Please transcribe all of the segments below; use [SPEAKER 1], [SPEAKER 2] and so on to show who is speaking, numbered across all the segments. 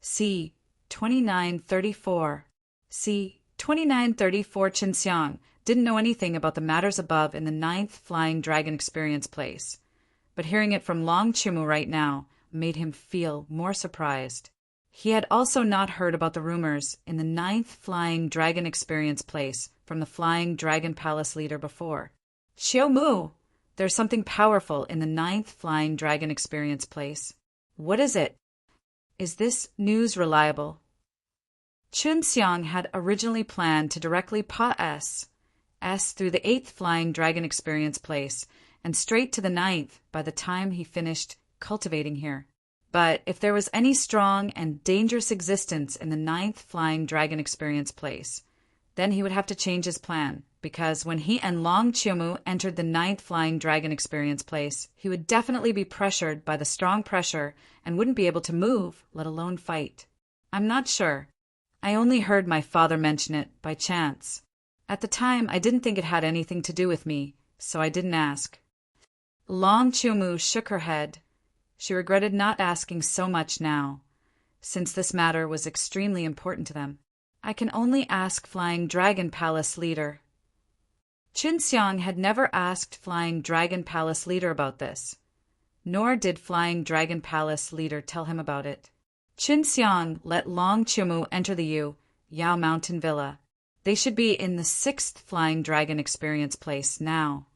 [SPEAKER 1] c. 2934. c. 2934 Qinxiang didn't know anything about the matters above in the 9th Flying Dragon Experience place, but hearing it from Long Chumu right now made him feel more surprised. He had also not heard about the rumors in the 9th Flying Dragon Experience place from the Flying Dragon Palace leader before. Xiao Mu, there's something powerful in the 9th Flying Dragon Experience place. What is it? Is this news reliable? Qinxiang had originally planned to directly pass through the 8th Flying Dragon Experience place and straight to the 9th by the time he finished cultivating here. But if there was any strong and dangerous existence in the 9th Flying Dragon Experience place, then he would have to change his plan, because when he and Long Qiumu entered the 9th Flying Dragon Experience place, he would definitely be pressured by the strong pressure and wouldn't be able to move, let alone fight. I'm not sure. I only heard my father mention it by chance. At the time, I didn't think it had anything to do with me, so I didn't ask. Long Qiumu shook her head. She regretted not asking so much now, since this matter was extremely important to them. I can only ask Flying Dragon Palace leader. Qinxiang had never asked Flying Dragon Palace leader about this, nor did Flying Dragon Palace leader tell him about it. Qinxiang let Long Qiumu enter the Yao Mountain Villa. They should be in the 6th Flying Dragon Experience place now.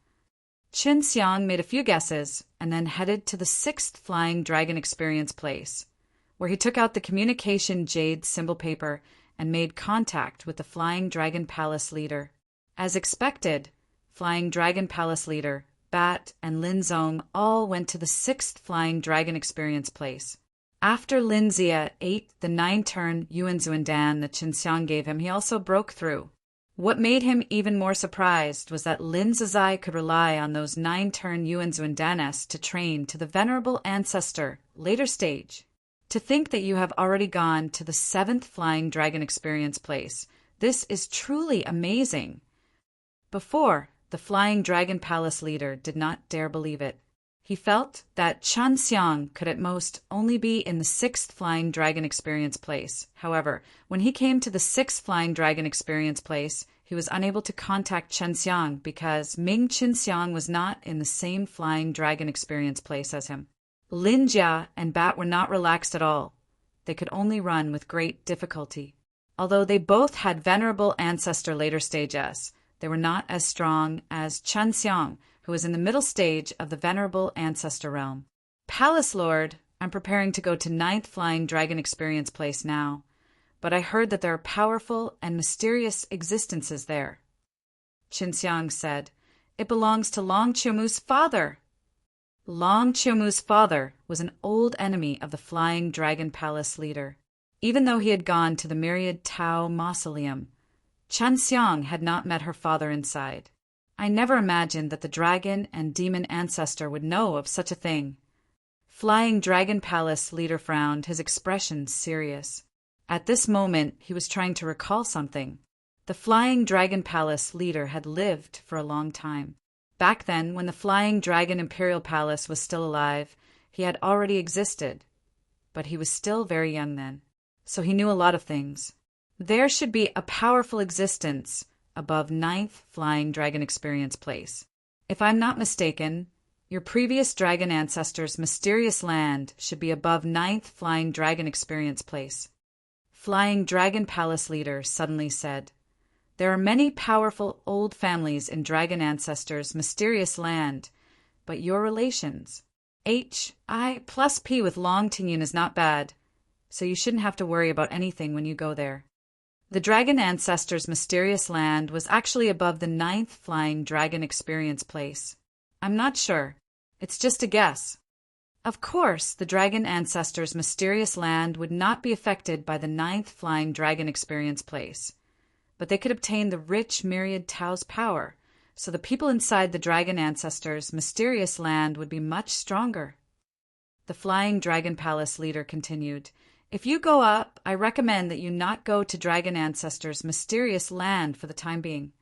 [SPEAKER 1] Qinxiang made a few guesses and then headed to the 6th Flying Dragon Experience place, where he took out the communication jade symbol paper and made contact with the Flying Dragon Palace leader. As expected, Flying Dragon Palace leader, Bat, and Lin Zong all went to the 6th Flying Dragon Experience place. After Lin Zia ate the 9-turn Yuan Zuandan that Qinxiang gave him, he also broke through. What made him even more surprised was that Lin Zizai could rely on those 9-turn Yuan Zuandanes to train to the venerable ancestor, later stage. To think that you have already gone to the 7th Flying Dragon Experience place, this is truly amazing. Before, the Flying Dragon Palace leader did not dare believe it. He felt that Qinxiang could at most only be in the 6th Flying Dragon Experience place. However, when he came to the 6th Flying Dragon Experience place, he was unable to contact Qinxiang because Ming Qinxiang was not in the same Flying Dragon Experience place as him. Lin Jia and Bat were not relaxed at all. They could only run with great difficulty. Although they both had venerable ancestor later stages, they were not as strong as Qinxiang, who was in the middle stage of the venerable ancestor realm. Palace Lord, I'm preparing to go to 9th Flying Dragon Experience place now, but I heard that there are powerful and mysterious existences there. Qinxiang said, It belongs to Long Qiumu's father. Long Qiumu's father was an old enemy of the Flying Dragon Palace leader. Even though he had gone to the Myriad Tao Mausoleum, Qinxiang had not met her father inside. I never imagined that the dragon and demon ancestor would know of such a thing. Flying Dragon Palace leader frowned, his expression serious. At this moment, he was trying to recall something. The Flying Dragon Palace leader had lived for a long time. Back then, when the Flying Dragon Imperial Palace was still alive, he had already existed. But he was still very young then, so he knew a lot of things. There should be a powerful existence above 9th Flying Dragon Experience place. If I'm not mistaken, your previous dragon ancestor's mysterious land should be above 9th Flying Dragon Experience place. Flying Dragon Palace leader suddenly said, There are many powerful old families in dragon ancestors' mysterious land, but your relations, HI plus P with Long Tingyun is not bad, so you shouldn't have to worry about anything when you go there. The dragon ancestor's mysterious land was actually above the 9th Flying Dragon Experience place. I'm not sure. It's just a guess. Of course, the dragon ancestor's mysterious land would not be affected by the 9th Flying Dragon Experience place, but they could obtain the rich Myriad Tao's power, so the people inside the dragon ancestor's mysterious land would be much stronger. The Flying Dragon Palace leader continued, If you go up, I recommend that you not go to Dragon Ancestor's mysterious land for the time being.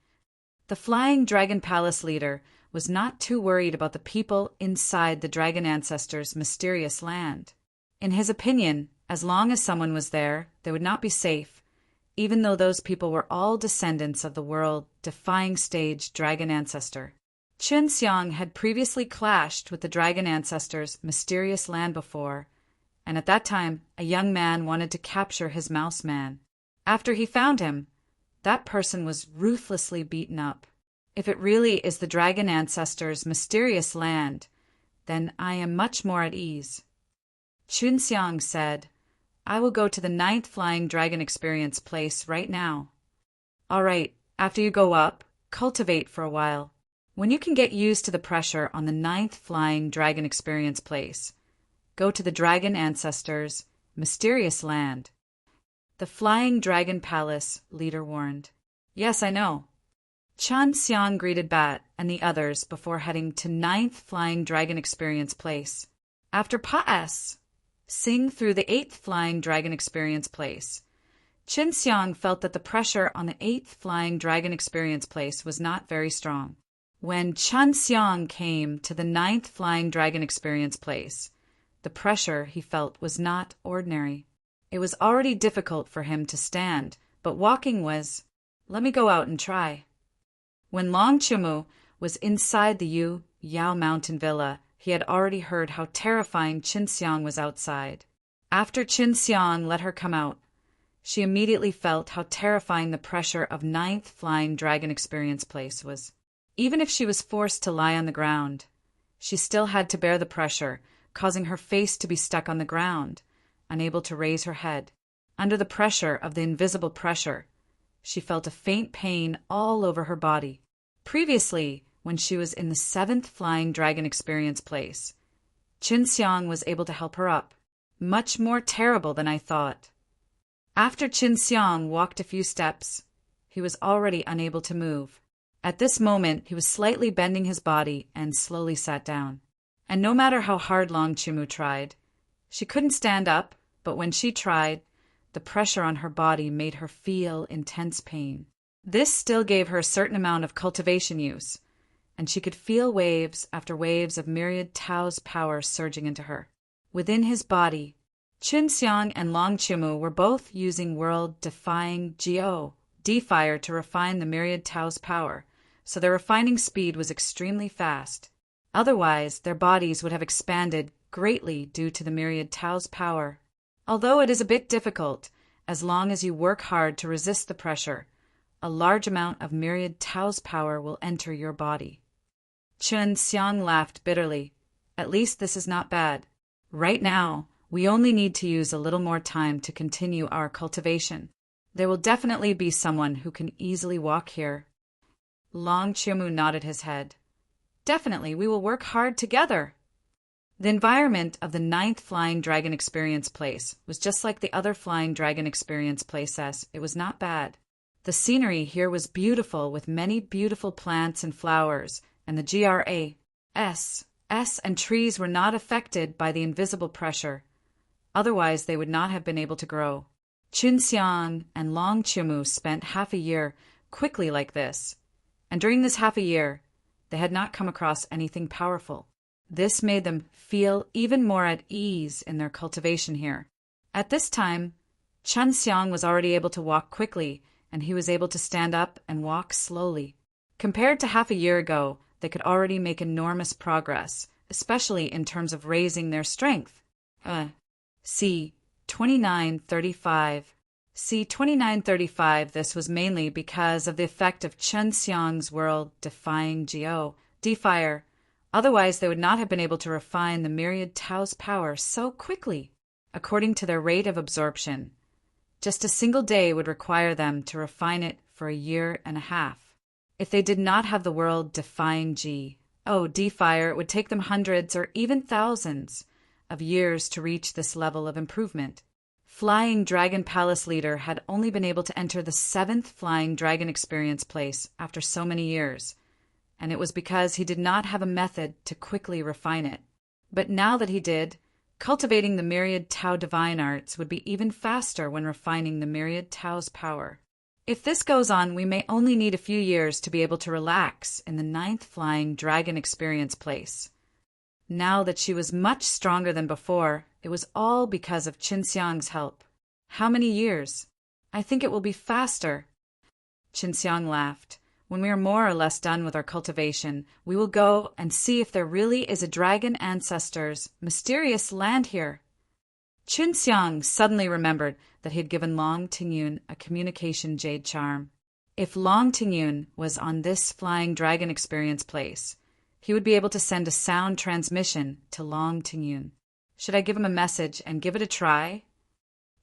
[SPEAKER 1] The Flying Dragon Palace leader was not too worried about the people inside the Dragon Ancestor's mysterious land. In his opinion, As long as someone was there, they would not be safe, even though those people were all descendants of the world-defying stage dragon ancestor. Chun Xiang had previously clashed with the dragon ancestor's mysterious land before, and at that time a young man wanted to capture his mouse man. After he found him, that person was ruthlessly beaten up. If it really is the dragon ancestor's mysterious land, then I am much more at ease. Chun Xiang said, I will go to the 9th Flying Dragon Experience place right now. All right, after you go up, cultivate for a while. When you can get used to the pressure on the 9th Flying Dragon Experience place, go to the dragon ancestor's mysterious land. The Flying Dragon Palace, leader warned. Yes, I know. Chun Xiang greeted Bat and the others before heading to 9th Flying Dragon Experience place. After Pa's sing through the 8th Flying Dragon Experience place, Chun Xiang felt that the pressure on the 8th Flying Dragon Experience place was not very strong. When Chun Xiang came to the 9th Flying Dragon Experience place, the pressure he felt was not ordinary. It was already difficult for him to stand, but walking was, let me go out and try. When Long Chumu was inside the Yao Mountain Villa, he had already heard how terrifying Chun Xiang was outside. After Chun Xiang let her come out, she immediately felt how terrifying the pressure of 9th Flying Dragon Experience place was. Even if she was forced to lie on the ground, she still had to bear the pressure, causing her face to be stuck on the ground, unable to raise her head. Under the pressure of the invisible pressure, she felt a faint pain all over her body. Previously, when she was in the 7th Flying Dragon Experience place, Chun Xiang was able to help her up. Much more terrible than I thought. After Chun Xiang walked a few steps, he was already unable to move. At this moment, he was slightly bending his body and slowly sat down. And no matter how hard Long Chumu tried, she couldn't stand up, but when she tried, the pressure on her body made her feel intense pain. This still gave her a certain amount of cultivation use, and she could feel waves after waves of myriad Tao's power surging into her. Within his body, Chun Xiang and Long Chumu were both using world-defying D-fire to refine the myriad Tao's power, so their refining speed was extremely fast. Otherwise, their bodies would have expanded greatly due to the myriad Tao's power. Although it is a bit difficult, as long as you work hard to resist the pressure, a large amount of myriad Tao's power will enter your body. Chun Xiang laughed bitterly. At least this is not bad. Right now, we only need to use a little more time to continue our cultivation. There will definitely be someone who can easily walk here. Long Chumu nodded his head. Definitely, we will work hard together. The environment of the 9th Flying Dragon Experience place was just like the other Flying Dragon Experience places. It was not bad. The scenery here was beautiful with many beautiful plants and flowers, and the grass and trees were not affected by the invisible pressure. Otherwise, they would not have been able to grow. Chun Xiang and Long Chumu spent half a year quickly like this, and during this half a year, they had not come across anything powerful. This made them feel even more at ease in their cultivation here. At this time, Chun Xiang was already able to walk quickly, and he was able to stand up and walk slowly. Compared to half a year ago, they could already make enormous progress, especially in terms of raising their strength. C. 2935. C. 2935. This was mainly because of the effect of Chun Xiang's world-defying D-fire. Otherwise, they would not have been able to refine the myriad Tao's power so quickly. According to their rate of absorption, just a single day would require them to refine it for a year and a half. If they did not have the world-defying D-fire, it would take them hundreds or even thousands of years to reach this level of improvement. Flying Dragon Palace leader had only been able to enter the 7th Flying Dragon Experience place after so many years, and it was because he did not have a method to quickly refine it. But now that he did, cultivating the myriad Tao divine arts would be even faster when refining the myriad Tao's power. If this goes on, we may only need a few years to be able to relax in the 9th Flying Dragon Experience place. Now that she was much stronger than before, It was all because of Qinxiang's help. How many years? I think it will be faster. Qinxiang laughed. When we are more or less done with our cultivation, we will go and see if there really is a dragon ancestor's mysterious land here. Qinxiang suddenly remembered that he had given Long Tingyun a communication jade charm. If Long Tingyun was on this flying dragon experience place, he would be able to send a sound transmission to Long Tingyun. Should I give him a message and give it a try?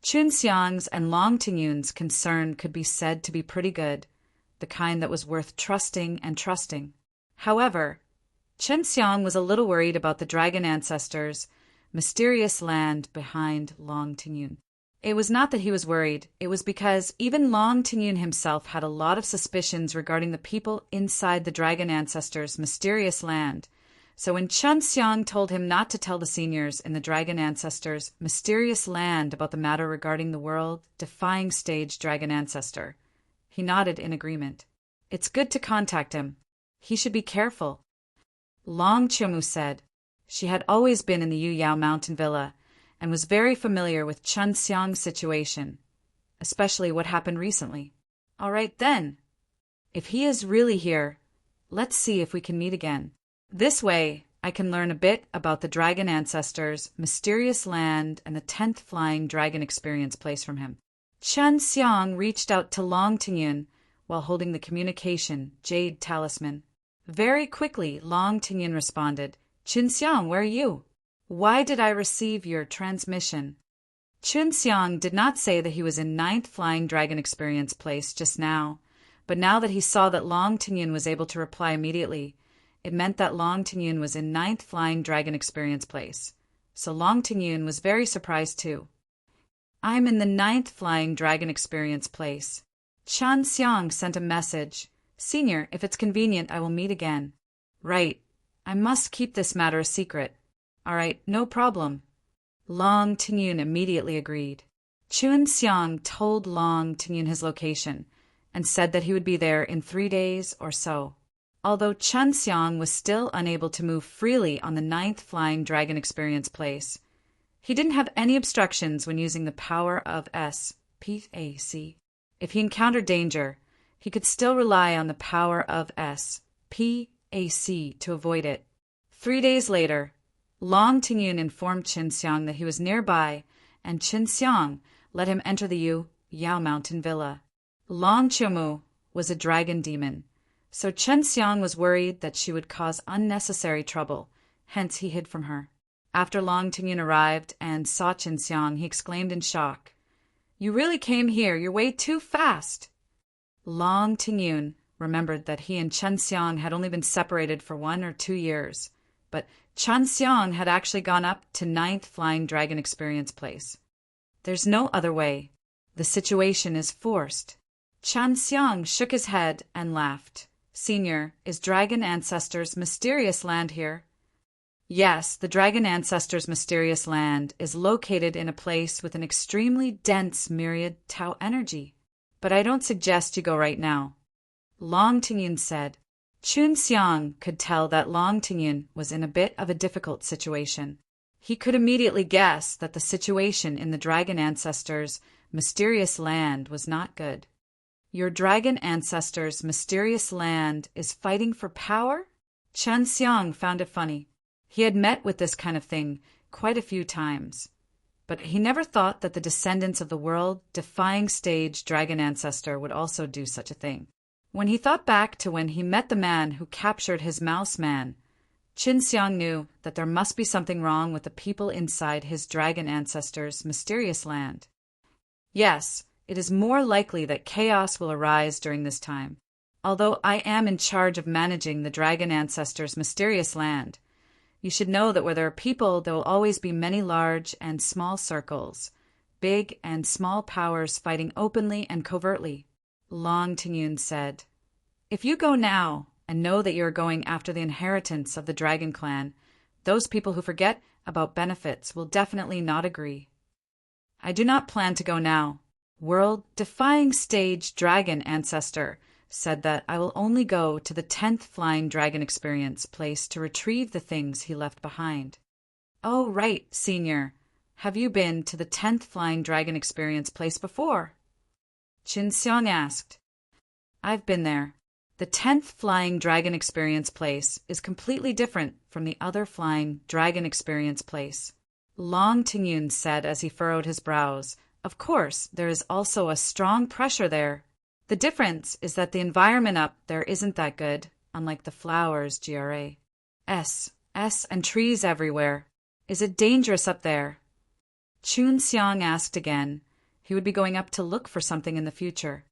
[SPEAKER 1] Qinxiang's and Long Tingyun's concern could be said to be pretty good, the kind that was worth trusting and trusting. However, Qinxiang was a little worried about the dragon ancestors' mysterious land behind Long Tingyun. It was not that he was worried, it was because even Long Tingyun himself had a lot of suspicions regarding the people inside the dragon ancestors' mysterious land. So when Qinxiang told him not to tell the seniors in the dragon ancestors' mysterious land about the matter regarding the world-defying stage dragon ancestor, he nodded in agreement. It's good to contact him. He should be careful. Long Qiumu said. She had always been in the Yuyao mountain villa and was very familiar with Qinxiang's situation, especially what happened recently. All right then. If he is really here, let's see if we can meet again. This way, I can learn a bit about the dragon ancestors' mysterious land and the 10th flying dragon experience place from him. Qinxiang reached out to Long Tingyun while holding the communication jade talisman. Very quickly, Long Tingyun responded, Qinxiang, where are you? Why did I receive your transmission? Qinxiang did not say that he was in 9th flying dragon experience place just now, but now that he saw that Long Tingyun was able to reply immediately, it meant that Long Tingyun was in 9th flying dragon experience place. So Long Tingyun was very surprised too. I'm in the 9th flying dragon experience place. Qinxiang sent a message. Senior, if it's convenient, I will meet again. Right. I must keep this matter a secret. All right, no problem. Long Tingyun immediately agreed. Qinxiang told Long Tingyun his location and said that he would be there in 3 days or so. Although Qinxiang was still unable to move freely on the 9th flying dragon experience place, he didn't have any obstructions when using the power of S-P-A-C. If he encountered danger, he could still rely on the power of S-P-A-C to avoid it. 3 days later, Long Tingyun informed Qinxiang that he was nearby, and Qinxiang let him enter the Yuyao mountain villa. Long Qiumu was a dragon demon, so Qinxiang was worried that she would cause unnecessary trouble, hence he hid from her. After Long Tingyun arrived and saw Qinxiang, he exclaimed in shock, You really came here, you're way too fast. Long Tingyun remembered that he and Qinxiang had only been separated for 1 or 2 years, but Qinxiang had actually gone up to 9th flying dragon experience place. There's no other way. The situation is forced. Qinxiang shook his head and laughed. Senior, is Dragon Ancestor's mysterious land here? Yes, the Dragon Ancestor's mysterious land is located in a place with an extremely dense myriad Tao energy. But I don't suggest you go right now. Long Tingyun said. Qinxiang could tell that Long Tingyun was in a bit of a difficult situation. He could immediately guess that the situation in the Dragon Ancestor's mysterious land was not good. Your dragon ancestor's mysterious land is fighting for power? Qinxiang found it funny. He had met with this kind of thing quite a few times, but he never thought that the descendants of the world-defying stage dragon ancestor would also do such a thing. When he thought back to when he met the man who captured his mouse man, Qinxiang knew that there must be something wrong with the people inside his dragon ancestor's mysterious land. Yes, it is more likely that chaos will arise during this time. Although I am in charge of managing the dragon ancestor's mysterious land, you should know that where there are people, there will always be many large and small circles, big and small powers fighting openly and covertly. Long Tingyun said, If you go now and know that you are going after the inheritance of the dragon clan, those people who forget about benefits will definitely not agree. I do not plan to go now. World-defying stage dragon ancestor said that I will only go to the 10th flying dragon experience place to retrieve the things he left behind. Oh, right, Senior. have you been to the 10th Flying Dragon Experience place before? Qin Xiang asked. I've been there. The 10th Flying Dragon Experience place is completely different from the other Flying Dragon Experience place. Long Tingyun said as he furrowed his brows. Of course, there is also a strong pressure there. The difference is that the environment up there isn't that good, unlike the flowers, GRA. And trees everywhere. Is it dangerous up there? Qin Xiang asked again. He would be going up to look for something in the future.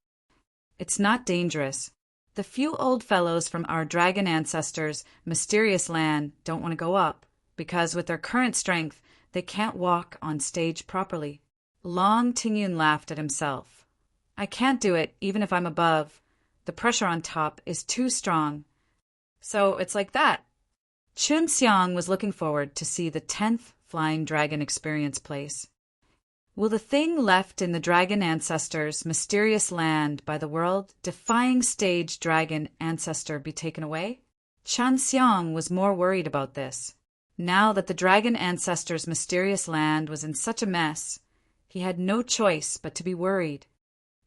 [SPEAKER 1] It's not dangerous. The few old fellows from our dragon ancestors' mysterious land don't want to go up, because with their current strength, they can't walk on stage properly. Long Tingyun laughed at himself. I can't do it even if I'm above. The pressure on top is too strong. So it's like that. Qin Xiang was looking forward to see the 10th Flying Dragon Experience place. Will the thing left in the dragon ancestors' mysterious land by the world-defying stage dragon ancestor be taken away? Qin Xiang was more worried about this. Now that the dragon ancestors' mysterious land was in such a mess, he had no choice but to be worried.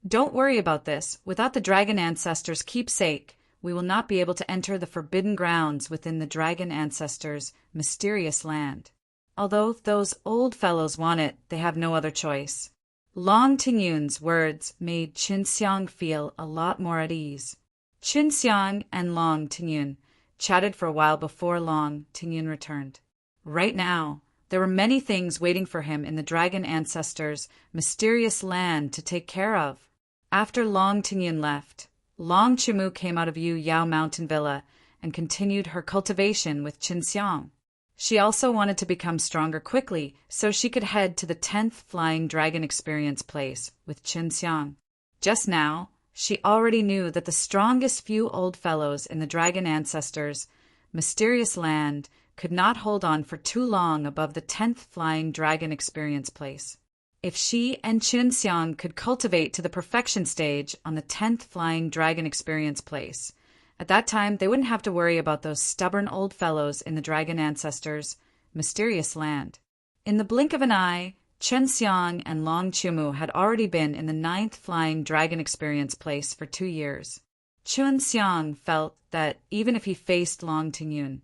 [SPEAKER 1] Don't worry about this. Without the dragon ancestors' keepsake, we will not be able to enter the forbidden grounds within the dragon ancestors' mysterious land. Although those old fellows want it, they have no other choice. Long Tingyun's words made Qin Xiang feel a lot more at ease. Qin Xiang and Long Tingyun chatted for a while before Long Tingyun returned. Right now, there were many things waiting for him in the dragon ancestors' mysterious land to take care of. After Long Tingyun left, Long Chimu came out of Yu Yao Mountain Villa and continued her cultivation with Qin Xiang. She also wanted to become stronger quickly so she could head to the 10th Flying Dragon Experience place with Qin Xiang. Just now, she already knew that the strongest few old fellows in the dragon ancestors' mysterious land could not hold on for too long above the 10th Flying Dragon Experience place. If she and Qin Xiang could cultivate to the perfection stage on the 10th Flying Dragon Experience place, at that time they wouldn't have to worry about those stubborn old fellows in the dragon ancestors' mysterious land. In the blink of an eye, Qin Xiang and Long Chimu had already been in the 9th Flying Dragon Experience place for 2 years. Qin Xiang felt that even if he faced Long Tingyun,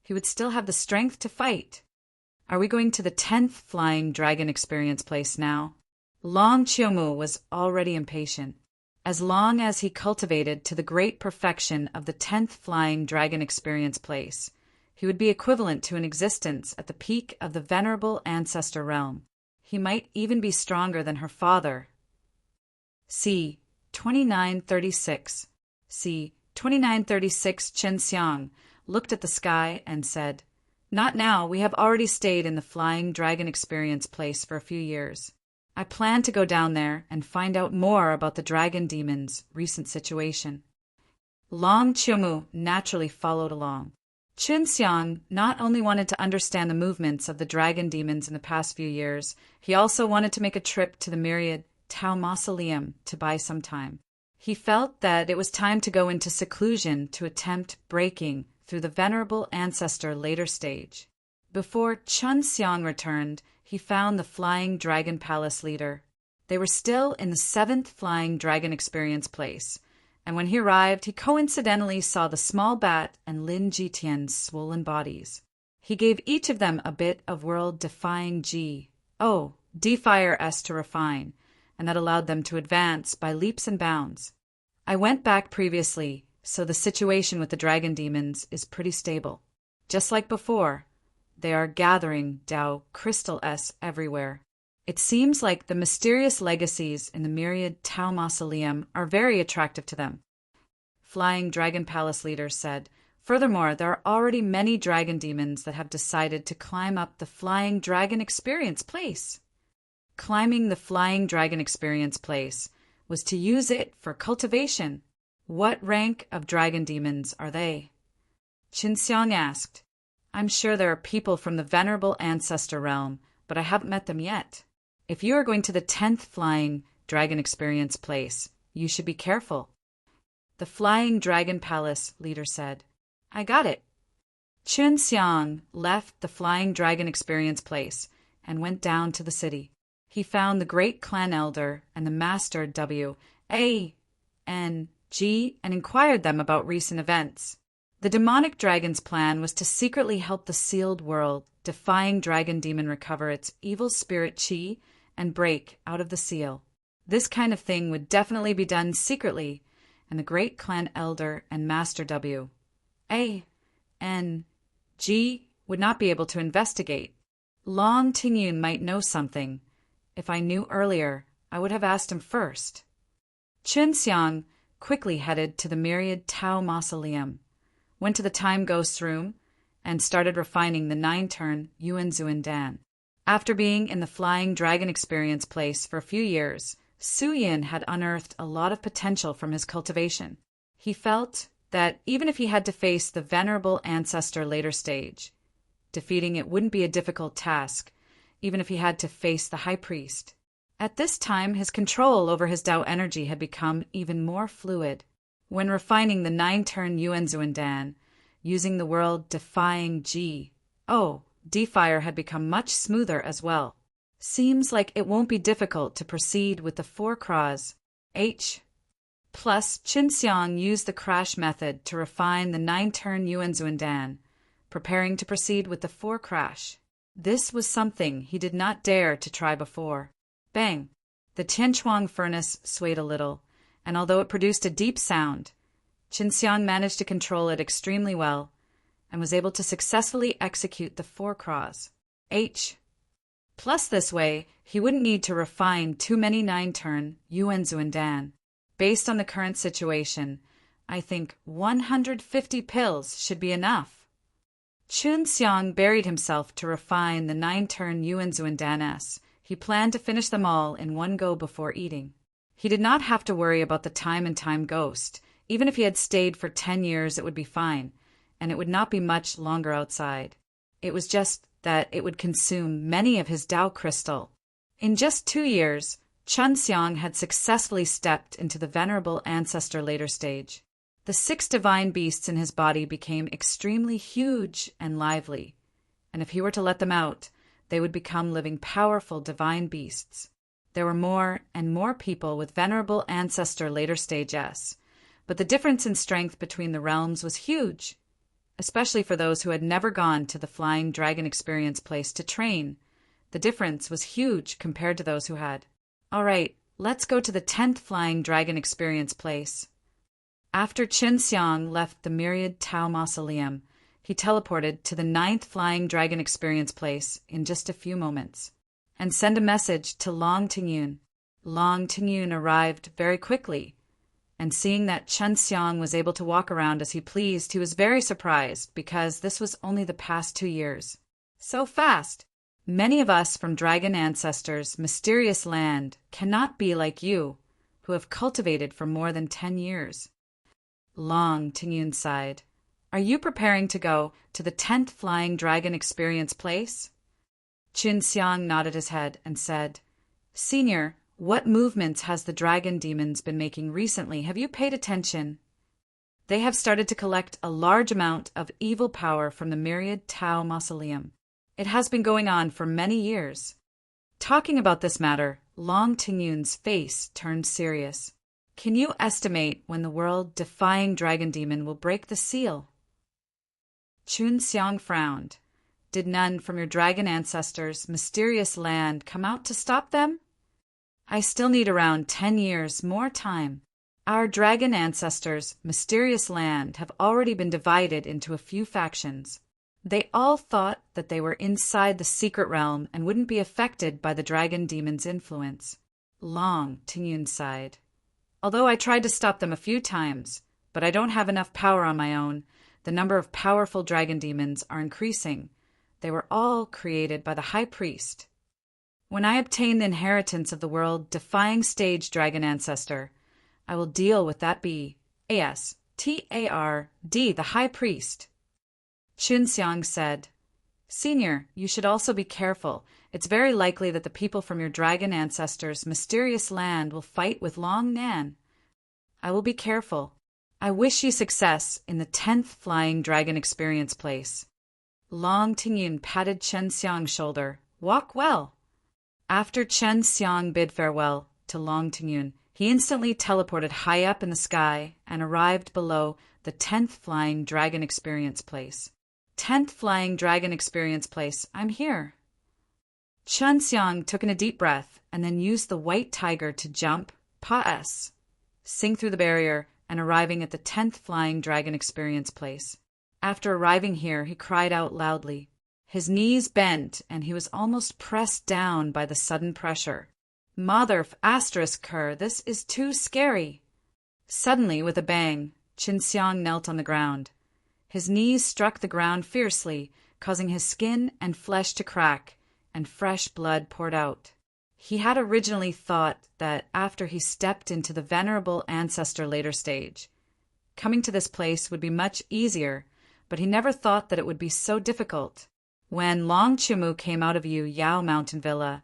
[SPEAKER 1] he would still have the strength to fight. Are we going to the 10th Flying Dragon Experience place now? Long Chimu was already impatient. As long as he cultivated to the great perfection of the 10th Flying Dragon Experience place, he would be equivalent to an existence at the peak of the venerable ancestor realm. He might even be stronger than her father. c. 2936. c. 2936 Qin Xiang looked at the sky and said, Not now, we have already stayed in the Flying Dragon Experience place for a few years. I plan to go down there and find out more about the dragon demon's recent situation. Long Chimu naturally followed along. Qin Xiang not only wanted to understand the movements of the dragon demons in the past few years, he also wanted to make a trip to the Myriad Tao Mausoleum to buy some time. He felt that it was time to go into seclusion to attempt breaking through the venerable ancestor later stage. Before Qin Xiang returned, he found the Flying Dragon Palace leader. They were still in the 7th Flying Dragon Experience place, and when he arrived, he coincidentally saw the small bat and Lin Jitian's swollen bodies. He gave each of them a bit of world-defying D-Fire S to refine, and that allowed them to advance by leaps and bounds. I went back previously, so the situation with the dragon demons is pretty stable. Just like before, they are gathering Dao Crystal S everywhere. It seems like the mysterious legacies in the Myriad Tao Mausoleum are very attractive to them. Flying Dragon Palace leader said, Furthermore, there are already many dragon demons that have decided to climb up the Flying Dragon Experience place. Climbing the Flying Dragon Experience place was to use it for cultivation. What rank of dragon demons are they? Qin Xiang asked. I'm sure there are people from the venerable ancestor realm, but I haven't met them yet. If you are going to the 10th Flying Dragon Experience place, you should be careful. The Flying Dragon Palace leader said, I got it. Qin Xiang left the Flying Dragon Experience place and went down to the city. He found the great clan elder and the master W.A.N.G. and inquired them about recent events. The demonic dragon's plan was to secretly help the sealed world, defying dragon demon, recover its evil spirit chi and break out of the seal. This kind of thing would definitely be done secretly, and the great clan elder and master W.A.N.G. would not be able to investigate. Long Tingyun might know something. If I knew earlier, I would have asked him first. Chun Xiang quickly headed to the Myriad Tao Mausoleum, went to the Time Ghost's room, and started refining the 9-turn Yuan Zuan Dan. After being in the Flying Dragon Experience place for a few years, Su Yin had unearthed a lot of potential from his cultivation. He felt that even if he had to face the Venerable Ancestor later stage, defeating it wouldn't be a difficult task, even if he had to face the High Priest. At this time, his control over his Tao energy had become even more fluid. When refining the 9-turn Yuan Zuan Dan, using the world-defying D-Fire had become much smoother as well. Seems like it won't be difficult to proceed with the 4 cras H. Plus, Chun Xiang used the crash method to refine the 9-turn Yuan Zuan Dan, preparing to proceed with the 4 crash. This was something he did not dare to try before. Bang! The Tianchuang furnace swayed a little, and although it produced a deep sound, Chun Xiang managed to control it extremely well and was able to successfully execute the 4 cras H. Plus, this way, he wouldn't need to refine too many 9-turn Yuan Zuan Dan. Based on the current situation, I think 150 pills should be enough. Chun Xiang buried himself to refine the 9-turn Yuan Zuan Dan S. He planned to finish them all in one go before eating. He did not have to worry about the time and time ghost. Even if he had stayed for 10 years, it would be fine, and it would not be much longer outside. It was just that it would consume many of his Tao crystal. In just 2 years, Chun Xiang had successfully stepped into the Venerable Ancestor later stage. The 6 divine beasts in his body became extremely huge and lively, and if he were to let them out, they would become living powerful divine beasts. There were more and more people with Venerable Ancestor later stage S, but the difference in strength between the realms was huge, especially for those who had never gone to the Flying Dragon Experience place to train. The difference was huge compared to those who had. All right, let's go to the 10th Flying Dragon Experience place. After Chun Xiang left the Myriad Tao Mausoleum, he teleported to the 9th Flying Dragon Experience place in just a few moments, and sent a message to Long Tingyun. Long Tingyun arrived very quickly, and seeing that Chun Xiang was able to walk around as he pleased, he was very surprised because this was only the past 2 years. So fast! Many of us from Dragon Ancestors' mysterious land cannot be like you, who have cultivated for more than 10 years. Long Tingyun sighed. Are you preparing to go to the 10th Flying Dragon Experience place? Chun Xiang nodded his head and said, Senior, what movements has the dragon demons been making recently? Have you paid attention? They have started to collect a large amount of evil power from the Myriad Tao Mausoleum. It has been going on for many years. Talking about this matter, Long Tingyun's face turned serious. Can you estimate when the world-defying dragon demon will break the seal? Chun Xiang frowned. Did none from your dragon ancestors' mysterious land come out to stop them? I still need around 10 years more time. Our dragon ancestors' mysterious land have already been divided into a few factions. They all thought that they were inside the secret realm and wouldn't be affected by the dragon demon's influence. Long Tingyun sighed. Although I tried to stop them a few times, but I don't have enough power on my own. The number of powerful dragon demons are increasing. They were all created by the High Priest. When I obtain the inheritance of the world-defying stage dragon ancestor, I will deal with that B-A-S-T-A-R-D, the High Priest. Chun Xiang said, Senior, you should also be careful. It's very likely that the people from your dragon ancestors' mysterious land will fight with Long Nan. I will be careful. I wish you success in the 10th Flying Dragon Experience place. Long Tingyun patted Chun Xiang's shoulder Walk well." After Chen Xiang bid farewell to Long Tingyun, he instantly teleported high up in the sky and arrived below the 10th Flying Dragon Experience Place. 10th Flying Dragon Experience Place, I'm here. Chen Xiang took in a deep breath and then used the white tiger to jump, pa-s, sing through the barrier, and arriving at the 10th Flying Dragon Experience Place. After arriving here, he cried out loudly. His knees bent, and he was almost pressed down by the sudden pressure. Mother ***, this is too scary. Suddenly, with a bang, Chen Xiang knelt on the ground. His knees struck the ground fiercely, causing his skin and flesh to crack, and fresh blood poured out. He had originally thought that after he stepped into the venerable ancestor later stage, coming to this place would be much easier, but he never thought that it would be so difficult. When Long Chimu came out of Yu Yao Mountain Villa,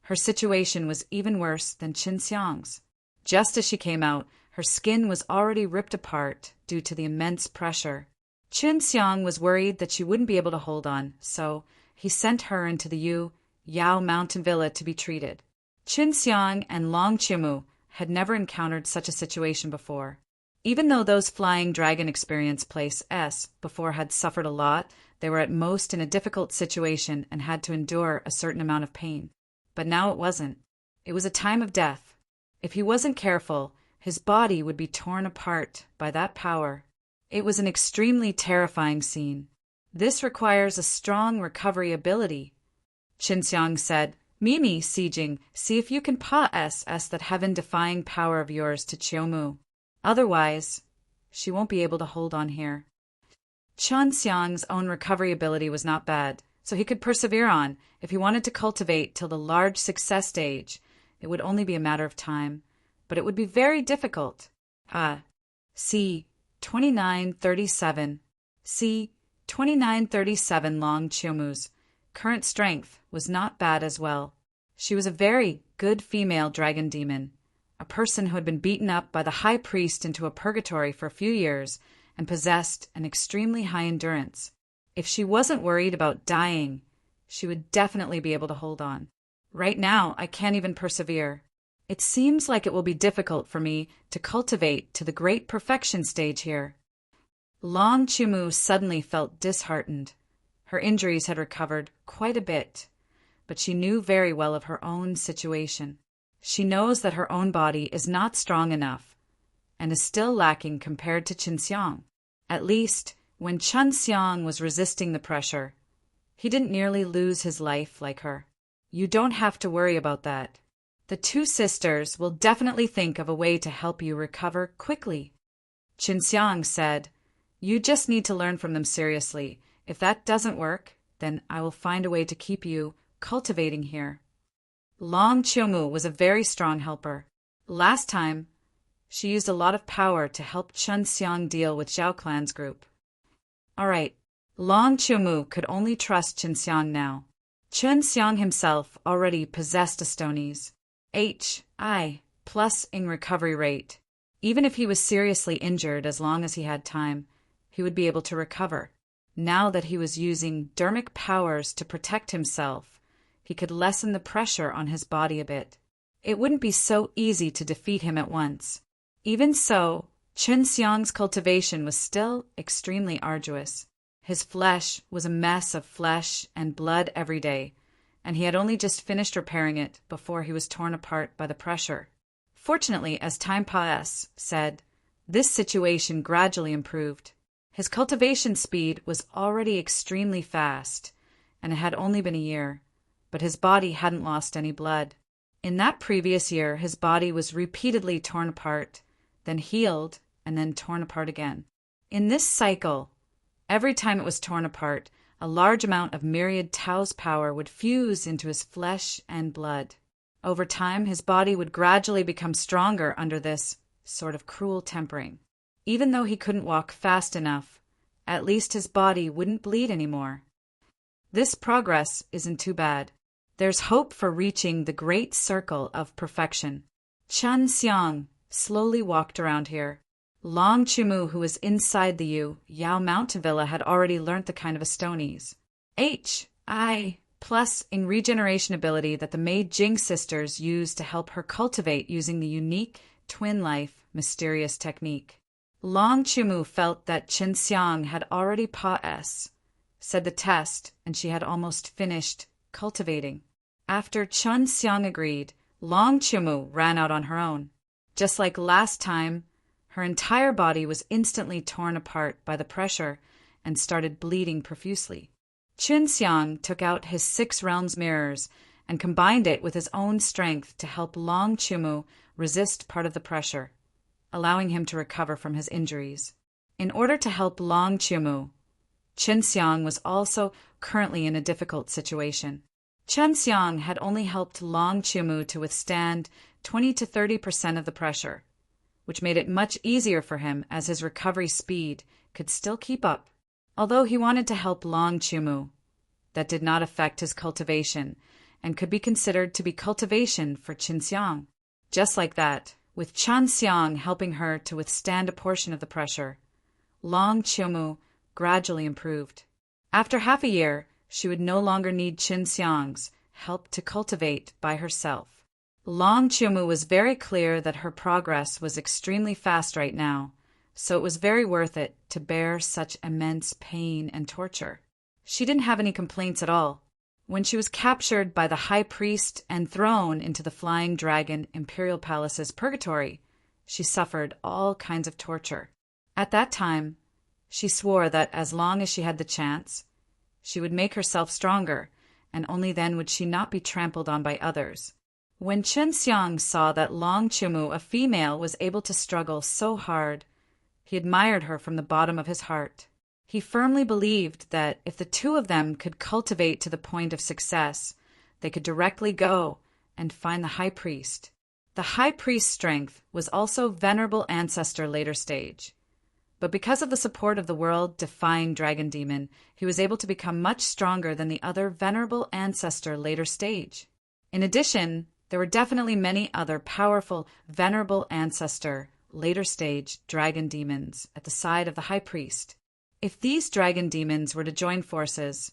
[SPEAKER 1] her situation was even worse than Chen Xiang's. Just as she came out, her skin was already ripped apart due to the immense pressure. Chen Xiang was worried that she wouldn't be able to hold on, so he sent her into the Yu Yao Mountain Villa to be treated. Chen Xiang and Long Chimu had never encountered such a situation before. Even though those Flying Dragon Experience Place S before had suffered a lot, they were at most in a difficult situation and had to endure a certain amount of pain. But now it wasn't. It was a time of death. If he wasn't careful, his body would be torn apart by that power. It was an extremely terrifying scene. This requires a strong recovery ability. Chen Xiang said, Mimi, Sijing, see if you can pa-s that heaven-defying power of yours to Chiomu. Otherwise, she won't be able to hold on here. Chen Xiang's own recovery ability was not bad, so he could persevere on. If he wanted to cultivate till the large success stage, it would only be a matter of time, but it would be very difficult. C. 2937. C. 2937 Long Chiomu's current strength was not bad as well. She was a very good female dragon demon, a person who had been beaten up by the high priest into a purgatory for a few years and possessed an extremely high endurance. If she wasn't worried about dying, she would definitely be able to hold on. Right now, I can't even persevere. It seems like it will be difficult for me to cultivate to the great perfection stage here. Long Chimu suddenly felt disheartened. Her injuries had recovered quite a bit, but she knew very well of her own situation. She knows that her own body is not strong enough and is still lacking compared to Chen Xiang. At least, when Chen Xiang was resisting the pressure, he didn't nearly lose his life like her. You don't have to worry about that. The two sisters will definitely think of a way to help you recover quickly. Chen Xiang said, You just need to learn from them seriously. If that doesn't work, then I will find a way to keep you cultivating here. Long Chiomu was a very strong helper. Last time, she used a lot of power to help Chen Xiang deal with Zhao Clan's group. All right, Long Chiomu could only trust Chen Xiang now. Chen Xiang himself already possessed a Stonies HI plus in recovery rate. Even if he was seriously injured, as long as he had time, he would be able to recover. Now that he was using dermic powers to protect himself, he could lessen the pressure on his body a bit. It wouldn't be so easy to defeat him at once. Even so, Chen Xiang's cultivation was still extremely arduous. His flesh was a mess of flesh and blood every day, and he had only just finished repairing it before he was torn apart by the pressure. Fortunately, as time said, this situation gradually improved. His cultivation speed was already extremely fast, and it had only been a year, but his body hadn't lost any blood. In that previous year, his body was repeatedly torn apart, then healed, and then torn apart again. In this cycle, every time it was torn apart, a large amount of myriad Tao's power would fuse into his flesh and blood. Over time, his body would gradually become stronger under this sort of cruel tempering. Even though he couldn't walk fast enough, at least his body wouldn't bleed anymore. This progress isn't too bad. There's hope for reaching the great circle of perfection. Chen Xiang slowly walked around here. Long Chimu, who was inside the Yu Yao Mountain Villa, had already learnt the kind of Estonies HI plus in regeneration ability that the Mei Jing sisters used to help her cultivate using the unique twin life mysterious technique. Long Chumu felt that Qin Xiang had already said the test, and she had almost finished cultivating. After Qin Xiang agreed, Long Chumu ran out on her own. Just like last time, her entire body was instantly torn apart by the pressure and started bleeding profusely. Qin Xiang took out his 6 realms mirrors and combined it with his own strength to help Long Chumu resist part of the pressure, allowing him to recover from his injuries. In order to help Long Chumu, Qin Xiang was also currently in a difficult situation. Qin Xiang had only helped Long Chumu to withstand 20 to 30% of the pressure, which made it much easier for him as his recovery speed could still keep up. Although he wanted to help Long Chumu, that did not affect his cultivation and could be considered to be cultivation for Qin Xiang. Just like that, with Qin Xiang helping her to withstand a portion of the pressure, Long Chumu gradually improved. After half a year, she would no longer need Qin Xiang's help to cultivate by herself. Long Chumu was very clear that her progress was extremely fast right now, so it was very worth it to bear such immense pain and torture. She didn't have any complaints at all. When she was captured by the high priest and thrown into the Flying Dragon Imperial Palace's purgatory, she suffered all kinds of torture. At that time, she swore that as long as she had the chance, she would make herself stronger, and only then would she not be trampled on by others. When Qin Xiang saw that Long Chumu, a female, was able to struggle so hard, he admired her from the bottom of his heart. He firmly believed that if the two of them could cultivate to the point of success, they could directly go and find the High Priest. The High Priest's strength was also Venerable Ancestor later stage. But because of the support of the world-defying dragon demon, he was able to become much stronger than the other Venerable Ancestor later stage. In addition, there were definitely many other powerful Venerable Ancestor later stage dragon demons at the side of the High Priest. If these dragon demons were to join forces,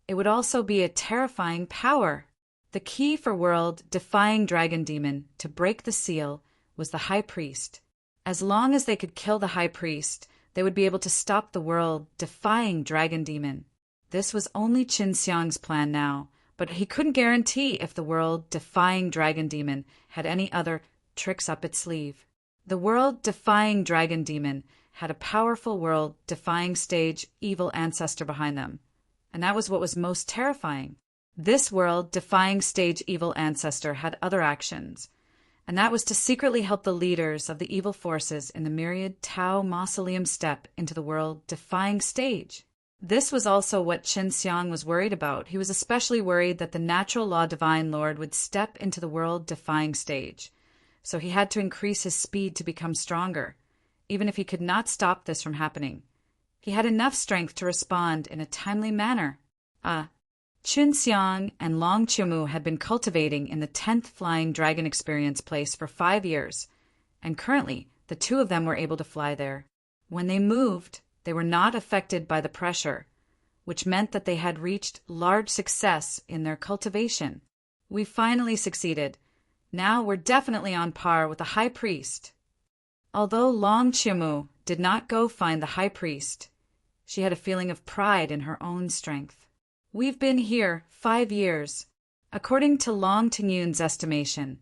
[SPEAKER 1] it would also be a terrifying power. The key for world-defying dragon demon to break the seal was the High Priest. As long as they could kill the High Priest, they would be able to stop the world-defying dragon demon. This was only Qin Xiang's plan now, but he couldn't guarantee if the world-defying dragon demon had any other tricks up its sleeve. The world-defying dragon demon had a powerful world-defying stage evil ancestor behind them, and that was what was most terrifying. This world-defying stage evil ancestor had other actions, and that was to secretly help the leaders of the evil forces in the myriad Tao Mausoleum step into the world-defying stage. This was also what Qin Xiang was worried about. He was especially worried that the natural law divine lord would step into the world-defying stage, so he had to increase his speed to become stronger, even if he could not stop this from happening. He had enough strength to respond in a timely manner. Qin Xiang and Long Chumu had been cultivating in the 10th Flying Dragon Experience place for 5 years, and currently the two of them were able to fly there. When they moved, they were not affected by the pressure, which meant that they had reached large success in their cultivation. We finally succeeded. Now we're definitely on par with the High Priest. Although Long Chumu did not go find the High Priest, she had a feeling of pride in her own strength. We've been here 5 years. According to Long Tingyun's estimation,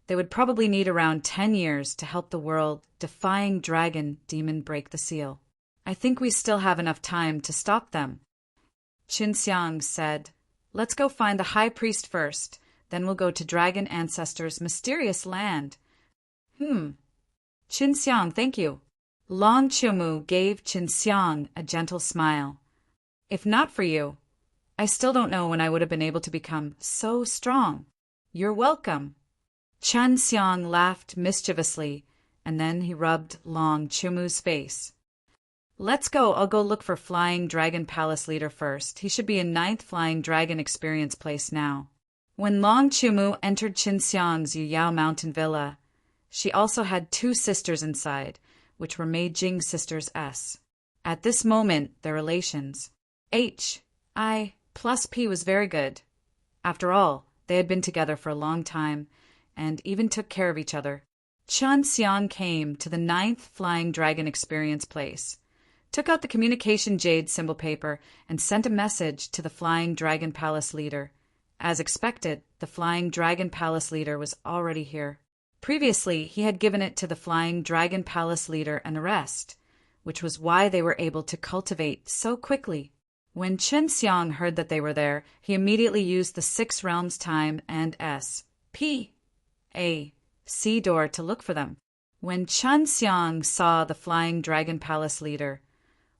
[SPEAKER 1] they would probably need around 10 years to help the world-defying dragon demon break the seal. I think we still have enough time to stop them. Qin Xiang said, "Let's go find the High Priest first, then we'll go to Dragon Ancestor's mysterious land." Qin Xiang, thank you. Long Chumu gave Qin Xiang a gentle smile. If not for you, I still don't know when I would have been able to become so strong. You're welcome. Qin Xiang laughed mischievously, and then he rubbed Long Chumu's face. Let's go. I'll go look for Flying Dragon Palace leader first. He should be in 9th Flying Dragon Experience place now. When Long Chumu entered Qin Xiang's Yuyao Mountain Villa, she also had 2 sisters inside, which were Mei Jing sisters S. At this moment, their relations, H.I. plus P was very good. After all, they had been together for a long time, and even took care of each other. Chun Xiang came to the 9th Flying Dragon Experience place, took out the communication jade symbol paper, and sent a message to the Flying Dragon Palace leader. As expected, the Flying Dragon Palace leader was already here. Previously, he had given it to the Flying Dragon Palace leader an arrest, which was why they were able to cultivate so quickly. When Chun Xiang heard that they were there, he immediately used the 6 realms time and S.P.A.C. door to look for them. When Chun Xiang saw the Flying Dragon Palace leader,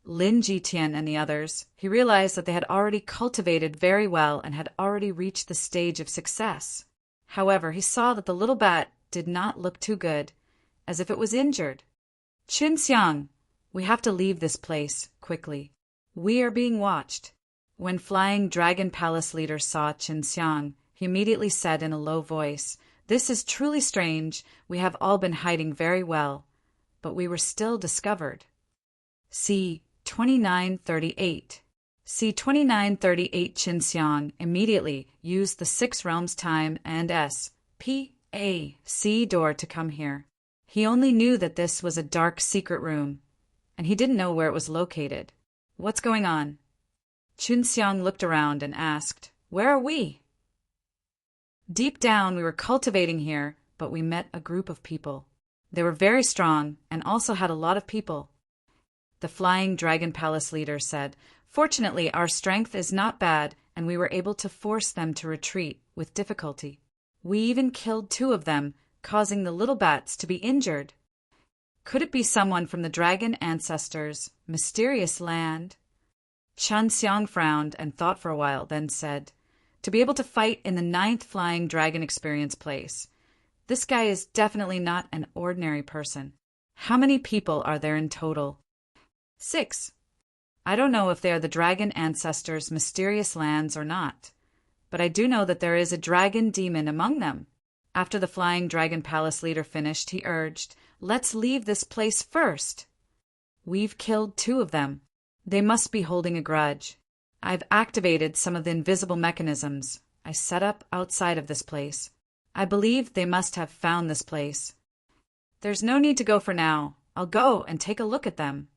[SPEAKER 1] Lin Jitian and the others, he realized that they had already cultivated very well and had already reached the stage of success. However, he saw that the little bat did not look too good, as if it was injured. Chun Xiang, we have to leave this place quickly. We are being watched. When Flying Dragon Palace leader saw Chun Xiang, he immediately said in a low voice, "This is truly strange. We have all been hiding very well, but we were still discovered." See 2938. See 2938. Chun Xiang immediately used the 6 realms time and S.P.A.C. door to come here. He only knew that this was a dark secret room, and he didn't know where it was located. What's going on? Chun Xiang looked around and asked, "Where are we?" Deep down, we were cultivating here, but we met a group of people. They were very strong and also had a lot of people. The Flying Dragon Palace leader said, "Fortunately, our strength is not bad, and we were able to force them to retreat with difficulty. We even killed 2 of them, causing the little bats to be injured. Could it be someone from the dragon ancestors' mysterious land?" Chun Xiang frowned and thought for a while, then said, "To be able to fight in the 9th Flying Dragon Experience place, this guy is definitely not an ordinary person. How many people are there in total?" 6. I don't know if they are the dragon ancestors' mysterious lands or not, but I do know that there is a dragon demon among them. After the Flying Dragon Palace leader finished, he urged, "Let's leave this place first. We've killed 2 of them. They must be holding a grudge. I've activated some of the invisible mechanisms I set up outside of this place. I believe they must have found this place. There's no need to go for now. I'll go and take a look at them."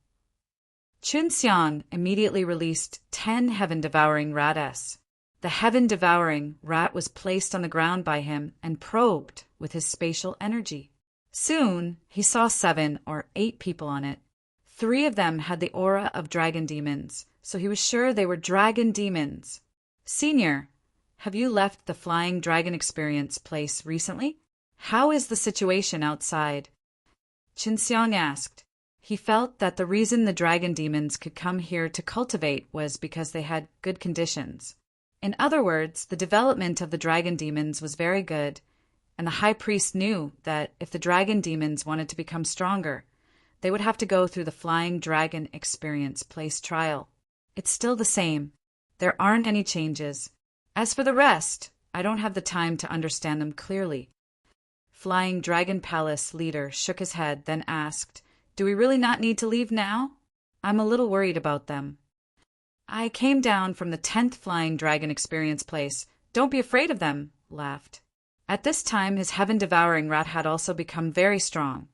[SPEAKER 1] Chun Xiang immediately released 10 heaven-devouring rats. The heaven-devouring rat was placed on the ground by him and probed with his spatial energy. Soon, he saw 7 or 8 people on it. 3 of them had the aura of dragon demons, so he was sure they were dragon demons. "Senior, have you left the Flying Dragon Experience place recently? How is the situation outside?" Chun Xiang asked. He felt that the reason the dragon demons could come here to cultivate was because they had good conditions. In other words, the development of the dragon demons was very good, and the high priest knew that if the dragon demons wanted to become stronger, they would have to go through the Flying Dragon Experience place trial. It's still the same. There aren't any changes. As for the rest, I don't have the time to understand them clearly. Flying Dragon Palace leader shook his head, then asked, "Do we really not need to leave now? I'm a little worried about them." "I came down from the 10th Flying Dragon Experience place. Don't be afraid of them," laughed. At this time, his heaven-devouring rat had also become very strong.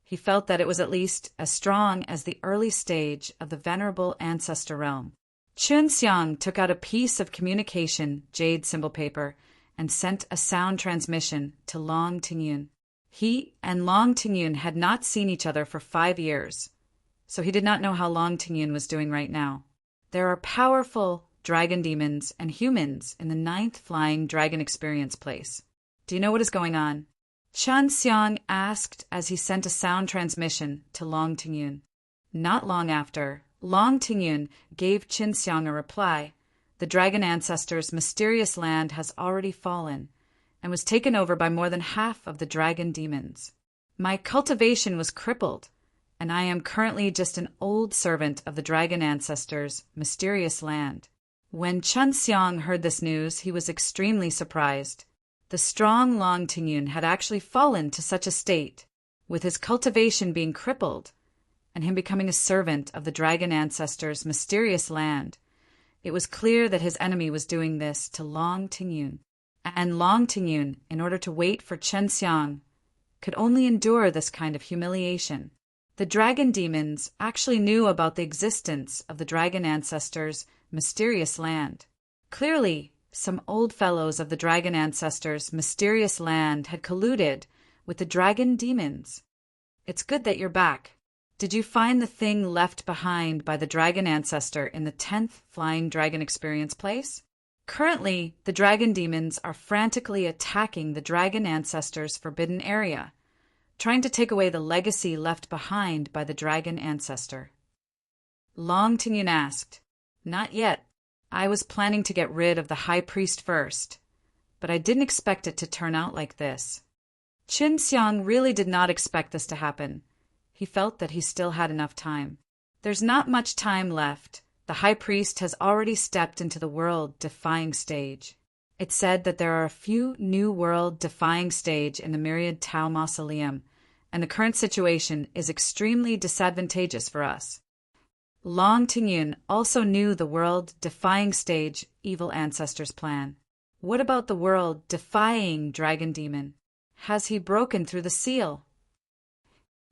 [SPEAKER 1] He felt that it was at least as strong as the early stage of the venerable ancestor realm. Chun Xiang took out a piece of communication jade symbol paper and sent a sound transmission to Long Tingyun. He and Long Tingyun had not seen each other for 5 years, so he did not know how Long Tingyun was doing right now. There are powerful dragon demons and humans in the 9th Flying Dragon Experience place. Do you know what is going on? Chun Xiang asked as he sent a sound transmission to Long Tingyun. Not long after, Long Tingyun gave Chun Xiang a reply. The dragon ancestors' mysterious land has already fallen and was taken over by more than half of the dragon demons. My cultivation was crippled, and I am currently just an old servant of the dragon ancestors' mysterious land. When Chun Xiang heard this news, he was extremely surprised. The strong Long Tingyun had actually fallen to such a state, with his cultivation being crippled, and him becoming a servant of the dragon ancestors' mysterious land. It was clear that his enemy was doing this to Long Tingyun, and Long Tingyun, in order to wait for Chen Xiang, could only endure this kind of humiliation. The dragon demons actually knew about the existence of the dragon ancestors' mysterious land. Clearly, some old fellows of the dragon ancestors' mysterious land had colluded with the dragon demons. It's good that you're back. Did you find the thing left behind by the dragon ancestor in the 10th Flying Dragon Experience place? Currently, the dragon demons are frantically attacking the dragon ancestor's forbidden area, trying to take away the legacy left behind by the dragon ancestor. Long Tingyun asked, "Not yet. I was planning to get rid of the high priest first, but I didn't expect it to turn out like this." Qin Xiang really did not expect this to happen. He felt that he still had enough time. There's not much time left. The high priest has already stepped into the world-defying stage. It's said that there are a few new world-defying stage in the Myriad Tao Mausoleum, and the current situation is extremely disadvantageous for us. Long Tingyun also knew the world-defying stage evil ancestor's plan. What about the world-defying dragon demon? Has he broken through the seal?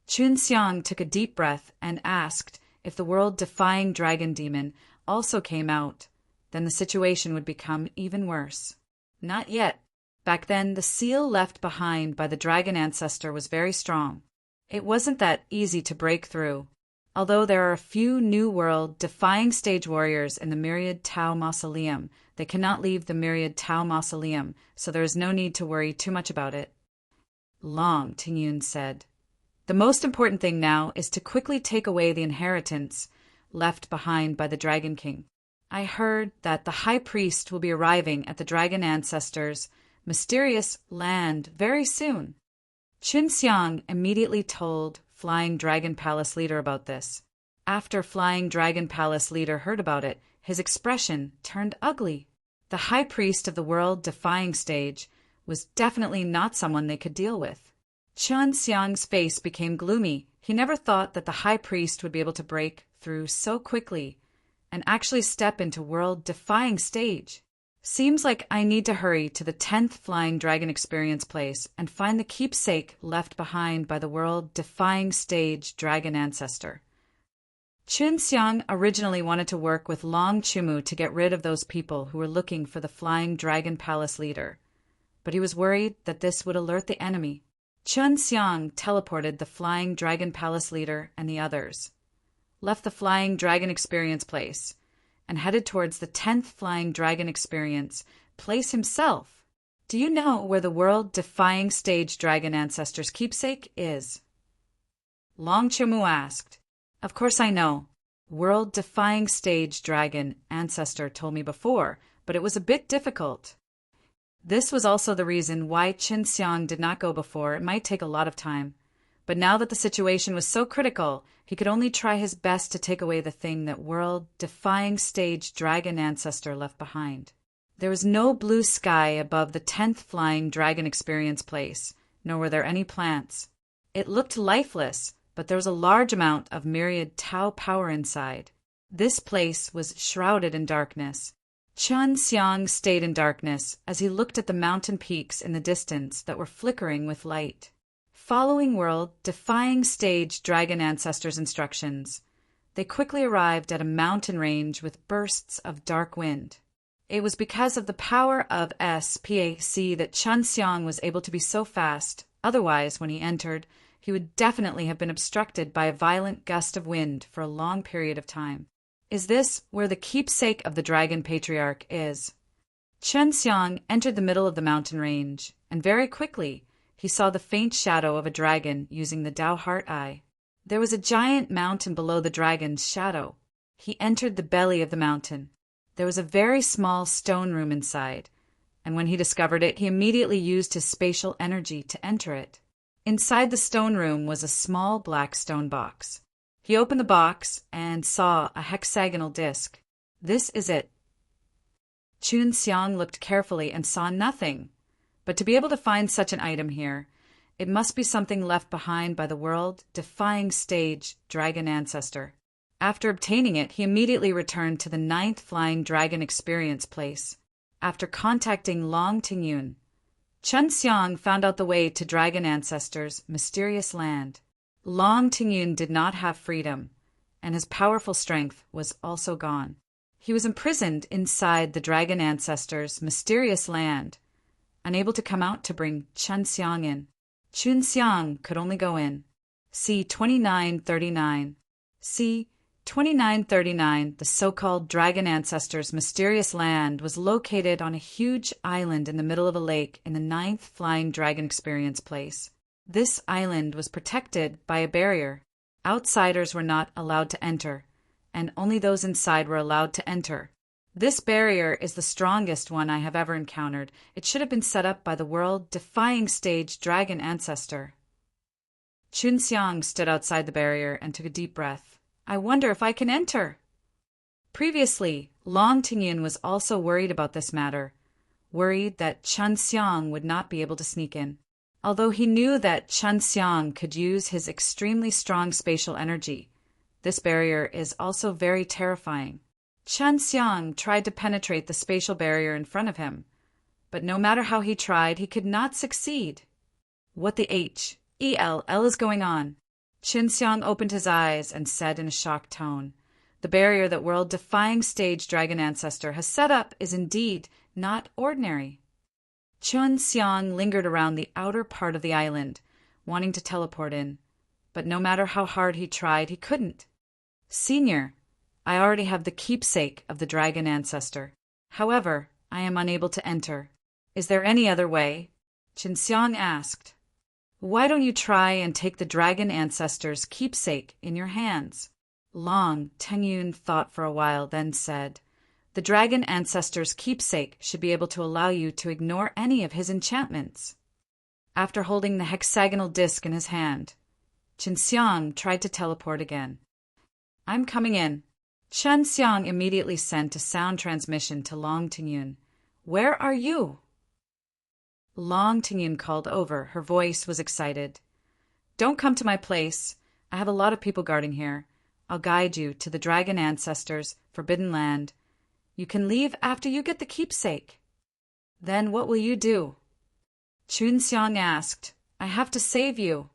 [SPEAKER 1] Qin Xiang took a deep breath and asked if the world-defying dragon demon also came out. Then the situation would become even worse. Not yet. Back then, the seal left behind by the dragon ancestor was very strong. It wasn't that easy to break through. Although there are a few new world-defying stage warriors in the Myriad Tao Mausoleum, they cannot leave the Myriad Tao Mausoleum, so there is no need to worry too much about it. Long Tingyun said, "The most important thing now is to quickly take away the inheritance left behind by the Dragon King. I heard that the High Priest will be arriving at the Dragon Ancestors' mysterious land very soon." Qin Xiang immediately told Flying Dragon Palace leader about this. After Flying Dragon Palace leader heard about it, his expression turned ugly. The High Priest of the world-defying stage was definitely not someone they could deal with. Qin Xiang's face became gloomy. He never thought that the High Priest would be able to break through so quickly and actually step into world-defying stage. Seems like I need to hurry to the 10th Flying Dragon Experience place and find the keepsake left behind by the world-defying stage dragon ancestor. Qin Xiang originally wanted to work with Long Chumu to get rid of those people who were looking for the Flying Dragon Palace leader, but he was worried that this would alert the enemy. Qin Xiang teleported the Flying Dragon Palace leader and the others, left the Flying Dragon Experience place, and headed towards the 10th Flying Dragon Experience place himself. Do you know where the world-defying stage dragon ancestor's keepsake is? Long Chumu asked. Of course I know. World-defying stage dragon ancestor told me before, but it was a bit difficult. This was also the reason why Qin Xiang did not go before. It might take a lot of time. But now that the situation was so critical, he could only try his best to take away the thing that world-defying stage dragon ancestor left behind. There was no blue sky above the 10th Flying Dragon Experience place, nor were there any plants. It looked lifeless, but there was a large amount of myriad Tao power inside. This place was shrouded in darkness. Qin Xiang stayed in darkness as he looked at the mountain peaks in the distance that were flickering with light. Following world-defying stage dragon ancestors' instructions, they quickly arrived at a mountain range with bursts of dark wind. It was because of the power of SPAC that Qin Xiang was able to be so fast. Otherwise, when he entered, he would definitely have been obstructed by a violent gust of wind for a long period of time. Is this where the keepsake of the Dragon Patriarch is? Qin Xiang entered the middle of the mountain range, and very quickly he saw the faint shadow of a dragon using the Dao Heart Eye. There was a giant mountain below the dragon's shadow. He entered the belly of the mountain. There was a very small stone room inside, and when he discovered it, he immediately used his spatial energy to enter it. Inside the stone room was a small black stone box. He opened the box and saw a hexagonal disc. This is it. Qin Xiang looked carefully and saw nothing. But to be able to find such an item here, it must be something left behind by the world-defying stage dragon ancestor. After obtaining it, he immediately returned to the 9th Flying Dragon Experience Place. After contacting Long Tingyun, Chen Xiang found out the way to Dragon Ancestors' mysterious land. Long Tingyun did not have freedom, and his powerful strength was also gone. He was imprisoned inside the Dragon Ancestors' mysterious land, unable to come out to bring Chen Xiang in. Chun Xiang could only go in. C. 2939. C. 2939, the so-called Dragon Ancestors' mysterious land, was located on a huge island in the middle of a lake in the 9th Flying Dragon Experience Place. This island was protected by a barrier. Outsiders were not allowed to enter, and only those inside were allowed to enter. This barrier is the strongest one I have ever encountered. It should have been set up by the world-defying stage Dragon Ancestor. Chun Xiang stood outside the barrier and took a deep breath. I wonder if I can enter. Previously, Long Tingyun was also worried about this matter, worried that Chen Xiang would not be able to sneak in. Although he knew that Chen Xiang could use his extremely strong spatial energy, this barrier is also very terrifying. Chen Xiang tried to penetrate the spatial barrier in front of him, but no matter how he tried, he could not succeed. What the hell is going on? Chen Xiang opened his eyes and said in a shocked tone, "The barrier that world-defying stage Dragon Ancestor has set up is indeed not ordinary." Chen Xiang lingered around the outer part of the island, wanting to teleport in, but no matter how hard he tried, he couldn't. "Senior, I already have the keepsake of the Dragon Ancestor. However, I am unable to enter. Is there any other way?" Chen Xiang asked. "Why don't you try and take the Dragon Ancestor's keepsake in your hands?" Long Tingyun thought for a while, then said, "The Dragon Ancestor's keepsake should be able to allow you to ignore any of his enchantments." After holding the hexagonal disc in his hand, Chen Xiang tried to teleport again. "I'm coming in." Chen Xiang immediately sent a sound transmission to Long Tingyun. "Where are you?" Long Tingyun called over. Her voice was excited. "Don't come to my place. I have a lot of people guarding here. I'll guide you to the Dragon Ancestors' forbidden land. You can leave after you get the keepsake." "Then what will you do?" Chun Xiang asked. "I have to save you."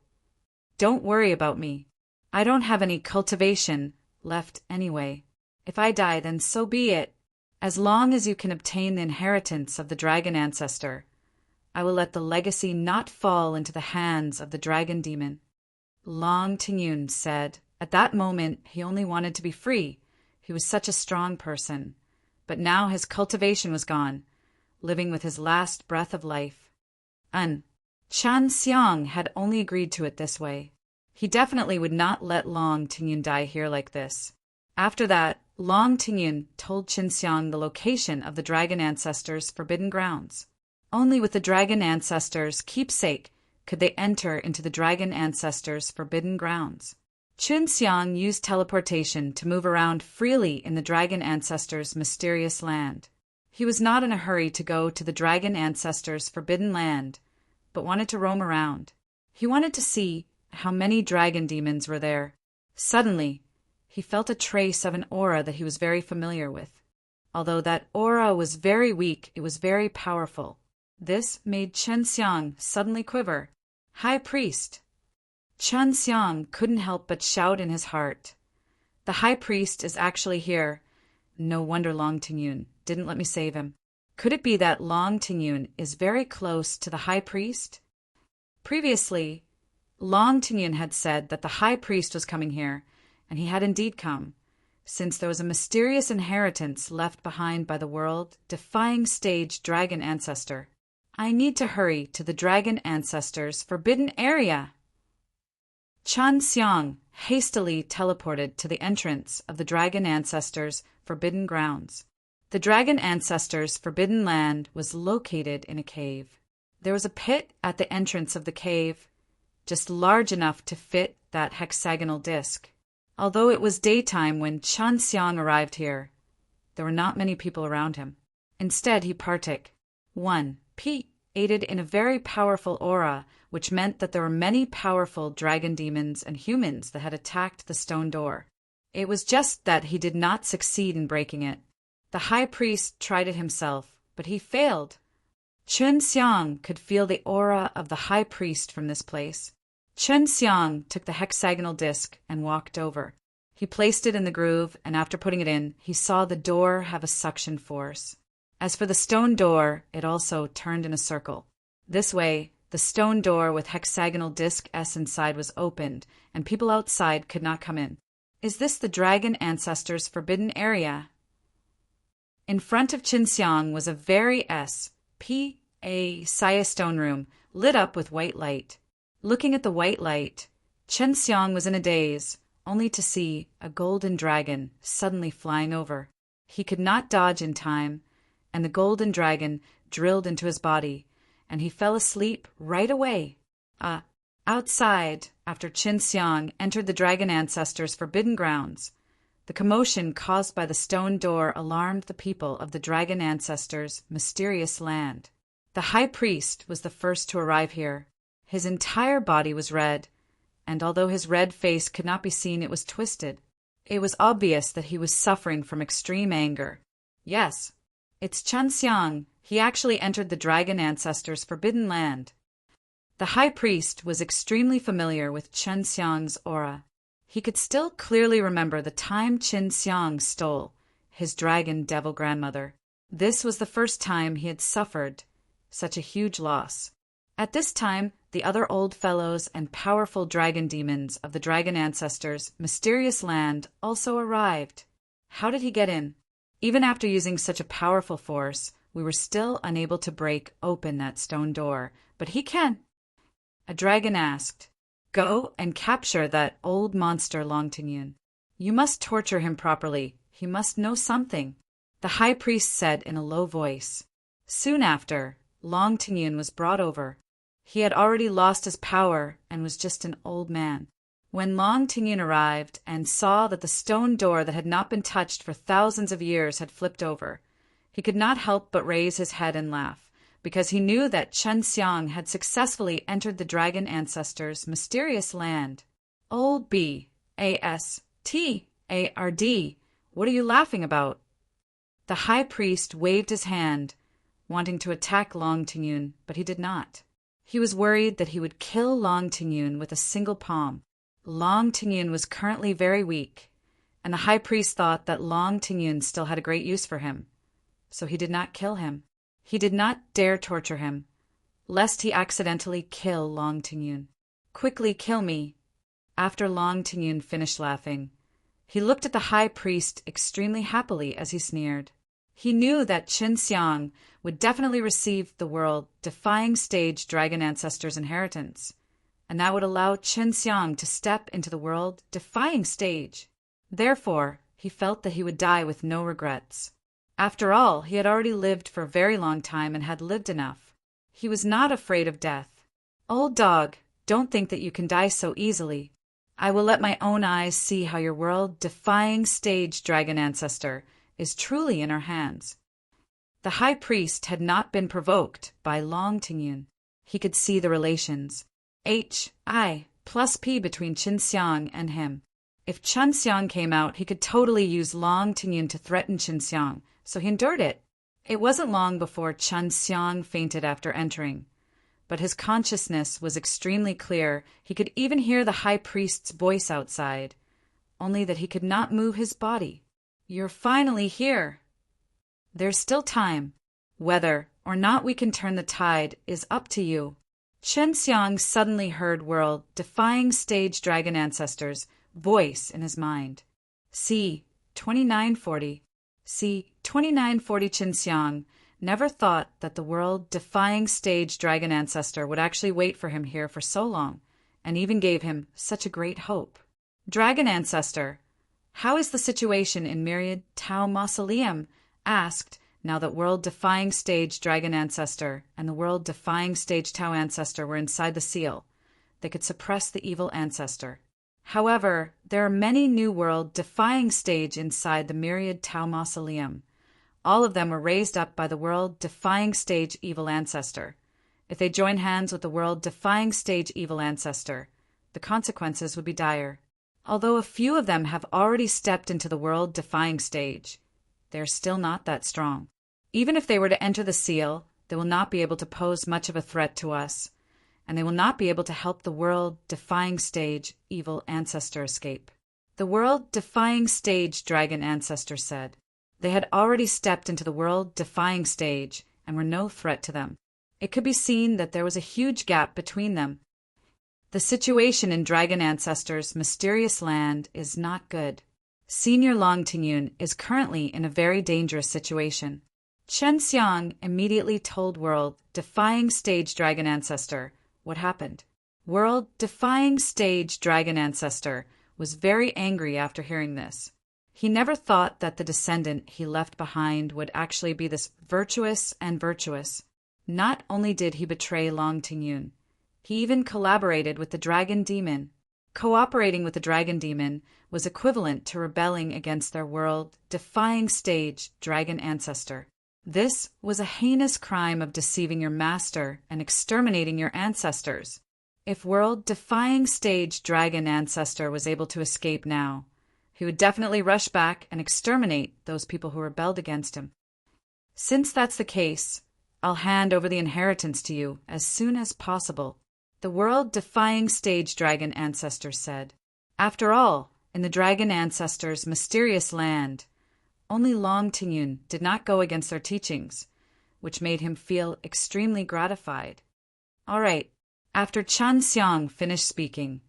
[SPEAKER 1] "Don't worry about me. I don't have any cultivation left anyway. If I die, then so be it. As long as you can obtain the inheritance of the Dragon Ancestor, I will let the legacy not fall into the hands of the dragon demon." Long Tingyun said. At that moment, he only wanted to be free. He was such a strong person. But now his cultivation was gone, living with his last breath of life. Chen Xiang had only agreed to it this way. He definitely would not let Long Tingyun die here like this. After that, Long Tingyun told Chen Xiang the location of the Dragon Ancestors' forbidden grounds. Only with the Dragon Ancestors' keepsake could they enter into the Dragon Ancestors' forbidden grounds. Chun Xiang used teleportation to move around freely in the Dragon Ancestors' mysterious land. He was not in a hurry to go to the Dragon Ancestors' forbidden land, but wanted to roam around. He wanted to see how many dragon demons were there. Suddenly, he felt a trace of an aura that he was very familiar with. Although that aura was very weak, it was very powerful. This made Chen Xiang suddenly quiver. "High Priest!" Chen Xiang couldn't help but shout in his heart. "The High Priest is actually here. No wonder Long Tingyun didn't let me save him. Could it be that Long Tingyun is very close to the High Priest?" Previously, Long Tingyun had said that the High Priest was coming here, and he had indeed come, since there was a mysterious inheritance left behind by the world-defying stage Dragon Ancestor. "I need to hurry to the Dragon Ancestors' forbidden area." Chen Xiang hastily teleported to the entrance of the Dragon Ancestors' forbidden grounds. The Dragon Ancestors' forbidden land was located in a cave. There was a pit at the entrance of the cave, just large enough to fit that hexagonal disc. Although it was daytime when Chen Xiang arrived here, there were not many people around him. Instead, he partook. 1. P aided in a very powerful aura, which meant that there were many powerful dragon demons and humans that had attacked the stone door. It was just that he did not succeed in breaking it. The high priest tried it himself, but he failed. Chun Xiang could feel the aura of the high priest from this place. Chun Xiang took the hexagonal disc and walked over. He placed it in the groove, and after putting it in, he saw the door have a suction force. As for the stone door, it also turned in a circle. This way, the stone door with hexagonal disc S inside was opened, and people outside could not come in. Is this the dragon ancestors' forbidden area? In front of Qinxiang was a very Saya stone room, lit up with white light. Looking at the white light, Qinxiang was in a daze, only to see a golden dragon suddenly flying over. He could not dodge in time, and the golden dragon drilled into his body, and he fell asleep right away. Outside, after Qinxiang entered the dragon ancestors' forbidden grounds, the commotion caused by the stone door alarmed the people of the dragon ancestors' mysterious land. The high priest was the first to arrive here. His entire body was red, and although his red face could not be seen, it was twisted. It was obvious that he was suffering from extreme anger. Yes, it's Qinxiang. He actually entered the dragon ancestors' forbidden land. The high priest was extremely familiar with Qinxiang's aura. He could still clearly remember the time Qinxiang stole his dragon devil grandmother. This was the first time he had suffered such a huge loss. At this time, the other old fellows and powerful dragon demons of the dragon ancestors' mysterious land also arrived. How did he get in? Even after using such a powerful force, we were still unable to break open that stone door. But he can. A dragon asked, "Go and capture that old monster Long Tingyun. You must torture him properly. He must know something." The high priest said in a low voice. Soon after, Long Tingyun was brought over. He had already lost his power and was just an old man. When Long Tingyun arrived and saw that the stone door that had not been touched for thousands of years had flipped over, he could not help but raise his head and laugh, because he knew that Qinxiang had successfully entered the dragon ancestors' mysterious land. Old bastard, what are you laughing about? The high priest waved his hand, wanting to attack Long Tingyun, but he did not. He was worried that he would kill Long Tingyun with a single palm. Long Tingyun was currently very weak, and the high priest thought that Long Tingyun still had a great use for him. So he did not kill him. He did not dare torture him, lest he accidentally kill Long Tingyun. "Quickly kill me." After Long Tingyun finished laughing, he looked at the high priest extremely happily as he sneered. He knew that Qinxiang would definitely receive the world-defying stage dragon ancestors' inheritance, and that would allow Qinxiang to step into the world-defying stage. Therefore, he felt that he would die with no regrets. After all, he had already lived for a very long time and had lived enough. He was not afraid of death. "Old dog, don't think that you can die so easily. I will let my own eyes see how your world-defying stage dragon ancestor is truly in our hands." The high priest had not been provoked by Long Tingyun. He could see the relations, Hi+P between Qinxiang and him. If Qinxiang came out, he could totally use Long Tingyun to threaten Qinxiang, so he endured it. It wasn't long before Qinxiang fainted after entering, but his consciousness was extremely clear. He could even hear the high priest's voice outside, only that he could not move his body. "You're finally here. There's still time. Whether or not we can turn the tide is up to you." Qinxiang suddenly heard world-defying stage dragon ancestors' voice in his mind. C. 2940. C. 2940 Qinxiang never thought that the world-defying stage dragon ancestor would actually wait for him here for so long, and even gave him such a great hope. "Dragon ancestor, how is the situation in Myriad Tau Mausoleum?" asked, now that world-defying stage dragon ancestor and the world-defying stage Tau ancestor were inside the seal. They could suppress the evil ancestor. However, there are many new world-defying stage inside the Myriad Tau Mausoleum. All of them were raised up by the world-defying stage evil ancestor. If they join hands with the world-defying stage evil ancestor, the consequences would be dire. Although a few of them have already stepped into the world-defying stage, they are still not that strong. Even if they were to enter the seal, they will not be able to pose much of a threat to us, and they will not be able to help the world-defying stage evil ancestor escape. The world-defying stage dragon ancestor said. They had already stepped into the world-defying stage and were no threat to them. It could be seen that there was a huge gap between them. The situation in Dragon Ancestor's mysterious land is not good. Senior Long Tingyun is currently in a very dangerous situation. Chen Xiang immediately told World-Defying Stage Dragon Ancestor what happened. World-Defying Stage Dragon Ancestor was very angry after hearing this. He never thought that the descendant he left behind would actually be this virtuous and virtuous. Not only did he betray Long Tingyun, he even collaborated with the dragon demon. Cooperating with the dragon demon was equivalent to rebelling against their world-defying stage dragon ancestor. This was a heinous crime of deceiving your master and exterminating your ancestors. If world-defying stage dragon ancestor was able to escape now, he would definitely rush back and exterminate those people who rebelled against him. Since that's the case, I'll hand over the inheritance to you as soon as possible, the world-defying stage dragon ancestor said. After all, in the dragon ancestor's mysterious land, only Long Tingyun did not go against their teachings, which made him feel extremely gratified. All right, after Chen Xiang finished speaking,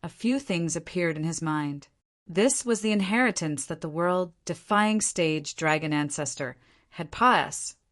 [SPEAKER 1] a few things appeared in his mind. This was the inheritance that the world-defying stage dragon ancestor had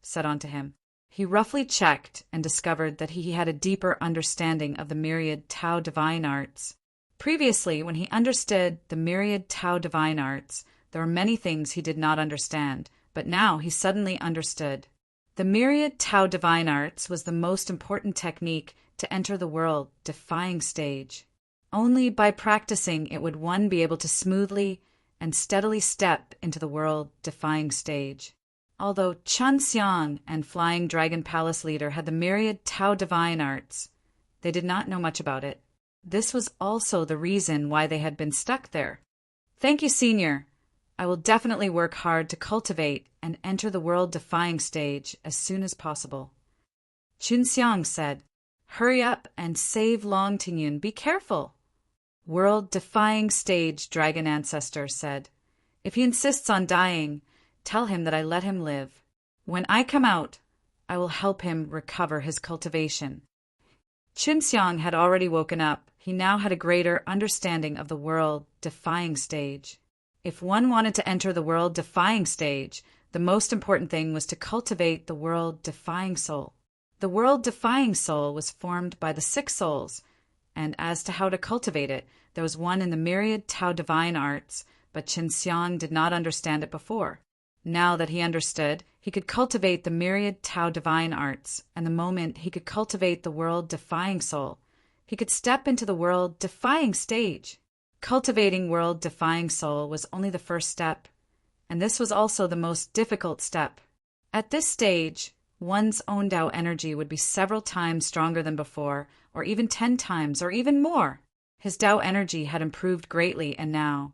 [SPEAKER 1] set onto him. He roughly checked and discovered that he had a deeper understanding of the myriad Tao divine arts. Previously, when he understood the myriad Tao divine arts, there were many things he did not understand, but now he suddenly understood. The myriad Tao divine arts was the most important technique to enter the world-defying stage. Only by practicing it would one be able to smoothly and steadily step into the world-defying stage. Although Chen Xiang and Flying Dragon Palace leader had the myriad Tao divine arts, they did not know much about it. This was also the reason why they had been stuck there. Thank you, Senior. I will definitely work hard to cultivate and enter the world-defying stage as soon as possible. Chun Xiang said, Hurry up and save Long Tingyun. Be careful. World-defying stage dragon ancestor said, If he insists on dying, tell him that I let him live. When I come out, I will help him recover his cultivation. Chun Xiang had already woken up. He now had a greater understanding of the world-defying stage. If one wanted to enter the world-defying stage, the most important thing was to cultivate the world-defying soul. The world-defying soul was formed by the 6 souls, and as to how to cultivate it, there was one in the myriad Tao divine arts, but Chen Xiang did not understand it before. Now that he understood, he could cultivate the myriad Tao divine arts, and the moment he could cultivate the world-defying soul, he could step into the world-defying stage. Cultivating world-defying soul was only the first step, and this was also the most difficult step. At this stage, one's own Tao energy would be several times stronger than before, or even 10 times, or even more. His Tao energy had improved greatly, and now,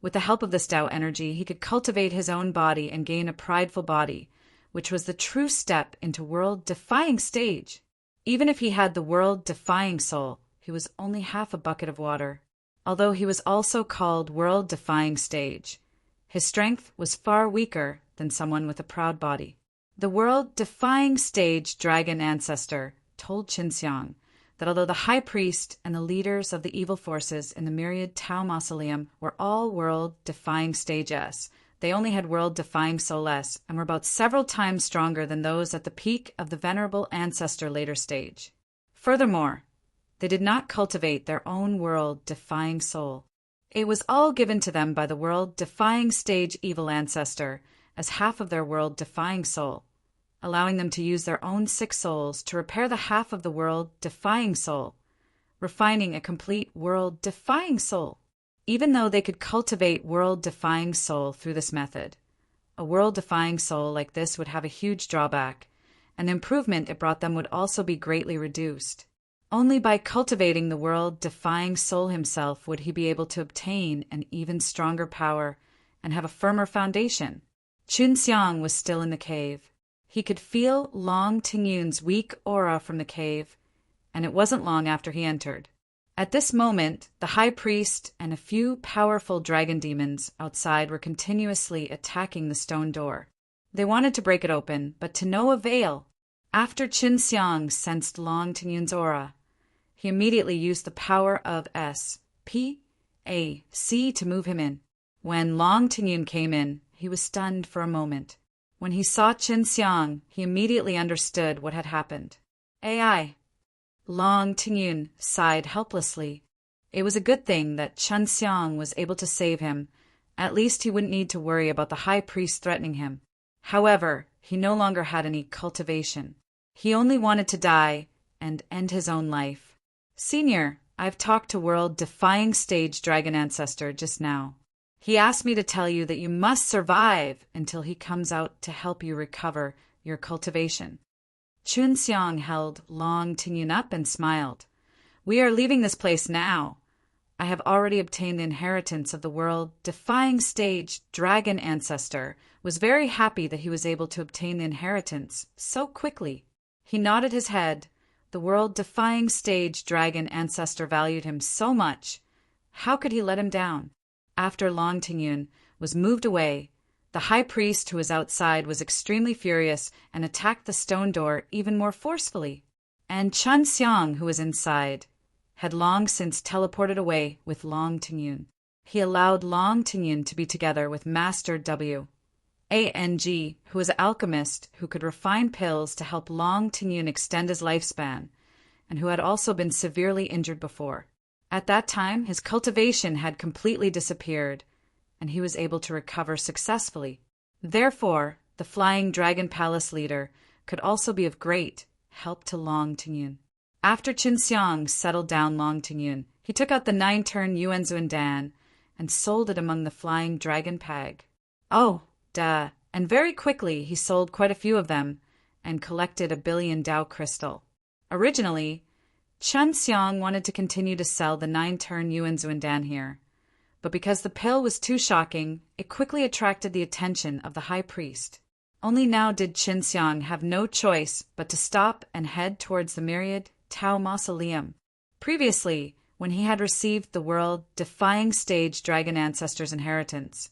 [SPEAKER 1] with the help of this Tao energy, he could cultivate his own body and gain a prideful body, which was the true step into world-defying stage. Even if he had the world-defying soul, he was only half a bucket of water. Although he was also called world-defying stage, his strength was far weaker than someone with a proud body. The world-defying stage dragon ancestor told Qin Xiang that although the high priest and the leaders of the evil forces in the myriad Tao mausoleum were all world-defying stage S, they only had world-defying soul S and were about several times stronger than those at the peak of the venerable ancestor later stage. Furthermore, they did not cultivate their own world-defying soul. It was all given to them by the world-defying stage evil ancestor as half of their world-defying soul, allowing them to use their own 6 souls to repair the half of the world-defying soul, refining a complete world-defying soul. Even though they could cultivate world-defying soul through this method, a world-defying soul like this would have a huge drawback, and the improvement it brought them would also be greatly reduced. Only by cultivating the world-defying soul himself would he be able to obtain an even stronger power and have a firmer foundation. Chunxiang was still in the cave. He could feel Long Tingyun's weak aura from the cave, and it wasn't long after he entered. At this moment, the high priest and a few powerful dragon demons outside were continuously attacking the stone door. They wanted to break it open, but to no avail. After Chunxiang sensed Long Tingyun's aura, he immediately used the power of S.P.A.C. to move him in. When Long Tingyun came in, he was stunned for a moment. When he saw Chunxiang, he immediately understood what had happened. AI. Long Tingyun sighed helplessly. It was a good thing that Chunxiang was able to save him. At least he wouldn't need to worry about the high priest threatening him. However, he no longer had any cultivation. He only wanted to die and end his own life. Senior, I've talked to world-defying stage dragon ancestor just now. He asked me to tell you that you must survive until he comes out to help you recover your cultivation. Chunxiang held Long Tingyun up and smiled. We are leaving this place now. I have already obtained the inheritance of the world-defying stage dragon ancestor, was very happy that he was able to obtain the inheritance so quickly. He nodded his head. The world-defying stage dragon ancestor valued him so much. How could he let him down? After Long Tingyun was moved away, the high priest who was outside was extremely furious and attacked the stone door even more forcefully. And Chunxiang, who was inside, had long since teleported away with Long Tingyun. He allowed Long Tingyun to be together with Master W. A.N.G., who was an alchemist who could refine pills to help Long Tingyun extend his lifespan, and who had also been severely injured before. At that time, his cultivation had completely disappeared, and he was able to recover successfully. Therefore, the Flying Dragon Palace leader could also be of great help to Long Tingyun. After Chunxiang settled down Long Tingyun, he took out the 9-turn Yuan Zuandan and sold it among the Flying Dragon Pag. Oh, duh. And very quickly he sold quite a few of them and collected 1 billion Dao crystal. Originally, Chunxiang wanted to continue to sell the 9-turn Yuan Zuandan here, but because the pill was too shocking, it quickly attracted the attention of the high priest. Only now did Chunxiang have no choice but to stop and head towards the myriad Tao Mausoleum. Previously, when he had received the world-defying stage dragon ancestor's inheritance,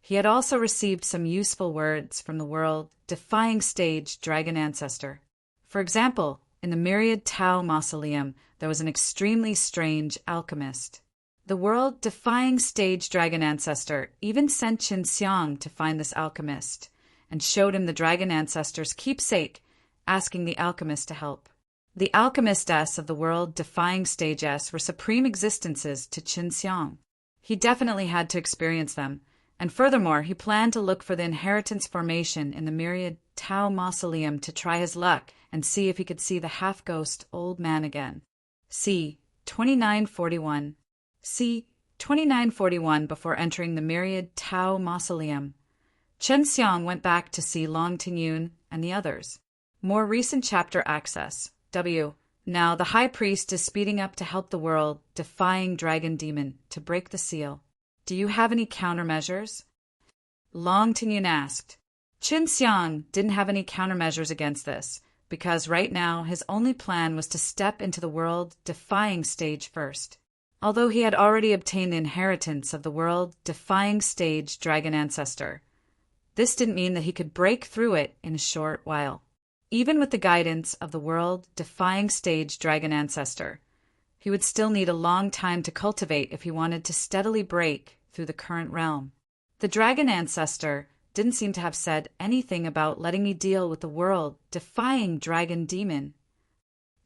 [SPEAKER 1] he had also received some useful words from the world-defying stage dragon ancestor. For example, in the myriad Tao Mausoleum, there was an extremely strange alchemist. The world-defying stage dragon ancestor even sent Chunxiang to find this alchemist and showed him the dragon ancestor's keepsake, asking the alchemist to help. The alchemistess of the world-defying stage S were supreme existences to Chunxiang. He definitely had to experience them, and furthermore, he planned to look for the inheritance formation in the myriad Tao Mausoleum to try his luck and see if he could see the half-ghost old man again. C. 2941. C. 2941 before entering the myriad Tao Mausoleum. Chunxiang went back to see Long Tingyun and the others. More recent chapter access. W. Now the high priest is speeding up to help the world-defying dragon demon to break the seal. Do you have any countermeasures? Long Tingyun asked. Chunxiang didn't have any countermeasures against this, because right now his only plan was to step into the world-defying stage first. Although he had already obtained the inheritance of the world-defying stage dragon ancestor, this didn't mean that he could break through it in a short while. Even with the guidance of the world-defying stage dragon ancestor, he would still need a long time to cultivate if he wanted to steadily break through the current realm. The dragon ancestor didn't seem to have said anything about letting me deal with the world-defying dragon demon.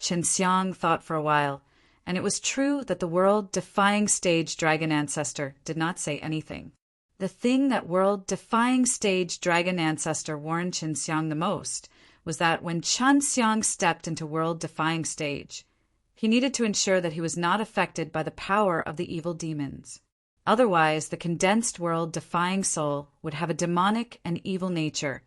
[SPEAKER 1] Chunxiang thought for a while, and it was true that the world-defying stage dragon ancestor did not say anything. The thing that world-defying stage dragon ancestor warned Chunxiang the most was that when Chunxiang stepped into world-defying stage, he needed to ensure that he was not affected by the power of the evil demons. Otherwise, the condensed world-defying soul would have a demonic and evil nature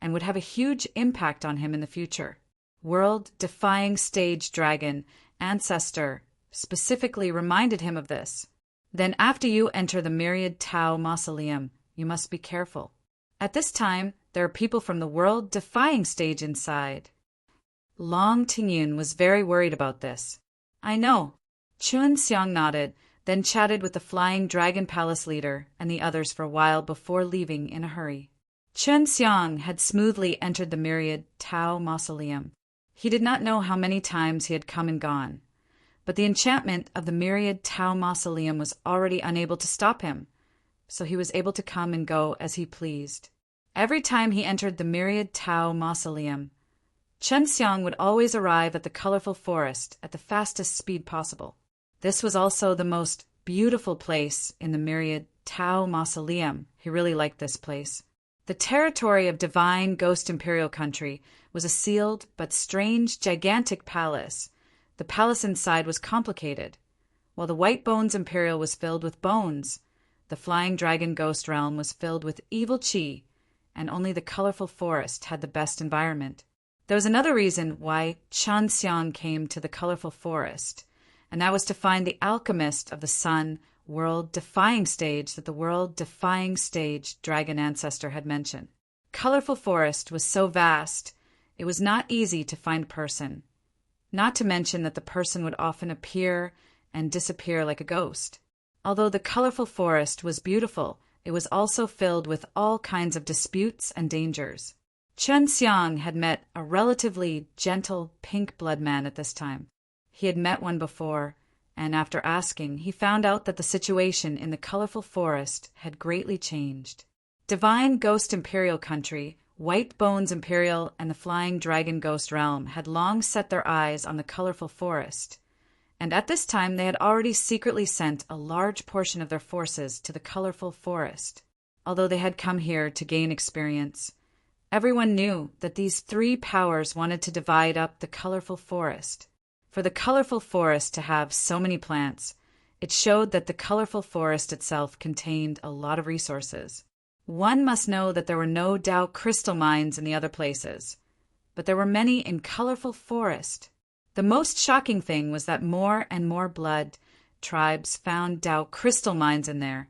[SPEAKER 1] and would have a huge impact on him in the future. World-defying stage dragon ancestor specifically reminded him of this. Then after you enter the Myriad Tao Mausoleum, you must be careful. At this time, there are people from the world-defying stage inside. Long Tingyun was very worried about this. I know. Chun Xiang nodded, then chatted with the Flying Dragon Palace leader and the others for a while before leaving in a hurry. Chun Xiang had smoothly entered the Myriad Tao Mausoleum. He did not know how many times he had come and gone, but the enchantment of the Myriad Tao Mausoleum was already unable to stop him, so he was able to come and go as he pleased. Every time he entered the Myriad Tao Mausoleum, Chun Xiang would always arrive at the colorful forest at the fastest speed possible. This was also the most beautiful place in the Myriad Tao Mausoleum. He really liked this place. The territory of divine Ghost Imperial Country was a sealed but strange, gigantic palace. The palace inside was complicated. While the White Bones Imperial was filled with bones, the Flying Dragon Ghost Realm was filled with evil chi, and only the colorful forest had the best environment. There was another reason why Chun Xiang came to the colorful forest, and that was to find the alchemist of the sun world-defying stage that the world-defying stage dragon ancestor had mentioned. Colorful forest was so vast, it was not easy to find a person, not to mention that the person would often appear and disappear like a ghost. Although the colorful forest was beautiful, it was also filled with all kinds of disputes and dangers. Chun Xiang had met a relatively gentle pink blood man at this time. He had met one before, and after asking, he found out that the situation in the colorful forest had greatly changed. Divine Ghost Imperial Country, White Bones Imperial, and the Flying Dragon Ghost Realm had long set their eyes on the colorful forest, and at this time they had already secretly sent a large portion of their forces to the colorful forest. Although they had come here to gain experience, everyone knew that these three powers wanted to divide up the colorful forest. For the colorful forest to have so many plants, it showed that the colorful forest itself contained a lot of resources. One must know that there were no Dao crystal mines in the other places, but there were many in colorful forest. The most shocking thing was that more and more blood tribes found Dao crystal mines in there,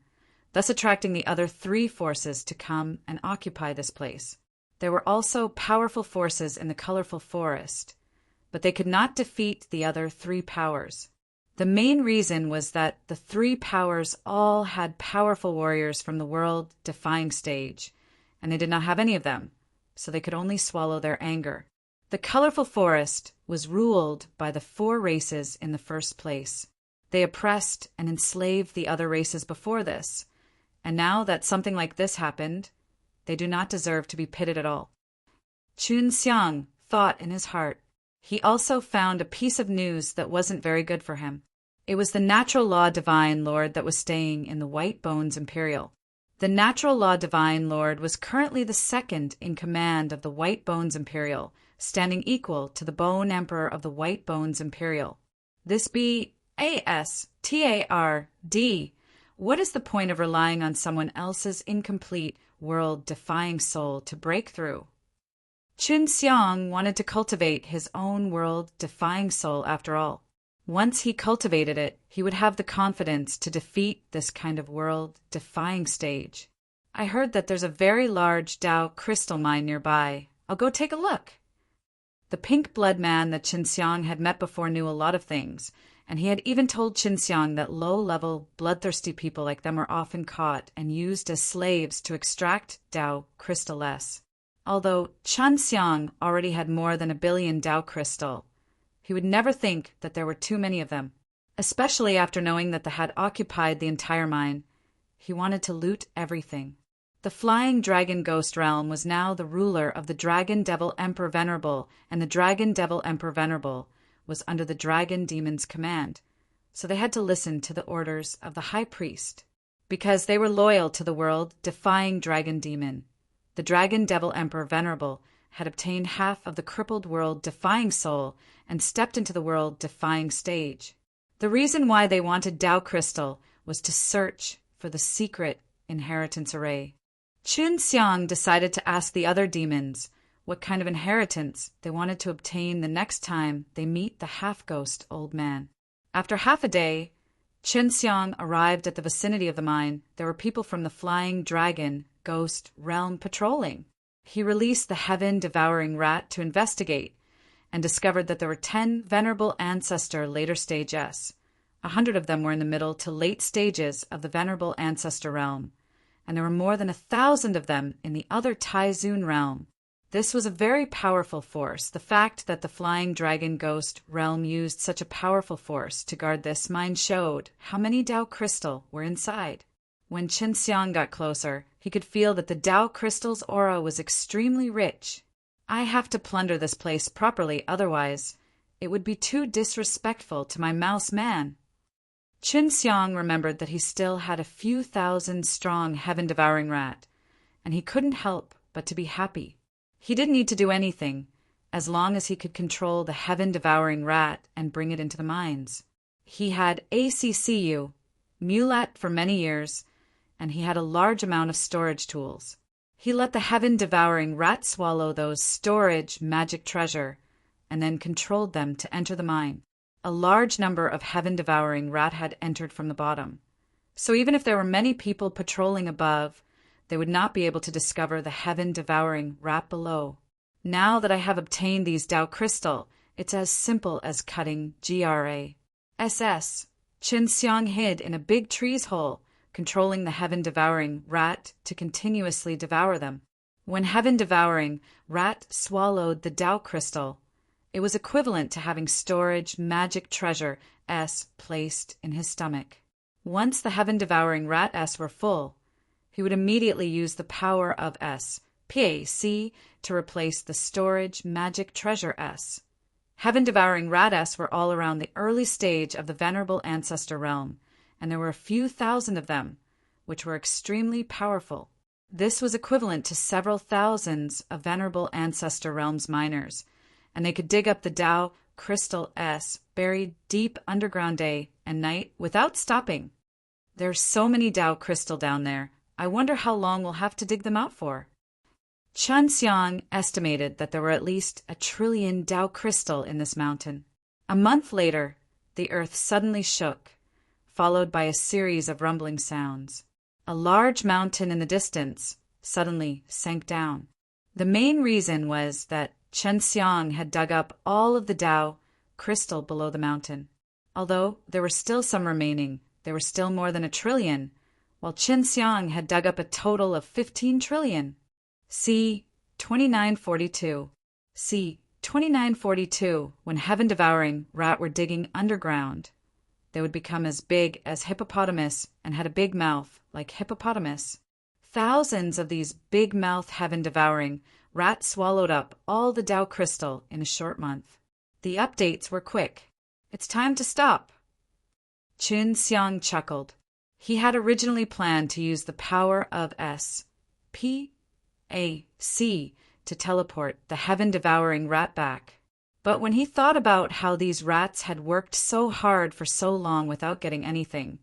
[SPEAKER 1] thus attracting the other three forces to come and occupy this place. There were also powerful forces in the colorful forest, but they could not defeat the other three powers. The main reason was that the three powers all had powerful warriors from the world-defying stage, and they did not have any of them, so they could only swallow their anger. The colorful forest was ruled by the four races in the first place. They oppressed and enslaved the other races before this, and now that something like this happened, they do not deserve to be pitted at all. Chun Xiang thought in his heart. He also found a piece of news that wasn't very good for him. It was the Natural Law Divine Lord that was staying in the White Bones Imperial. The Natural Law Divine Lord was currently the second in command of the White Bones Imperial, standing equal to the Bone Emperor of the White Bones Imperial. This be Astard. What is the point of relying on someone else's incomplete, world-defying soul to break through? Chun Xiang wanted to cultivate his own world-defying soul after all. Once he cultivated it, he would have the confidence to defeat this kind of world-defying stage. I heard that there's a very large Dao crystal mine nearby. I'll go take a look. The pink blood man that Chun Xiang had met before knew a lot of things, and he had even told Chun Xiang that low-level, bloodthirsty people like them were often caught and used as slaves to extract Dao crystal S. Although Chun Xiang already had more than 1 billion Dao crystal, he would never think that there were too many of them, especially after knowing that they had occupied the entire mine. He wanted to loot everything. The Flying Dragon Ghost Realm was now the ruler of the Dragon Devil Emperor Venerable, and the Dragon Devil Emperor Venerable was under the Dragon Demon's command, so they had to listen to the orders of the High Priest. Because they were loyal to the world-defying Dragon Demon, the Dragon Devil Emperor Venerable had obtained half of the crippled world-defying soul and stepped into the world-defying stage. The reason why they wanted Dao Crystal was to search for the secret inheritance array. Chun Xiang decided to ask the other demons what kind of inheritance they wanted to obtain the next time they meet the half-ghost old man. After half a day, Chen Xiang arrived at the vicinity of the mine. There were people from the Flying Dragon ghost realm patrolling. He released the heaven-devouring rat to investigate and discovered that there were 10 venerable ancestor later stage S. 100 of them were in the middle to late stages of the venerable ancestor realm, and there were more than 1,000 of them in the other Taizun realm. This was a very powerful force. The fact that the Flying Dragon Ghost realm used such a powerful force to guard this mine showed how many Dao crystal were inside. When Chen Xiang got closer, he could feel that the Dao crystal's aura was extremely rich. I have to plunder this place properly, otherwise it would be too disrespectful to my mouse man. Chen Xiang remembered that he still had a few thousand strong heaven-devouring rat, and he couldn't help but to be happy. He didn't need to do anything, as long as he could control the heaven-devouring rat and bring it into the mines. He had ACCU, Mulat for many years, and he had a large amount of storage tools. He let the heaven-devouring rat swallow those storage magic treasure, and then controlled them to enter the mine. A large number of heaven-devouring rat had entered from the bottom. So even if there were many people patrolling above, they would not be able to discover the heaven-devouring rat below. Now that I have obtained these Dao crystal, it's as simple as cutting GRA. Chen Xiang hid in a big tree's hole, controlling the heaven-devouring rat to continuously devour them. When heaven-devouring rat swallowed the Dao crystal, it was equivalent to having storage magic treasure S placed in his stomach. Once the heaven-devouring rat S were full, he would immediately use the power of S, PAC, to replace the storage magic treasure S. Heaven-devouring rat S were all around the early stage of the venerable ancestor realm, and there were a few thousand of them, which were extremely powerful. This was equivalent to several thousands of venerable ancestor realms miners, and they could dig up the Dao crystal S buried deep underground day and night without stopping. There's so many Dao crystal down there. I wonder how long we'll have to dig them out for. Chen Xiang estimated that there were at least 1 trillion Dao crystal in this mountain. A month later, the earth suddenly shook, followed by a series of rumbling sounds. A large mountain in the distance suddenly sank down. The main reason was that Chen Xiang had dug up all of the Dao crystal below the mountain. Although there were still some remaining, there were still more than 1 trillion, while Chen Xiang had dug up a total of 15 trillion. C. 2942. C. 2942, when heaven-devouring rat were digging underground, they would become as big as hippopotamus and had a big mouth like hippopotamus. Thousands of these big-mouth heaven-devouring rat swallowed up all the Dao crystal in a short month. The updates were quick. It's time to stop. Chen Xiang chuckled. He had originally planned to use the power of S, PAC, to teleport the heaven-devouring rat back. But when he thought about how these rats had worked so hard for so long without getting anything,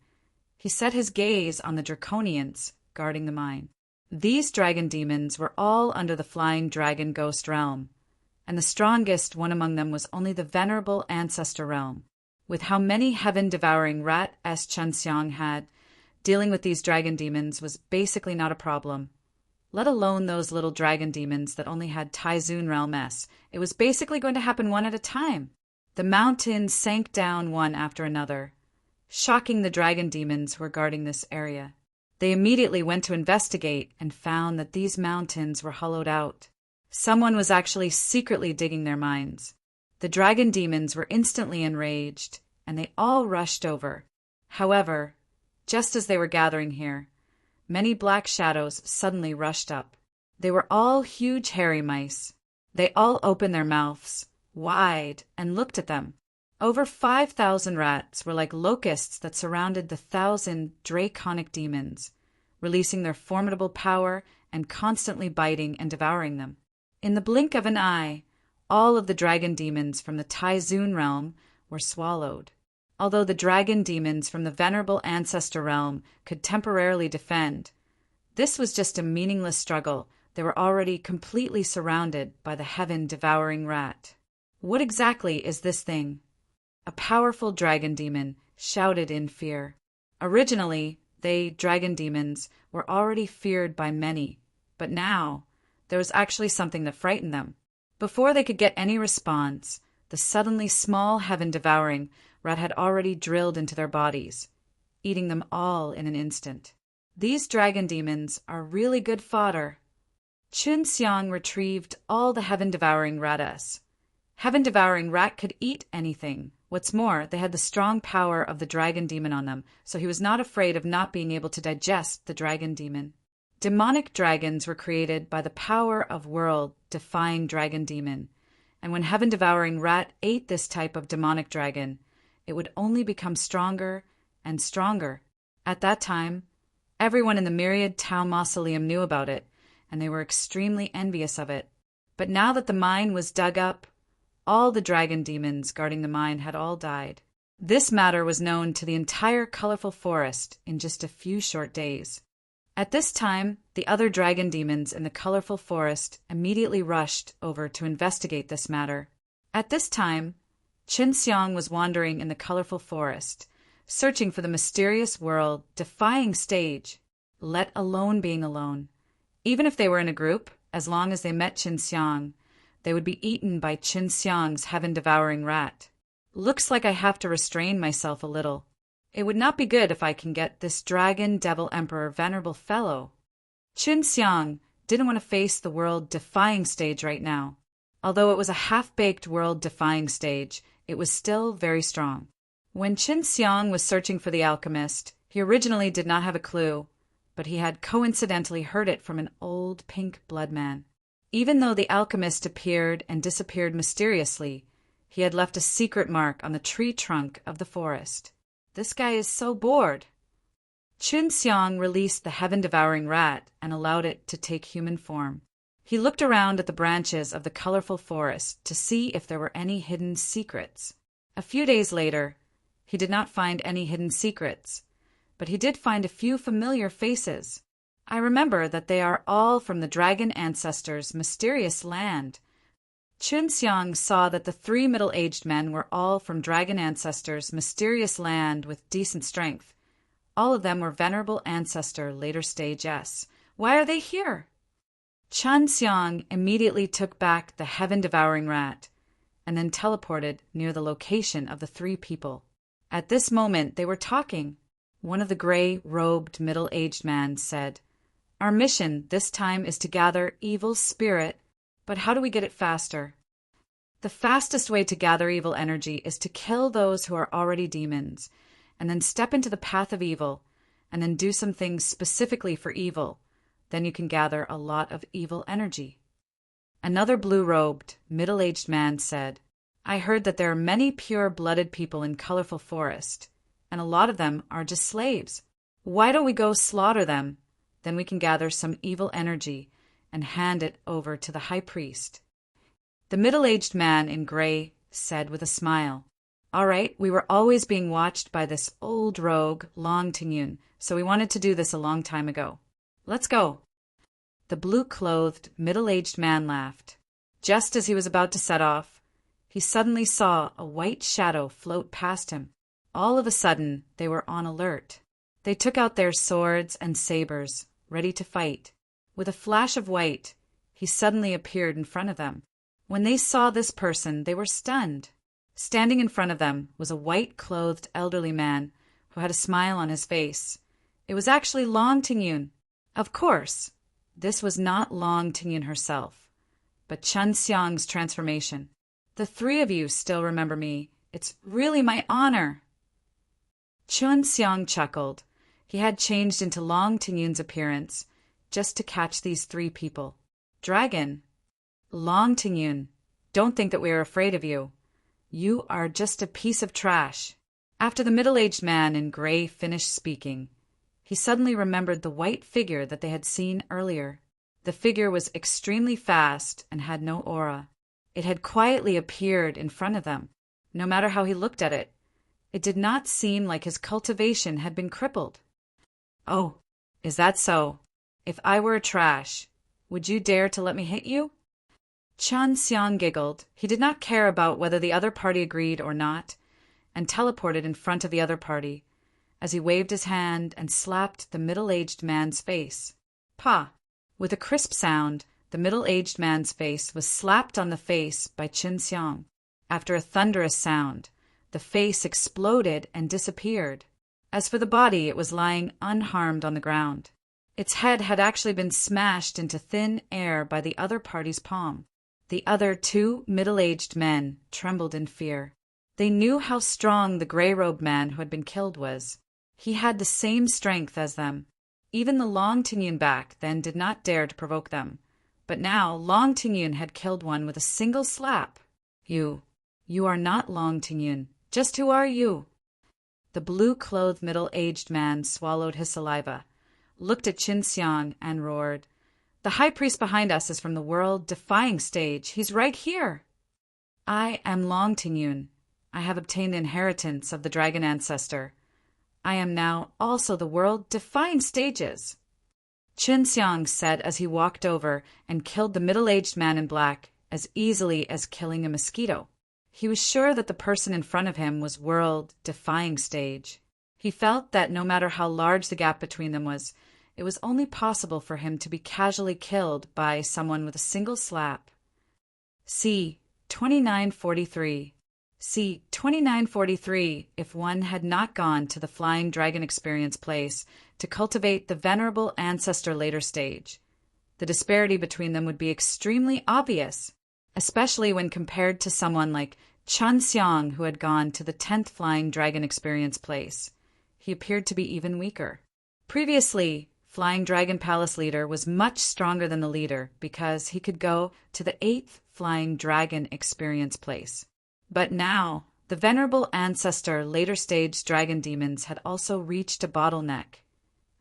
[SPEAKER 1] he set his gaze on the draconians guarding the mine. These dragon demons were all under the Flying Dragon Ghost realm, and the strongest one among them was only the venerable ancestor realm. With how many heaven-devouring rat S Chen Xiang had, dealing with these dragon demons was basically not a problem. Let alone those little dragon demons that only had Taizun realm S. It was basically going to happen one at a time. The mountains sank down one after another, shocking the dragon demons who were guarding this area. They immediately went to investigate and found that these mountains were hollowed out. Someone was actually secretly digging their mines. The dragon demons were instantly enraged, and they all rushed over. However, just as they were gathering here, many black shadows suddenly rushed up. They were all huge hairy mice. They all opened their mouths wide and looked at them. Over 5,000 rats were like locusts that surrounded the 1,000 draconic demons, releasing their formidable power and constantly biting and devouring them. In the blink of an eye, all of the dragon demons from the Taizun realm were swallowed. Although the dragon demons from the venerable ancestor realm could temporarily defend, this was just a meaningless struggle they were already completely surrounded by the heaven-devouring rat. What exactly is this thing? A powerful dragon demon shouted in fear. Originally, they, dragon demons, were already feared by many, but now there was actually something that frightened them. Before they could get any response, the suddenly small heaven-devouring rat had already drilled into their bodies, eating them all in an instant. These dragon demons are really good fodder. Chun Xiang retrieved all the heaven-devouring ratas. Heaven-devouring rat could eat anything. What's more, they had the strong power of the dragon demon on them, so he was not afraid of not being able to digest the dragon demon. Demonic dragons were created by the power of world-defying dragon demon, and when heaven-devouring rat ate this type of demonic dragon, it would only become stronger and stronger. At that time, everyone in the Myriad Town Mausoleum knew about it, and they were extremely envious of it. But now that the mine was dug up, all the dragon demons guarding the mine had all died. This matter was known to the entire colorful forest in just a few short days. At this time, the other dragon demons in the colorful forest immediately rushed over to investigate this matter. At this time, Chun Xiang was wandering in the colorful forest, searching for the mysterious world-defying stage, let alone being alone. Even if they were in a group, as long as they met Chun Xiang, they would be eaten by Chun Xiang's heaven-devouring rat. Looks like I have to restrain myself a little. It would not be good if I can get this dragon devil emperor venerable fellow. Chun Xiang didn't want to face the world-defying stage right now. Although it was a half-baked world-defying stage, it was still very strong. When Chun Xiang was searching for the alchemist, he originally did not have a clue, but he had coincidentally heard it from an old pink blood man. Even though the alchemist appeared and disappeared mysteriously, he had left a secret mark on the tree trunk of the forest. This guy is so bored. Chun Xiang released the heaven-devouring rat and allowed it to take human form. He looked around at the branches of the colorful forest to see if there were any hidden secrets. A few days later, he did not find any hidden secrets, but he did find a few familiar faces. I remember that they are all from the dragon ancestors' mysterious land. Chun Xiang saw that the 3 middle-aged men were all from dragon ancestors' mysterious land with decent strength. All of them were venerable ancestor later stage S. Why are they here? Chun Xiang immediately took back the heaven-devouring rat and then teleported near the location of the 3 people. At this moment, they were talking. One of the gray-robed middle-aged men said, "Our mission this time is to gather evil spirit, but how do we get it faster?" The fastest way to gather evil energy is to kill those who are already demons, and then step into the path of evil, and then do some things specifically for evil. Then you can gather a lot of evil energy. Another blue-robed, middle-aged man said, "I heard that there are many pure-blooded people in Colorful Forest, and a lot of them are just slaves. Why don't we go slaughter them? Then we can gather some evil energy and hand it over to the high priest." The middle-aged man in gray said with a smile, "All right, we were always being watched by this old rogue, Long Tingyun, so we wanted to do this a long time ago. Let's go." The blue-clothed, middle-aged man laughed. Just as he was about to set off, he suddenly saw a white shadow float past him. All of a sudden, they were on alert. They took out their swords and sabers, ready to fight. With a flash of white, he suddenly appeared in front of them. When they saw this person, they were stunned. Standing in front of them was a white-clothed elderly man who had a smile on his face. It was actually Long Tingyun. Of course, this was not Long Tingyun herself, but Chun Xiang's transformation. "The 3 of you still remember me. It's really my honor." Chun Xiang chuckled. He had changed into Long Tingyun's appearance just to catch these 3 people. "Dragon, Long Tingyun, don't think that we are afraid of you. You are just a piece of trash." After the middle-aged man in gray finished speaking, he suddenly remembered the white figure that they had seen earlier. The figure was extremely fast and had no aura. It had quietly appeared in front of them. No matter how he looked at it, it did not seem like his cultivation had been crippled. "Oh, is that so? If I were a trash, Would you dare to let me hit you?" Chen Xiang giggled. He did not care about whether the other party agreed or not, and teleported in front of the other party, as he waved his hand and slapped the middle-aged man's face. Pa! With a crisp sound, the middle-aged man's face was slapped on the face by Chen Xiang. After a thunderous sound, the face exploded and disappeared. As for the body, it was lying unharmed on the ground. Its head had actually been smashed into thin air by the other party's palm. The other two middle-aged men trembled in fear. They knew how strong the gray-robed man who had been killed was. He had the same strength as them. Even the Long Tingyun back then did not dare to provoke them. But now Long Tingyun had killed one with a single slap. You are not Long Tingyun. Just who are you?" The blue-clothed middle-aged man swallowed his saliva, looked at Chen Xiang, and roared, "The high priest behind us is from the world-defying stage. He's right here." "I am Long Tingyun. I have obtained the inheritance of the dragon ancestor. I am now also the world-defying stages," Chen Xiang said as he walked over and killed the middle-aged man in black as easily as killing a mosquito. He was sure that the person in front of him was world-defying stage. He felt that no matter how large the gap between them was, it was only possible for him to be casually killed by someone with a single slap. C. 2943. C. 2943 if one had not gone to the Flying Dragon Experience place to cultivate the Venerable Ancestor later stage. The disparity between them would be extremely obvious, especially when compared to someone like Chen Xiang, who had gone to the 10th Flying Dragon Experience place. He appeared to be even weaker. Previously, Flying Dragon Palace leader was much stronger than the leader because he could go to the 8th Flying Dragon Experience place. But now, the Venerable Ancestor later stage dragon demons had also reached a bottleneck,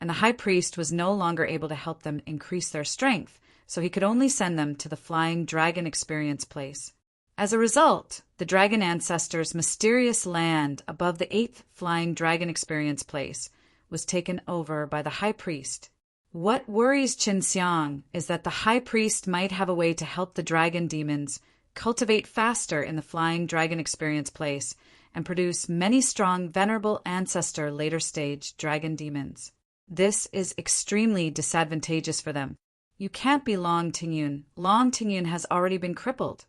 [SPEAKER 1] and the High Priest was no longer able to help them increase their strength, so he could only send them to the Flying Dragon Experience place. As a result, the Dragon Ancestor's mysterious land above the 8th Flying Dragon Experience place was taken over by the High Priest. What worries Chen Xiang is that the High Priest might have a way to help the dragon demons cultivate faster in the Flying Dragon Experience place and produce many strong Venerable Ancestor later stage dragon demons. This is extremely disadvantageous for them. You can't be Long Tingyun. Long Tingyun has already been crippled.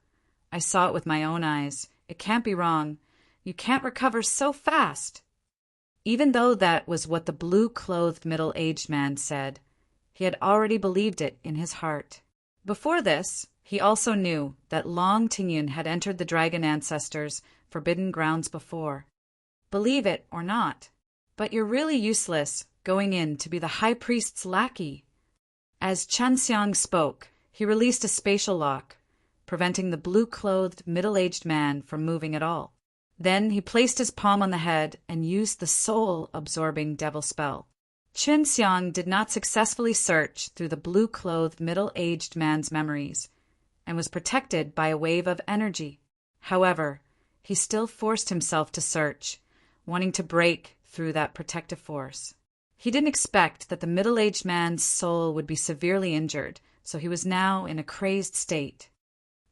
[SPEAKER 1] I saw it with my own eyes. It can't be wrong. You can't recover so fast. Even though that was what the blue-clothed middle-aged man said, he had already believed it in his heart. Before this, he also knew that Long Tingyun had entered the Dragon Ancestors' forbidden grounds before. Believe it or not, but you're really useless going in to be the High Priest's lackey. As Chen Xiang spoke, he released a spatial lock, preventing the blue-clothed middle-aged man from moving at all. Then he placed his palm on the head and used the soul-absorbing devil spell. Chen Xiang did not successfully search through the blue-clothed middle-aged man's memories, and was protected by a wave of energy. However, he still forced himself to search, wanting to break through that protective force. He didn't expect that the middle-aged man's soul would be severely injured, so he was now in a crazed state.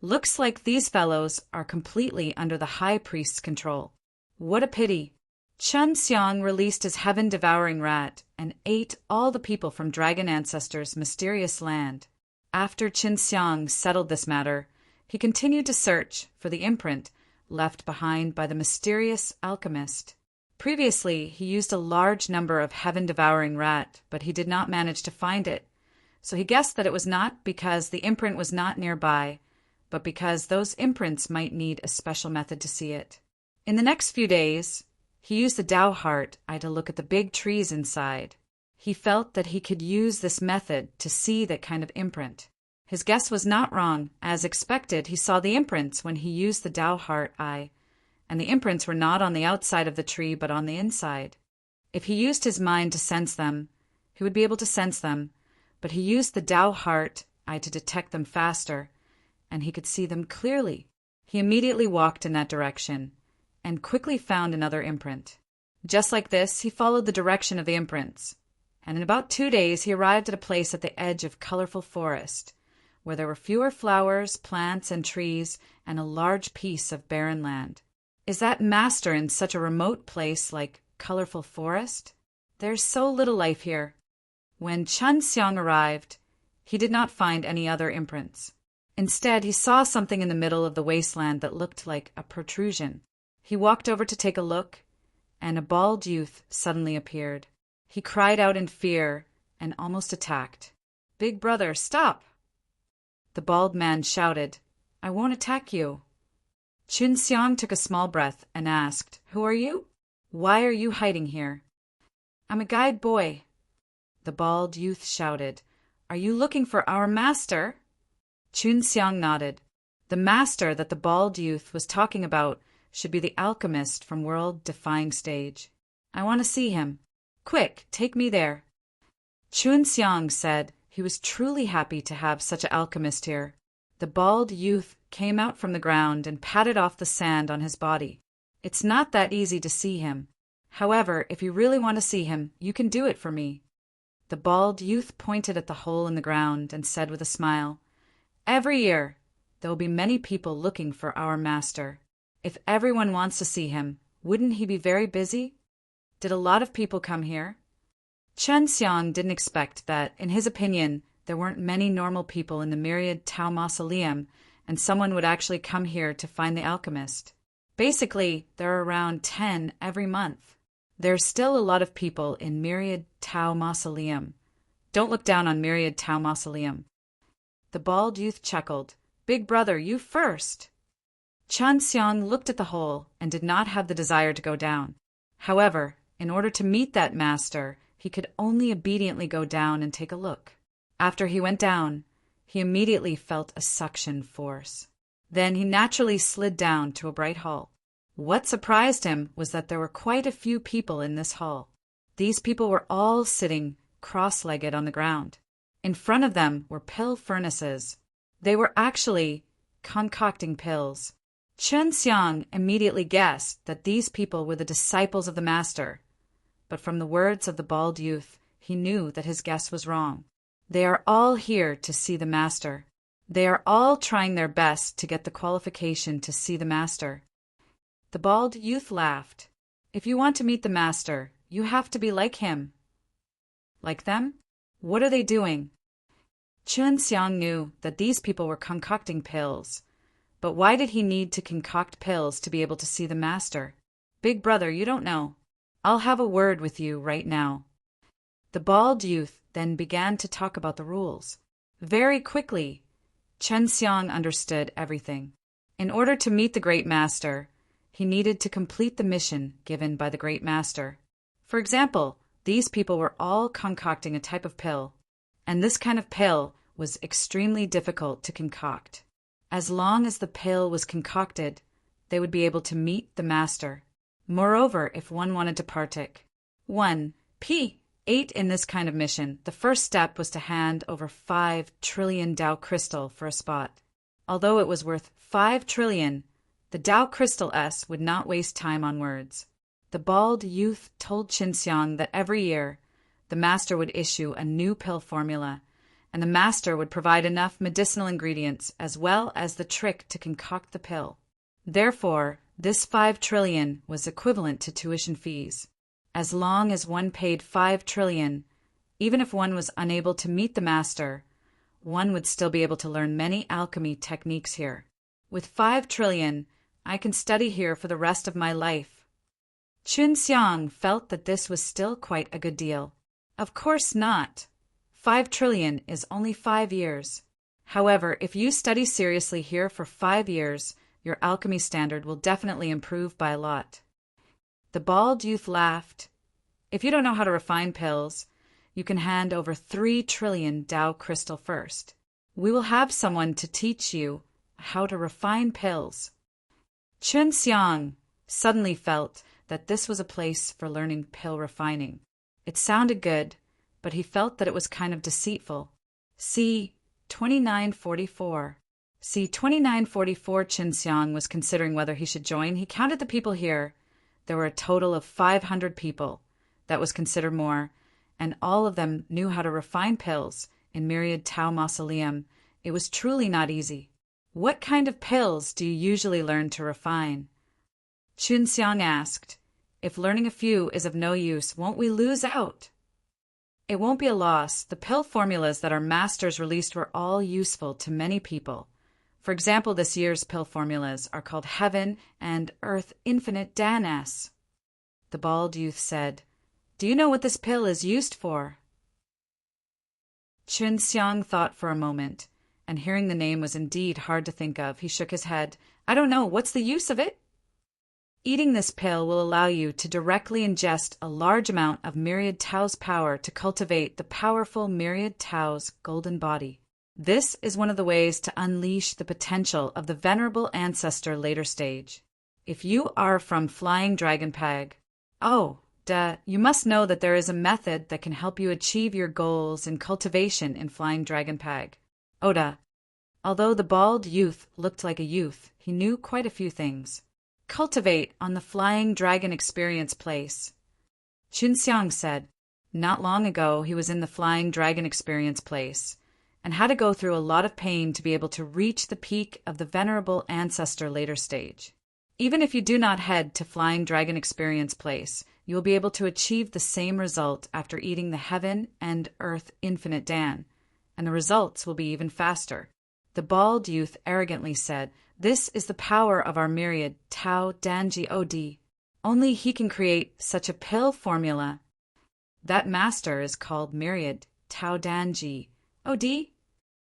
[SPEAKER 1] Looks like these fellows are completely under the High Priest's control. What a pity. Chen Xiang released his heaven-devouring rat and ate all the people from Dragon Ancestor's mysterious land. After Chen Xiang settled this matter, he continued to search for the imprint left behind by the mysterious alchemist. Previously, he used a large number of heaven-devouring rat, but he did not manage to find it, so he guessed that it was not because the imprint was not nearby, but because those imprints might need a special method to see it. In the next few days, he used the Dao Heart Eye to look at the big trees inside. He felt that he could use this method to see that kind of imprint. His guess was not wrong. As expected, he saw the imprints when he used the Dao Heart Eye, and the imprints were not on the outside of the tree but on the inside. If he used his mind to sense them, he would be able to sense them, but he used the Dao Heart Eye to detect them faster, and he could see them clearly. He immediately walked in that direction and quickly found another imprint. Just like this, he followed the direction of the imprints, and in about 2 days he arrived at a place at the edge of colorful forest. where there were fewer flowers, plants, and trees, and a large piece of barren land. Is that master in such a remote place like colorful forest? There's so little life here. When Chun Xiang arrived, he did not find any other imprints. Instead, he saw something in the middle of the wasteland that looked like a protrusion. He walked over to take a look, and a bald youth suddenly appeared. He cried out in fear and almost attacked. "Big brother, stop!" The bald man shouted, "I won't attack you." Chun Xiang took a small breath and asked, "Who are you? Why are you hiding here?" "I'm a guide boy." The bald youth shouted, "Are you looking for our master?" Chun Xiang nodded. The master that the bald youth was talking about should be the alchemist from World Defying Stage. "I want to see him. Quick, take me there." Chun Xiang said he was truly happy to have such an alchemist here. The bald youth came out from the ground and patted off the sand on his body. "It's not that easy to see him. However, if you really want to see him, you can do it for me." The bald youth pointed at the hole in the ground and said with a smile, "Every year, there will be many people looking for our master. If everyone wants to see him, wouldn't he be very busy? Did a lot of people come here?" Chun Xiang didn't expect that, in his opinion, there weren't many normal people in the Myriad Tao Mausoleum, and someone would actually come here to find the alchemist. Basically, there are around 10 every month. There's still a lot of people in Myriad Tao Mausoleum. Don't look down on Myriad Tao Mausoleum. The bald youth chuckled. "Big brother, you first." Chun Xiang looked at the hole and did not have the desire to go down. However, in order to meet that master, he could only obediently go down and take a look. After he went down, he immediately felt a suction force. Then he naturally slid down to a bright hall. What surprised him was that there were quite a few people in this hall. These people were all sitting cross-legged on the ground. In front of them were pill furnaces. They were actually concocting pills. Chun Xiang immediately guessed that these people were the disciples of the master, but from the words of the bald youth, he knew that his guess was wrong. They are all here to see the master. They are all trying their best to get the qualification to see the master. The bald youth laughed. "If you want to meet the master, you have to be like him." "Like them? What are they doing?" Chun Xiang knew that these people were concocting pills. But why did he need to concoct pills to be able to see the master? "Big brother, you don't know. I'll have a word with you right now." The bald youth then began to talk about the rules. Very quickly, Chun Xiang understood everything. In order to meet the great master, he needed to complete the mission given by the great master. For example, these people were all concocting a type of pill, and this kind of pill was extremely difficult to concoct. As long as the pill was concocted, they would be able to meet the master. Moreover, if one wanted to partake. 1. P8 in this kind of mission, the first step was to hand over 5 trillion Tao crystal for a spot. Although it was worth 5 trillion, the Tao crystal S would not waste time on words. The bald youth told Chun Xiang that every year, the master would issue a new pill formula, and the master would provide enough medicinal ingredients as well as the trick to concoct the pill. Therefore, this 5 trillion was equivalent to tuition fees. As long as one paid 5 trillion, even if one was unable to meet the master, one would still be able to learn many alchemy techniques here. With 5 trillion, I can study here for the rest of my life. Chun Xiang felt that this was still quite a good deal. Of course not. 5 trillion is only 5 years. However, if you study seriously here for 5 years, your alchemy standard will definitely improve by a lot. The bald youth laughed. "If you don't know how to refine pills, you can hand over 3 trillion Tao crystal first. We will have someone to teach you how to refine pills." Chun Xiang suddenly felt that this was a place for learning pill refining. It sounded good, but he felt that it was kind of deceitful. See 2944. See 2944. Chun Xiang was considering whether he should join. He counted the people here. There were a total of 500 people. That was considered more, and all of them knew how to refine pills in Myriad Tao Mausoleum It was truly not easy. What kind of pills do you usually learn to refine? Chunxiang asked. If learning a few is of no use, won't we lose out? It won't be a loss. The pill formulas that our masters released were all useful to many people. For example, this year's pill formulas are called Heaven and Earth Infinite Danas. The bald youth said, Do you know what this pill is used for? Chunxiang thought for a moment, and hearing the name was indeed hard to think of. He shook his head. I don't know. What's the use of it? Eating this pill will allow you to directly ingest a large amount of Myriad Tao's power to cultivate the powerful Myriad Tao's golden body. This is one of the ways to unleash the potential of the Venerable Ancestor later stage. If you are from Flying Dragon Pag, you must know that there is a method that can help you achieve your goals in cultivation in Flying Dragon Pag. Oda. Although the bald youth looked like a youth, he knew quite a few things. Cultivate on the Flying Dragon Experience Place. Chunxiang said. Not long ago he was in the Flying Dragon Experience Place, and had to go through a lot of pain to be able to reach the peak of the Venerable Ancestor later stage. Even if you do not head to Flying Dragon Experience Place, you will be able to achieve the same result after eating the Heaven and Earth Infinite Dan, and the results will be even faster. The bald youth arrogantly said, This is the power of our Myriad Tao Danji Od. Only he can create such a pill formula. That master is called Myriad Tao Danji Od.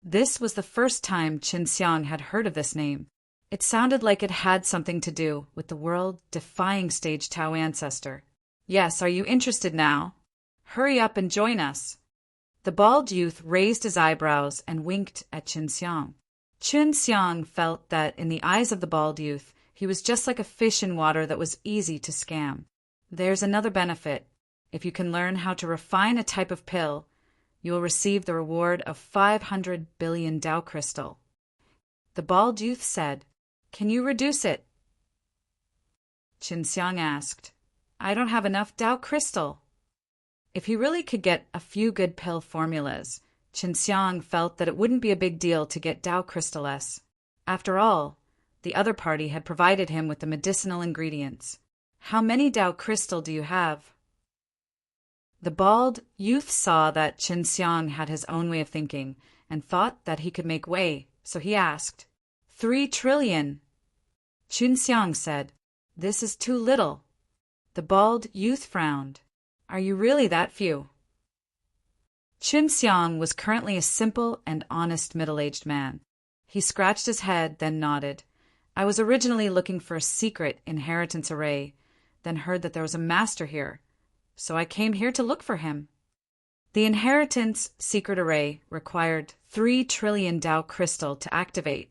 [SPEAKER 1] This was the first time Chunxiang had heard of this name. It sounded like it had something to do with the world-defying stage Tao ancestor. Yes, are you interested now? Hurry up and join us. The bald youth raised his eyebrows and winked at Chunxiang. Chunxiang felt that in the eyes of the bald youth, he was just like a fish in water that was easy to scam. There's another benefit. If you can learn how to refine a type of pill, you will receive the reward of 500 billion Tao crystal. The bald youth said, Can you reduce it? Chunxiang asked, I don't have enough Tao crystal. If he really could get a few good pill formulas, Chunxiang felt that it wouldn't be a big deal to get Tao crystal S. After all, the other party had provided him with the medicinal ingredients. How many Tao crystal do you have? The bald youth saw that Chunxiang had his own way of thinking and thought that he could make way, so he asked, 3 trillion. Chunxiang said, This is too little. The bald youth frowned. Are you really that few? Chunxiang was currently a simple and honest middle-aged man. He scratched his head, then nodded. I was originally looking for a secret inheritance array, then heard that there was a master here, so I came here to look for him. The inheritance secret array required 3 trillion Tao crystal to activate,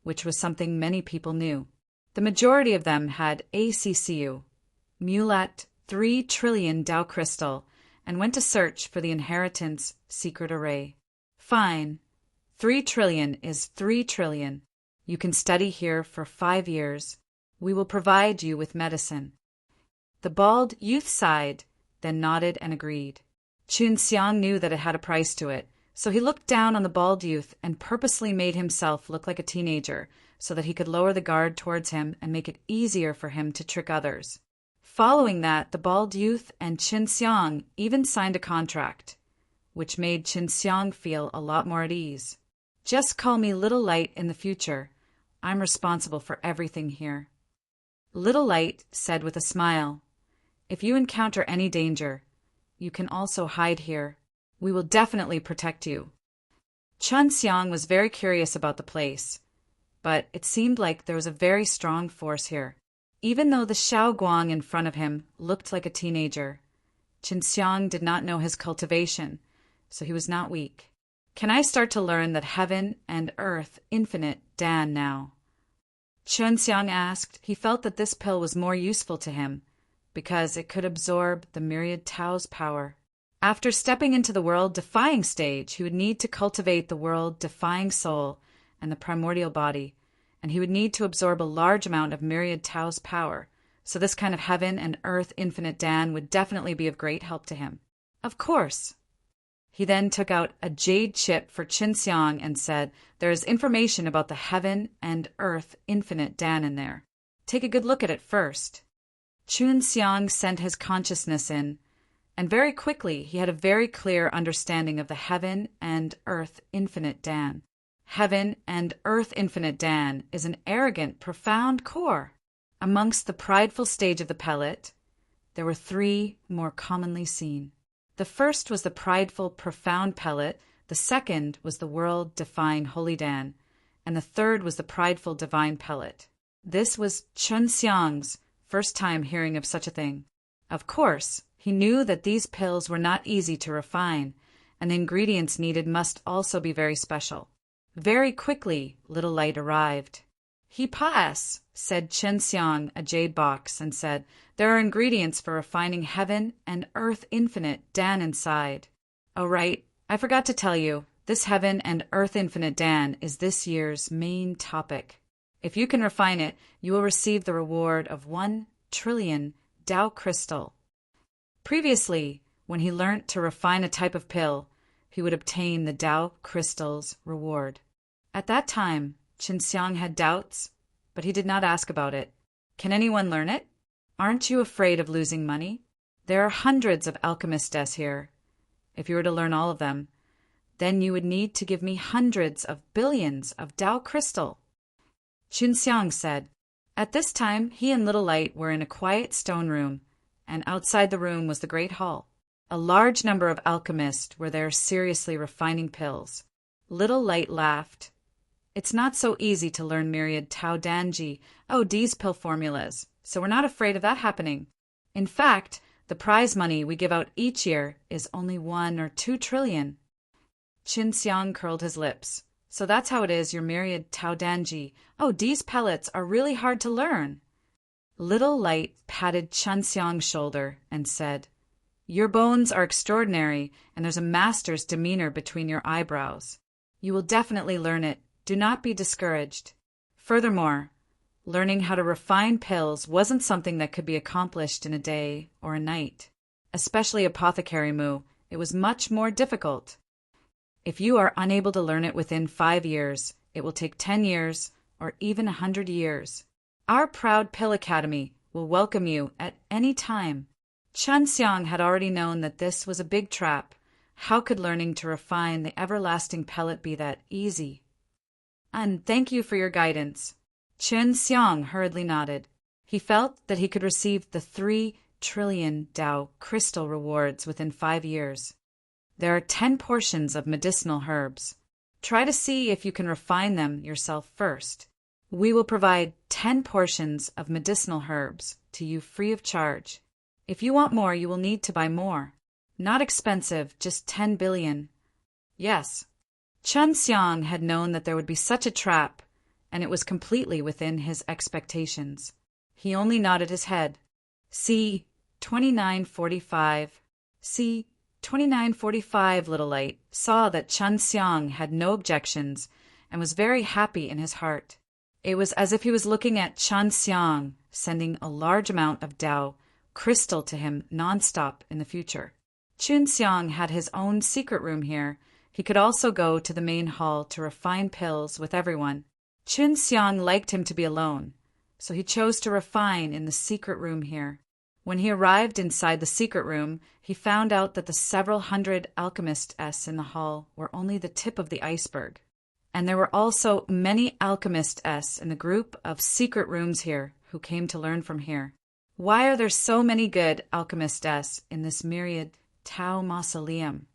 [SPEAKER 1] which was something many people knew. The majority of them had ACCU, Mulat 3 trillion Tao crystal, and went to search for the inheritance secret array. Fine. 3 trillion is 3 trillion. You can study here for 5 years. We will provide you with medicine. The bald youth sighed, then nodded and agreed. Chunxiang knew that it had a price to it, so he looked down on the bald youth and purposely made himself look like a teenager so that he could lower the guard towards him and make it easier for him to trick others. Following that, the bald youth and Chunxiang even signed a contract, which made Chunxiang feel a lot more at ease. Just call me Little Light in the future. I'm responsible for everything here. Little Light said with a smile, If you encounter any danger, you can also hide here. We will definitely protect you. Chunxiang was very curious about the place, but it seemed like there was a very strong force here. Even though the Shaoguang in front of him looked like a teenager, Chunxiang did not know his cultivation, so he was not weak. Can I start to learn that Heaven and Earth Infinite Dan now? Chunxiang asked. He felt that this pill was more useful to him, because it could absorb the Myriad Tao's power. After stepping into the world-defying stage, he would need to cultivate the world-defying soul and the primordial body, and he would need to absorb a large amount of Myriad Tao's power, so this kind of Heaven and Earth Infinite Dan would definitely be of great help to him. Of course. He then took out a jade chip for Qinxiang and said, "There is information about the heaven and earth infinite Dan in there. Take a good look at it first." Qinxiang sent his consciousness in, and very quickly he had a very clear understanding of the heaven and earth infinite Dan. Heaven and earth infinite Dan is an arrogant, profound core. Amongst the prideful stage of the pellet, there were three more commonly seen. The first was the prideful, profound pellet, the second was the world-defying Holy Dan, and the third was the prideful divine pellet. This was Qinxiang's first time hearing of such a thing. Of course, he knew that these pills were not easy to refine, and the ingredients needed must also be very special. Very quickly, Little Light arrived. "He pass," said Qinxiang, a jade box, and said, "There are ingredients for refining heaven and earth infinite Dan inside." "Oh, right, I forgot to tell you, this heaven and earth infinite Dan is this year's main topic. If you can refine it, you will receive the reward of 1 trillion Tao crystal." Previously, when he learnt to refine a type of pill, he would obtain the Tao crystal's reward. At that time, Qinxiang had doubts, but he did not ask about it. "Can anyone learn it? Aren't you afraid of losing money? There are hundreds of alchemistes here. If you were to learn all of them, then you would need to give me hundreds of billions of Tao crystal." Qinxiang said. At this time, he and Little Light were in a quiet stone room, and outside the room was the great hall. A large number of alchemists were there seriously refining pills. Little Light laughed. "It's not so easy to learn myriad Tao Danji, OD's pill formulas, so we're not afraid of that happening. In fact, the prize money we give out each year is only 1 or 2 trillion. Qinxiang curled his lips. "So that's how it is your myriad Tao Danji. OD's pellets are really hard to learn." Little Light patted Qinxiang's shoulder and said, "Your bones are extraordinary, and there's a master's demeanor between your eyebrows. You will definitely learn it. Do not be discouraged." Furthermore, learning how to refine pills wasn't something that could be accomplished in a day or a night. Especially apothecary Mu, it was much more difficult. If you are unable to learn it within 5 years, it will take 10 years or even 100 years. Our proud Pill Academy will welcome you at any time. Qinxiang had already known that this was a big trap. How could learning to refine the everlasting pellet be that easy? "And thank you for your guidance." Qinxiang hurriedly nodded. He felt that he could receive the 3 trillion Tao crystal rewards within 5 years. There are 10 portions of medicinal herbs. Try to see if you can refine them yourself first. We will provide 10 portions of medicinal herbs to you free of charge. If you want more, you will need to buy more. Not expensive, just 10 billion. Yes. Qinxiang had known that there would be such a trap, and it was completely within his expectations. He only nodded his head. "See 2945. See 2945, Little Light saw that Qinxiang had no objections and was very happy in his heart. It was as if he was looking at Qinxiang sending a large amount of Tao crystal to him nonstop in the future. Qinxiang had his own secret room here. He could also go to the main hall to refine pills with everyone. Qinxiang liked him to be alone, so he chose to refine in the secret room here. When he arrived inside the secret room, he found out that the several hundred alchemists in the hall were only the tip of the iceberg. And there were also many alchemists in the group of secret rooms here who came to learn from here. Why are there so many good alchemists in this myriad Tao mausoleum?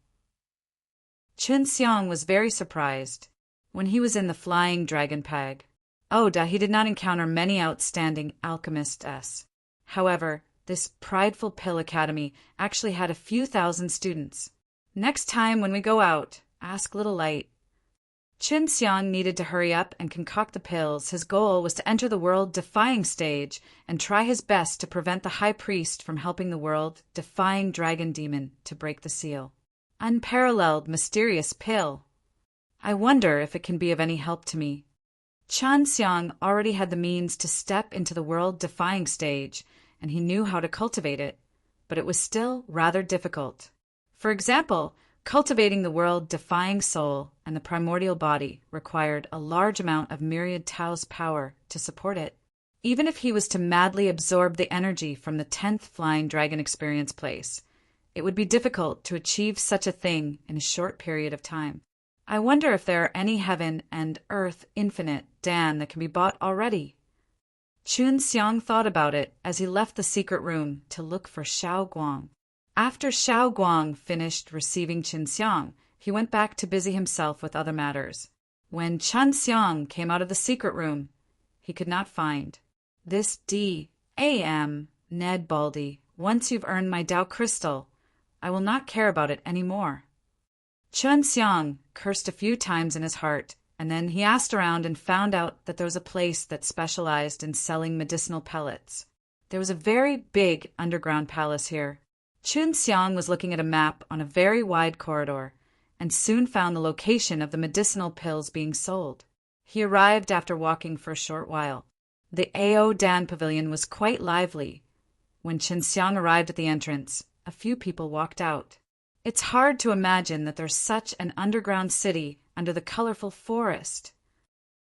[SPEAKER 1] Qinxiang was very surprised when he was in the flying dragon peg. He did not encounter many outstanding alchemists. However, this prideful Pill Academy actually had a few thousand students. Next time when we go out, ask Little Light. Qinxiang needed to hurry up and concoct the pills. His goal was to enter the world-defying stage and try his best to prevent the High Priest from helping the world-defying dragon demon to break the seal. Unparalleled, mysterious pill. I wonder if it can be of any help to me. Qinxiang already had the means to step into the world-defying stage, and he knew how to cultivate it, but it was still rather difficult. For example, Cultivating the world-defying soul and the primordial body required a large amount of myriad Tao's power to support it. Even if he was to madly absorb the energy from the 10th flying dragon experience place, it would be difficult to achieve such a thing in a short period of time. I wonder if there are any heaven and earth infinite Dan that can be bought already. Chun Xiang thought about it as he left the secret room to look for Xiao Guang. After Xiao Guang finished receiving Qin Xiang, he went back to busy himself with other matters. When Chun Xiang came out of the secret room, he could not find this D.A.M. Ned Baldy. Once you've earned my Tao crystal, I will not care about it any more. Chun Xiang cursed a few times in his heart, and then he asked around and found out that there was a place that specialized in selling medicinal pellets. There was a very big underground palace here. Chun Xiang was looking at a map on a very wide corridor and soon found the location of the medicinal pills being sold. He arrived after walking for a short while. The Ao Dan pavilion was quite lively. When Chun Xiang arrived at the entrance, a few people walked out. It's hard to imagine that there's such an underground city under the colorful forest.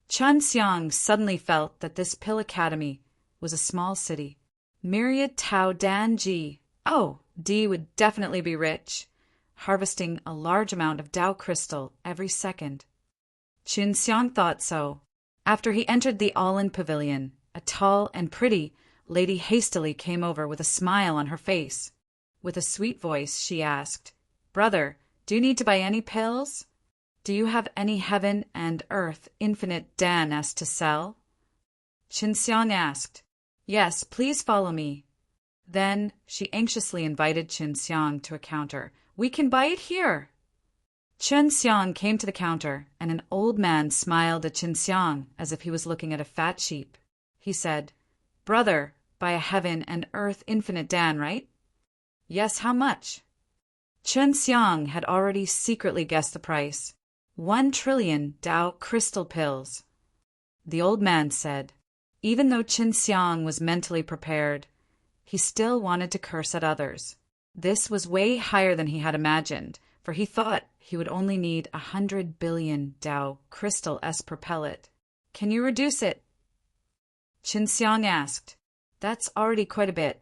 [SPEAKER 1] Chun Xiang suddenly felt that this pill academy was a small city. Myriad Tao Dan Ji. Oh, D would definitely be rich, harvesting a large amount of Tao crystal every second. Chun Xiang thought so. After he entered the All-in pavilion, a tall and pretty lady hastily came over with a smile on her face. With a sweet voice, she asked, "Brother, do you need to buy any pills? Do you have any heaven and earth infinite Dan-s to sell?" Chun Xiang asked, "Yes, please follow me." Then she anxiously invited Chun Xiang to a counter. "We can buy it here." Chun Xiang came to the counter, and an old man smiled at Chun Xiang as if he was looking at a fat sheep. He said, "Brother, buy a heaven and earth infinite Dan, right?" "Yes, how much?" Chun Xiang had already secretly guessed the price. 1 trillion Tao crystal pills. The old man said, even though Chun Xiang was mentally prepared, he still wanted to curse at others. This was way higher than he had imagined, for he thought he would only need 100 billion Tao crystal S per pellet. "Can you reduce it?" Chun Xiang asked. "That's already quite a bit.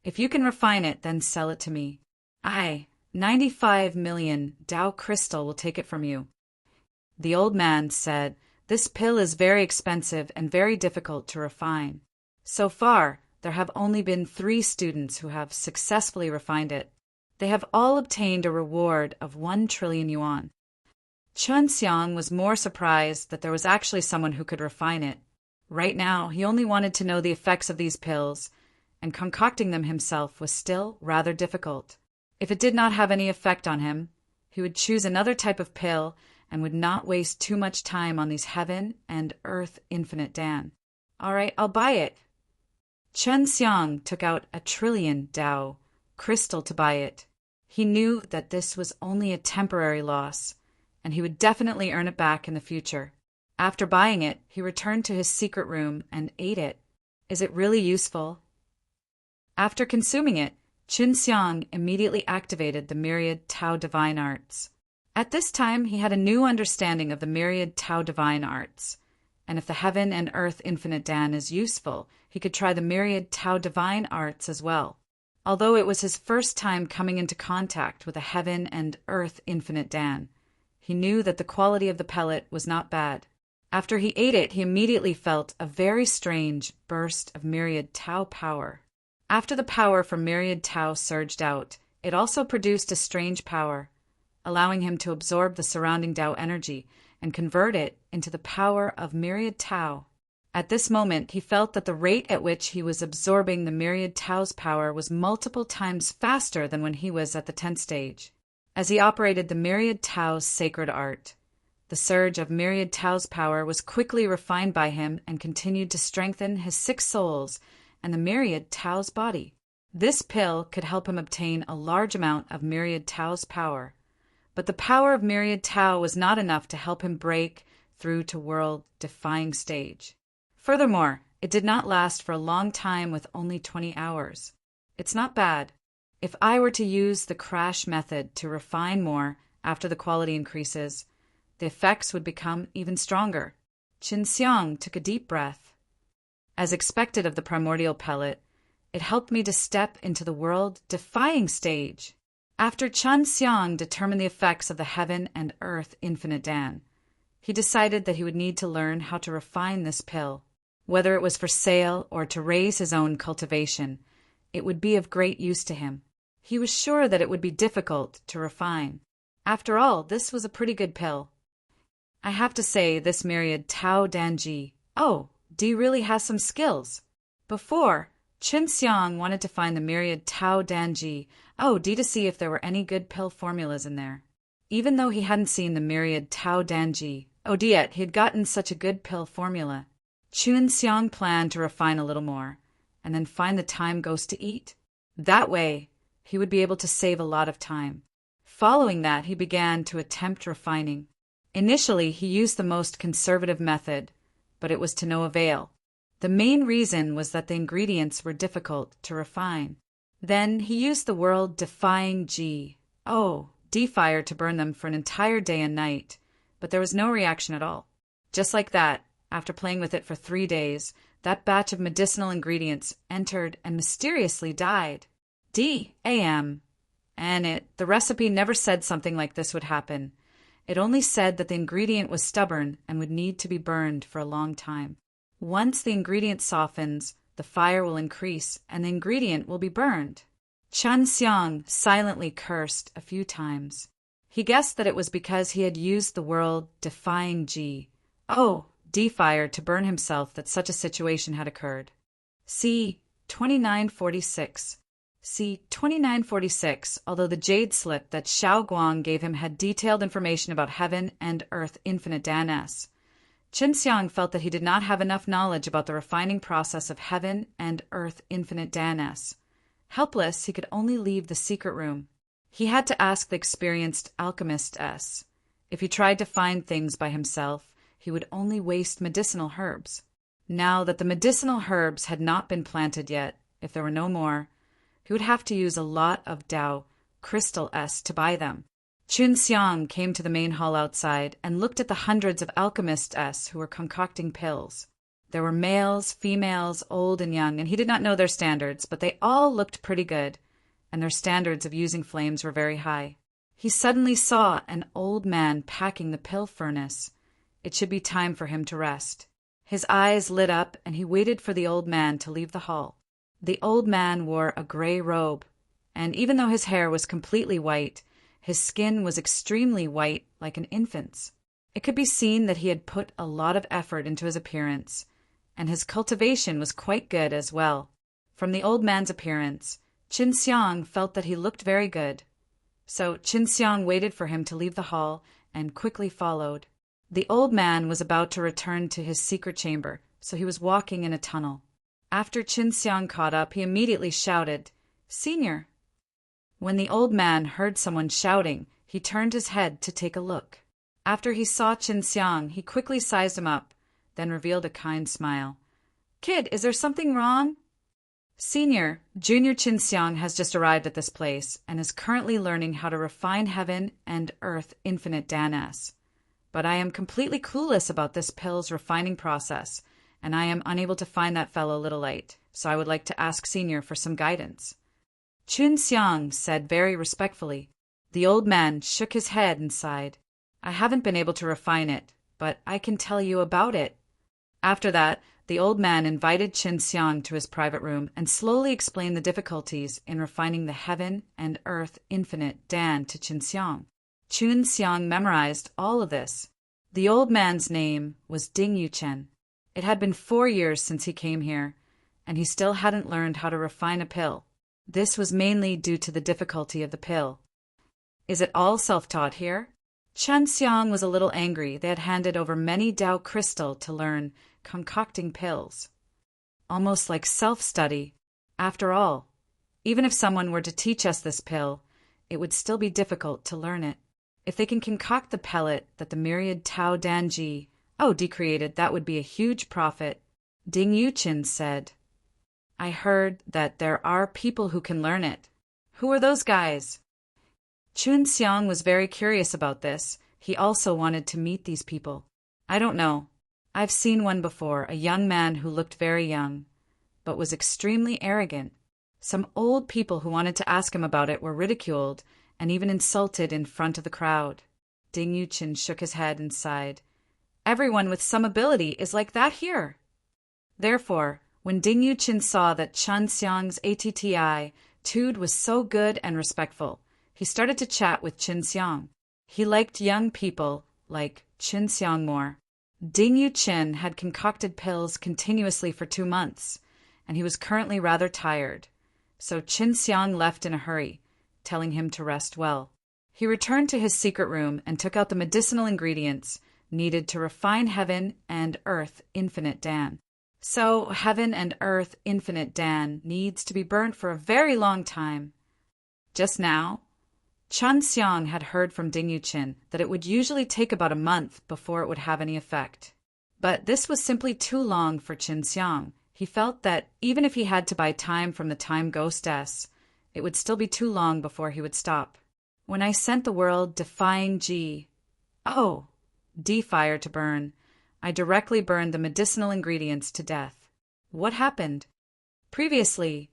[SPEAKER 1] If you can refine it, then sell it to me. 95 million Tao crystal will take it from you." The old man said, "This pill is very expensive and very difficult to refine. So far, there have only been 3 students who have successfully refined it. They have all obtained a reward of 1 trillion yuan. Chun Xiang was more surprised that there was actually someone who could refine it. Right now, he only wanted to know the effects of these pills, and concocting them himself was still rather difficult. If it did not have any effect on him, he would choose another type of pill and would not waste too much time on these heaven and earth infinite Dan. "All right, I'll buy it." Chun Xiang took out 1 trillion Tao crystal to buy it. He knew that this was only a temporary loss, and he would definitely earn it back in the future. After buying it, he returned to his secret room and ate it. Is it really useful? After consuming it, Chun Xiang immediately activated the myriad Tao divine arts. At this time, he had a new understanding of the myriad Tao divine arts, and if the heaven and earth infinite Dan is useful, he could try the myriad Tao divine arts as well. Although it was his first time coming into contact with a heaven and earth infinite Dan, he knew that the quality of the pellet was not bad. After he ate it, he immediately felt a very strange burst of myriad Tao power. After the power from myriad Tao surged out, it also produced a strange power, allowing him to absorb the surrounding Tao energy and convert it into the power of myriad Tao. At this moment, he felt that the rate at which he was absorbing the myriad Tao's power was multiple times faster than when he was at the 10th stage. As he operated the myriad Tao's sacred art, the surge of myriad Tao's power was quickly refined by him and continued to strengthen his 6 souls and the myriad Tao's body. This pill could help him obtain a large amount of myriad Tao's power, but the power of myriad Tao was not enough to help him break through to world-defying stage. Furthermore, it did not last for a long time with only 20 hours. It's not bad. If I were to use the crash method to refine more after the quality increases, the effects would become even stronger. Qin Xiang took a deep breath. As expected of the primordial pellet, it helped me to step into the world-defying stage. After Qin Xiang determined the effects of the heaven and earth infinite Dan, he decided that he would need to learn how to refine this pill. Whether it was for sale or to raise his own cultivation, it would be of great use to him. He was sure that it would be difficult to refine. After all, this was a pretty good pill. I have to say, this myriad Tao Danji, D really has some skills. Before, Qin Xiang wanted to find the myriad Tao Danji, D to see if there were any good pill formulas in there. Even though he hadn't seen the myriad Tao Danji, D yet, he had gotten such a good pill formula. Qin Xiang planned to refine a little more, and then find the time goes to eat. That way, he would be able to save a lot of time. Following that, he began to attempt refining. Initially, he used the most conservative method, but it was to no avail. The main reason was that the ingredients were difficult to refine. Then he used the world-defying D fire to burn them for an entire day and night, but there was no reaction at all. Just like that, after playing with it for 3 days, that batch of medicinal ingredients entered and mysteriously died. D.A.M. And the recipe never said something like this would happen. It only said that the ingredient was stubborn and would need to be burned for a long time. Once the ingredient softens, the fire will increase and the ingredient will be burned. Qin Xiang silently cursed a few times. He guessed that it was because he had used the world-defying D fire to burn himself that such a situation had occurred. C. 2946. C. 2946, although the jade slip that Xiao Guang gave him had detailed information about heaven and earth infinite Dan-S, Qin Xiang felt that he did not have enough knowledge about the refining process of heaven and earth infinite Dan-S. Helpless, he could only leave the secret room. He had to ask the experienced alchemist S. If he tried to find things by himself, he would only waste medicinal herbs. Now that the medicinal herbs had not been planted yet, if there were no more, he would have to use a lot of Dao crystal S to buy them. Qin Xiang came to the main hall outside and looked at the hundreds of alchemists S who were concocting pills. There were males, females, old and young, and he did not know their standards, but they all looked pretty good, and their standards of using flames were very high. He suddenly saw an old man packing the pill furnace. It should be time for him to rest. His eyes lit up, and he waited for the old man to leave the hall. The old man wore a gray robe, and even though his hair was completely white, his skin was extremely white like an infant's. It could be seen that he had put a lot of effort into his appearance, and his cultivation was quite good as well. From the old man's appearance, Qin Xiang felt that he looked very good. So Qin Xiang waited for him to leave the hall and quickly followed. The old man was about to return to his secret chamber, so he was walking in a tunnel. After Qin Xiang caught up, he immediately shouted, "Senior!" When the old man heard someone shouting, he turned his head to take a look. After he saw Qin Xiang, he quickly sized him up, then revealed a kind smile. "Kid, is there something wrong?" "Senior, Junior Qin Xiang has just arrived at this place and is currently learning how to refine heaven and earth infinite Dan-S. But I am completely clueless about this pill's refining process, and I am unable to find that fellow Little Light, so I would like to ask Senior for some guidance." Qin Xiang said very respectfully. The old man shook his head and sighed. "I haven't been able to refine it, but I can tell you about it." After that, the old man invited Qin Xiang to his private room and slowly explained the difficulties in refining the heaven and earth infinite Dan to Qin Xiang. Qin Xiang memorized all of this. The old man's name was Ding Yuchen. It had been 4 years since he came here, and he still hadn't learned how to refine a pill. This was mainly due to the difficulty of the pill. "Is it all self-taught here?" Qin Xiang was a little angry. They had handed over many Dao crystal to learn concocting pills. Almost like self-study. After all, even if someone were to teach us this pill, it would still be difficult to learn it. If they can concoct the pellet that the myriad Tao Danji decreated, that would be a huge profit. Ding Yuchen said, "I heard that there are people who can learn it. Who are those guys?" Chun Xiang was very curious about this. He also wanted to meet these people. I don't know. I've seen one before, a young man who looked very young, but was extremely arrogant. Some old people who wanted to ask him about it were ridiculed and even insulted in front of the crowd. Ding Yuqin shook his head and sighed. Everyone with some ability is like that here. Therefore, when Ding Yuqin saw that Chun Xiang's attitude was so good and respectful, he started to chat with Chun Xiang. He liked young people like Chun Xiang more. Ding Yuqin had concocted pills continuously for 2 months, and he was currently rather tired. So Chun Xiang left in a hurry, telling him to rest well. He returned to his secret room and took out the medicinal ingredients needed to refine heaven and earth infinite Dan. So heaven and earth infinite Dan needs to be burnt for a very long time. Just now, Chun Xiang had heard from Ding Yuqin that it would usually take about a month before it would have any effect. But this was simply too long for Chun Xiang. He felt that even if he had to buy time from the time ghostess, it would still be too long before he would stop. When I sent the world defying D-fire to burn, I directly burned the medicinal ingredients to death. What happened? Previously,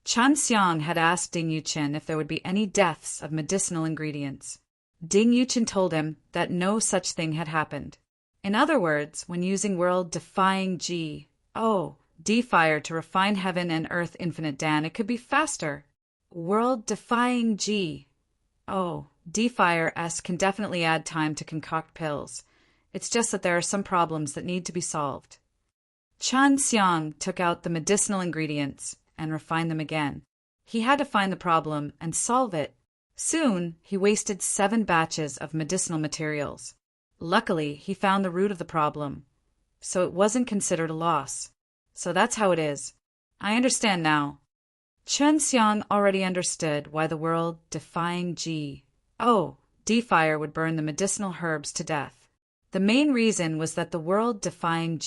[SPEAKER 1] Chun Xiang had asked Ding Yuqin if there would be any deaths of medicinal ingredients. Ding Yuqin told him that no such thing had happened. In other words, when using world-defying D-fire to refine heaven and earth infinite Dan, it could be faster. World-defying D-fire can definitely add time to concoct pills. It's just that there are some problems that need to be solved. Chun Xiang took out the medicinal ingredients and refined them again. He had to find the problem and solve it. Soon, he wasted 7 batches of medicinal materials. Luckily, he found the root of the problem, so it wasn't considered a loss. So that's how it is. I understand now. Chun Xiang already understood why the world-defying D-fire would burn the medicinal herbs to death. The main reason was that the world-defying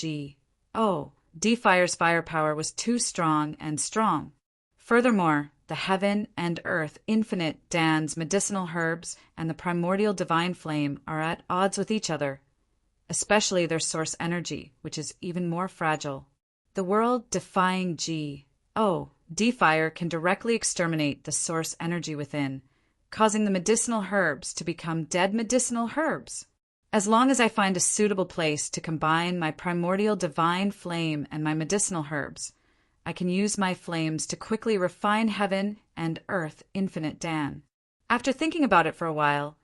[SPEAKER 1] D-fire's firepower was too strong. Furthermore, the heaven and earth infinite Dan's medicinal herbs and the primordial divine flame are at odds with each other, especially their source energy, which is even more fragile. The world-defying D-fire can directly exterminate the source energy within, causing the medicinal herbs to become dead medicinal herbs. As long as I find a suitable place to combine my primordial divine flame and my medicinal herbs, I can use my flames to quickly refine heaven and earth infinite Dan. After thinking about it for a while,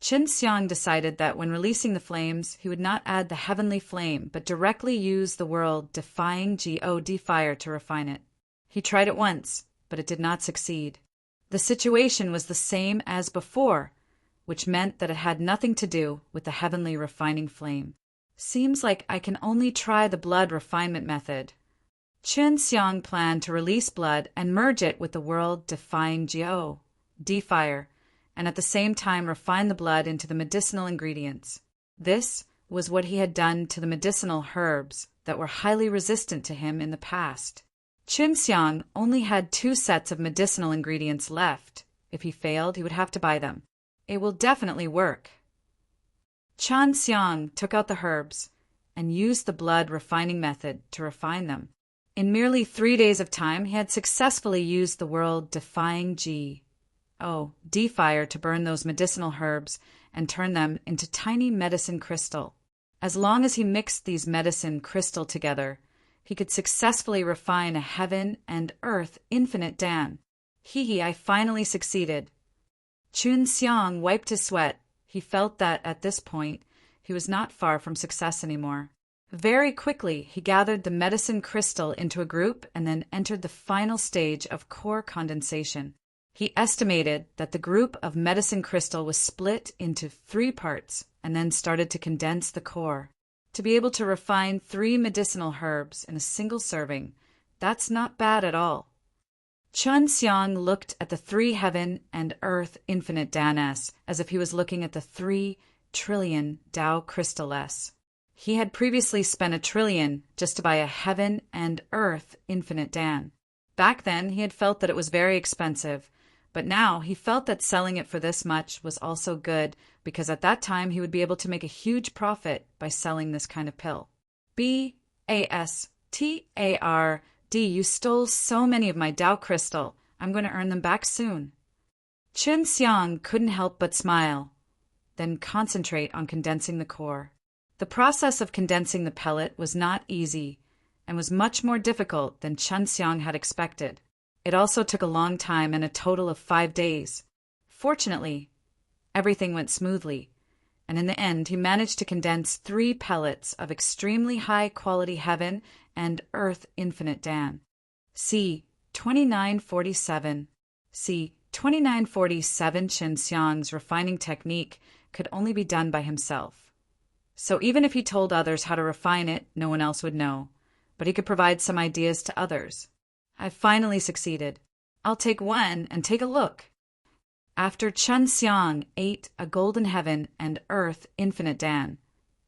[SPEAKER 1] Chun Xiang decided that when releasing the flames, he would not add the heavenly flame, but directly use the world-defying D-fire to refine it. He tried it once, but it did not succeed. The situation was the same as before, which meant that it had nothing to do with the heavenly refining flame. Seems like I can only try the blood refinement method. Chun Xiang planned to release blood and merge it with the world-defying D-fire, and at the same time refine the blood into the medicinal ingredients. This was what he had done to the medicinal herbs that were highly resistant to him in the past. Chun Xiang only had 2 sets of medicinal ingredients left. If he failed, he would have to buy them. It will definitely work. Chun Xiang took out the herbs and used the blood refining method to refine them. In merely 3 days of time, he had successfully used the world-defying D-fire to burn those medicinal herbs and turn them into tiny medicine crystal. As long as he mixed these medicine crystal together, he could successfully refine a heaven and earth infinite Dan. I finally succeeded. Chun Xiang wiped his sweat. He felt that, at this point, he was not far from success anymore. Very quickly, he gathered the medicine crystal into a group and then entered the final stage of core condensation. He estimated that the group of medicine crystal was split into 3 parts and then started to condense the core. To be able to refine 3 medicinal herbs in a single serving, that's not bad at all. Chun Xiang looked at the 3 heaven and earth infinite Danas as if he was looking at the 3 trillion Tao crystals. He had previously spent 1 trillion just to buy a heaven and earth infinite Dan. Back then, he had felt that it was very expensive, But now he felt that selling it for this much was also good, because at that time he would be able to make a huge profit by selling this kind of pill. B-A-S-T-A-R-D, you stole so many of my Tao crystal. I'm going to earn them back soon. Chen Xiang couldn't help but smile, then concentrate on condensing the core. The process of condensing the pellet was not easy and was much more difficult than Chen Xiang had expected. It also took a long time and a total of 5 days. Fortunately, everything went smoothly, and in the end he managed to condense 3 pellets of extremely high-quality heaven and earth infinite Dan. C. 2947. C. 2947 Chen Xiang's refining technique could only be done by himself. So even if he told others how to refine it, no one else would know. But he could provide some ideas to others. I've finally succeeded. I'll take one and take a look. After Chen Xiang ate a golden heaven and earth infinite Dan,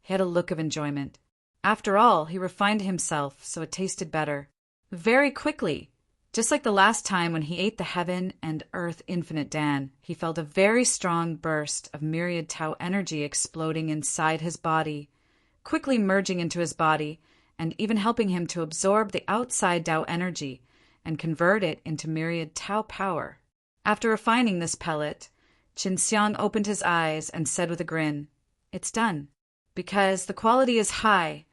[SPEAKER 1] he had a look of enjoyment. After all, he refined himself so it tasted better. Very quickly, just like the last time when he ate the heaven and earth infinite Dan, he felt a very strong burst of myriad Tao energy exploding inside his body, quickly merging into his body, and even helping him to absorb the outside Tao energy and convert it into myriad Tao power. After refining this pellet, Chen Xiang opened his eyes and said with a grin, "It's done. Because the quality is high,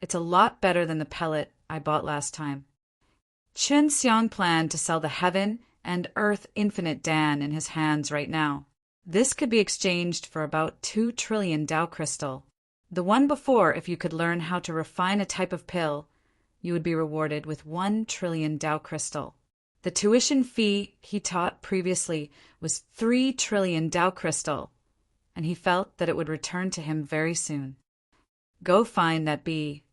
[SPEAKER 1] it's a lot better than the pellet I bought last time." Chen Xiang planned to sell the heaven and earth infinite Dan in his hands right now. This could be exchanged for about 2 trillion Tao crystal. The one before, if you could learn how to refine a type of pill, you would be rewarded with 1 trillion Tao crystal. The tuition fee he taught previously was 3 trillion Tao crystal, and he felt that it would return to him very soon. Go find that B-A-S-T-A-R-D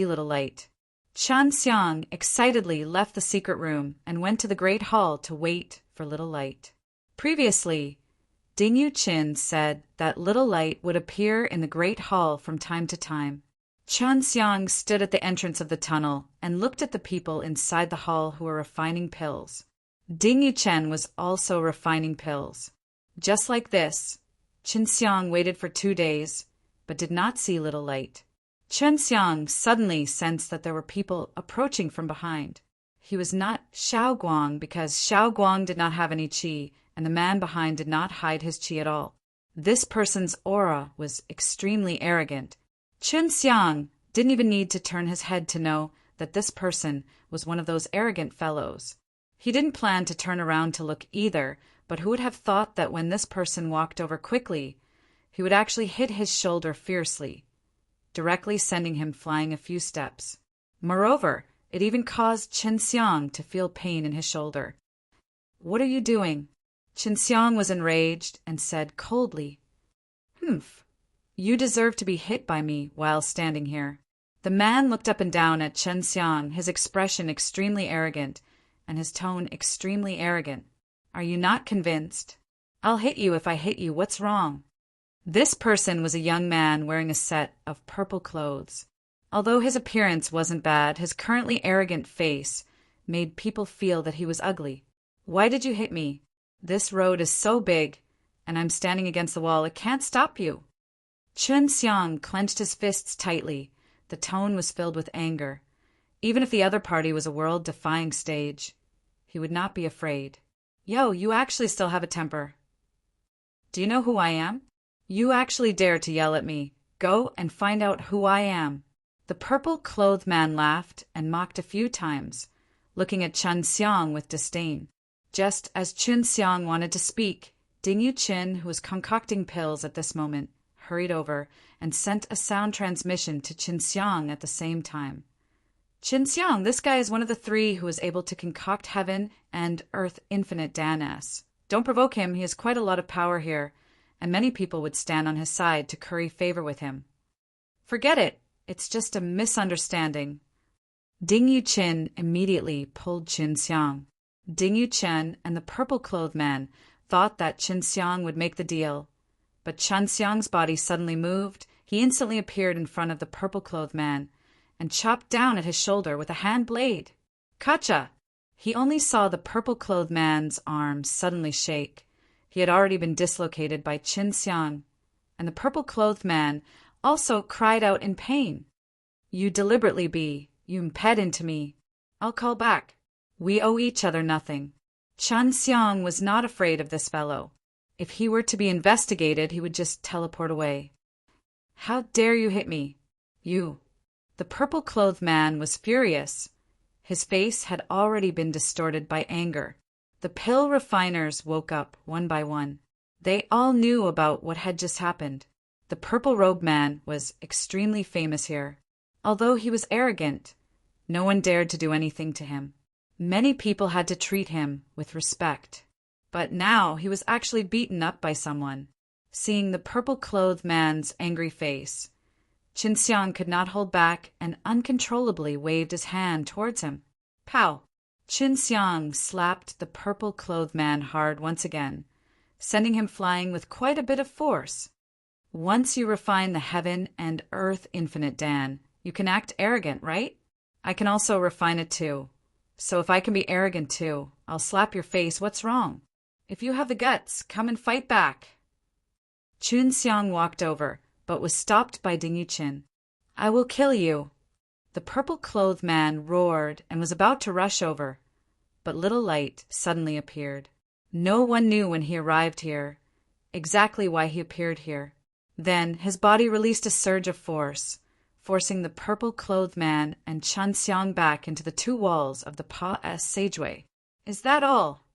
[SPEAKER 1] little light. Chen Xiang excitedly left the secret room and went to the Great Hall to wait for Little Light. Previously, Ding Yuqin said that Little Light would appear in the Great Hall from time to time. Chen Xiang stood at the entrance of the tunnel and looked at the people inside the hall who were refining pills. Ding Yuqin was also refining pills. Just like this, Chen Xiang waited for 2 days, but did not see Little Light. Chen Xiang suddenly sensed that there were people approaching from behind. He was not Xiao Guang because Xiao Guang did not have any qi, and the man behind did not hide his qi at all. This person's aura was extremely arrogant. Chen Xiang didn't even need to turn his head to know that this person was one of those arrogant fellows. He didn't plan to turn around to look either, but who would have thought that when this person walked over quickly, he would actually hit his shoulder fiercely, directly sending him flying a few steps. Moreover, it even caused Chen Xiang to feel pain in his shoulder. "What are you doing?" Chen Xiang was enraged and said coldly, "Humph, you deserve to be hit by me while standing here." The man looked up and down at Chen Xiang, his expression extremely arrogant, and his tone extremely arrogant. "Are you not convinced? I'll hit you if I hit you. What's wrong?" This person was a young man wearing a set of purple clothes. Although his appearance wasn't bad, his currently arrogant face made people feel that he was ugly. "Why did you hit me? This road is so big, and I'm standing against the wall. It can't stop you." Chen Xiang clenched his fists tightly. The tone was filled with anger. Even if the other party was a world-defying stage, he would not be afraid. "Yo, you actually still have a temper. Do you know who I am? You actually dare to yell at me. Go and find out who I am." The purple-clothed man laughed and mocked a few times, looking at Chen Xiang with disdain. Just as Chen Xiang wanted to speak, Ding Yuqin, who was concocting pills at this moment, hurried over and sent a sound transmission to Chen Xiang at the same time. "Chen Xiang, this guy is one of the 3 who is able to concoct heaven and earth infinite Dan-S. Don't provoke him, he has quite a lot of power here, and many people would stand on his side to curry favor with him." "Forget it, it's just a misunderstanding." Ding Yuqin immediately pulled Chen Xiang. Ding Yuqin and the purple-clothed man thought that Chen Xiang would make the deal, but Chen Xiang's body suddenly moved. He instantly appeared in front of the purple-clothed man and chopped down at his shoulder with a hand blade. "Kacha!" He only saw the purple-clothed man's arm suddenly shake. He had already been dislocated by Qin Xiang, and the purple-clothed man also cried out in pain. You deliberately be, you imped into me. I'll call back. We owe each other nothing. Qin Xiang was not afraid of this fellow. If he were to be investigated, he would just teleport away. How dare you hit me? You. The purple-clothed man was furious. His face had already been distorted by anger. The pill refiners woke up one by one. They all knew about what had just happened. The purple-robed man was extremely famous here. Although he was arrogant, no one dared to do anything to him. Many people had to treat him with respect. But now he was actually beaten up by someone. Seeing the purple-clothed man's angry face, Qin Xiang could not hold back and uncontrollably waved his hand towards him. Pow! Qin Xiang slapped the purple-clothed man hard once again, sending him flying with quite a bit of force. Once you refine the heaven and earth infinite Dan, you can act arrogant, right? I can also refine it too. So if I can be arrogant too, I'll slap your face. What's wrong? If you have the guts, come and fight back. Qin Xiang walked over, but was stopped by Ding Yuqin. I will kill you. The purple-clothed man roared and was about to rush over, but Little Light suddenly appeared. No one knew when he arrived here exactly why he appeared here. Then his body released a surge of force, forcing the purple-clothed man and Qin Xiang back into the two walls of the Pa-S Sageway. Is that all?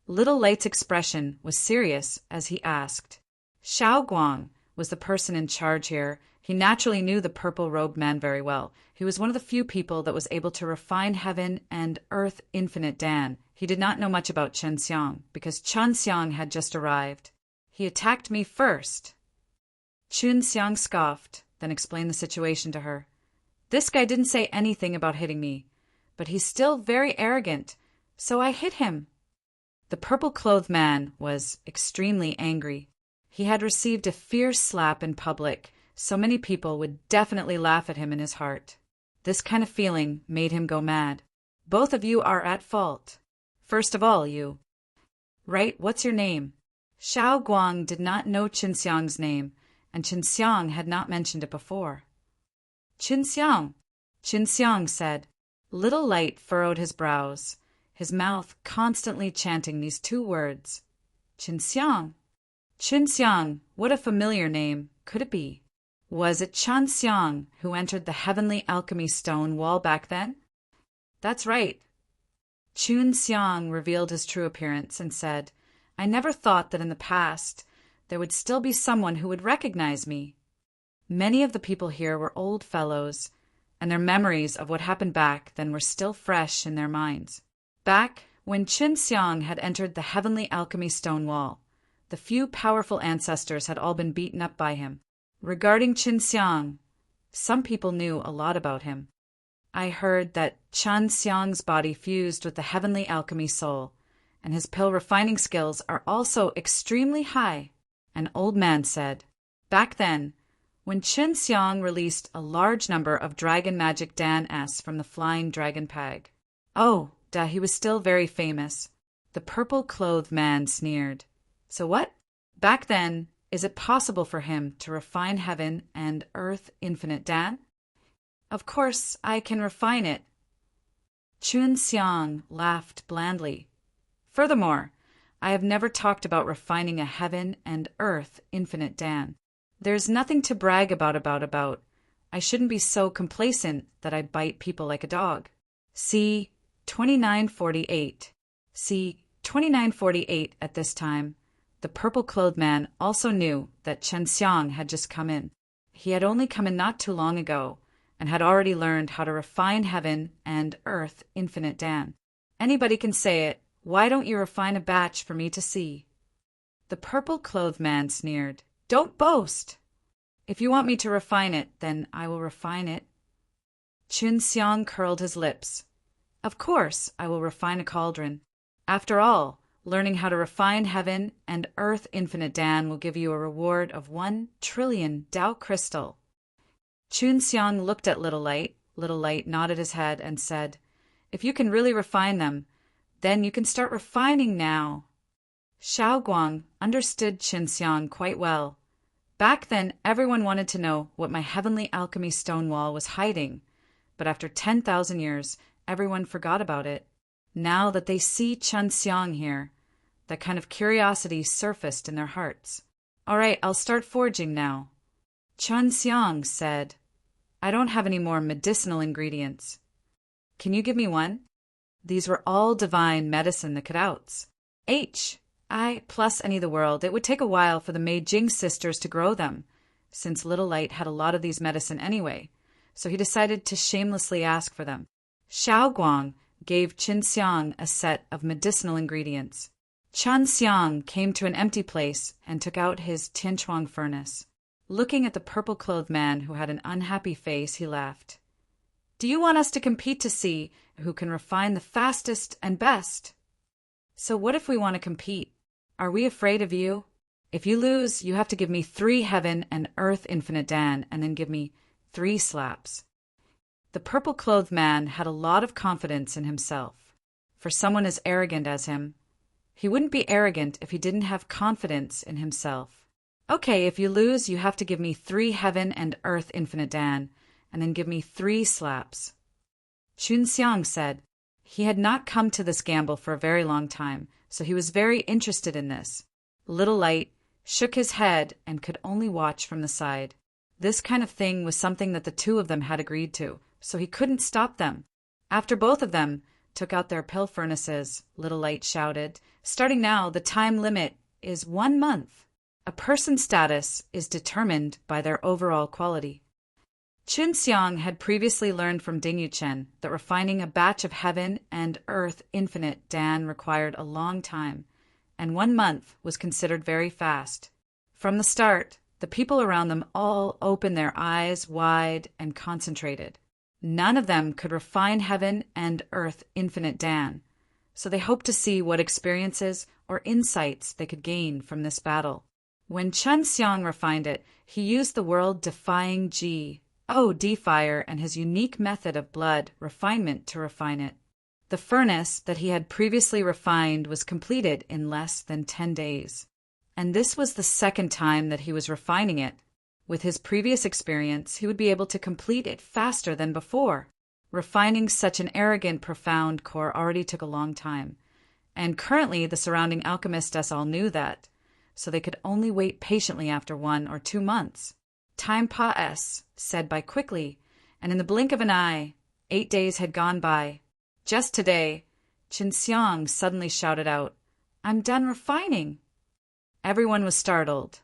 [SPEAKER 1] Little Light's expression was serious as he asked. Xiao Guang was the person in charge here. He naturally knew the purple-robed man very well. He was one of the few people that was able to refine heaven and earth infinite Dan. He did not know much about Qin Xiang, because Qin Xiang had just arrived. He attacked me first. Qin Xiang scoffed, then explained the situation to her. This guy didn't say anything about hitting me, but he's still very arrogant, so I hit him. The purple-clothed man was extremely angry. He had received a fierce slap in public, so many people would definitely laugh at him in his heart. This kind of feeling made him go mad. Both of you are at fault. First of all, you. Right, what's your name? Xiao Guang did not know Qin Xiang's name, and Qin Xiang had not mentioned it before. Qin Xiang, Qin Xiang said. Little Light furrowed his brows, his mouth constantly chanting these two words. Qin Xiang. Qin Xiang, what a familiar name could it be? Was it Qin Xiang who entered the heavenly alchemy stone wall back then? That's right. Qin Xiang revealed his true appearance and said, I never thought that in the past there would still be someone who would recognize me. Many of the people here were old fellows, and their memories of what happened back then were still fresh in their minds. Back when Qin Xiang had entered the heavenly alchemy stone wall, the few powerful ancestors had all been beaten up by him. Regarding Qin Xiang, some people knew a lot about him. I heard that Qin Xiang's body fused with the heavenly alchemy soul, and his pill refining skills are also extremely high. An old man said, back then, when Qin Xiang released a large number of dragon magic Dan S from the flying dragon peg. Oh, he was still very famous. The purple-clothed man sneered. So what? Back then, is it possible for him to refine heaven and earth infinite Dan? Of course, I can refine it. Qin Xiang laughed blandly. Furthermore, I have never talked about refining a heaven and earth infinite Dan. There's nothing to brag about. I shouldn't be so complacent that I bite people like a dog. See 2948. See 2948 at this time. The purple-clothed man also knew that Qin Xiang had just come in. He had only come in not too long ago, and had already learned how to refine heaven and earth infinite Dan. Anybody can say it. Why don't you refine a batch for me to see? The purple-clothed man sneered. Don't boast! If you want me to refine it, then I will refine it. Qin Xiang curled his lips. Of course, I will refine a cauldron. After all, learning how to refine heaven and earth infinite Dan will give you a reward of 1 trillion Dao crystal. Qin Xiang looked at Little Light. Little Light nodded his head and said, If you can really refine them, then you can start refining now. Xiaoguang understood Qinxiang quite well. Back then, everyone wanted to know what my heavenly alchemy stone wall was hiding, but after 10,000 years, everyone forgot about it. Now that they see Qinxiang here, that kind of curiosity surfaced in their hearts. All right, I'll start forging now. Qinxiang said, I don't have any more medicinal ingredients. Can you give me one? These were all divine medicine nikadouts. I plus any of the world. It would take a while for the Meijing sisters to grow them, since Little Light had a lot of these medicine anyway, so he decided to shamelessly ask for them. Xiaoguang gave Qinxiang a set of medicinal ingredients. Qinxiang came to an empty place and took out his Tianchuang furnace. Looking at the purple-clothed man who had an unhappy face, he laughed. Do you want us to compete to see who can refine the fastest and best? So what if we want to compete? Are we afraid of you? If you lose, you have to give me 3 heaven and earth infinite Dan, and then give me 3 slaps. The purple-clothed man had a lot of confidence in himself. For someone as arrogant as him, he wouldn't be arrogant if he didn't have confidence in himself. Okay, if you lose, you have to give me 3 heaven and earth infinite Dan, and then give me 3 slaps. Qinxiang said. He had not come to this gamble for a very long time, so he was very interested in this. Little Light shook his head and could only watch from the side. This kind of thing was something that the two of them had agreed to, so he couldn't stop them. After both of them took out their pill furnaces, Little Light shouted, Starting now, the time limit is 1 month. A person's status is determined by their overall quality. Qinxiang had previously learned from Ding Yuchen that refining a batch of heaven and earth infinite Dan required a long time, and 1 month was considered very fast. From the start, the people around them all opened their eyes wide and concentrated. None of them could refine heaven and earth infinite Dan, so they hoped to see what experiences or insights they could gain from this battle. When Qinxiang refined it, he used the world-defying D-Fire and his unique method of blood refinement to refine it. The furnace that he had previously refined was completed in less than 10 days. And this was the second time that he was refining it. With his previous experience, he would be able to complete it faster than before. Refining such an arrogant, profound core already took a long time. And currently the surrounding alchemists all knew that, so they could only wait patiently after 1 or 2 months. Time said by quickly, and in the blink of an eye, 8 days had gone by. Just today, Qinxiang suddenly shouted out, I'm done refining. Everyone was startled,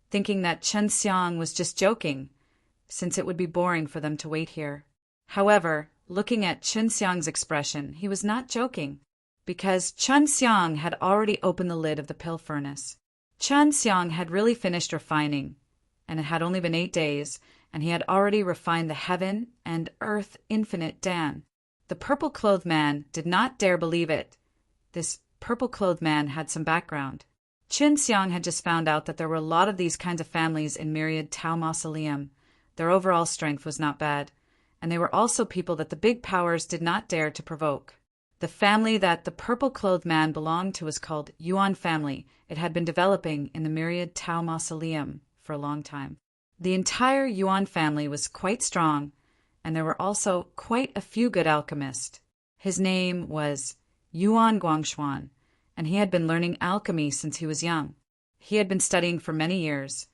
[SPEAKER 1] thinking that Qinxiang was just joking, since it would be boring for them to wait here. However, looking at Qinxiang's expression, he was not joking, because Qinxiang had already opened the lid of the pill furnace. Qinxiang had really finished refining, and it had only been 8 days, and he had already refined the heaven and earth infinite Dan. The purple-clothed man did not dare believe it. This purple-clothed man had some background. Qinxiang had just found out that there were a lot of these kinds of families in Myriad Tau Mausoleum. Their overall strength was not bad, and they were also people that the big powers did not dare to provoke. The family that the purple-clothed man belonged to was called Yuan family. It had been developing in the Myriad Tau Mausoleum for a long time. The entire Yuan family was quite strong, and there were also quite a few good alchemists. His name was Yuan Guangshuan, and he had been learning alchemy since he was young. He had been studying for many years,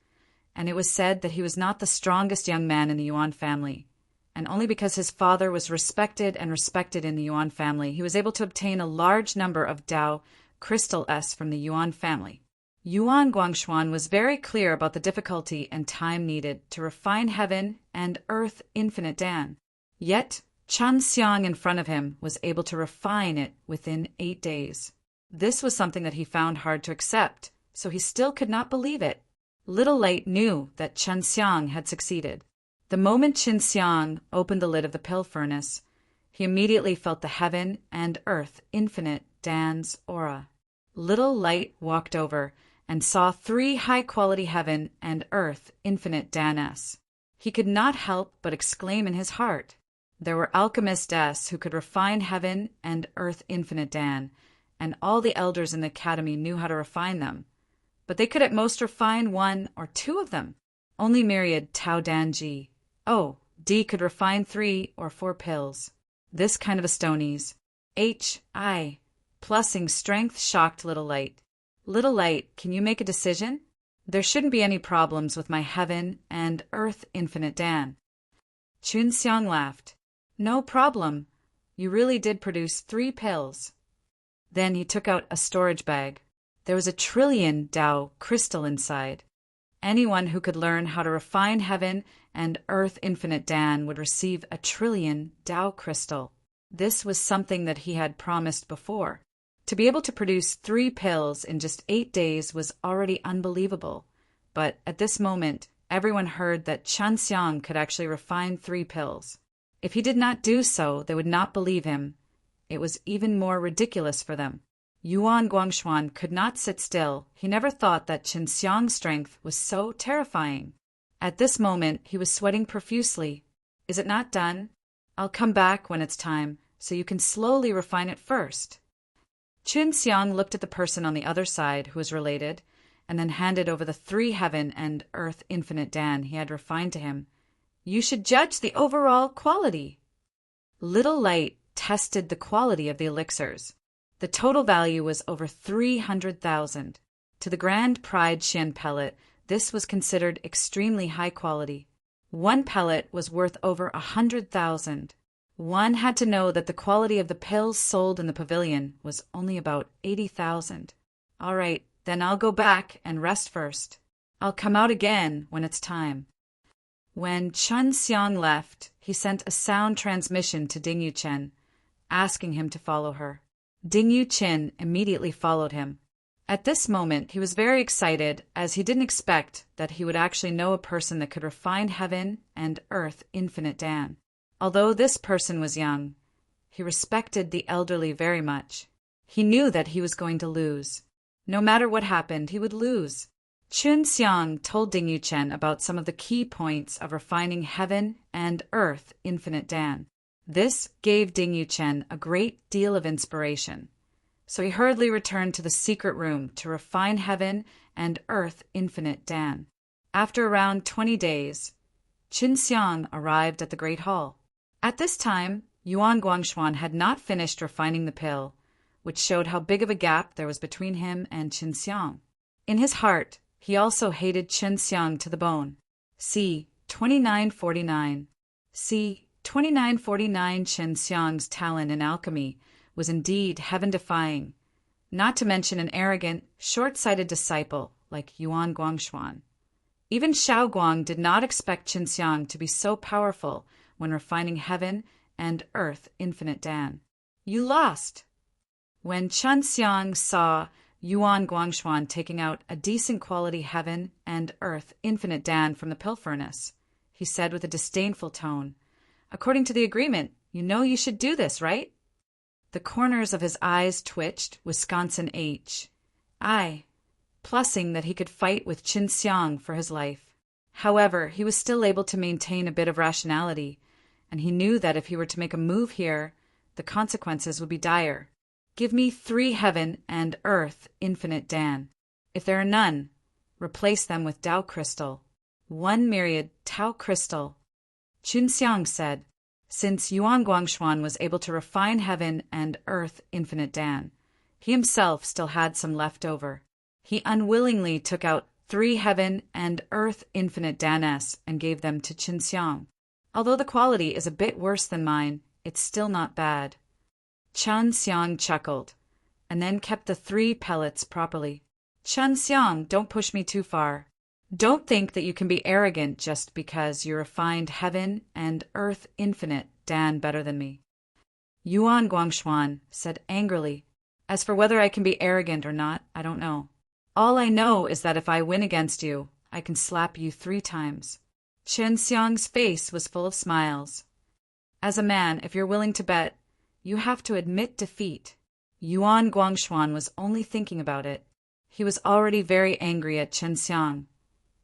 [SPEAKER 1] and it was said that he was not the strongest young man in the Yuan family, and only because his father was respected in the Yuan family, he was able to obtain a large number of Dao Crystal S from the Yuan family. Yuan Guangshuan was very clear about the difficulty and time needed to refine heaven and earth infinite Dan. Yet, Qinxiang in front of him was able to refine it within 8 days. This was something that he found hard to accept, so he still could not believe it. Little Light knew that Qinxiang had succeeded. The moment Qinxiang opened the lid of the pill furnace, he immediately felt the heaven and earth infinite Dan's aura. Little Light walked over and saw 3 high-quality heaven and earth infinite Dan-s. He could not help but exclaim in his heart, There were alchemists who could refine heaven and earth infinite Dan, and all the elders in the academy knew how to refine them. But they could at most refine one or two of them. Only myriad Tao Dan Ji. Oh, D could refine 3 or 4 pills. This kind of a stonies. H.I. Plussing strength shocked Little Light. Little Light, can you make a decision? There shouldn't be any problems with my heaven and earth infinite Dan. Chun Xiang laughed. No problem. You really did produce 3 pills. Then he took out a storage bag. There was 1,000,000,000,000 Tao crystal inside. Anyone who could learn how to refine heaven and earth infinite Dan would receive 1,000,000,000,000 Tao crystal. This was something that he had promised before. To be able to produce 3 pills in just 8 days was already unbelievable. But at this moment, everyone heard that Chun Xiang could actually refine 3 pills. If he did not do so, they would not believe him. It was even more ridiculous for them. Yuan Guangshuan could not sit still. He never thought that Chun Xiang's strength was so terrifying. At this moment, he was sweating profusely. Is it not done? I'll come back when it's time, so you can slowly refine it first. Chun Xiang looked at the person on the other side who was related, and then handed over the 3 heaven and earth infinite Dan he had refined to him. You should judge the overall quality. Little Light tested the quality of the elixirs. The total value was over 300,000. To the Grand Pride Shen pellet, this was considered extremely high quality. 1 pellet was worth over 100,000. One had to know that the quality of the pills sold in the pavilion was only about 80,000. All right, then I'll go back and rest first. I'll come out again when it's time. When Chun Xiang left, he sent a sound transmission to Ding Yuchen, asking him to follow her. Ding Yuchen immediately followed him. At this moment, he was very excited, as he didn't expect that he would actually know a person that could refine heaven and earth infinite Dan. Although this person was young, he respected the elderly very much. He knew that he was going to lose. No matter what happened, he would lose. Chun Xiang told Ding Yuchen about some of the key points of refining heaven and earth infinite Dan. This gave Ding Yuchen a great deal of inspiration. So he hurriedly returned to the secret room to refine heaven and earth infinite Dan. After around 20 days, Chun Xiang arrived at the Great Hall. At this time, Yuan Guangshuan had not finished refining the pill, which showed how big of a gap there was between him and Chun Xiang. In his heart, he also hated Chun Xiang to the bone. C. 2949. C. 2949 Chun Xiang's talent in alchemy was indeed heaven-defying, not to mention an arrogant, short-sighted disciple like Yuan Guangshuan. Even Xiao Guang did not expect Chun Xiang to be so powerful when refining heaven and earth infinite Dan. You lost! When Chun Xiang saw Yuan Guangshuan taking out a decent quality heaven and earth infinite Dan from the pill furnace, he said with a disdainful tone, According to the agreement, you know you should do this, right? The corners of his eyes twitched, Wisconsin H. I, plussing that he could fight with Chun Xiang for his life. However, he was still able to maintain a bit of rationality, and he knew that if he were to make a move here, the consequences would be dire. Give me 3 heaven and earth infinite Dan. If there are none, replace them with Tao crystal. 1 myriad Tao crystal. Chun Xiang said, since Yuan Guangshuan was able to refine heaven and earth infinite Dan, he himself still had some left over. He unwillingly took out 3 heaven and earth infinite Dan-s and gave them to Chun Xiang. Although the quality is a bit worse than mine, it's still not bad. Chun Xiang chuckled, and then kept the 3 pellets properly. Chun Xiang, don't push me too far. Don't think that you can be arrogant just because you refined heaven and earth infinite Dan better than me. Yuan Guangshuan said angrily, As for whether I can be arrogant or not, I don't know. All I know is that if I win against you, I can slap you 3 times. Chun Xiang's face was full of smiles. As a man, if you're willing to bet, you have to admit defeat. Yuan Guangshuan was only thinking about it. He was already very angry at Chun Xiang,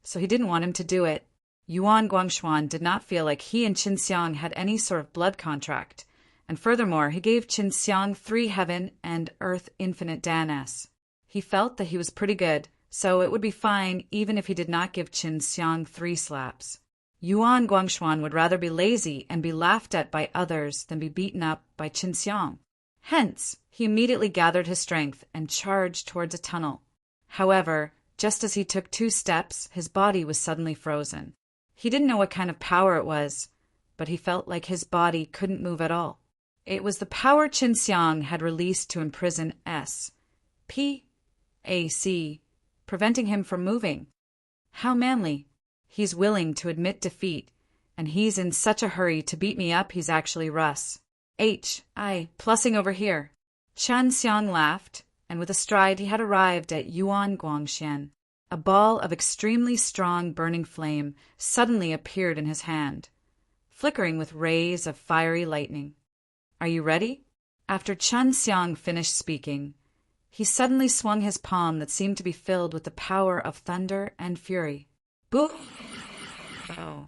[SPEAKER 1] so he didn't want him to do it. Yuan Guangxuan did not feel like he and Qin Xiang had any sort of blood contract, and furthermore, he gave Qin Xiang 3 heaven and earth infinite danas. He felt that he was pretty good, so it would be fine even if he did not give Qin Xiang 3 slaps. Yuan Guangxuan would rather be lazy and be laughed at by others than be beaten up by Qin Xiang. Hence, he immediately gathered his strength and charged towards a tunnel. However, just as he took 2 steps, his body was suddenly frozen. He didn't know what kind of power it was, but he felt like his body couldn't move at all. It was the power Qin Xiang had released to imprison S.P.A.C., preventing him from moving. How manly. He's willing to admit defeat, and he's in such a hurry to beat me up he's actually Russ. Plussing over here. Qin Xiang laughed, and with a stride he had arrived at Yuan Guangxian. A ball of extremely strong burning flame suddenly appeared in his hand, flickering with rays of fiery lightning. Are you ready? After Qin Xiang finished speaking, he suddenly swung his palm that seemed to be filled with the power of thunder and fury. Boo! Oh.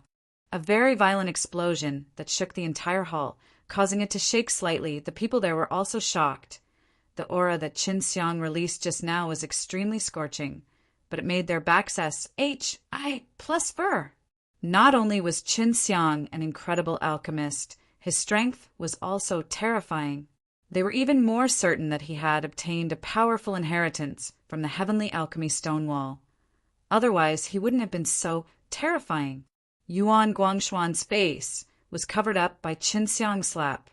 [SPEAKER 1] A very violent explosion that shook the entire hall, causing it to shake slightly. The people there were also shocked. The aura that Qin Xiang released just now was extremely scorching, but it made their backs plus fur. Not only was Qin Xiang an incredible alchemist, his strength was also terrifying. They were even more certain that he had obtained a powerful inheritance from the heavenly alchemy stone wall. Otherwise, he wouldn't have been so terrifying. Yuan Guangxuan's face was covered up by Qin Xiang's slap.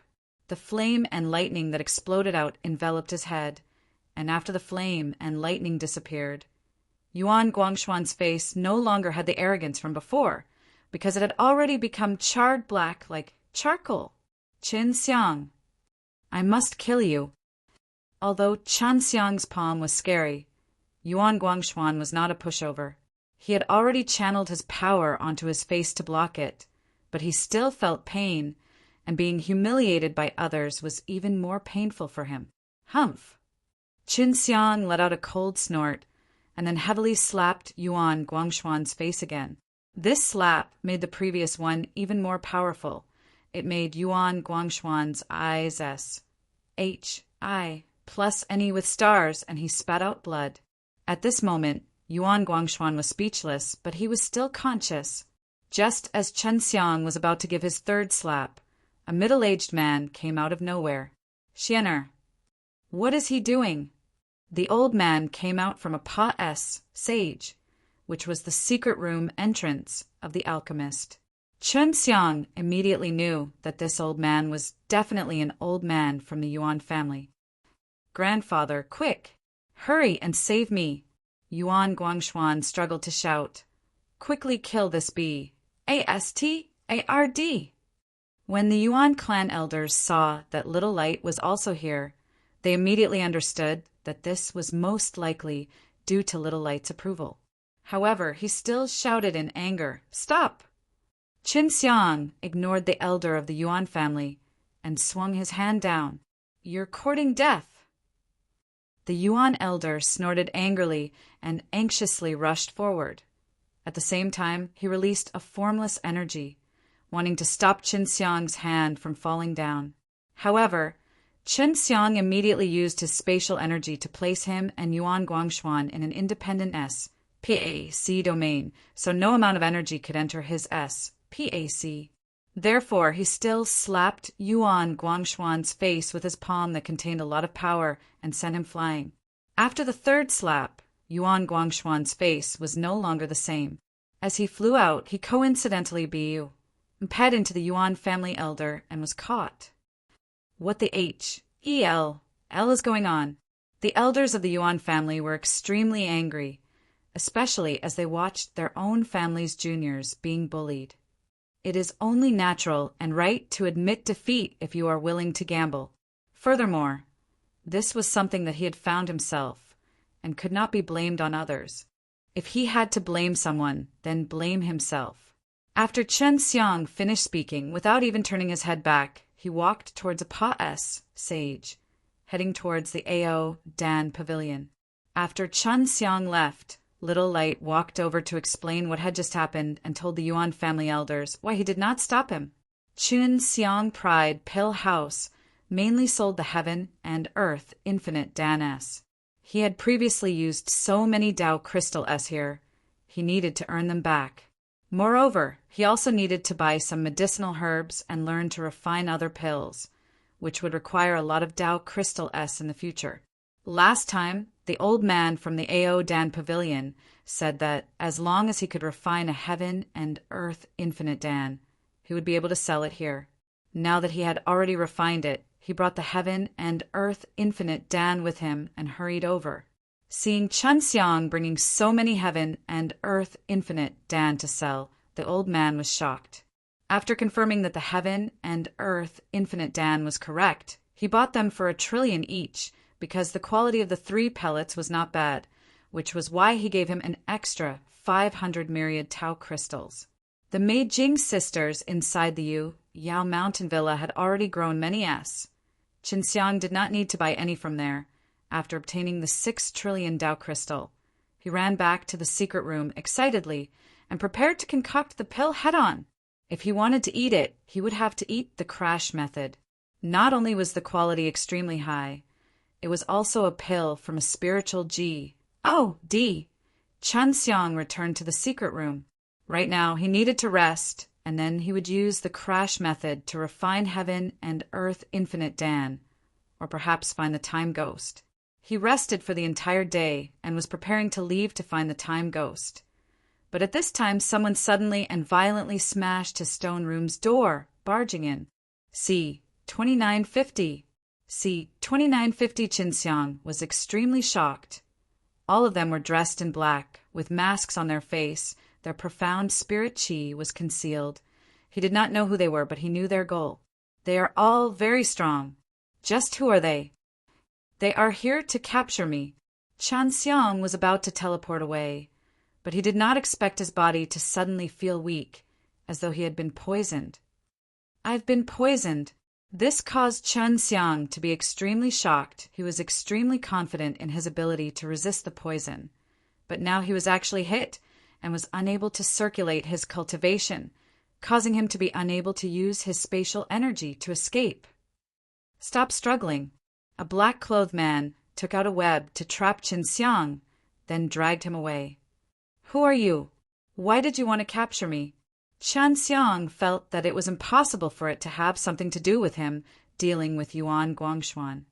[SPEAKER 1] The flame and lightning that exploded out enveloped his head, and after the flame and lightning disappeared, Yuan Guangxuan's face no longer had the arrogance from before, because it had already become charred black like charcoal. Qin Xiang, I must kill you. Although Qin Xiang's palm was scary, Yuan Guangxuan was not a pushover. He had already channeled his power onto his face to block it, but he still felt pain, and being humiliated by others was even more painful for him. Humph! Qin Xiang let out a cold snort, and then heavily slapped Yuan Guangxuan's face again. This slap made the previous one even more powerful. It made Yuan Guangxuan's eyes plus any with stars, and he spat out blood. At this moment, Yuan Guangxuan was speechless, but he was still conscious. Just as Qin Xiang was about to give his 3rd slap, a middle-aged man came out of nowhere. Xianer, what is he doing? The old man came out from a sage, which was the secret room entrance of the alchemist. Qin Xiang immediately knew that this old man was definitely an old man from the Yuan family. Grandfather, quick! Hurry and save me! Yuan Guangxuan struggled to shout. Quickly kill this bee. ASTARD! When the Yuan clan elders saw that Little Light was also here, they immediately understood that this was most likely due to Little Light's approval. However, he still shouted in anger, Stop! Qin Xiang ignored the elder of the Yuan family and swung his hand down. You're courting death! The Yuan elder snorted angrily and anxiously rushed forward. At the same time, he released a formless energy, wanting to stop Qin Xiang's hand from falling down. However, Qin Xiang immediately used his spatial energy to place him and Yuan Guangxuan in an independent S.P.A.C. domain, so no amount of energy could enter his S.P.A.C. Therefore, he still slapped Yuan Guangxuan's face with his palm that contained a lot of power and sent him flying. After the 3rd slap, Yuan Guangxuan's face was no longer the same. As he flew out, he coincidentally imped into the Yuan family elder and was caught. What the L is going on? The elders of the Yuan family were extremely angry, especially as they watched their own family's juniors being bullied. It is only natural and right to admit defeat if you are willing to gamble. Furthermore, this was something that he had found himself and could not be blamed on others. If he had to blame someone, then blame himself. After Qin Xiang finished speaking, without even turning his head back, he walked towards a sage, heading towards the Ao Dan pavilion. After Qin Xiang left, Little Light walked over to explain what had just happened and told the Yuan family elders why he did not stop him. Chun Xiang Pride Pill House mainly sold the Heaven and Earth Infinite Dan S. He had previously used so many Dao Crystal S here, he needed to earn them back. Moreover, he also needed to buy some medicinal herbs and learn to refine other pills, which would require a lot of Dao Crystal S in the future. Last time, the old man from the AO Dan Pavilion said that as long as he could refine a Heaven and Earth Infinite Dan, he would be able to sell it here. Now that he had already refined it, he brought the Heaven and Earth Infinite Dan with him and hurried over. Seeing Chun Xiang bringing so many Heaven and Earth Infinite Dan to sell, the old man was shocked. After confirming that the Heaven and Earth Infinite Dan was correct, he bought them for 1 trillion each because the quality of the 3 pellets was not bad, which was why he gave him an extra 500 myriad Tao crystals. The Meijing sisters inside the Yao Mountain Villa had already grown many S. Qin Xiang did not need to buy any from there. After obtaining the 6 trillion Dao crystal, he ran back to the secret room excitedly and prepared to concoct the pill head-on. If he wanted to eat it, he would have to eat the crash method. Not only was the quality extremely high, it was also a pill from a spiritual G. Oh, D. Chun Xiang returned to the secret room. Right now, he needed to rest, and then he would use the crash method to refine Heaven and Earth Infinite Dan, or perhaps find the Time Ghost. He rested for the entire day and was preparing to leave to find the Time Ghost. But at this time, someone suddenly and violently smashed his stone room's door, barging in. C. 2950. C. 2950 Qin Xiang was extremely shocked. All of them were dressed in black, with masks on their face. Their profound spirit chi was concealed. He did not know who they were, but he knew their goal. They are all very strong. Just who are they? They are here to capture me. Chan Xiang was about to teleport away, but he did not expect his body to suddenly feel weak, as though he had been poisoned. I've been poisoned. This caused Chun Xiang to be extremely shocked. He was extremely confident in his ability to resist the poison, but now he was actually hit and was unable to circulate his cultivation, causing him to be unable to use his spatial energy to escape. Stop struggling. A black-clothed man took out a web to trap Qin Xiang, then dragged him away. Who are you? Why did you want to capture me? Chan Xiang felt that it was impossible for it to have something to do with him dealing with Yuan Guangshuan.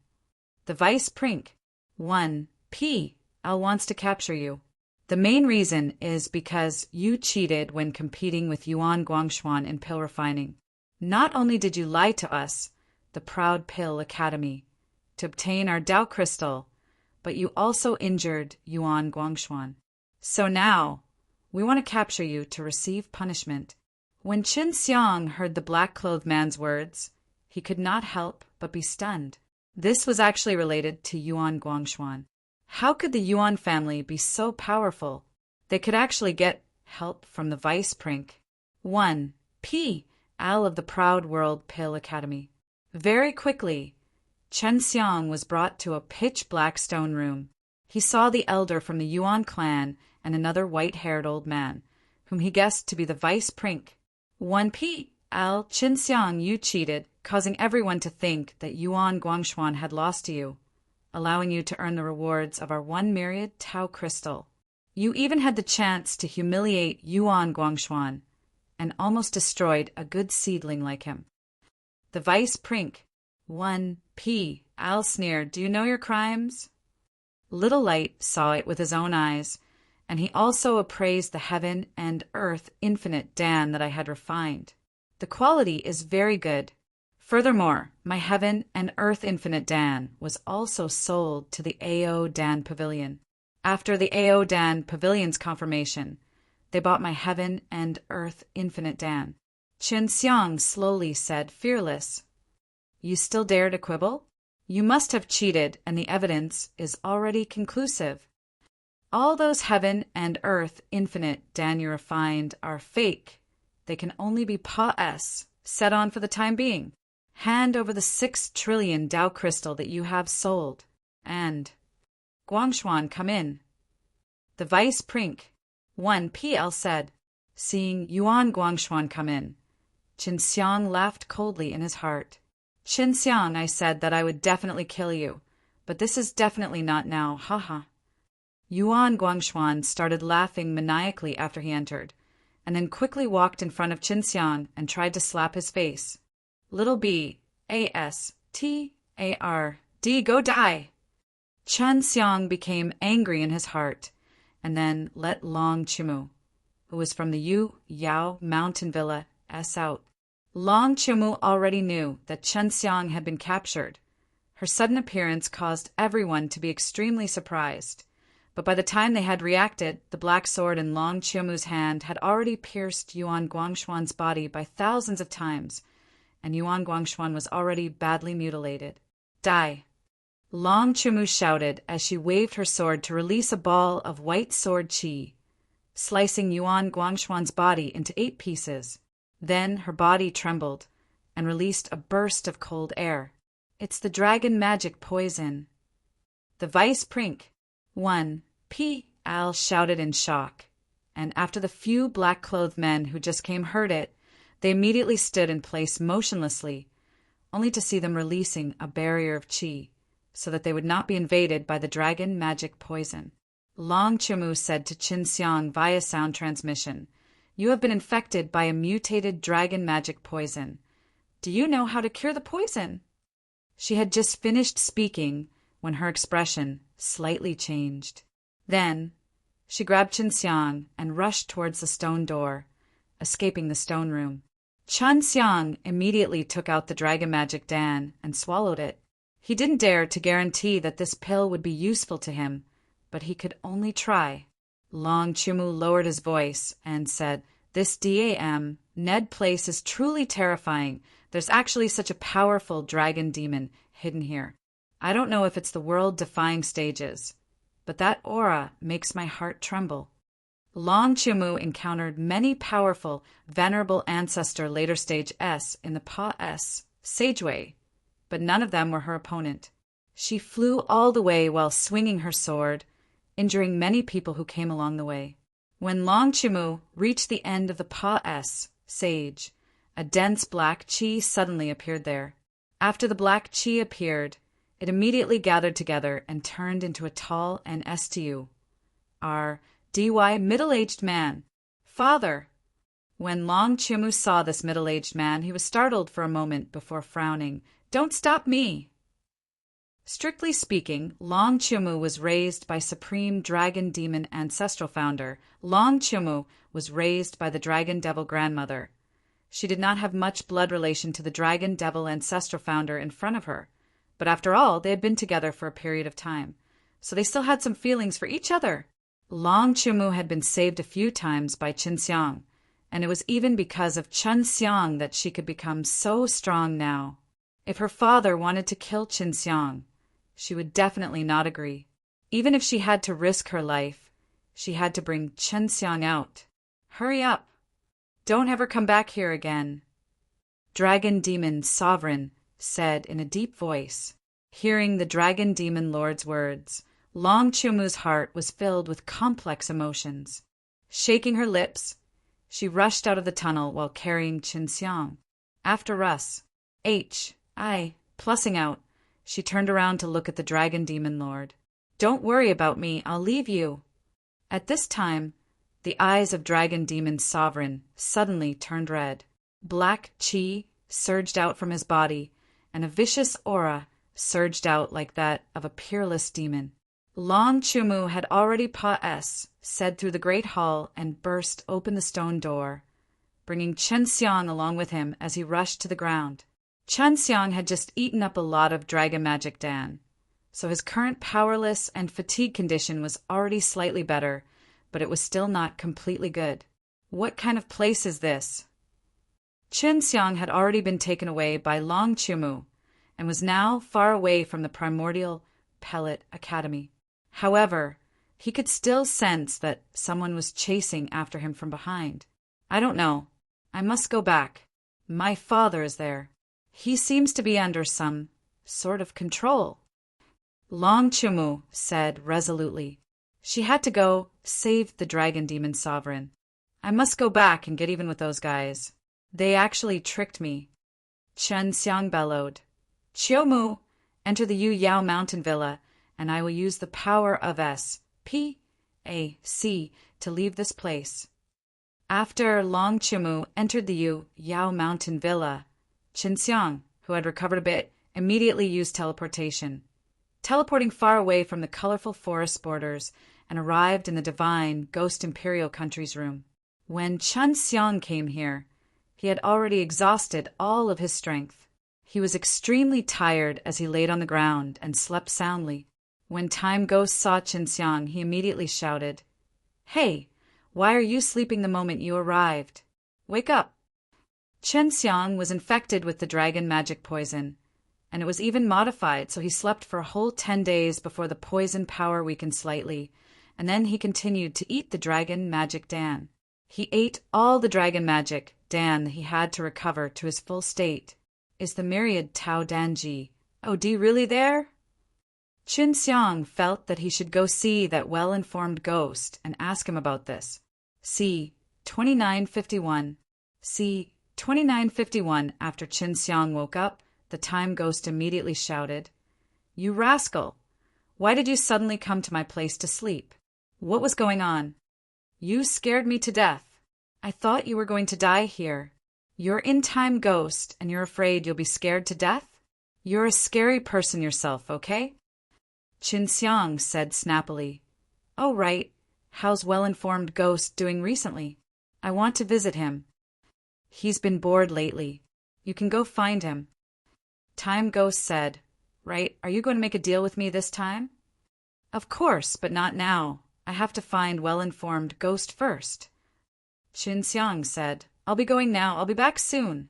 [SPEAKER 1] The Vice Prink. 1. P. L wants to capture you. The main reason is because you cheated when competing with Yuan Guangshuan in pill refining. Not only did you lie to us, the Proud Pill Academy, to obtain our Dao Crystal, but you also injured Yuan Guangshuan. So now, we want to capture you to receive punishment. When Qin Xiang heard the black-clothed man's words, he could not help but be stunned. This was actually related to Yuan Guangshuan. How could the Yuan family be so powerful? They could actually get help from the Vice Prink. 1. P. Al of the Proud World Pill Academy. Very quickly, Chen Xiang was brought to a pitch-black stone room. He saw the elder from the Yuan clan and another white-haired old man, whom he guessed to be the Vice Prink. 1P. Al Qin Xiang, you cheated, causing everyone to think that Yuan Guangshuan had lost to you, allowing you to earn the rewards of our 1 myriad Tao crystal. You even had the chance to humiliate Yuan Guangshuan and almost destroyed a good seedling like him. The Vice Prink. 1P. Al sneered, do you know your crimes? Little Light saw it with his own eyes, and he also appraised the Heaven and Earth Infinite Dan that I had refined. The quality is very good. Furthermore, my Heaven and Earth Infinite Dan was also sold to the AO Dan Pavilion. After the AO Dan Pavilion's confirmation, they bought my Heaven and Earth Infinite Dan. Qin Xiang slowly said, fearless, you still dare to quibble? You must have cheated, and the evidence is already conclusive. All those Heaven and Earth Infinite Dan you refined are fake. They can only be Pa-S, set on for the time being. Hand over the 6 trillion Dao crystal that you have sold. And Guangshuan, come in. The vice prink. 1 PL said, seeing Yuan Guangxuan come in. Qin Xiang laughed coldly in his heart. Qin Xiang, I said that I would definitely kill you, but this is definitely not now, haha. Yuan Guangxuan started laughing maniacally after he entered, and then quickly walked in front of Qin Xiang and tried to slap his face. Little B, A-S-T-A-R-D, go die! Qin Xiang became angry in his heart, and then let Long Chimu, who was from the Yu Yao mountain villa, out. Long Chimu already knew that Qin Xiang had been captured. Her sudden appearance caused everyone to be extremely surprised, but by the time they had reacted, the black sword in Long Chimu's hand had already pierced Yuan Guangxuan's body by thousands of times, and Yuan Guangxuan was already badly mutilated. Die! Long Chimu shouted as she waved her sword to release a ball of white sword qi, slicing Yuan Guangxuan's body into 8 pieces. Then her body trembled and released a burst of cold air. It's the dragon magic poison. The vice prink. 1 Al shouted in shock, and after the few black-clothed men who just came heard it, they immediately stood in place motionlessly, only to see them releasing a barrier of qi, so that they would not be invaded by the dragon magic poison. Long Chimu said to Qin Xiang via sound transmission, "You have been infected by a mutated dragon magic poison. Do you know how to cure the poison?" She had just finished speaking when her expression slightly changed. Then she grabbed Qin Xiang and rushed towards the stone door, escaping the stone room. Qin Xiang immediately took out the dragon magic dan and swallowed it. He didn't dare to guarantee that this pill would be useful to him, but he could only try. Long Chimu lowered his voice and said, "This DAM, Ned place is truly terrifying. There's actually such a powerful dragon demon hidden here. I don't know if it's the world-defying stages, but that aura makes my heart tremble." Long Chimu encountered many powerful, venerable ancestor later stage S in the Pa-S Sageway, but none of them were her opponent. She flew all the way while swinging her sword, injuring many people who came along the way. When Long Chimu reached the end of the Pa-S Sage, a dense black qi suddenly appeared there. After the black qi appeared, it immediately gathered together and turned into a tall and STU-R-DY middle-aged man. "Father!" When Long Chimu saw this middle-aged man, he was startled for a moment before frowning. "Don't stop me!" Strictly speaking, Long Chimu was raised by Supreme Dragon Demon Ancestral Founder. Long Chimu was raised by the Dragon Devil Grandmother. She did not have much blood relation to the Dragon Devil Ancestral Founder in front of her, but after all, they had been together for a period of time, so they still had some feelings for each other. Long Chimu had been saved a few times by Qin Xiang, and it was even because of Qin Xiang that she could become so strong now. If her father wanted to kill Qin Xiang, she would definitely not agree. Even if she had to risk her life, she had to bring Qin Xiang out. "Hurry up! Don't ever come back here again," Dragon Demon Sovereign said in a deep voice. Hearing the Dragon Demon Lord's words, Long Chimu's heart was filled with complex emotions. Shaking her lips, she rushed out of the tunnel while carrying Qin Xiang. After Russ, plussing out, she turned around to look at the Dragon Demon Lord. "Don't worry about me, I'll leave you." At this time, the eyes of Dragon Demon Sovereign suddenly turned red. Black qi surged out from his body, and a vicious aura surged out like that of a peerless demon. Long Chimu had already said through the great hall and burst open the stone door, bringing Qin Xiang along with him as he rushed to the ground. Qin Xiang had just eaten up a lot of dragon magic dan, so his current powerless and fatigue condition was already slightly better, but it was still not completely good. What kind of place is this? Qin Xiang had already been taken away by Long Chimu and was now far away from the primordial Pellet Academy. However, he could still sense that someone was chasing after him from behind. "I don't know. I must go back. My father is there. He seems to be under some sort of control," Long Chimu said resolutely. She had to go saved the dragon demon sovereign. I must go back and get even with those guys. They actually tricked me. Chen Xiang bellowed. Qiumu, enter the Yu Yao mountain villa, and I will use the power of S.P.A.C. to leave this place. After Long Qiumu entered the Yu Yao mountain villa, Chen Xiang, who had recovered a bit, immediately used teleportation, teleporting far away from the colorful forest borders, and arrived in the divine Ghost Imperial Country's room. When Chen Xiang came here, he had already exhausted all of his strength. He was extremely tired as he laid on the ground and slept soundly. When Time Ghost saw Chen Xiang, he immediately shouted, "Hey, why are you sleeping the moment you arrived? Wake up!" Chen Xiang was infected with the dragon magic poison, and it was even modified, so he slept for a whole 10 days before the poison power weakened slightly, and then he continued to eat the dragon magic dan. He ate all the dragon magic dan that he had to recover to his full state. Is the myriad Tao Danji, OD, really there? Chen Xiang felt that he should go see that well-informed ghost and ask him about this. C. 2951. C. 2951. After Chen Xiang woke up, the time ghost immediately shouted, "You rascal! Why did you suddenly come to my place to sleep? What was going on? You scared me to death. I thought you were going to die here. You're in-time ghost, and you're afraid you'll be scared to death? You're a scary person yourself, okay?" Chen Xiang said snappily, "Oh, right. How's well-informed ghost doing recently? I want to visit him. He's been bored lately. You can go find him." Time Ghost said, "Right, are you going to make a deal with me this time?" "Of course, but not now. I have to find well-informed ghost first." Chen Xiang said, "I'll be going now. I'll be back soon."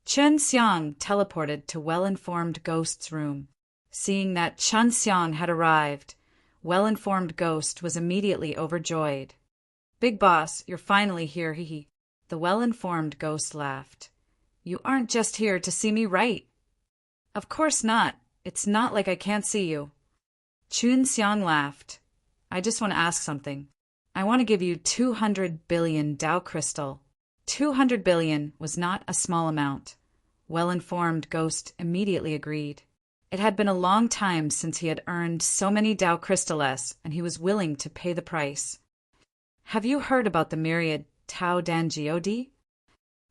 [SPEAKER 1] Chen Xiang teleported to well-informed ghost's room. Seeing that Chen Xiang had arrived, well-informed ghost was immediately overjoyed. "Big boss, you're finally here, hee hee." The well-informed ghost laughed. "You aren't just here to see me, right?" "Of course not. It's not like I can't see you." Chen Xiang laughed. "I just want to ask something. I want to give you 200 billion Dao crystal." 200 billion was not a small amount. Well-informed ghost immediately agreed. It had been a long time since he had earned so many Dao crystals, and he was willing to pay the price. "Have you heard about the myriad Tao Danjiodi?"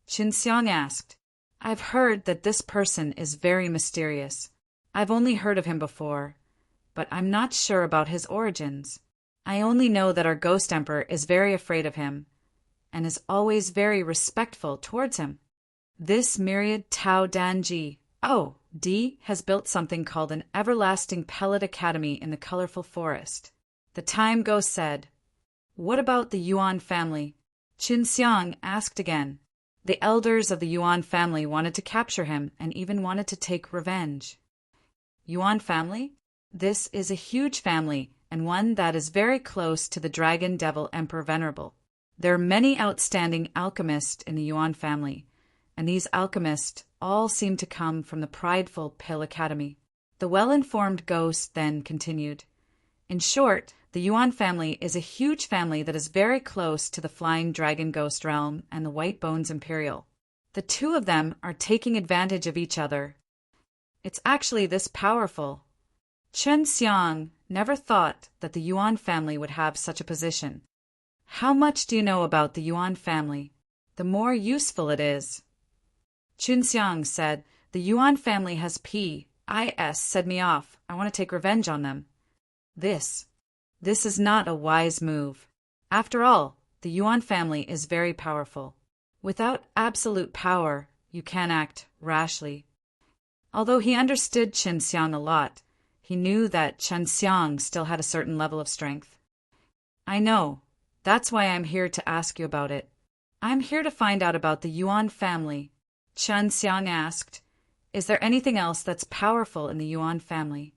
[SPEAKER 1] Chen Xiang asked. "I've heard that this person is very mysterious. I've only heard of him before, but I'm not sure about his origins. I only know that our Ghost Emperor is very afraid of him, and is always very respectful towards him. This myriad Tao Danji, D, has built something called an everlasting pellet academy in the colorful forest." The Time Ghost said, "What about the Yuan family?" Chen Xiang asked again. The elders of the Yuan family wanted to capture him and even wanted to take revenge. Yuan family? This is a huge family and one that is very close to the Dragon Devil Emperor Venerable. There are many outstanding alchemists in the Yuan family, and these alchemists all seem to come from the prideful Pill Academy. The well-informed ghost then continued. In short, the Yuan family is a huge family that is very close to the Flying Dragon Ghost Realm and the White Bones Imperial. The two of them are taking advantage of each other. It's actually this powerful. Chen Xiang never thought that the Yuan family would have such a position. How much do you know about the Yuan family? The more useful it is. Chen Xiang said, "The Yuan family has set me off. I want to take revenge on them." This is not a wise move. After all, the Yuan family is very powerful. Without absolute power, you can act rashly. Although he understood Chen Xiang a lot, he knew that Chen Xiang still had a certain level of strength. "I know. That's why I'm here to ask you about it. I'm here to find out about the Yuan family." Chen Xiang asked, "Is there anything else that's powerful in the Yuan family?"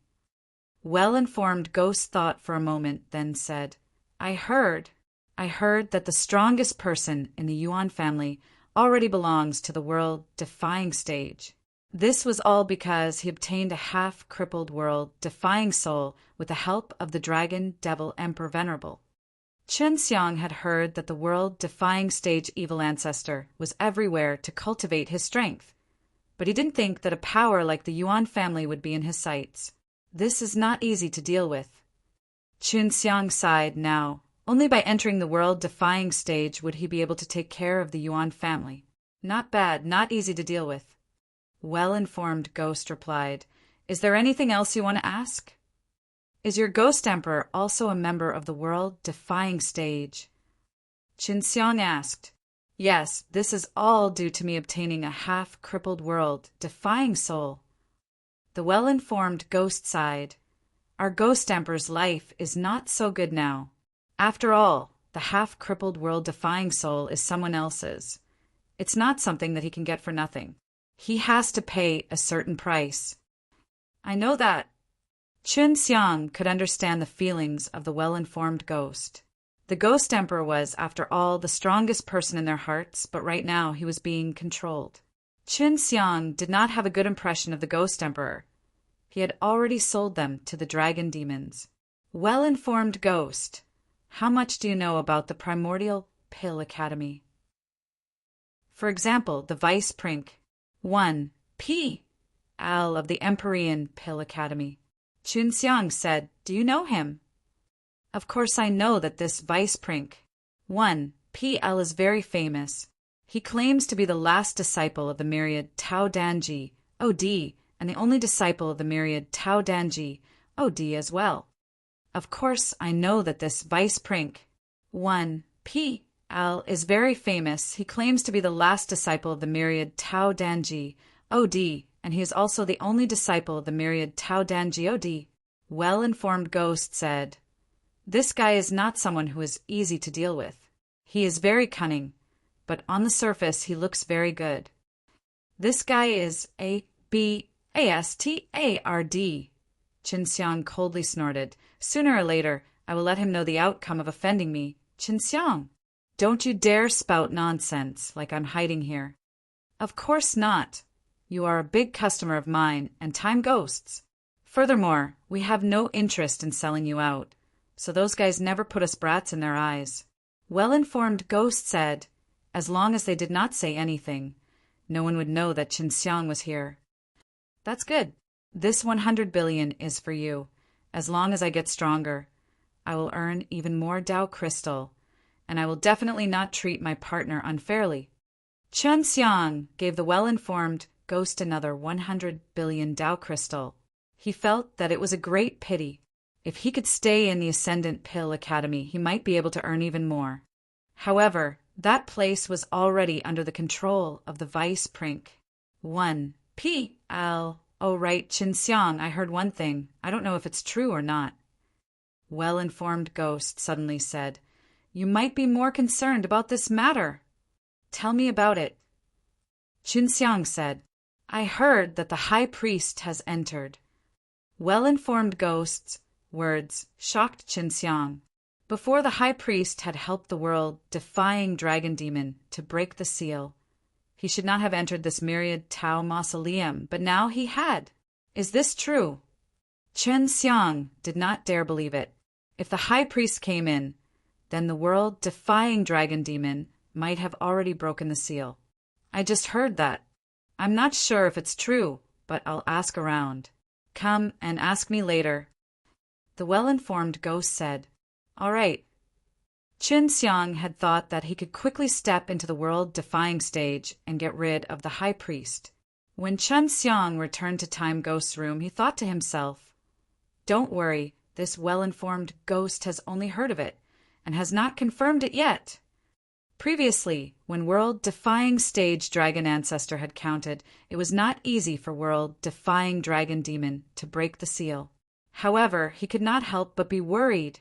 [SPEAKER 1] Well-informed ghost thought for a moment, then said, I heard that the strongest person in the Yuan family already belongs to the world-defying stage. This was all because he obtained a half-crippled world-defying soul with the help of the Dragon Devil Emperor Venerable. Chen Xiang had heard that the world-defying stage evil ancestor was everywhere to cultivate his strength, but he didn't think that a power like the Yuan family would be in his sights. This is not easy to deal with. Chen Xiang sighed now. Only by entering the world-defying stage would he be able to take care of the Yuan family. Not bad, not easy to deal with. Well-informed Ghost replied, "Is there anything else you want to ask?" "Is your Ghost Emperor also a member of the world-defying stage?" Qin Xiang asked. "Yes, this is all due to me obtaining a half-crippled world-defying soul." The well-informed Ghost sighed. "Our Ghost Emperor's life is not so good now. After all, the half-crippled world-defying soul is someone else's. It's not something that he can get for nothing. He has to pay a certain price." "I know that." Qin Xiang could understand the feelings of the well-informed Ghost. The Ghost Emperor was, after all, the strongest person in their hearts, but right now he was being controlled. Qin Xiang did not have a good impression of the Ghost Emperor. He had already sold them to the dragon demons. Well-informed Ghost, how much do you know about the Primordial Pill Academy? For example, the Vice Prince 1. P. Al of the Empyrean Pill Academy. Qin Xiang said, "Do you know him?" "Of course I know that this Vice Prince 1. P. L. is very famous. He claims to be the last disciple of the myriad Tao Danji, O.D., and the only disciple of the myriad Tao Danji, O.D. as well. Of course I know that this Vice Prince 1. P. L. is very famous. He claims to be the last disciple of the myriad Tao Danji, O.D., and he is also the only disciple of the myriad Tao Danji, O.D. Well-informed Ghost said, "This guy is not someone who is easy to deal with. He is very cunning, but on the surface he looks very good. This guy is A-B-A-S-T-A-R-D. Qin Xiang coldly snorted. "Sooner or later, I will let him know the outcome of offending me. Qin Xiang, don't you dare spout nonsense like I'm hiding here." "Of course not. You are a big customer of mine and Time Ghost's. Furthermore, we have no interest in selling you out, so those guys never put us brats in their eyes." Well-informed Ghost said, as long as they did not say anything, no one would know that Qin Xiang was here. "That's good. This 100 billion is for you. As long as I get stronger, I will earn even more Dao Crystal, and I will definitely not treat my partner unfairly." Qin Xiang gave the well-informed Ghost another 100 billion Dao Crystal. He felt that it was a great pity. If he could stay in the Ascendant Pill Academy, he might be able to earn even more. However, that place was already under the control of the Vice Prince 1. P. L. "Oh right, Qin Xiang, I heard one thing. I don't know if it's true or not." Well-informed Ghost suddenly said, "You might be more concerned about this matter. Tell me about it." Qin Xiang said, "I heard that the High Priest has entered." Well-informed Ghost's words shocked Qin Xiang. Before, the High Priest had helped the world-defying dragon demon to break the seal. He should not have entered this myriad Tao mausoleum, but now he had. Is this true? Qin Xiang did not dare believe it. If the High Priest came in, then the world-defying dragon demon might have already broken the seal. "I just heard that. I'm not sure if it's true, but I'll ask around. Come and ask me later." The well-informed Ghost said, "All right." Qin Xiang had thought that he could quickly step into the world-defying stage and get rid of the High Priest. When Qin Xiang returned to Time Ghost's room, he thought to himself, "Don't worry, this well-informed Ghost has only heard of it and has not confirmed it yet." Previously, when world-defying stage dragon ancestor had counted, it was not easy for world-defying dragon demon to break the seal. However, he could not help but be worried.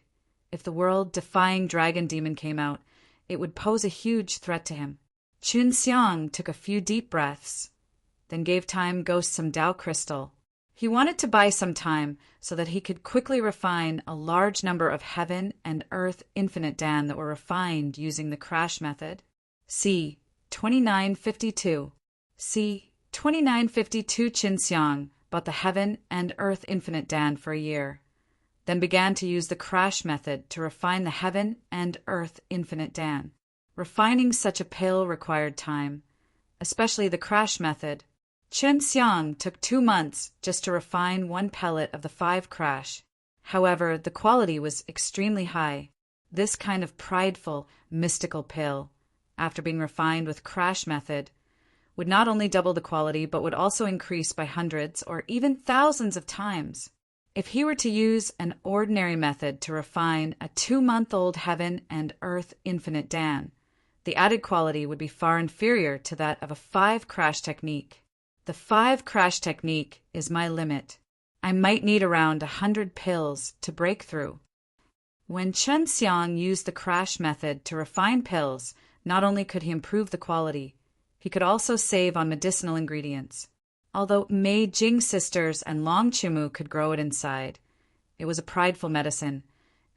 [SPEAKER 1] If the world-defying dragon demon came out, it would pose a huge threat to him. Qin Xiang took a few deep breaths, then gave Time Ghost some Dao Crystal. He wanted to buy some time so that he could quickly refine a large number of Heaven and Earth Infinite Dan that were refined using the crash method. C. 2952. C. 2952 Qin Xiang bought the Heaven and Earth Infinite Dan for a year. then began to use the crash method to refine the heaven and earth infinite Dan. Refining such a pill required time, especially the crash method. Chen Xiang took 2 months just to refine one pellet of the 5 crash. However, the quality was extremely high. This kind of prideful, mystical pill, after being refined with crash method, would not only double the quality but would also increase by hundreds or even thousands of times. If he were to use an ordinary method to refine a 2-month-old heaven and earth infinite Dan, the added quality would be far inferior to that of a 5 crash technique. The 5 crash technique is my limit. I might need around 100 pills to break through. When Chen Xiang used the crash method to refine pills, not only could he improve the quality, he could also save on medicinal ingredients. Although Mei Jing sisters and Long Chimu could grow it inside, it was a prideful medicine,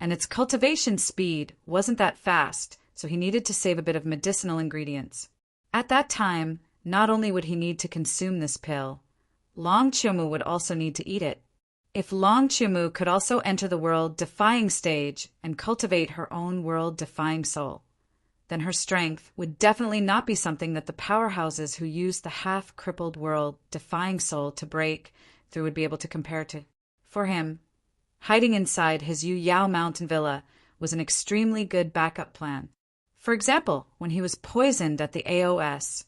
[SPEAKER 1] and its cultivation speed wasn't that fast, so he needed to save a bit of medicinal ingredients. At that time, not only would he need to consume this pill, Long Chimu would also need to eat it. If Long Chimu could also enter the world-defying stage and cultivate her own world-defying soul, then her strength would definitely not be something that the powerhouses who used the half-crippled world-defying soul to break through would be able to compare to. For him, hiding inside his Yu Yao mountain villa was an extremely good backup plan. For example, when he was poisoned at the AOS,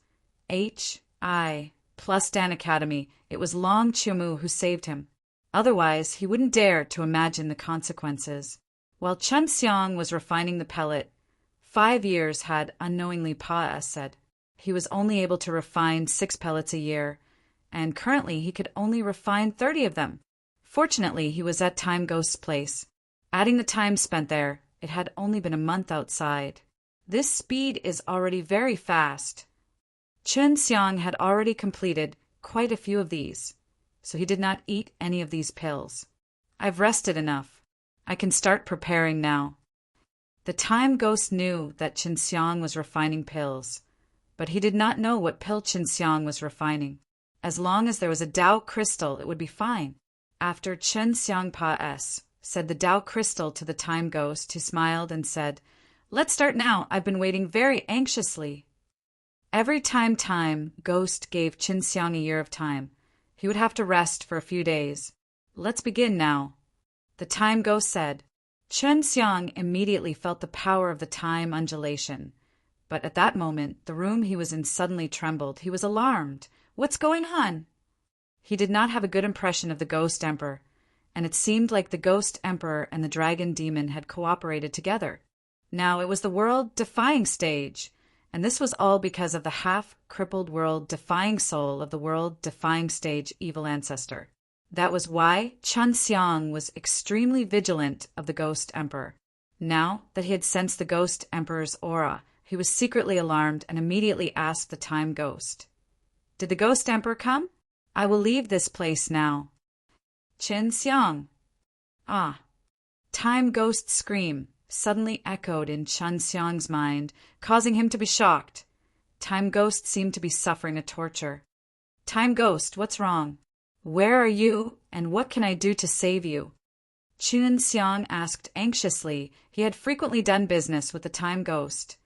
[SPEAKER 1] H.I. plus Dan Academy, it was Long Chimu who saved him. Otherwise, he wouldn't dare to imagine the consequences. While Chen Xiang was refining the pellet, 5 years had unknowingly passed. He was only able to refine 6 pellets a year, and currently he could only refine 30 of them. Fortunately, he was at Time Ghost's place. Adding the time spent there, it had only been a month outside. This speed is already very fast. Chen Xiang had already completed quite a few of these, so he did not eat any of these pills. I've rested enough. I can start preparing now. The Time Ghost knew that Chen Xiang was refining pills, but he did not know what pill Chen Xiang was refining. As long as there was a Tao crystal, it would be fine. After Chen Xiang said the Tao crystal to the Time Ghost, who smiled and said, "Let's start now. I've been waiting very anxiously." Every time Ghost gave Chen Xiang a year of time, he would have to rest for a few days. "Let's begin now," the Time Ghost said. Chen Xiang immediately felt the power of the time undulation. But at that moment, the room he was in suddenly trembled. He was alarmed. "What's going on?" He did not have a good impression of the Ghost Emperor, and it seemed like the Ghost Emperor and the Dragon Demon had cooperated together. Now it was the world-defying stage, and this was all because of the half-crippled world-defying soul of the world-defying stage evil ancestor. That was why Chen Xiang was extremely vigilant of the Ghost Emperor. Now that he had sensed the Ghost Emperor's aura, he was secretly alarmed and immediately asked the Time Ghost, "Did the Ghost Emperor come? I will leave this place now." "Chen Xiang." "Ah." Time Ghost's scream suddenly echoed in Chen Xiang's mind, causing him to be shocked. Time Ghost seemed to be suffering a torture. "Time Ghost, what's wrong? Where are you, and what can I do to save you?" Chen Xiang asked anxiously. He had frequently done business with the Time Ghost,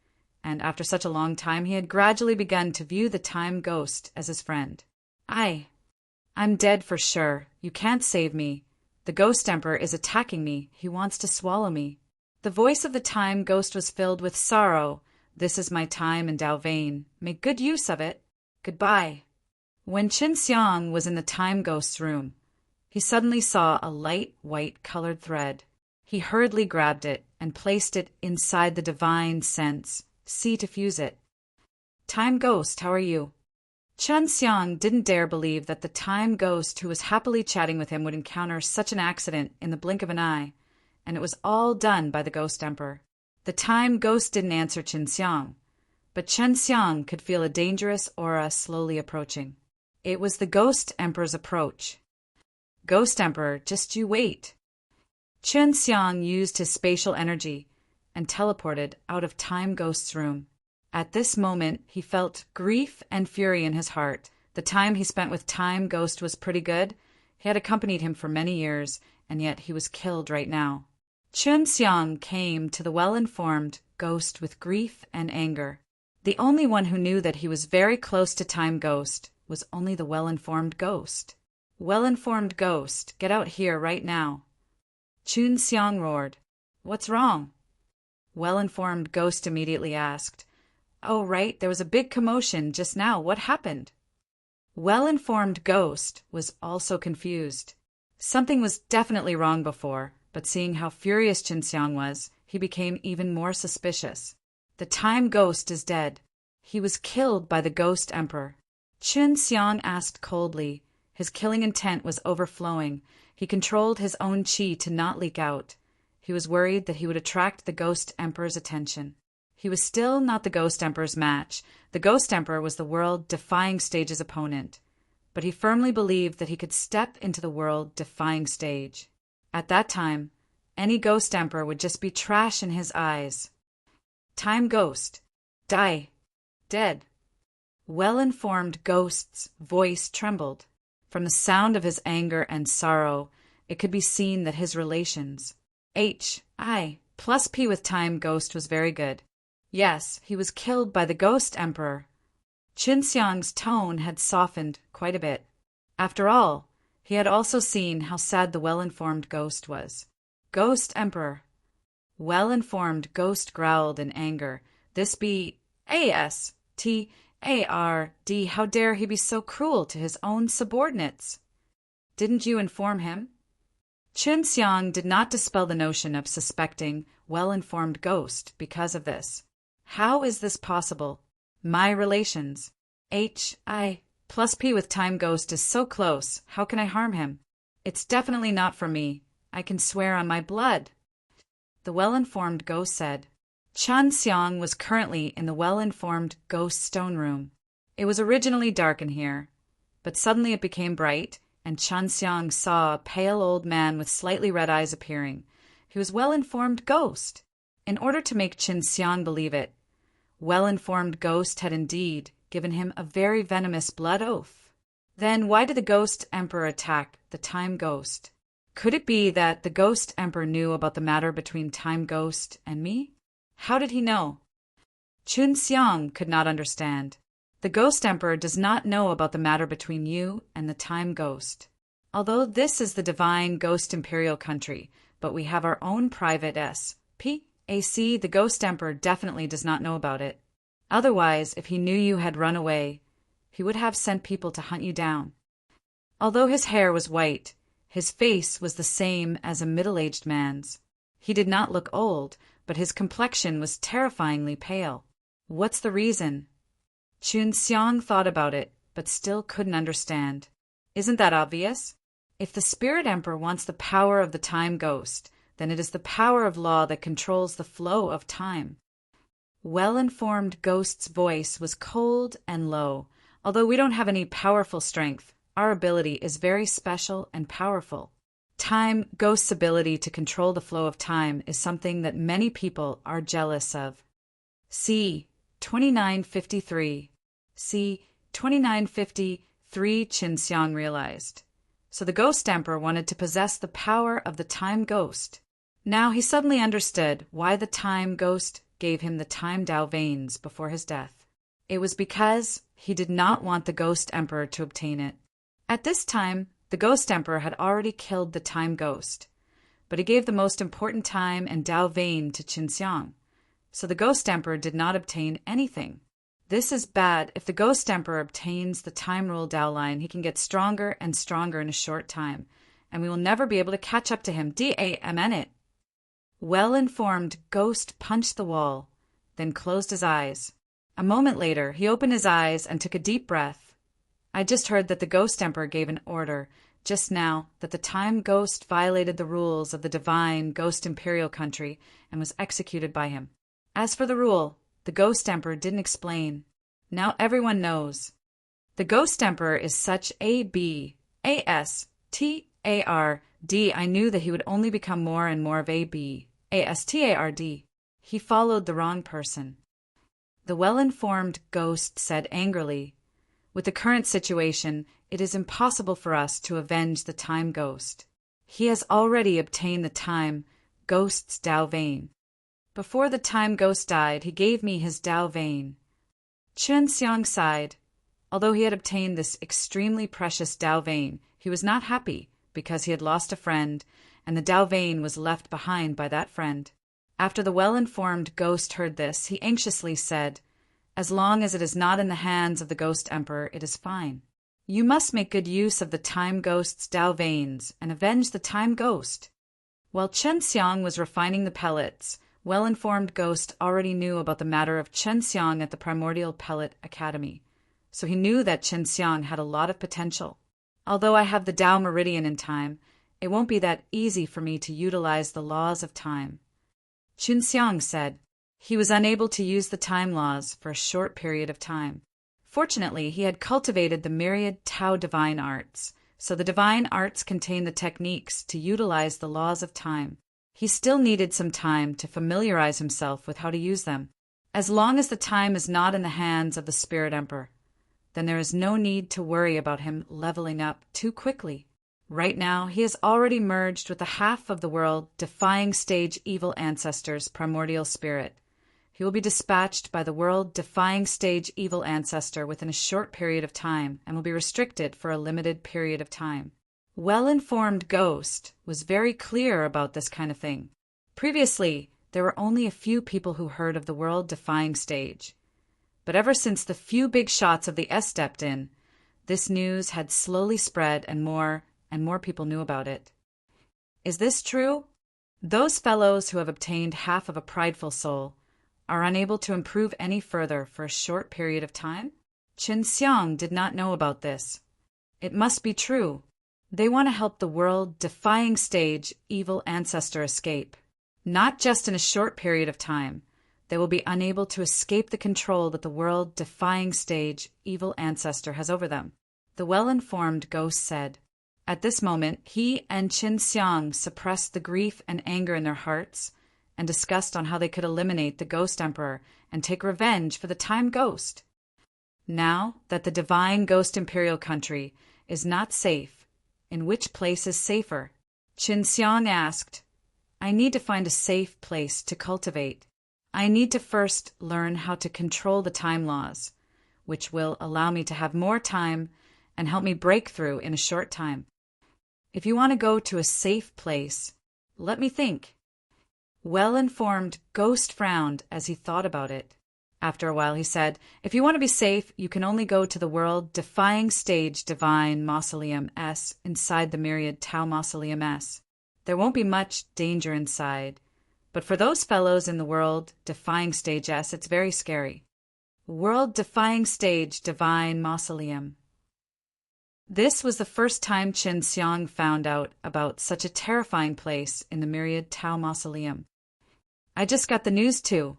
[SPEAKER 1] and after such a long time he had gradually begun to view the Time Ghost as his friend. I'm dead for sure. You can't save me. The Ghost Emperor is attacking me. He wants to swallow me." The voice of the Time Ghost was filled with sorrow. "This is my time in Dao Vein. Make good use of it. Goodbye." When Chen Xiang was in the Time Ghost's room, he suddenly saw a light white-colored thread. He hurriedly grabbed it and placed it inside the divine sense, to fuse it. "Time Ghost, how are you?" Chen Xiang didn't dare believe that the Time Ghost who was happily chatting with him would encounter such an accident in the blink of an eye, and it was all done by the Ghost Emperor. The Time Ghost didn't answer Chen Xiang, but Chen Xiang could feel a dangerous aura slowly approaching. It was the Ghost Emperor's approach. "Ghost Emperor, just you wait." Chen Xiang used his spatial energy and teleported out of Time Ghost's room. At this moment, he felt grief and fury in his heart. The time he spent with Time Ghost was pretty good. He had accompanied him for many years, and yet he was killed right now. Chun Xiang came to the well-informed ghost with grief and anger. The only one who knew that he was very close to Time Ghost was only the well-informed ghost. Well-informed ghost, get out here right now. Chun Xiang roared. What's wrong? Well-informed ghost immediately asked. Oh, right, there was a big commotion just now. What happened? Well-informed ghost was also confused. Something was definitely wrong before, but seeing how furious Chun Xiang was, he became even more suspicious. The Time Ghost is dead. He was killed by the Ghost Emperor. Chun Xiang asked coldly. His killing intent was overflowing. He controlled his own qi to not leak out. He was worried that he would attract the Ghost Emperor's attention. He was still not the Ghost Emperor's match. The Ghost Emperor was the world-defying stage's opponent. But he firmly believed that he could step into the world-defying stage. At that time, any Ghost Emperor would just be trash in his eyes. Time Ghost. Die. Dead. Well-informed Ghost's voice trembled. From the sound of his anger and sorrow, it could be seen that his relations, H.I. plus P with Time Ghost was very good. Yes, he was killed by the Ghost Emperor. Chun Xiang's tone had softened quite a bit. After all, he had also seen how sad the well-informed ghost was. Ghost Emperor. Well-informed ghost growled in anger. This be A.S.T. A.R.D. How dare he be so cruel to his own subordinates? Didn't you inform him? Chun Xiang did not dispel the notion of suspecting well-informed ghost because of this. How is this possible? My relations. H.I. plus P with Time Ghost is so close. How can I harm him? It's definitely not for me. I can swear on my blood. The well-informed ghost said. Chun Xiang was currently in the well-informed ghost stone room. It was originally dark in here, but suddenly it became bright, and Chun Xiang saw a pale old man with slightly red eyes appearing. He was well-informed ghost. In order to make Chun Xiang believe it, well-informed ghost had indeed given him a very venomous blood oath. Then why did the Ghost Emperor attack the Time Ghost? Could it be that the Ghost Emperor knew about the matter between Time Ghost and me? How did he know? Chun Xiang could not understand. The Ghost Emperor does not know about the matter between you and the Time Ghost. Although this is the divine Ghost Imperial country, but we have our own private S.P.A.C. The Ghost Emperor definitely does not know about it. Otherwise, if he knew you had run away, he would have sent people to hunt you down. Although his hair was white, his face was the same as a middle-aged man's. He did not look old, but his complexion was terrifyingly pale. What's the reason? Chun Xiang thought about it, but still couldn't understand. Isn't that obvious? If the Spirit Emperor wants the power of the Time Ghost, then it is the power of law that controls the flow of time. Well-informed Ghost's voice was cold and low. Although we don't have any powerful strength, our ability is very special and powerful. Time Ghost's ability to control the flow of time is something that many people are jealous of. C. 2953. C. 2953 Chun Xiang realized. So the Ghost Emperor wanted to possess the power of the Time Ghost. Now he suddenly understood why the Time Ghost gave him the Time Dao veins before his death. It was because he did not want the Ghost Emperor to obtain it. At this time, the Ghost Emperor had already killed the Time Ghost, but he gave the most important time and Dao vein to Chun Xiang, so the Ghost Emperor did not obtain anything. This is bad. If the Ghost Emperor obtains the Time Rule Dao line, he can get stronger and stronger in a short time, and we will never be able to catch up to him. Damn it. Well-informed Ghost punched the wall, then closed his eyes. A moment later, he opened his eyes and took a deep breath. I just heard that the Ghost Emperor gave an order just now that the Time Ghost violated the rules of the divine Ghost Imperial country and was executed by him. As for the rule, the Ghost Emperor didn't explain. Now everyone knows. The Ghost Emperor is such A.B. A.S.T.A.R.D. I knew that he would only become more and more of A.B. A.S.T.A.R.D. He followed the wrong person. The well-informed ghost said angrily, with the current situation, it is impossible for us to avenge the time ghost. He has already obtained the time ghost's Dao vein. Before the time ghost died, he gave me his Dao vein. Chen Xiang sighed. Although he had obtained this extremely precious Dao vein, he was not happy because he had lost a friend, and the Dao vein was left behind by that friend. After the well-informed ghost heard this, he anxiously said, "As long as it is not in the hands of the Ghost Emperor, it is fine. You must make good use of the time ghost's Dao veins and avenge the time ghost." While Chen Xiang was refining the pellets, well-informed Ghost already knew about the matter of Chen Xiang at the Primordial Pellet Academy, so he knew that Chen Xiang had a lot of potential. Although I have the Dao Meridian in time, it won't be that easy for me to utilize the laws of time. Chen Xiang said. He was unable to use the time laws for a short period of time. Fortunately, he had cultivated the myriad Tao divine arts, so the divine arts contain the techniques to utilize the laws of time. He still needed some time to familiarize himself with how to use them. As long as the time is not in the hands of the Spirit Emperor, then there is no need to worry about him leveling up too quickly. Right now, he has already merged with the half of the world defying stage evil ancestor's primordial spirit. He will be dispatched by the world defying stage evil ancestor within a short period of time and will be restricted for a limited period of time. Well-informed Ghost was very clear about this kind of thing. Previously, there were only a few people who heard of the world-defying stage. But ever since the few big shots of the S stepped in, this news had slowly spread and more people knew about it. Is this true? Those fellows who have obtained half of a prideful soul are unable to improve any further for a short period of time? Chen Xiang did not know about this. It must be true. They want to help the world-defying stage evil ancestor escape. Not just in a short period of time. They will be unable to escape the control that the world-defying stage evil ancestor has over them. The well-informed Ghost said. At this moment, he and Chen Xiang suppressed the grief and anger in their hearts and discussed on how they could eliminate the Ghost Emperor and take revenge for the Time Ghost. Now that the divine Ghost Imperial country is not safe, in which place is safer? Chen Xiang asked. I need to find a safe place to cultivate. I need to first learn how to control the time laws, which will allow me to have more time and help me break through in a short time. If you want to go to a safe place, let me think. Well-informed Ghost frowned as he thought about it. After a while he said, if you want to be safe, you can only go to the world-defying stage Divine Mausoleum S inside the myriad Tau Mausoleum S. There won't be much danger inside, but for those fellows in the world-defying stage S, it's very scary. World-defying stage Divine Mausoleum. This was the first time Chen Xiang found out about such a terrifying place in the myriad Tau Mausoleum. I just got the news too.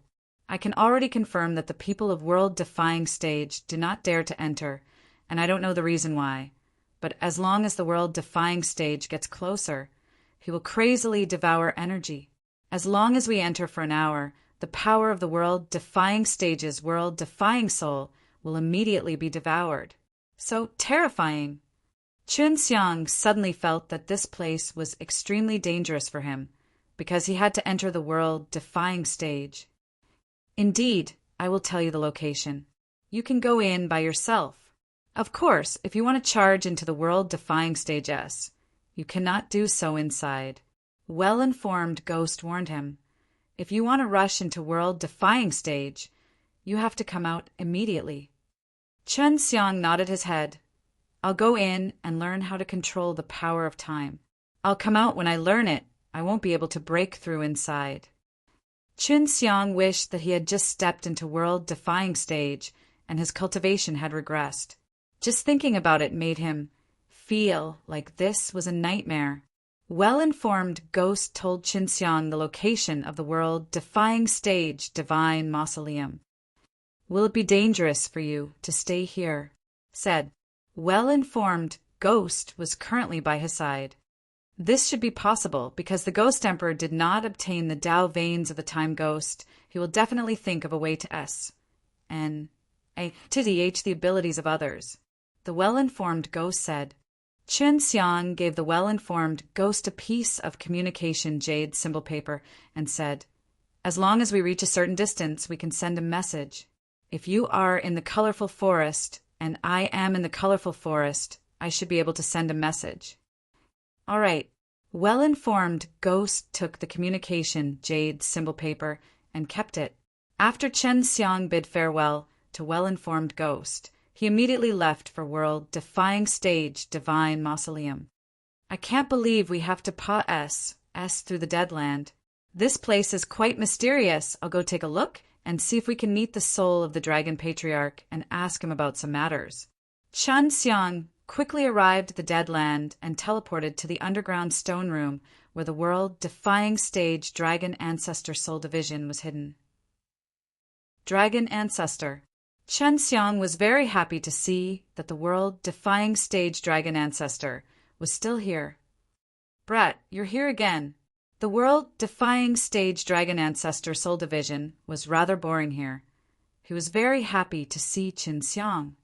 [SPEAKER 1] I can already confirm that the people of world-defying stage do not dare to enter, and I don't know the reason why. But as long as the world-defying stage gets closer, he will crazily devour energy. As long as we enter for an hour, the power of the world-defying stage's world-defying soul will immediately be devoured. So terrifying. Chen Xiang suddenly felt that this place was extremely dangerous for him, because he had to enter the world-defying stage. Indeed, I will tell you the location. You can go in by yourself. Of course, if you want to charge into the world-defying stage S, you cannot do so inside. Well-informed Ghost warned him. If you want to rush into world-defying stage, you have to come out immediately. Chen Xiang nodded his head. I'll go in and learn how to control the power of time. I'll come out when I learn it. I won't be able to break through inside. Chen Xiang wished that he had just stepped into world-defying stage and his cultivation had regressed. Just thinking about it made him feel like this was a nightmare. Well-informed Ghost told Chen Xiang the location of the world-defying stage Divine Mausoleum. Will it be dangerous for you to stay here? Said. Well-informed Ghost was currently by his side. This should be possible because the Ghost Emperor did not obtain the Dao veins of the Time Ghost. He will definitely think of a way to S, N, A, to DH the abilities of others. the well-informed ghost said. Chun Xiang gave the well-informed ghost a piece of communication jade symbol paper and said, "As long as we reach a certain distance, we can send a message. If you are in the colorful forest, and I am in the colorful forest, I should be able to send a message." All right. Well-informed ghost took the communication jade symbol paper and kept it. After Chen Xiang bid farewell to well-informed ghost, he immediately left for world-defying stage divine mausoleum. I can't believe we have to pass through the Deadland. This place is quite mysterious. I'll go take a look and see if we can meet the soul of the Dragon Patriarch and ask him about some matters. Chen Xiang quickly arrived at the Deadland and teleported to the underground stone room where the world-defying stage Dragon Ancestor Soul Division was hidden. Dragon Ancestor. Chen Xiang was very happy to see that the world-defying stage Dragon Ancestor was still here. "Brat, you're here again." The world-defying stage Dragon Ancestor Soul Division was rather boring here. He was very happy to see Chen Xiang.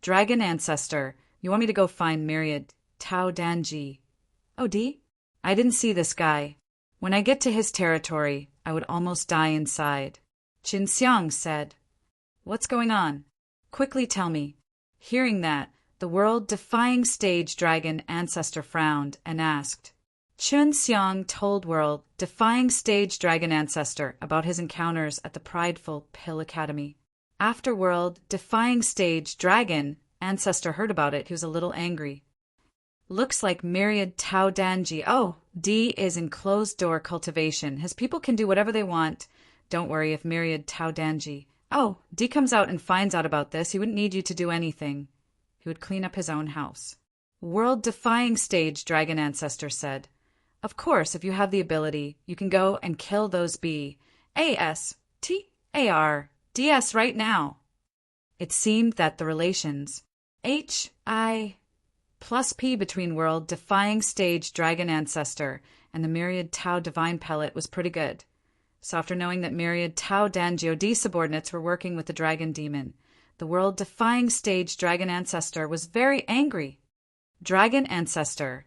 [SPEAKER 1] "Dragon Ancestor, you want me to go find Myriad Tao Danji?" "Oh, D? I didn't see this guy. When I get to his territory, I would almost die inside." Chen Xiang said. "What's going on? Quickly tell me." Hearing that, the world-defying stage Dragon Ancestor frowned and asked. Chen Xiang told world-defying stage Dragon Ancestor about his encounters at the prideful Pill Academy. After world-defying stage Dragon Ancestor heard about it, he was a little angry. "Looks like Myriad Tao Danji. Oh, D is in closed-door cultivation. His people can do whatever they want. Don't worry if Myriad Tao Danji. Oh, D comes out and finds out about this. He wouldn't need you to do anything. He would clean up his own house." World-defying stage Dragon Ancestor said, "Of course, if you have the ability, you can go and kill those B-A-S-T-A-R-D-S right now." It seemed that the relations H-I plus P between world-defying stage Dragon Ancestor and the Myriad Tao Divine Pellet was pretty good. So after knowing that Myriad Tao Danji D subordinates were working with the Dragon Demon, the world-defying stage Dragon Ancestor was very angry. "Dragon Ancestor,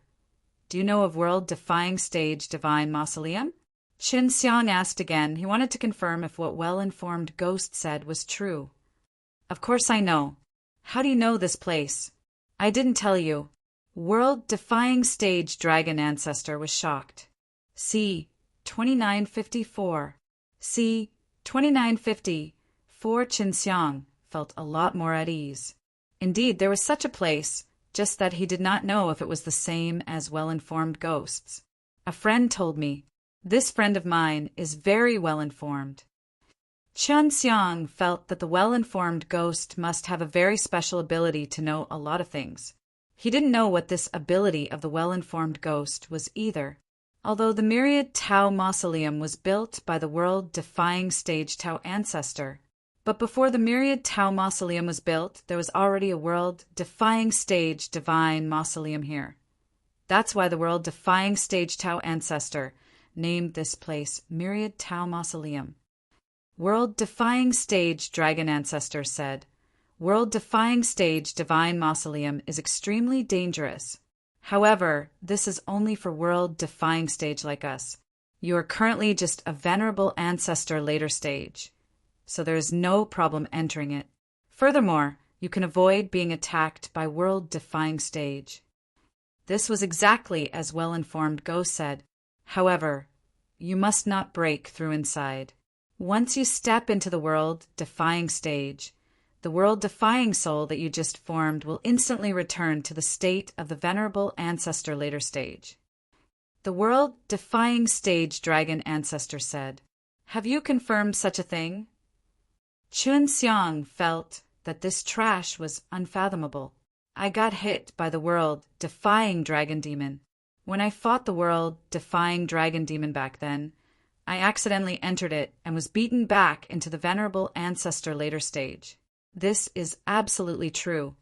[SPEAKER 1] do you know of world-defying stage Divine Mausoleum?" Chen Xiang asked again. He wanted to confirm if what well-informed ghost said was true. "Of course I know. How do you know this place?" "I didn't tell you." World-defying stage Dragon Ancestor was shocked. C. 2954. C. 2954. Chen Xiang felt a lot more at ease. Indeed, there was such a place, just that he did not know if it was the same as well-informed ghosts. "A friend told me. This friend of mine is very well-informed." Chen Xiang felt that the well-informed ghost must have a very special ability to know a lot of things. He didn't know what this ability of the well-informed ghost was either. Although the Myriad Tao Mausoleum was built by the world-defying stage Tao Ancestor, but before the Myriad Tao Mausoleum was built, there was already a world-defying stage Divine Mausoleum here. That's why the world-defying stage Tao Ancestor named this place Myriad Tao Mausoleum. World-defying stage Dragon Ancestor said, "World-defying stage Divine Mausoleum is extremely dangerous. However, this is only for world-defying stage like us. You are currently just a venerable ancestor later stage, so there is no problem entering it. Furthermore, you can avoid being attacked by world-defying stage." This was exactly as well-informed Ghost said. However, you must not break through inside. Once you step into the world-defying stage, the world-defying soul that you just formed will instantly return to the state of the venerable ancestor later stage. The world-defying stage Dragon Ancestor said, "Have you confirmed such a thing?" Chun Xiang felt that this trash was unfathomable. "I got hit by the world-defying dragon demon. When I fought the world-defying dragon demon back then, I accidentally entered it and was beaten back into the venerable ancestor later stage. This is absolutely true."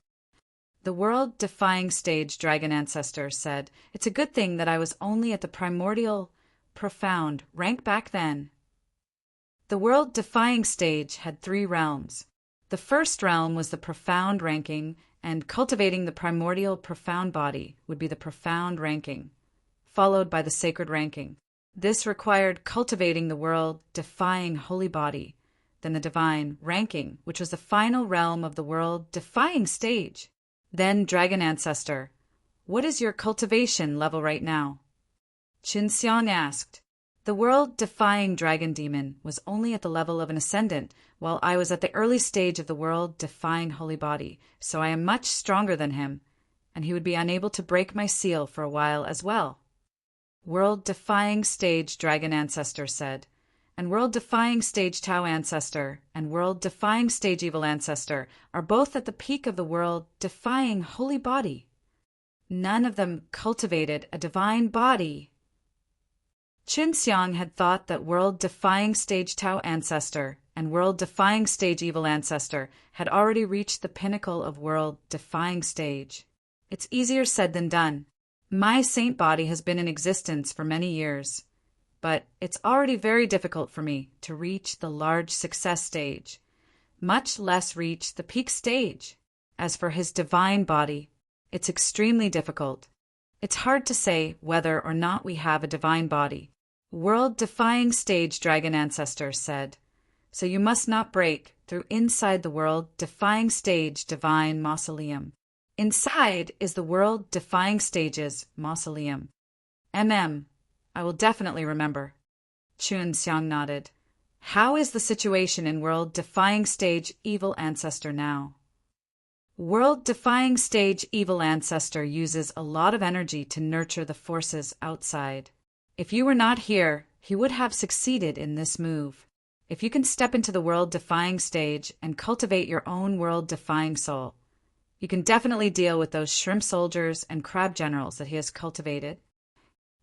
[SPEAKER 1] The world-defying stage Dragon Ancestor said, "It's a good thing that I was only at the primordial, profound rank back then." The world-defying stage had 3 realms. The first realm was the profound ranking, and cultivating the primordial profound body would be the profound ranking, followed by the sacred ranking. This required cultivating the world-defying holy body, then the divine ranking, which was the final realm of the world-defying stage. Then Dragon Ancestor, what is your cultivation level right now? Qinxiang asked. The world-defying dragon demon was only at the level of an ascendant, while I was at the early stage of the world-defying holy body, so I am much stronger than him, and he would be unable to break my seal for a while as well. World-defying stage Dragon Ancestor said, and world-defying stage Tao Ancestor and world-defying stage Evil Ancestor are both at the peak of the world-defying holy body. None of them cultivated a divine body. Qinxiang had thought that world-defying stage Tao Ancestor and world-defying stage Evil Ancestor had already reached the pinnacle of world-defying stage. It's easier said than done. My saint body has been in existence for many years, but it's already very difficult for me to reach the large success stage, much less reach the peak stage. As for his divine body, it's extremely difficult. It's hard to say whether or not we have a divine body. World-defying stage Dragon Ancestor said, so you must not break through inside the world-defying stage divine mausoleum. Inside is the world-defying stages mausoleum. I will definitely remember. Qinxiang nodded. How is the situation in world-defying stage Evil Ancestor now? World-defying stage Evil Ancestor uses a lot of energy to nurture the forces outside. If you were not here, he would have succeeded in this move. If you can step into the world-defying stage and cultivate your own world-defying soul, you can definitely deal with those shrimp soldiers and crab generals that he has cultivated.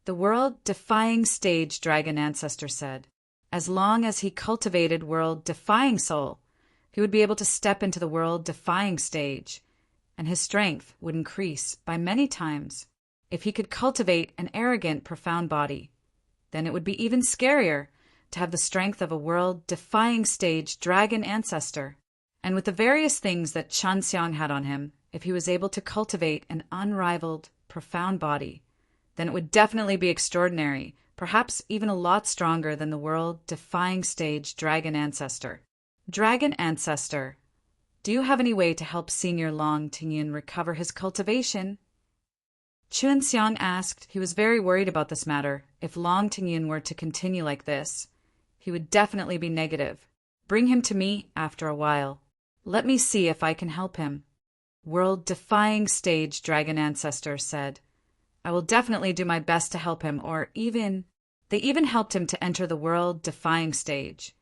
[SPEAKER 1] The world-defying stage Dragon Ancestor said, as long as he cultivated world-defying soul, he would be able to step into the world-defying stage, and his strength would increase by many times. If he could cultivate an arrogant, profound body, then it would be even scarier to have the strength of a world-defying stage Dragon Ancestor. And with the various things that Qinxiang had on him, if he was able to cultivate an unrivaled, profound body, then it would definitely be extraordinary, perhaps even a lot stronger than the world-defying stage Dragon Ancestor. Dragon Ancestor, do you have any way to help Senior Long Tingyin recover his cultivation? Qinxiang asked. He was very worried about this matter. If Long Tingyin were to continue like this, he would definitely be negative. Bring him to me after a while. Let me see if I can help him. World-defying stage Dragon Ancestor said, I will definitely do my best to help him, they even helped him to enter the world-defying stage.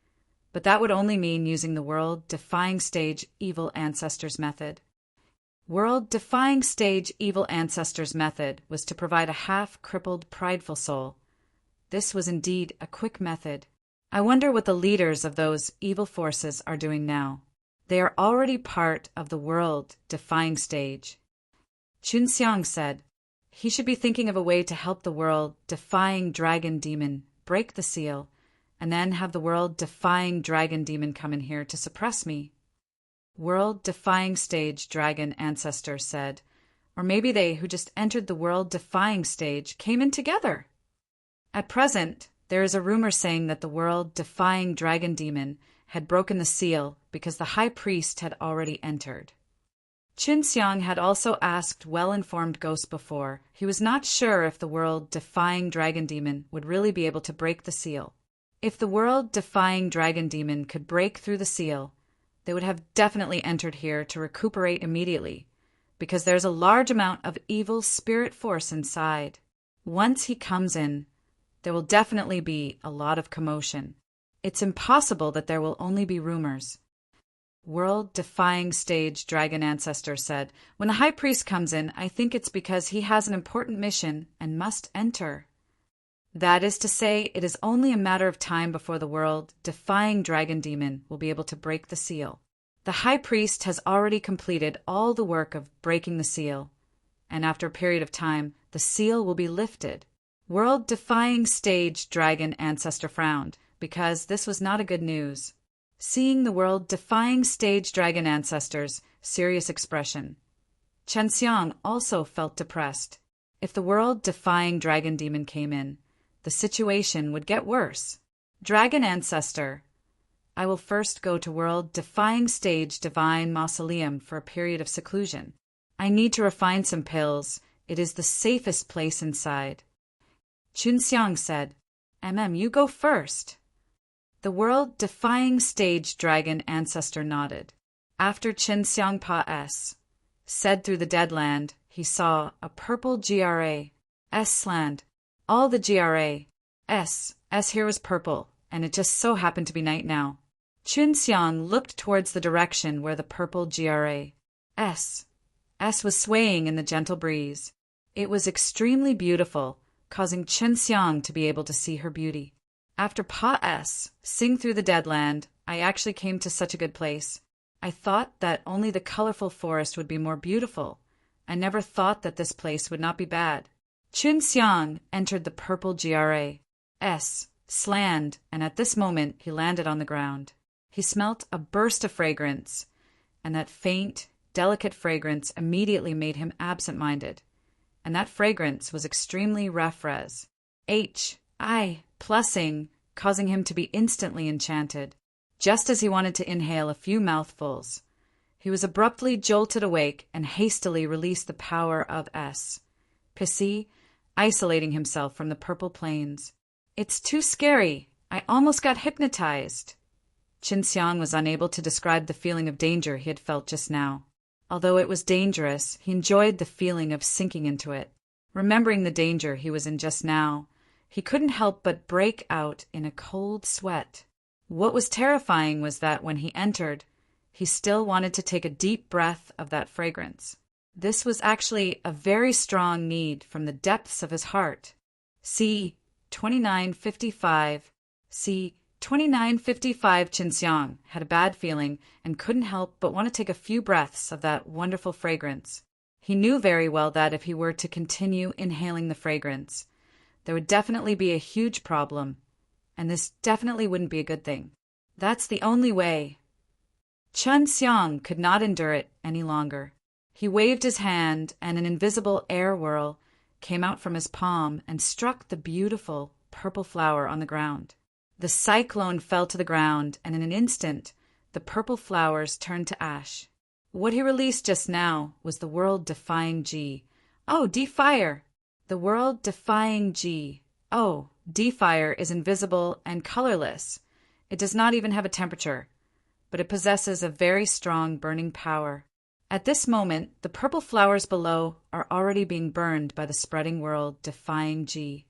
[SPEAKER 1] But that would only mean using the world-defying stage Evil Ancestor's method. World-defying stage Evil Ancestor's method was to provide a half-crippled, prideful soul. This was indeed a quick method. I wonder what the leaders of those evil forces are doing now. They are already part of the world-defying stage. Qinxiang said, he should be thinking of a way to help the world-defying dragon demon break the seal, and then have the world-defying dragon demon come in here to suppress me. World-defying stage Dragon Ancestor said, or maybe they who just entered the world-defying stage came in together. At present, there is a rumor saying that the world-defying dragon demon had broken the seal because the high priest had already entered. Qinxiang had also asked well-informed ghosts before. He was not sure if the world-defying dragon demon would really be able to break the seal. If the world-defying dragon demon could break through the seal, they would have definitely entered here to recuperate immediately, because there's a large amount of evil spirit force inside. Once he comes in, there will definitely be a lot of commotion. It's impossible that there will only be rumors. World-defying stage Dragon Ancestor said, when the high priest comes in, I think it's because he has an important mission and must enter. That is to say, it is only a matter of time before the world-defying dragon demon will be able to break the seal. The high priest has already completed all the work of breaking the seal, and after a period of time, the seal will be lifted. World-defying stage Dragon Ancestor frowned, because this was not a good news. seeing the world-defying stage dragon ancestor's serious expression. Chen Xiang also felt depressed. If the world-defying dragon demon came in, the situation would get worse. Dragon ancestor, I will first go to world-defying stage divine mausoleum for a period of seclusion. I need to refine some pills. It is the safest place inside. Chun Xiang said, You go first. The world-defying stage dragon ancestor nodded. After Chen Xiang Pa said through the dead land, he saw a purple GRA land. All the GRAs here was purple, and it just so happened to be night now. Chun Xiang looked towards the direction where the purple GRAs was swaying in the gentle breeze. It was extremely beautiful, causing Chen Xiang to be able to see her beauty. After Pa sing through the dead land, I actually came to such a good place. I thought that only the colorful forest would be more beautiful. I never thought that this place would not be bad. Chun Xiang entered the purple GRAs land, and at this moment he landed on the ground. He smelt a burst of fragrance, and that faint, delicate fragrance immediately made him absent-minded. And that fragrance was extremely refres. Plussing, causing him to be instantly enchanted. Just as he wanted to inhale a few mouthfuls, he was abruptly jolted awake and hastily released the power of Pissy, isolating himself from the purple plains. It's too scary. I almost got hypnotized. Chen Xiang was unable to describe the feeling of danger he had felt just now. Although it was dangerous, he enjoyed the feeling of sinking into it. Remembering the danger he was in just now, he couldn't help but break out in a cold sweat. What was terrifying was that when he entered, he still wanted to take a deep breath of that fragrance. This was actually a very strong need from the depths of his heart. C. 2955. C. 2955 Chen Xiang had a bad feeling and couldn't help but want to take a few breaths of that wonderful fragrance. He knew very well that if he were to continue inhaling the fragrance, there would definitely be a huge problem, and this definitely wouldn't be a good thing. That's the only way. Chen Xiang could not endure it any longer. He waved his hand, and an invisible air whirl came out from his palm and struck the beautiful purple flower on the ground. The cyclone fell to the ground, and in an instant, the purple flowers turned to ash. What he released just now was the world-defying G. D-Fire! The world-defying G. D-Fire is invisible and colorless. It does not even have a temperature, but it possesses a very strong burning power. At this moment, the purple flowers below are already being burned by the spreading world-defying G.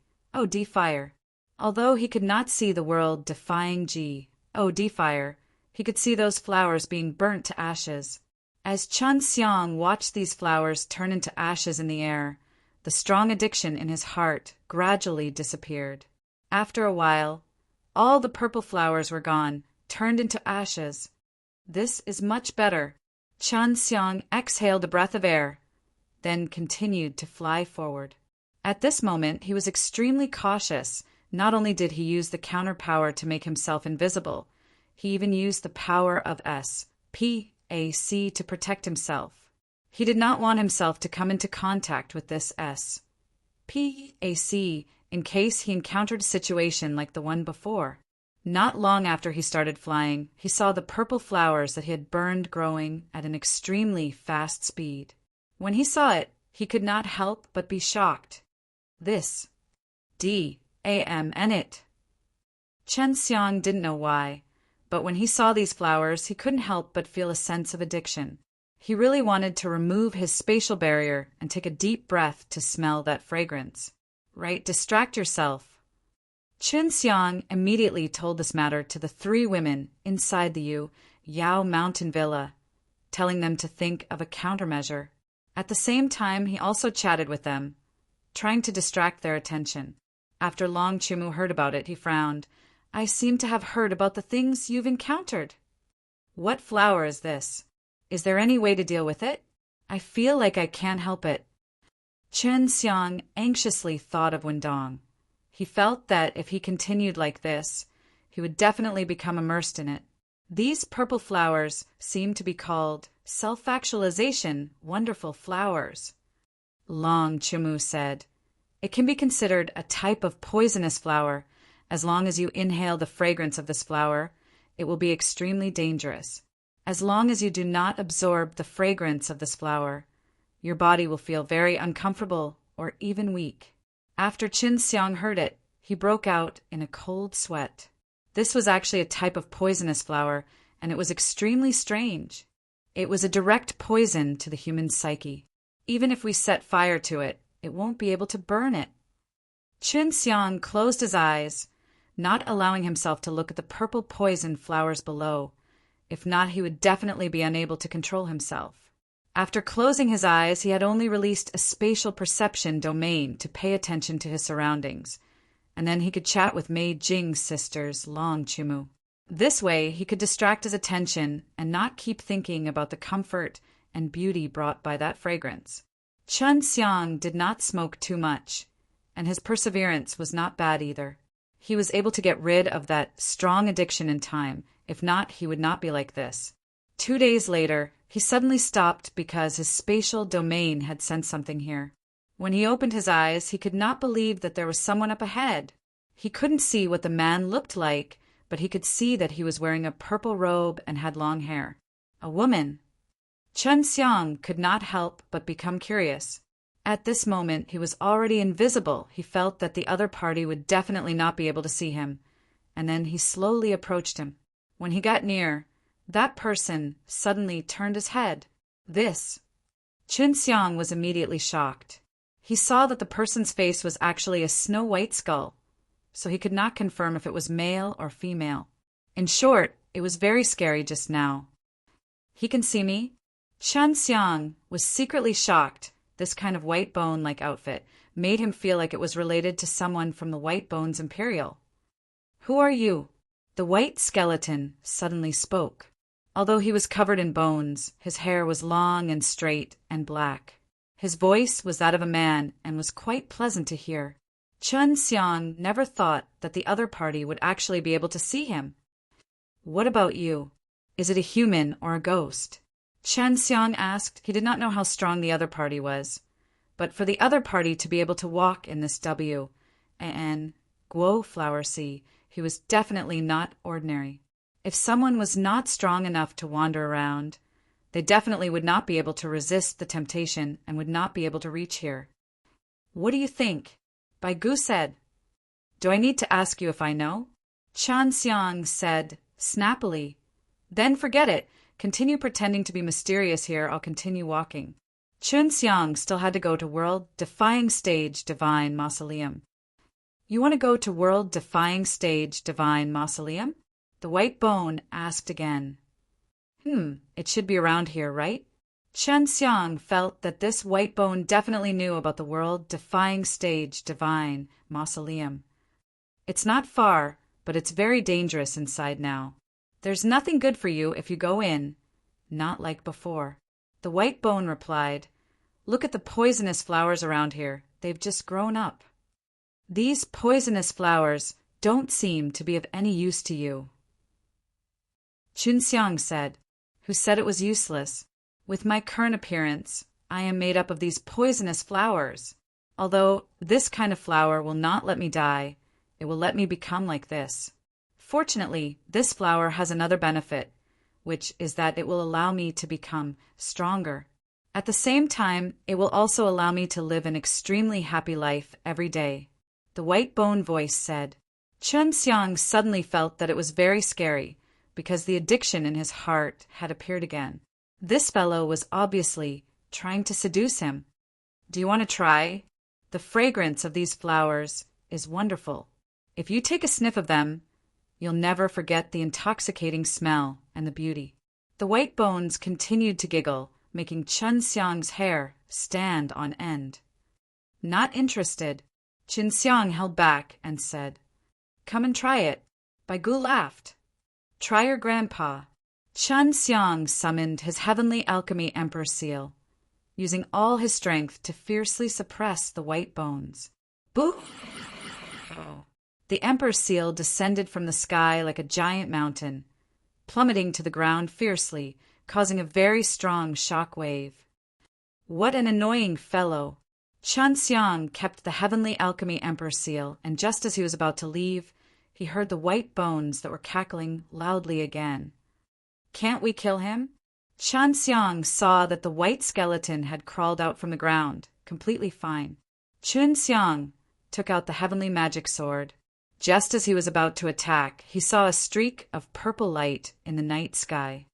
[SPEAKER 1] D-Fire. Although he could not see the world-defying G. D-Fire, he could see those flowers being burnt to ashes. As Chen Xiang watched these flowers turn into ashes in the air, the strong addiction in his heart gradually disappeared. After a while, all the purple flowers were gone, turned into ashes. This is much better. Chen Xiang exhaled a breath of air, then continued to fly forward. At this moment, he was extremely cautious. Not only did he use the counter power to make himself invisible, he even used the power of SPAC to protect himself. He did not want himself to come into contact with this SPAC in case he encountered a situation like the one before. Not long after he started flying, he saw the purple flowers that he had burned growing at an extremely fast speed. When he saw it, he could not help but be shocked. This it. Chen Xiang didn't know why, but when he saw these flowers, he couldn't help but feel a sense of addiction. He really wanted to remove his spatial barrier and take a deep breath to smell that fragrance. Right, distract yourself. Chen Xiang immediately told this matter to the 3 women inside the Yao Mountain Villa, telling them to think of a countermeasure. At the same time, he also chatted with them, trying to distract their attention. After Long Chimu heard about it, he frowned. I seem to have heard about the things you've encountered. What flower is this? Is there any way to deal with it? I feel like I can't help it. Chen Xiang anxiously thought of Wendong. He felt that if he continued like this, he would definitely become immersed in it. These purple flowers seem to be called self-actualization, wonderful flowers. Long Chimu said, "It can be considered a type of poisonous flower. As long as you inhale the fragrance of this flower, it will be extremely dangerous. As long as you do not absorb the fragrance of this flower, your body will feel very uncomfortable or even weak." After Qin Xiang heard it, he broke out in a cold sweat. This was actually a type of poisonous flower, and it was extremely strange. It was a direct poison to the human psyche. Even if we set fire to it, it won't be able to burn it. Qin Xiang closed his eyes, not allowing himself to look at the purple poison flowers below. If not, he would definitely be unable to control himself. After closing his eyes, he had only released a spatial perception domain to pay attention to his surroundings, and then he could chat with Mei Jing's sisters, Long Chimu. This way, he could distract his attention and not keep thinking about the comfort and beauty brought by that fragrance. Qin Xiang did not smoke too much, and his perseverance was not bad either. He was able to get rid of that strong addiction in time. If not, he would not be like this. 2 days later, he suddenly stopped because his spatial domain had sensed something here. When he opened his eyes, he could not believe that there was someone up ahead. He couldn't see what the man looked like, but he could see that he was wearing a purple robe and had long hair. A woman. Qin Xiang could not help but become curious. At this moment, he was already invisible. He felt that the other party would definitely not be able to see him, and then he slowly approached him. When he got near, that person suddenly turned his head. Qin Xiang was immediately shocked. He saw that the person's face was actually a snow-white skull, so he could not confirm if it was male or female. In short, it was very scary just now. "He can see me?" Qin Xiang was secretly shocked. This kind of white bone-like outfit made him feel like it was related to someone from the White Bones Imperial. "Who are you?" The white skeleton suddenly spoke. Although he was covered in bones, his hair was long and straight and black. His voice was that of a man and was quite pleasant to hear. Qin Xiang never thought that the other party would actually be able to see him. "What about you? Is it a human or a ghost?" Qin Xiang asked. He did not know how strong the other party was, but for the other party to be able to walk in this and Guo flower sea, he was definitely not ordinary. If someone was not strong enough to wander around, they definitely would not be able to resist the temptation and would not be able to reach here. "What do you think?" Bai Gu said. "Do I need to ask you if I know?" Qin Xiang said snappily. "Then forget it. Continue pretending to be mysterious here. I'll continue walking." Qin Xiang still had to go to World-Defying Stage Divine Mausoleum. "You want to go to World-Defying Stage Divine Mausoleum?" The white bone asked again. It should be around here, right? Qin Xiang felt that this white bone definitely knew about the World-Defying Stage Divine Mausoleum. "It's not far, but it's very dangerous inside now. There's nothing good for you if you go in, not like before." The white bone replied, "Look at the poisonous flowers around here. They've just grown up. These poisonous flowers don't seem to be of any use to you." Qin Xiang said, "Who said it was useless? With my current appearance, I am made up of these poisonous flowers. Although this kind of flower will not let me die, it will let me become like this. Fortunately, this flower has another benefit, which is that it will allow me to become stronger. At the same time, it will also allow me to live an extremely happy life every day." The white bone voice said. Qin Xiang suddenly felt that it was very scary, because the addiction in his heart had appeared again. This fellow was obviously trying to seduce him. "Do you want to try? The fragrance of these flowers is wonderful. If you take a sniff of them, you'll never forget the intoxicating smell and the beauty." The white bones continued to giggle, making Qin Xiang's hair stand on end. Not interested, Qin Xiang held back and said, "Come and try it." Bai Gu laughed. "Try your grandpa." Qin Xiang summoned his heavenly alchemy emperor seal, using all his strength to fiercely suppress the white bones. Boo! The emperor seal descended from the sky like a giant mountain, plummeting to the ground fiercely, causing a very strong shock wave. What an annoying fellow! Chun Xiang kept the Heavenly Alchemy Emperor seal, and just as he was about to leave, he heard the white bones that were cackling loudly again. Can't we kill him? Chun Xiang saw that the white skeleton had crawled out from the ground, completely fine. Chun Xiang took out the heavenly magic sword. Just as he was about to attack, he saw a streak of purple light in the night sky.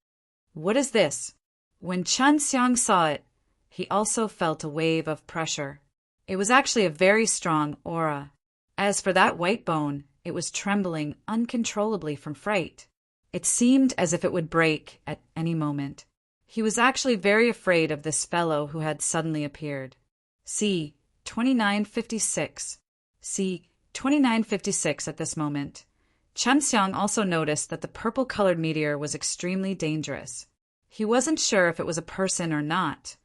[SPEAKER 1] What is this? When Chun Xiang saw it, he also felt a wave of pressure. It was actually a very strong aura. As for that white bone, it was trembling uncontrollably from fright. It seemed as if it would break at any moment. He was actually very afraid of this fellow who had suddenly appeared. C. 2956. C. 2956 at this moment. Chun Xiang also noticed that the purple-colored meteor was extremely dangerous. He wasn't sure if it was a person or not,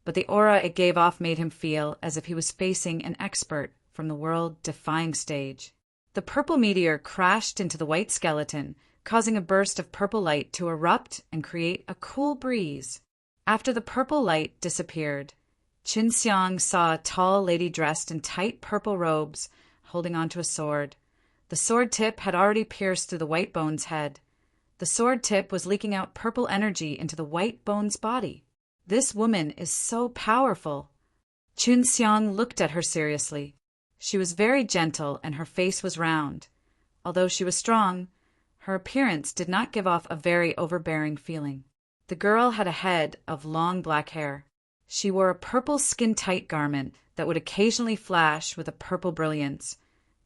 [SPEAKER 1] but the aura it gave off made him feel as if he was facing an expert from the world-defying stage. The purple meteor crashed into the white skeleton, causing a burst of purple light to erupt and create a cool breeze. After the purple light disappeared, Chun Xiang saw a tall lady dressed in tight purple robes, holding onto a sword. The sword tip had already pierced through the white bone's head. The sword tip was leaking out purple energy into the white bone's body. This woman is so powerful. Chun Xiang looked at her seriously. She was very gentle and her face was round. Although she was strong, her appearance did not give off a very overbearing feeling. The girl had a head of long black hair. She wore a purple skin-tight garment that would occasionally flash with a purple brilliance,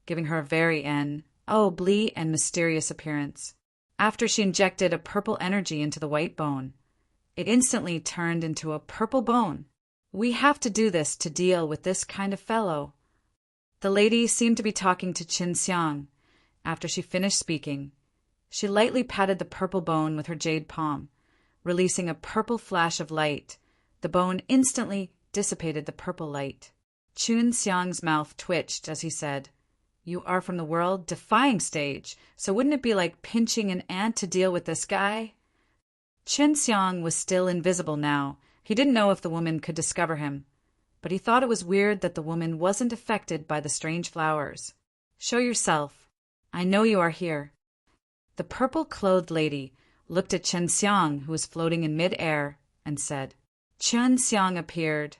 [SPEAKER 1] giving her a very blee and mysterious appearance. After she injected a purple energy into the white bone, it instantly turned into a purple bone. We have to do this to deal with this kind of fellow. The lady seemed to be talking to Chun Xiang. After she finished speaking, she lightly patted the purple bone with her jade palm, releasing a purple flash of light. The bone instantly dissipated the purple light. Chun Xiang's mouth twitched as he said, "You are from the world-defying stage, so wouldn't it be like pinching an ant to deal with this guy?" Chun Xiang was still invisible now. He didn't know if the woman could discover him, but he thought it was weird that the woman wasn't affected by the strange flowers. "Show yourself. I know you are here." The purple-clothed lady looked at Chun Xiang, who was floating in mid-air, and said. Chun Xiang appeared,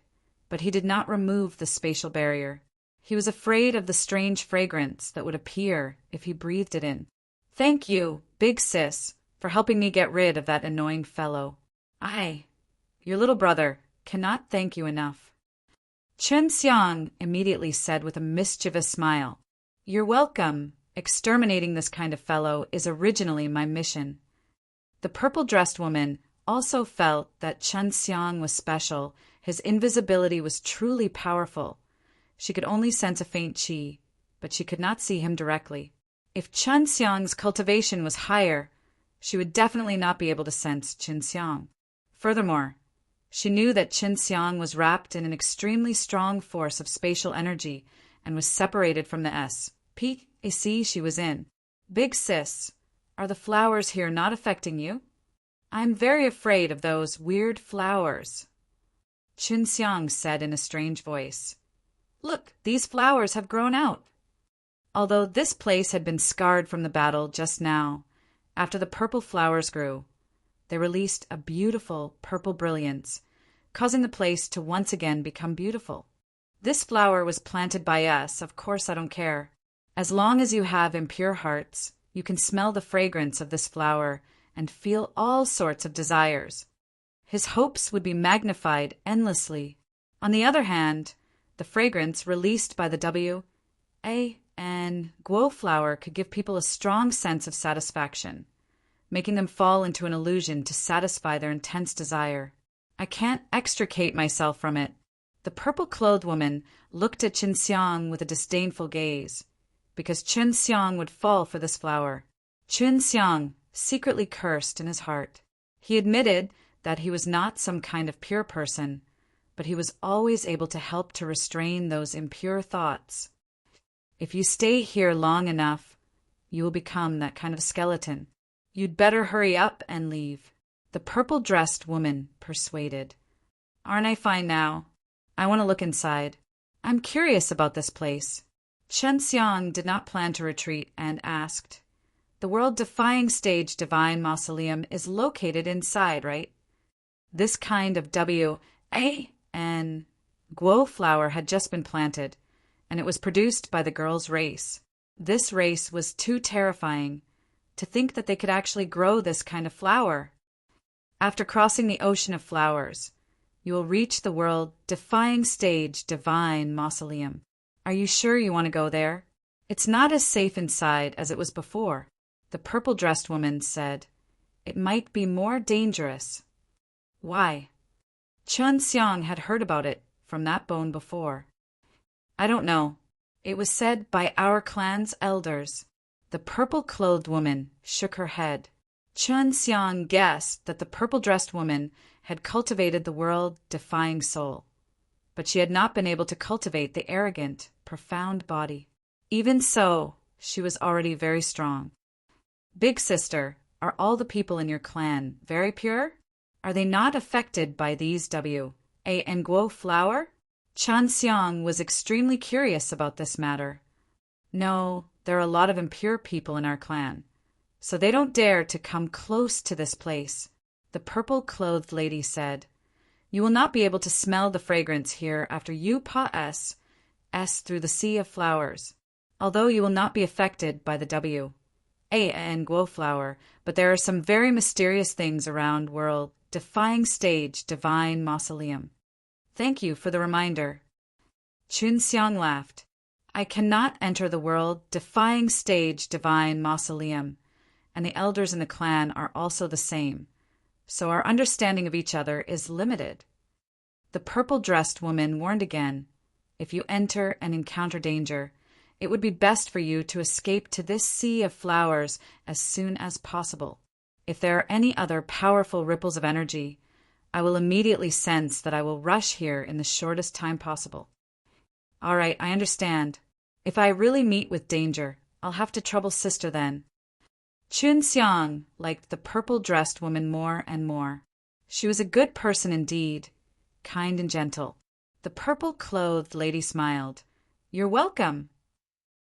[SPEAKER 1] but he did not remove the spatial barrier. He was afraid of the strange fragrance that would appear if he breathed it in. "Thank you, big sis, for helping me get rid of that annoying fellow. I, your little brother, cannot thank you enough." Chun Xiang immediately said with a mischievous smile, "You're welcome. Exterminating this kind of fellow is originally my mission." The purple-dressed woman also felt that Chun Xiang was special. His invisibility was truly powerful. She could only sense a faint qi, but she could not see him directly. If Chun Xiang's cultivation was higher, she would definitely not be able to sense Chun Xiang. Furthermore, she knew that Chun Xiang was wrapped in an extremely strong force of spatial energy and was separated from the SPAC she was in. "Big sis, are the flowers here not affecting you?" "I'm very afraid of those weird flowers," Chun Xiang said in a strange voice. "Look, these flowers have grown out." Although this place had been scarred from the battle just now, after the purple flowers grew, they released a beautiful purple brilliance, causing the place to once again become beautiful. "This flower was planted by us, of course I don't care. As long as you have impure hearts, you can smell the fragrance of this flower and feel all sorts of desires. His hopes would be magnified endlessly. On the other hand, the fragrance released by the guo flower could give people a strong sense of satisfaction, making them fall into an illusion to satisfy their intense desire. I can't extricate myself from it." The purple-clothed woman looked at Chun Xiang with a disdainful gaze, because Chun Xiang would fall for this flower. Chun Xiang secretly cursed in his heart. He admitted that he was not some kind of pure person, but he was always able to help to restrain those impure thoughts. "If you stay here long enough, you will become that kind of skeleton. You'd better hurry up and leave, the purple-dressed woman persuaded. Aren't I fine now? I want to look inside. I'm curious about this place. Chen Xiang did not plan to retreat and asked, The world-defying stage divine mausoleum is located inside, right? This kind of W.A.N. Guo flower had just been planted, and it was produced by the girl's race. This race was too terrifying to think that they could actually grow this kind of flower. After crossing the ocean of flowers, you will reach the world-defying stage divine mausoleum. Are you sure you want to go there? It's not as safe inside as it was before, the purple-dressed woman said. It might be more dangerous. Why? Chen Xiang had heard about it from that bone before. I don't know. It was said by our clan's elders. The purple-clothed woman shook her head. Chen Xiang guessed that the purple-dressed woman had cultivated the world-defying soul, but she had not been able to cultivate the arrogant, profound body. Even so, she was already very strong. Big sister, are all the people in your clan very pure? Are they not affected by these W.A.N. Guo flower? Chen Xiang was extremely curious about this matter. No, there are a lot of impure people in our clan, so they don't dare to come close to this place, the purple-clothed lady said. You will not be able to smell the fragrance here after you pass through the sea of flowers, although you will not be affected by the W.A.N. Guo flower, but there are some very mysterious things around world-defying stage divine mausoleum. Thank you for the reminder. Chen Xiang laughed. I cannot enter the world-defying stage divine mausoleum, and the elders in the clan are also the same, so our understanding of each other is limited. The purple-dressed woman warned again, if you enter and encounter danger, it would be best for you to escape to this sea of flowers as soon as possible. If there are any other powerful ripples of energy, I will immediately sense that I will rush here in the shortest time possible. All right, I understand. If I really meet with danger, I'll have to trouble sister then. Chen Xiang liked the purple-dressed woman more and more. She was a good person indeed, kind and gentle. The purple-clothed lady smiled. You're welcome.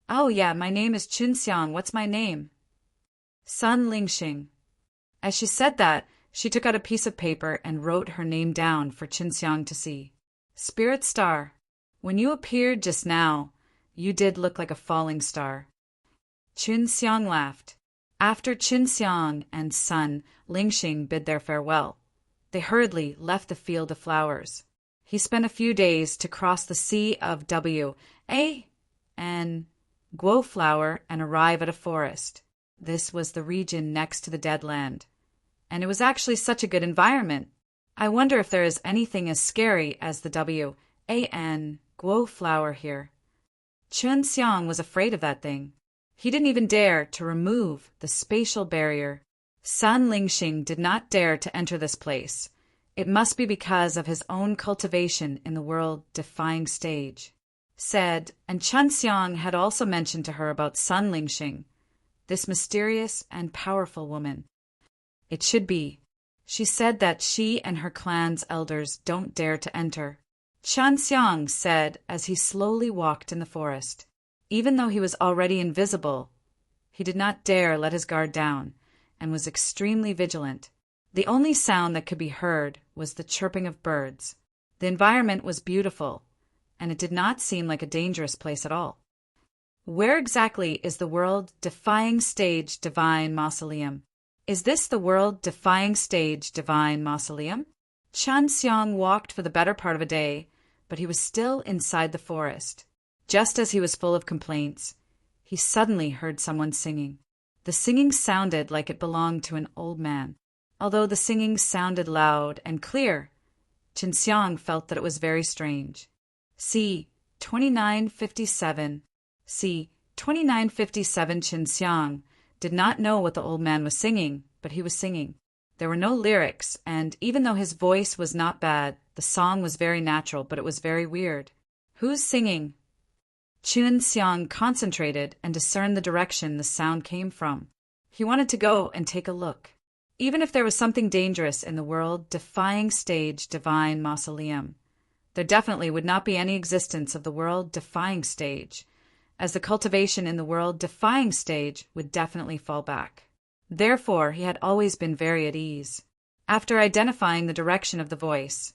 [SPEAKER 1] Oh yeah, my name is Chen Xiang. What's my name? Sun Lingxing. As she said that, she took out a piece of paper and wrote her name down for Chen Xiang to see. Spirit Star. When you appeared just now, you did look like a falling star. Chen Xiang laughed. After Chen Xiang and Sun Lingxing bid their farewell, they hurriedly left the field of flowers. He spent a few days to cross the sea of W.A.N. Guo flower and arrive at a forest. This was the region next to the Dead Land, and it was actually such a good environment. I wonder if there is anything as scary as the W.A.N. Guo flower here. Chen Xiang was afraid of that thing. He didn't even dare to remove the spatial barrier. Sun Lingxing did not dare to enter this place. It must be because of his own cultivation in the world-defying stage. Said, and Chen Xiang had also mentioned to her about Sun Lingxing, this mysterious and powerful woman. It should be. She said that she and her clan's elders don't dare to enter. Chen Xiang said as he slowly walked in the forest. Even though he was already invisible, he did not dare let his guard down and was extremely vigilant. The only sound that could be heard was the chirping of birds. The environment was beautiful, and it did not seem like a dangerous place at all. Where exactly is the world-defying stage divine mausoleum? Is this the world-defying stage divine mausoleum? Chen Xiang walked for the better part of a day, but he was still inside the forest. Just as he was full of complaints, he suddenly heard someone singing. The singing sounded like it belonged to an old man. Although the singing sounded loud and clear, Chen Xiang felt that it was very strange. C. 2957. C. 2957 Chen Xiang did not know what the old man was singing, but he was singing. There were no lyrics, and even though his voice was not bad, the song was very natural, but it was very weird. Who's singing? Chen Xiang concentrated and discerned the direction the sound came from. He wanted to go and take a look. Even if there was something dangerous in the world-defying stage divine mausoleum, there definitely would not be any existence of the world-defying stage, as the cultivation in the world-defying stage would definitely fall back. Therefore, he had always been very at ease. After identifying the direction of the voice,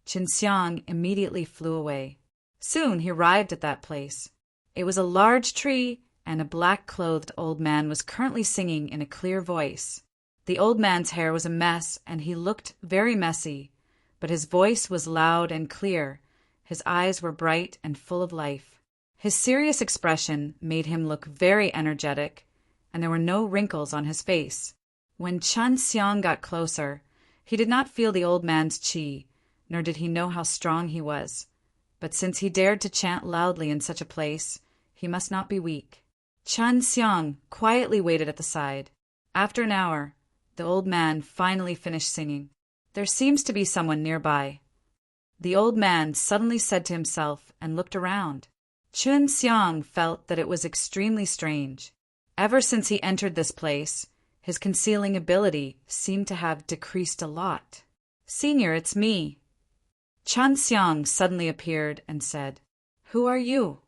[SPEAKER 1] Qinxiang immediately flew away. Soon he arrived at that place. It was a large tree, and a black-clothed old man was currently singing in a clear voice. The old man's hair was a mess, and he looked very messy, but his voice was loud and clear. His eyes were bright and full of life. His serious expression made him look very energetic, and there were no wrinkles on his face. When Chen Xiang got closer, he did not feel the old man's qi, nor did he know how strong he was. But since he dared to chant loudly in such a place, he must not be weak. Chen Xiang quietly waited at the side. After an hour, the old man finally finished singing. There seems to be someone nearby. The old man suddenly said to himself and looked around. Chen Xiang felt that it was extremely strange. Ever since he entered this place, his concealing ability seemed to have decreased a lot. "Senior, it's me." Chen Xiang suddenly appeared and said, "Who are you?"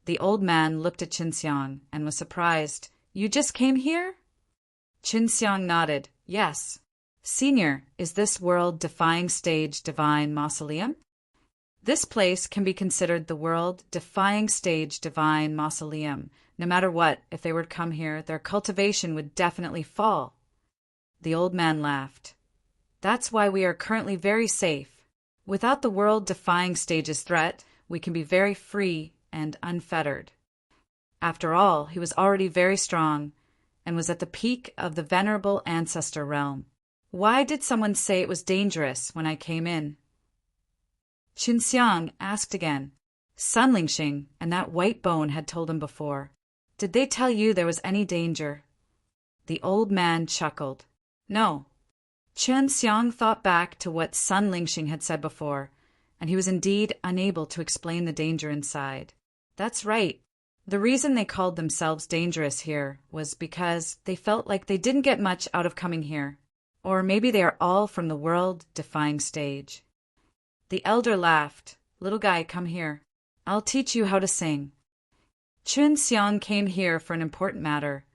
[SPEAKER 1] The old man looked at Chen Xiang and was surprised. "You just came here?" Chen Xiang nodded. "Yes." "Senior, is this world-defying stage divine mausoleum?" This place can be considered the world-defying stage divine mausoleum. No matter what, if they were to come here, their cultivation would definitely fall. The old man laughed. "That's why we are currently very safe. Without the world-defying stage's threat, we can be very free and unfettered." After all, he was already very strong, and was at the peak of the venerable ancestor realm. Why did someone say it was dangerous when I came in? Qinxiang asked again. Sun Lingxing and that white bone had told him before. Did they tell you there was any danger? The old man chuckled. No. Qinxiang thought back to what Sun Lingxing had said before, and he was indeed unable to explain the danger inside. That's right. The reason they called themselves dangerous here was because they felt like they didn't get much out of coming here. Or maybe they are all from the world-defying stage. The elder laughed. Little guy, come here. I'll teach you how to sing. Chun Xiang came here for an important matter.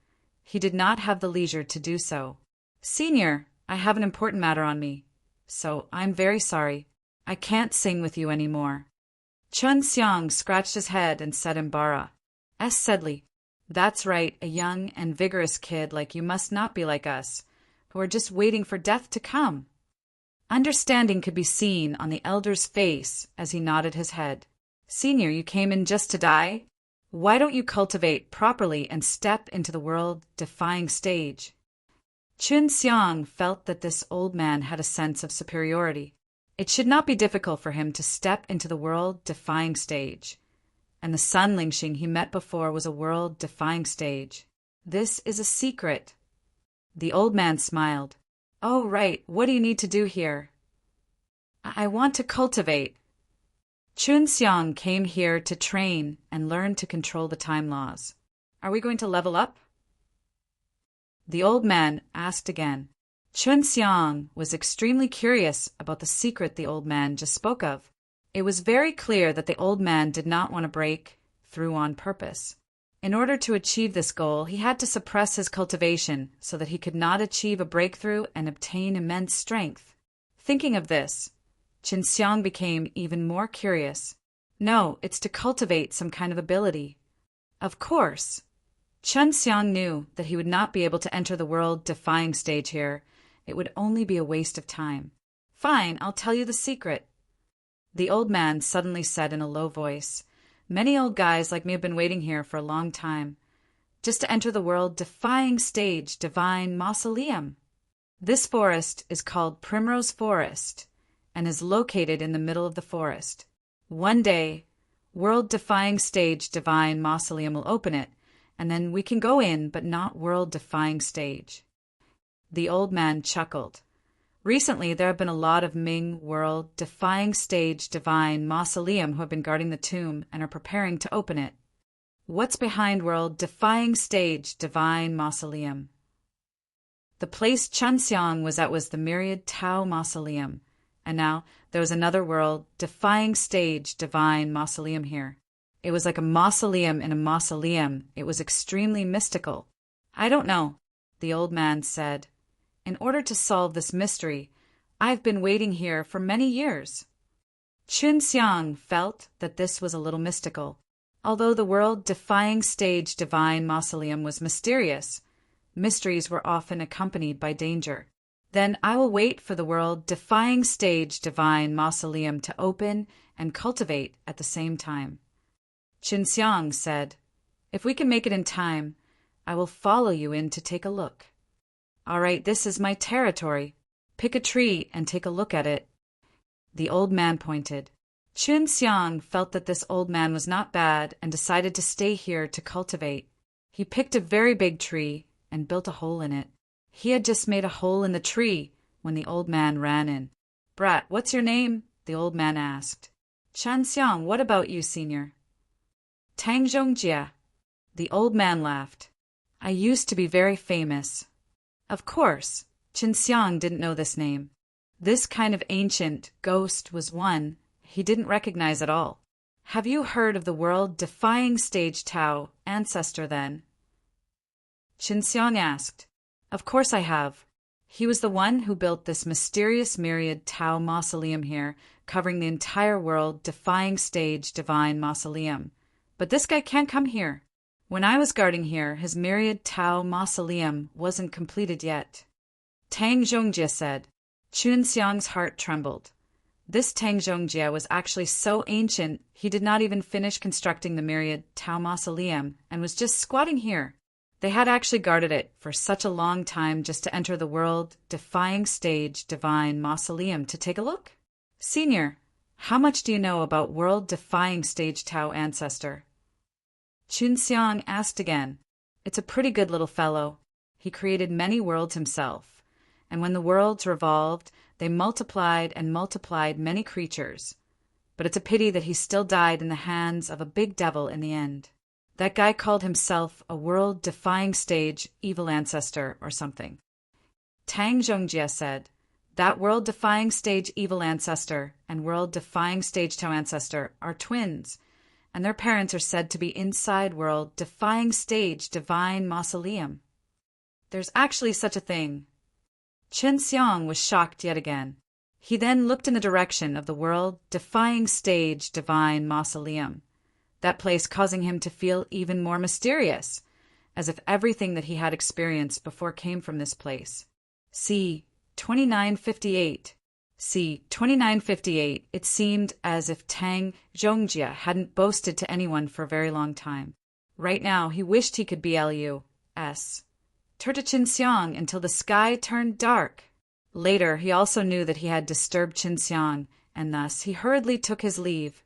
[SPEAKER 1] He did not have the leisure to do so. Senior, I have an important matter on me, so I'm very sorry. I can't sing with you anymore. Chun Xiang scratched his head and said in Bara, S. Sedley, that's right, a young and vigorous kid like you must not be like us, who are just waiting for death to come. Understanding could be seen on the elder's face as he nodded his head. Senior, you came in just to die? Why don't you cultivate properly and step into the world-defying stage? Chun Xiang felt that this old man had a sense of superiority. It should not be difficult for him to step into the world-defying stage. And the Sun Lingxing he met before was a world-defying stage. This is a secret. The old man smiled. Oh, right. What do you need to do here? I want to cultivate. Chun Xiang came here to train and learn to control the time laws. Are we going to level up? The old man asked again. Chun Xiang was extremely curious about the secret the old man just spoke of. It was very clear that the old man did not want to break through on purpose. In order to achieve this goal, he had to suppress his cultivation so that he could not achieve a breakthrough and obtain immense strength. Thinking of this, Chun Xiang became even more curious. No, it's to cultivate some kind of ability. Of course. Chun Xiang knew that he would not be able to enter the world-defying stage here. It would only be a waste of time. Fine, I'll tell you the secret. The old man suddenly said in a low voice, Many old guys like me have been waiting here for a long time, just to enter the world-defying stage divine mausoleum. This forest is called Primrose Forest and is located in the middle of the forest. One day, world-defying stage divine mausoleum will open it, and then we can go in, but not world-defying stage. The old man chuckled. Recently, there have been a lot of Ming world-defying stage divine mausoleum who have been guarding the tomb and are preparing to open it. What's behind world-defying stage divine mausoleum? The place Chunxiang was at was the Myriad Tao Mausoleum, and now there was another world, defying stage, divine mausoleum here. It was like a mausoleum in a mausoleum. It was extremely mystical. I don't know, the old man said. In order to solve this mystery, I've been waiting here for many years. Chunxiang felt that this was a little mystical. Although the world-defying stage divine mausoleum was mysterious, mysteries were often accompanied by danger. Then I will wait for the world-defying stage divine mausoleum to open and cultivate at the same time. Chunxiang said, If we can make it in time, I will follow you in to take a look. All right, this is my territory. Pick a tree and take a look at it. The old man pointed. Chunxiang felt that this old man was not bad and decided to stay here to cultivate. He picked a very big tree and built a hole in it. He had just made a hole in the tree when the old man ran in. Brat, what's your name? The old man asked. Chunxiang, what about you, senior? Tang Zhongjia. The old man laughed. I used to be very famous. Of course, Chunxiang didn't know this name. This kind of ancient ghost was one he didn't recognize at all. Have you heard of the world-defying stage Tao ancestor then? Chunxiang asked. Of course I have. He was the one who built this mysterious myriad Tao mausoleum here, covering the entire world-defying stage divine mausoleum. But this guy can't come here. When I was guarding here, his myriad Tao mausoleum wasn't completed yet. Tang Zhongjia said. Chunxiang's heart trembled. This Tang Zhongjia was actually so ancient he did not even finish constructing the myriad Tao mausoleum and was just squatting here. They had actually guarded it for such a long time just to enter the world-defying stage divine mausoleum to take a look. Senior, how much do you know about world-defying stage Tao ancestor? Chunxiang asked again. It's a pretty good little fellow. He created many worlds himself, and when the worlds revolved, they multiplied and multiplied many creatures. But it's a pity that he still died in the hands of a big devil in the end. That guy called himself a world-defying stage evil ancestor or something. Tang Zhongjia said, that world-defying stage evil ancestor and world-defying stage Tao ancestor are twins, and their parents are said to be inside world-defying stage divine mausoleum. There's actually such a thing. Chunxiang was shocked yet again. He then looked in the direction of the world-defying stage divine mausoleum, that place causing him to feel even more mysterious, as if everything that he had experienced before came from this place. See 2958. See 2958. It seemed as if Tang Zhongjia hadn't boasted to anyone for a very long time. Right now, he wished he could be L.U.S. Turn to Chunxiang until the sky turned dark. Later, he also knew that he had disturbed Chunxiang, and thus he hurriedly took his leave,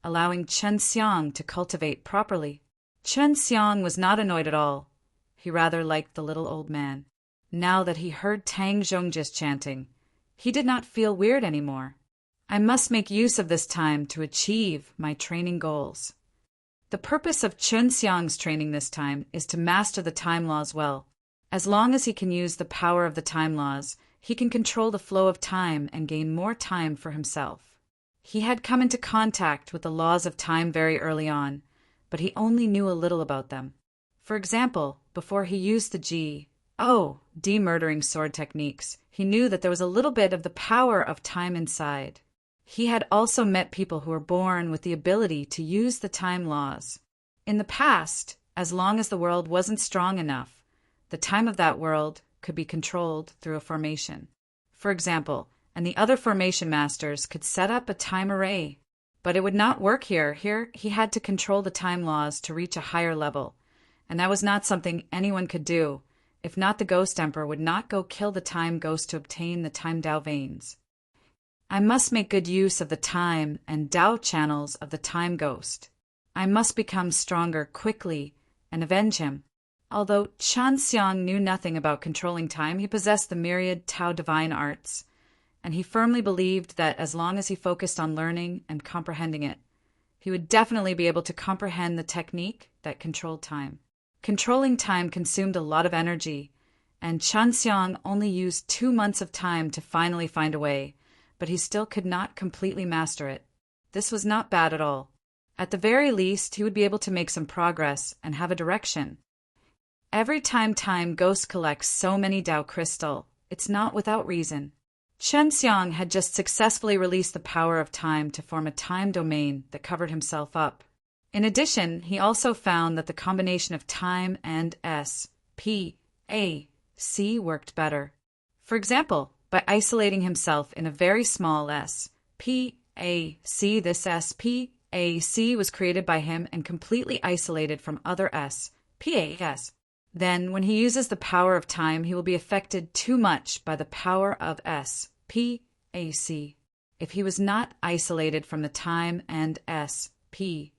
[SPEAKER 1] allowing Chunxiang to cultivate properly. Chunxiang was not annoyed at all. He rather liked the little old man. Now that he heard Tang Zhongjia's chanting, he did not feel weird anymore. I must make use of this time to achieve my training goals. The purpose of Chunxiang's training this time is to master the time laws well. As long as he can use the power of the time laws, he can control the flow of time and gain more time for himself. He had come into contact with the laws of time very early on, but he only knew a little about them. For example, before he used the demurdering sword techniques, he knew that there was a little bit of the power of time inside. He had also met people who were born with the ability to use the time laws. In the past, as long as the world wasn't strong enough, the time of that world could be controlled through a formation. For example, and the other formation masters could set up a time array. But it would not work here. Here, he had to control the time laws to reach a higher level. And that was not something anyone could do. If not, the Ghost Emperor would not go kill the time ghost to obtain the time Dao veins. I must make good use of the time and Dao channels of the time ghost. I must become stronger quickly and avenge him. Although Chunxiang knew nothing about controlling time, he possessed the myriad Tao divine arts, and he firmly believed that as long as he focused on learning and comprehending it, he would definitely be able to comprehend the technique that controlled time. Controlling time consumed a lot of energy, and Chanxiang only used 2 months of time to finally find a way, but he still could not completely master it. This was not bad at all. At the very least, he would be able to make some progress and have a direction. Every time Time Ghost collects so many Dao crystal, it's not without reason. Chanxiang had just successfully released the power of time to form a time domain that covered himself up. In addition, he also found that the combination of time and S, P, A, C worked better. For example, by isolating himself in a very small S, P, A, C, this S, P, A, C was created by him and completely isolated from other S, P, A, S. Then, when he uses the power of time, he will be affected too much by the power of S, P, A, C. If he was not isolated from the time and S, P,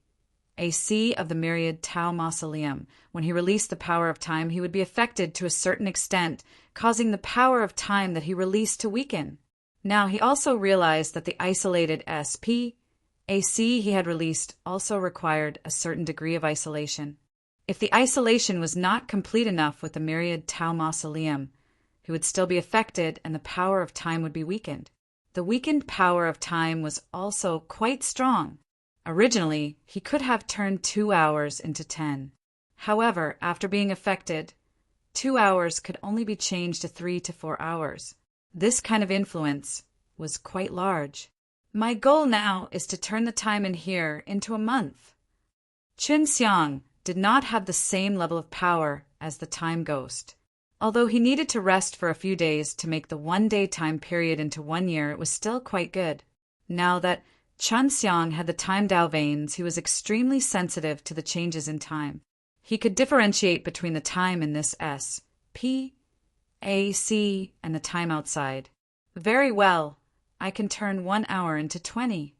[SPEAKER 1] A, C of the myriad Tao Mausoleum, when he released the power of time, he would be affected to a certain extent, causing the power of time that he released to weaken. Now, he also realized that the isolated S, P, A, C he had released also required a certain degree of isolation. If the isolation was not complete enough with the myriad Tao Mausoleum, he would still be affected and the power of time would be weakened. The weakened power of time was also quite strong. Originally, he could have turned 2 hours into 10. However, after being affected, 2 hours could only be changed to 3 to 4 hours. This kind of influence was quite large. My goal now is to turn the time in here into a month. Chanxiang did not have the same level of power as the time ghost. Although he needed to rest for a few days to make the 1-day time period into 1 year, it was still quite good. Now that Chanxiang had the time Dao veins, he was extremely sensitive to the changes in time. He could differentiate between the time in this S, P, A, C, and the time outside. Very well, I can turn 1 hour into 20.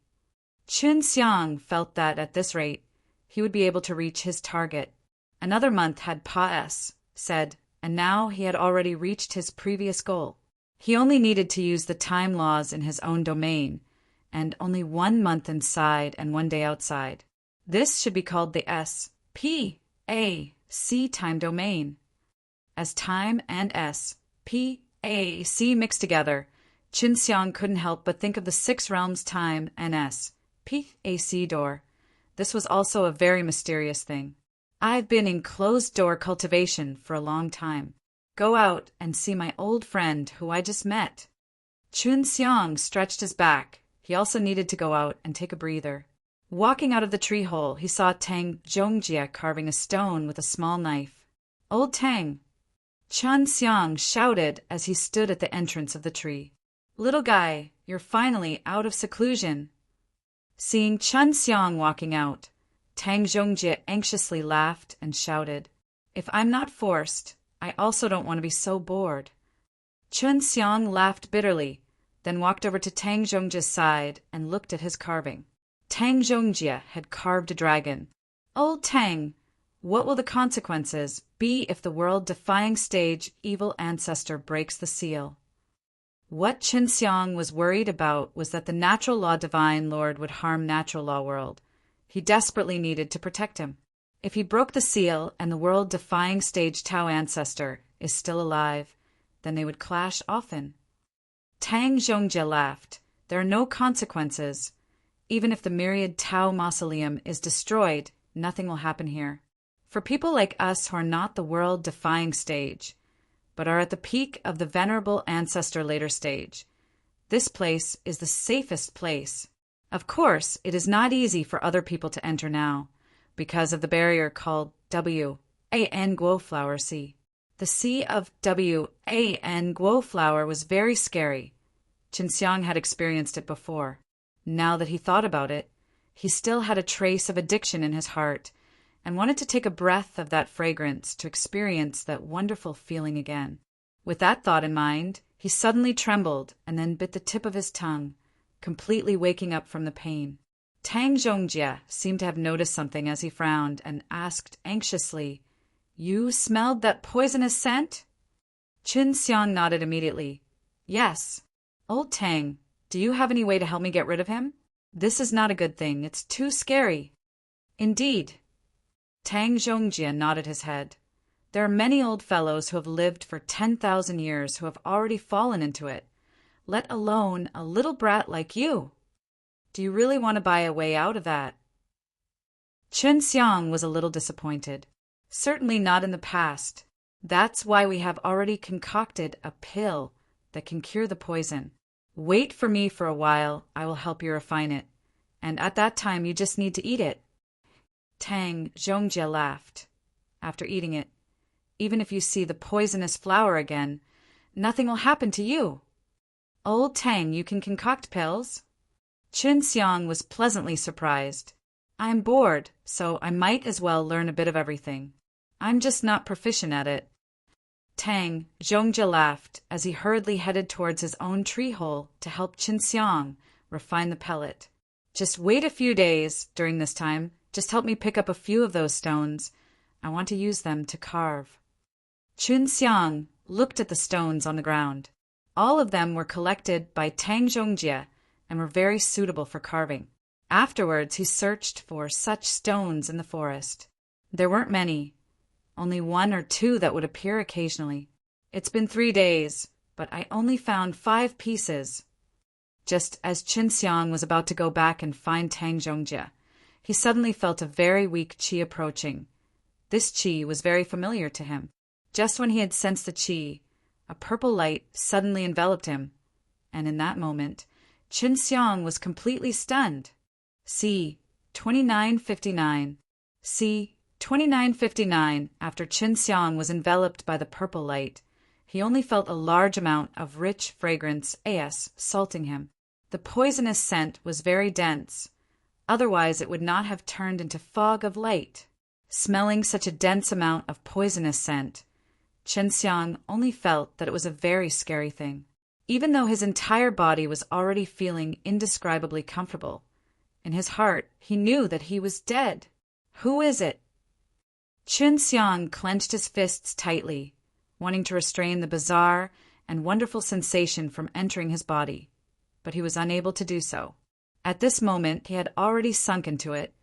[SPEAKER 1] Chanxiang felt that at this rate, he would be able to reach his target. Another month had said, and now he had already reached his previous goal. He only needed to use the time laws in his own domain, and only 1 month inside and 1 day outside. This should be called the S, P, A, C time domain. As time and S, P, A, C mixed together, Chanxiang couldn't help but think of the 6 realms time and S, P, A, C door. This was also a very mysterious thing. I've been in closed-door cultivation for a long time. Go out and see my old friend who I just met. Chanxiang stretched his back. He also needed to go out and take a breather. Walking out of the tree hole, he saw Tang Zhongjie carving a stone with a small knife. Old Tang! Chanxiang shouted as he stood at the entrance of the tree. Little guy, you're finally out of seclusion. Seeing Chanxiang walking out, Tang Zhongjie anxiously laughed and shouted, If I'm not forced, I also don't want to be so bored. Chanxiang laughed bitterly, then walked over to Tang Zhongjie's side and looked at his carving. Tang Zhongjie had carved a dragon. Old Tang, what will the consequences be if the world-defying stage evil ancestor breaks the seal? What Chanxiang was worried about was that the natural law divine lord would harm natural law world. He desperately needed to protect him. If he broke the seal and the world-defying stage Tao ancestor is still alive, then they would clash often. Tang Zhongjie laughed. There are no consequences. Even if the myriad Tao mausoleum is destroyed, nothing will happen here. For people like us who are not the world-defying stage, but are at the peak of the venerable ancestor later stage, this place is the safest place. Of course, it is not easy for other people to enter now, because of the barrier called W-A-N Guo Flower Sea. The sea of W-A-N Guo Flower was very scary. Chanxiang had experienced it before. Now that he thought about it, he still had a trace of addiction in his heart, and wanted to take a breath of that fragrance to experience that wonderful feeling again. With that thought in mind, he suddenly trembled and then bit the tip of his tongue, completely waking up from the pain. Tang Zhongjie seemed to have noticed something as he frowned and asked anxiously, You smelled that poisonous scent? Chanxiang nodded immediately. Yes. Old Tang, do you have any way to help me get rid of him? This is not a good thing. It's too scary. Indeed. Tang Zhongjie nodded his head. There are many old fellows who have lived for 10,000 years who have already fallen into it, let alone a little brat like you. Do you really want to buy a way out of that?" Chen Xiang was a little disappointed. "Certainly not in the past. That's why we have already concocted a pill that can cure the poison. Wait for me for a while, I will help you refine it. And at that time you just need to eat it." Tang Zhongjie laughed. "After eating it, even if you see the poisonous flower again, nothing will happen to you. Old Tang, you can concoct pills?" Chen Xiang was pleasantly surprised. "I'm bored, so I might as well learn a bit of everything. I'm just not proficient at it." Tang Zhongjie laughed as he hurriedly headed towards his own tree hole to help Chen Xiang refine the pellet. "Just wait a few days. During this time, just help me pick up a few of those stones. I want to use them to carve." Chen Xiang looked at the stones on the ground. All of them were collected by Tang Zhongjie and were very suitable for carving. Afterwards, he searched for such stones in the forest. There weren't many, only 1 or 2 that would appear occasionally. "It's been 3 days, but I only found 5 pieces." Just as Chen Xiang was about to go back and find Tang Zhongjie, he suddenly felt a very weak qi approaching. This qi was very familiar to him. Just when he had sensed the qi, a purple light suddenly enveloped him, and in that moment, Chen Xiang was completely stunned. C. 2959. C. 2959. After Chen Xiang was enveloped by the purple light, he only felt a large amount of rich fragrance as salting him. The poisonous scent was very dense, otherwise it would not have turned into fog of light. Smelling such a dense amount of poisonous scent, Chen Xiang only felt that it was a very scary thing. Even though his entire body was already feeling indescribably comfortable, in his heart he knew that he was dead. Who is it? Chen Xiang clenched his fists tightly, wanting to restrain the bizarre and wonderful sensation from entering his body, but he was unable to do so. At this moment he had already sunk into it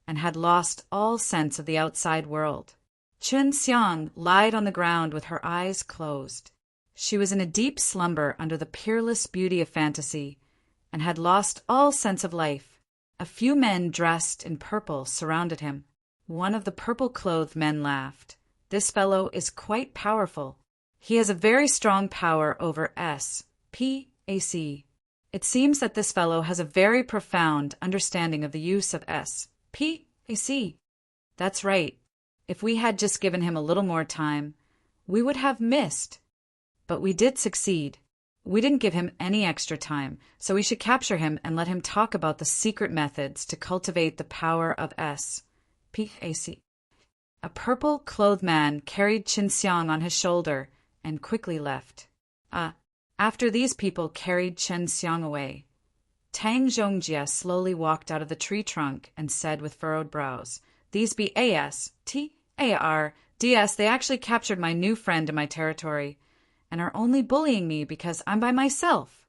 [SPEAKER 1] and had lost all sense of the outside world. Chen Xiang lied on the ground with her eyes closed. She was in a deep slumber under the peerless beauty of fantasy and had lost all sense of life. A few men dressed in purple surrounded him. One of the purple-clothed men laughed. "This fellow is quite powerful. He has a very strong power over S.P.A.C. It seems that this fellow has a very profound understanding of the use of S.P.A.C. That's right. If we had just given him a little more time, we would have missed. But we did succeed. We didn't give him any extra time, so we should capture him and let him talk about the secret methods to cultivate the power of S.P.A.C. A purple-clothed man carried Chen Xiang on his shoulder and quickly left. After these people carried Chen Xiang away, Tang Zhongjie slowly walked out of the tree trunk and said with furrowed brows, "These be A.S.T.A.R.D.S. They actually captured my new friend in my territory and are only bullying me because I'm by myself."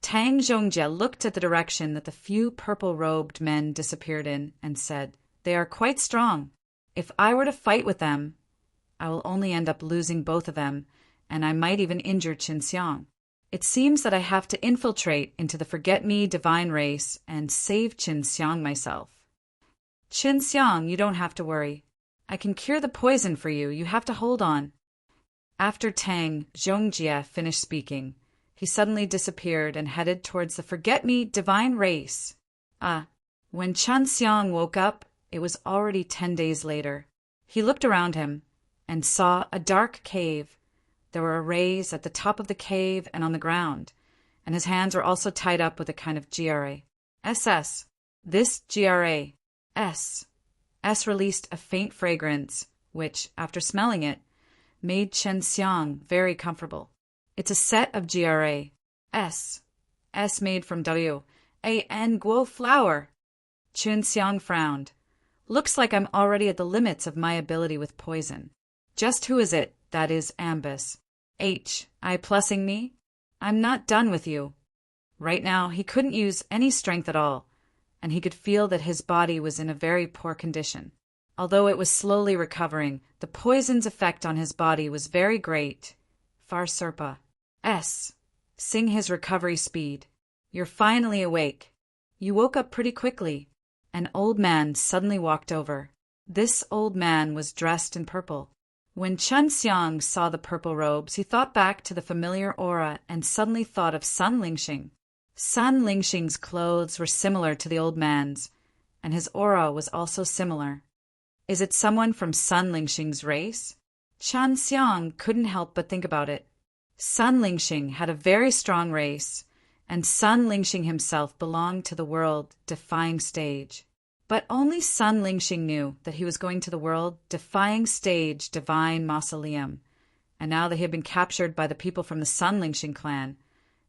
[SPEAKER 1] Tang Zhongjie looked at the direction that the few purple-robed men disappeared in and said, "They are quite strong. If I were to fight with them, I will only end up losing both of them, and I might even injure Chen Xiang. It seems that I have to infiltrate into the Forget-Me divine race and save Chen Xiang myself." "Chen Xiang, you don't have to worry. I can cure the poison for you. You have to hold on." After Tang Zhongjie finished speaking, he suddenly disappeared and headed towards the Forget-Me divine race. When Chen Xiang woke up, it was already 10 days later. He looked around him and saw a dark cave. There were arrays at the top of the cave and on the ground, and his hands were also tied up with a kind of GRA. SS. This GRA. S released a faint fragrance, which, after smelling it, made Chen Xiang very comfortable. It's a set of GRA. S made from W.A.N. Guo flower. Chen Xiang frowned. "Looks like I'm already at the limits of my ability with poison. Just who is it that is ambus? I plussing me? I'm not done with you." Right now, he couldn't use any strength at all, and he could feel that his body was in a very poor condition. Although it was slowly recovering, the poison's effect on his body was very great. Far Serpa. Sing his recovery speed. You're finally awake. You woke up pretty quickly. An old man suddenly walked over. This old man was dressed in purple. When Chen Xiang saw the purple robes, he thought back to the familiar aura and suddenly thought of Sun Lingxing. Sun Lingxing's clothes were similar to the old man's, and his aura was also similar. Is it someone from Sun Lingxing's race? Chen Xiang couldn't help but think about it. Sun Lingxing had a very strong race, and Sun Lingxing himself belonged to the world-defying stage. But only Sun Lingxing knew that he was going to the world-defying stage divine mausoleum, and now that he had been captured by the people from the Sun Lingxing clan,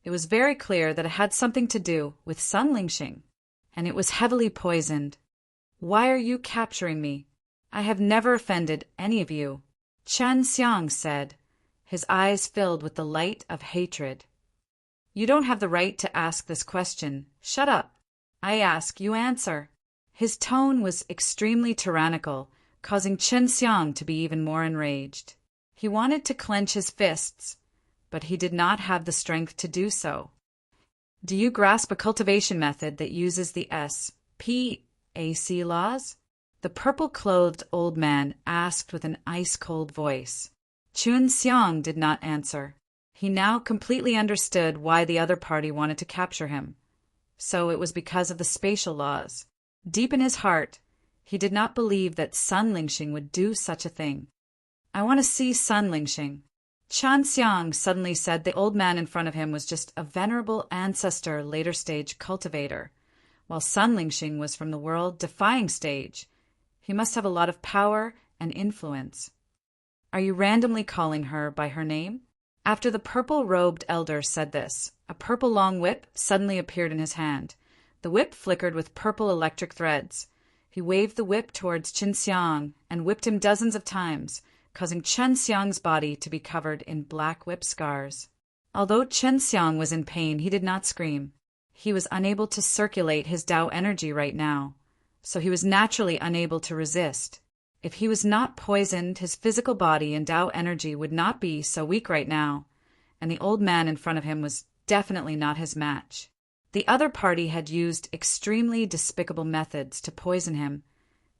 [SPEAKER 1] it was very clear that it had something to do with Sun Lingxing, and it was heavily poisoned. Why are you capturing me? I have never offended any of you, Chen Xiang said, his eyes filled with the light of hatred. You don't have the right to ask this question. Shut up. I ask, you answer. His tone was extremely tyrannical, causing Chen Xiang to be even more enraged. He wanted to clench his fists, but he did not have the strength to do so. Do you grasp a cultivation method that uses the SPAC laws? The purple-clothed old man asked with an ice-cold voice. Chen Xiang did not answer. He now completely understood why the other party wanted to capture him. So it was because of the spatial laws. Deep in his heart, he did not believe that Sun Lingxing would do such a thing. I want to see Sun Lingxing. Chen Xiang suddenly said the old man in front of him was just a venerable ancestor later-stage cultivator, while Sun Lingxing was from the world-defying stage. He must have a lot of power and influence. Are you randomly calling her by her name? After the purple-robed elder said this, a purple long whip suddenly appeared in his hand. The whip flickered with purple electric threads. He waved the whip towards Chen Xiang and whipped him dozens of times, causing Chen Xiang's body to be covered in black whip scars. Although Chen Xiang was in pain, he did not scream. He was unable to circulate his Tao energy right now, so he was naturally unable to resist. If he was not poisoned, his physical body and Tao energy would not be so weak right now, and the old man in front of him was definitely not his match. The other party had used extremely despicable methods to poison him,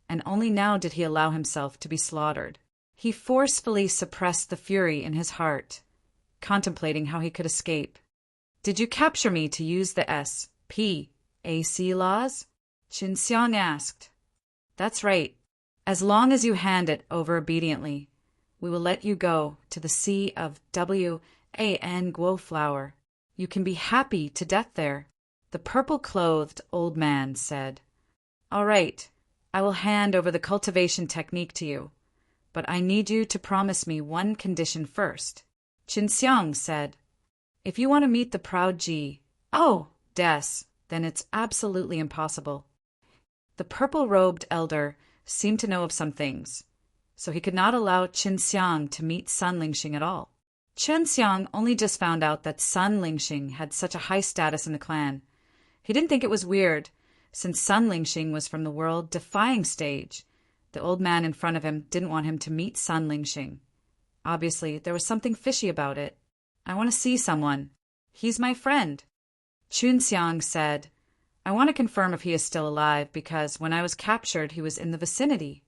[SPEAKER 1] and only now did he allow himself to be slaughtered. He forcefully suppressed the fury in his heart, contemplating how he could escape. Did you capture me to use the SPAC laws? Chen Xiang asked. That's right. As long as you hand it over obediently, we will let you go to the Sea of Wan Guo Flower. You can be happy to death there. The purple-clothed old man said. All right, I will hand over the cultivation technique to you, but I need you to promise me one condition first. Chen Xiang said. If you want to meet the proud Ji, then it's absolutely impossible. The purple-robed elder seemed to know of some things, so he could not allow Chen Xiang to meet Sun Lingxing at all. Chen Xiang only just found out that Sun Lingxing had such a high status in the clan. He didn't think it was weird, since Sun Lingxing was from the world-defying stage. The old man in front of him didn't want him to meet Sun Lingxing. Obviously, there was something fishy about it. I want to see someone. He's my friend. Chen Xiang said, I want to confirm if he is still alive, because when I was captured, he was in the vicinity.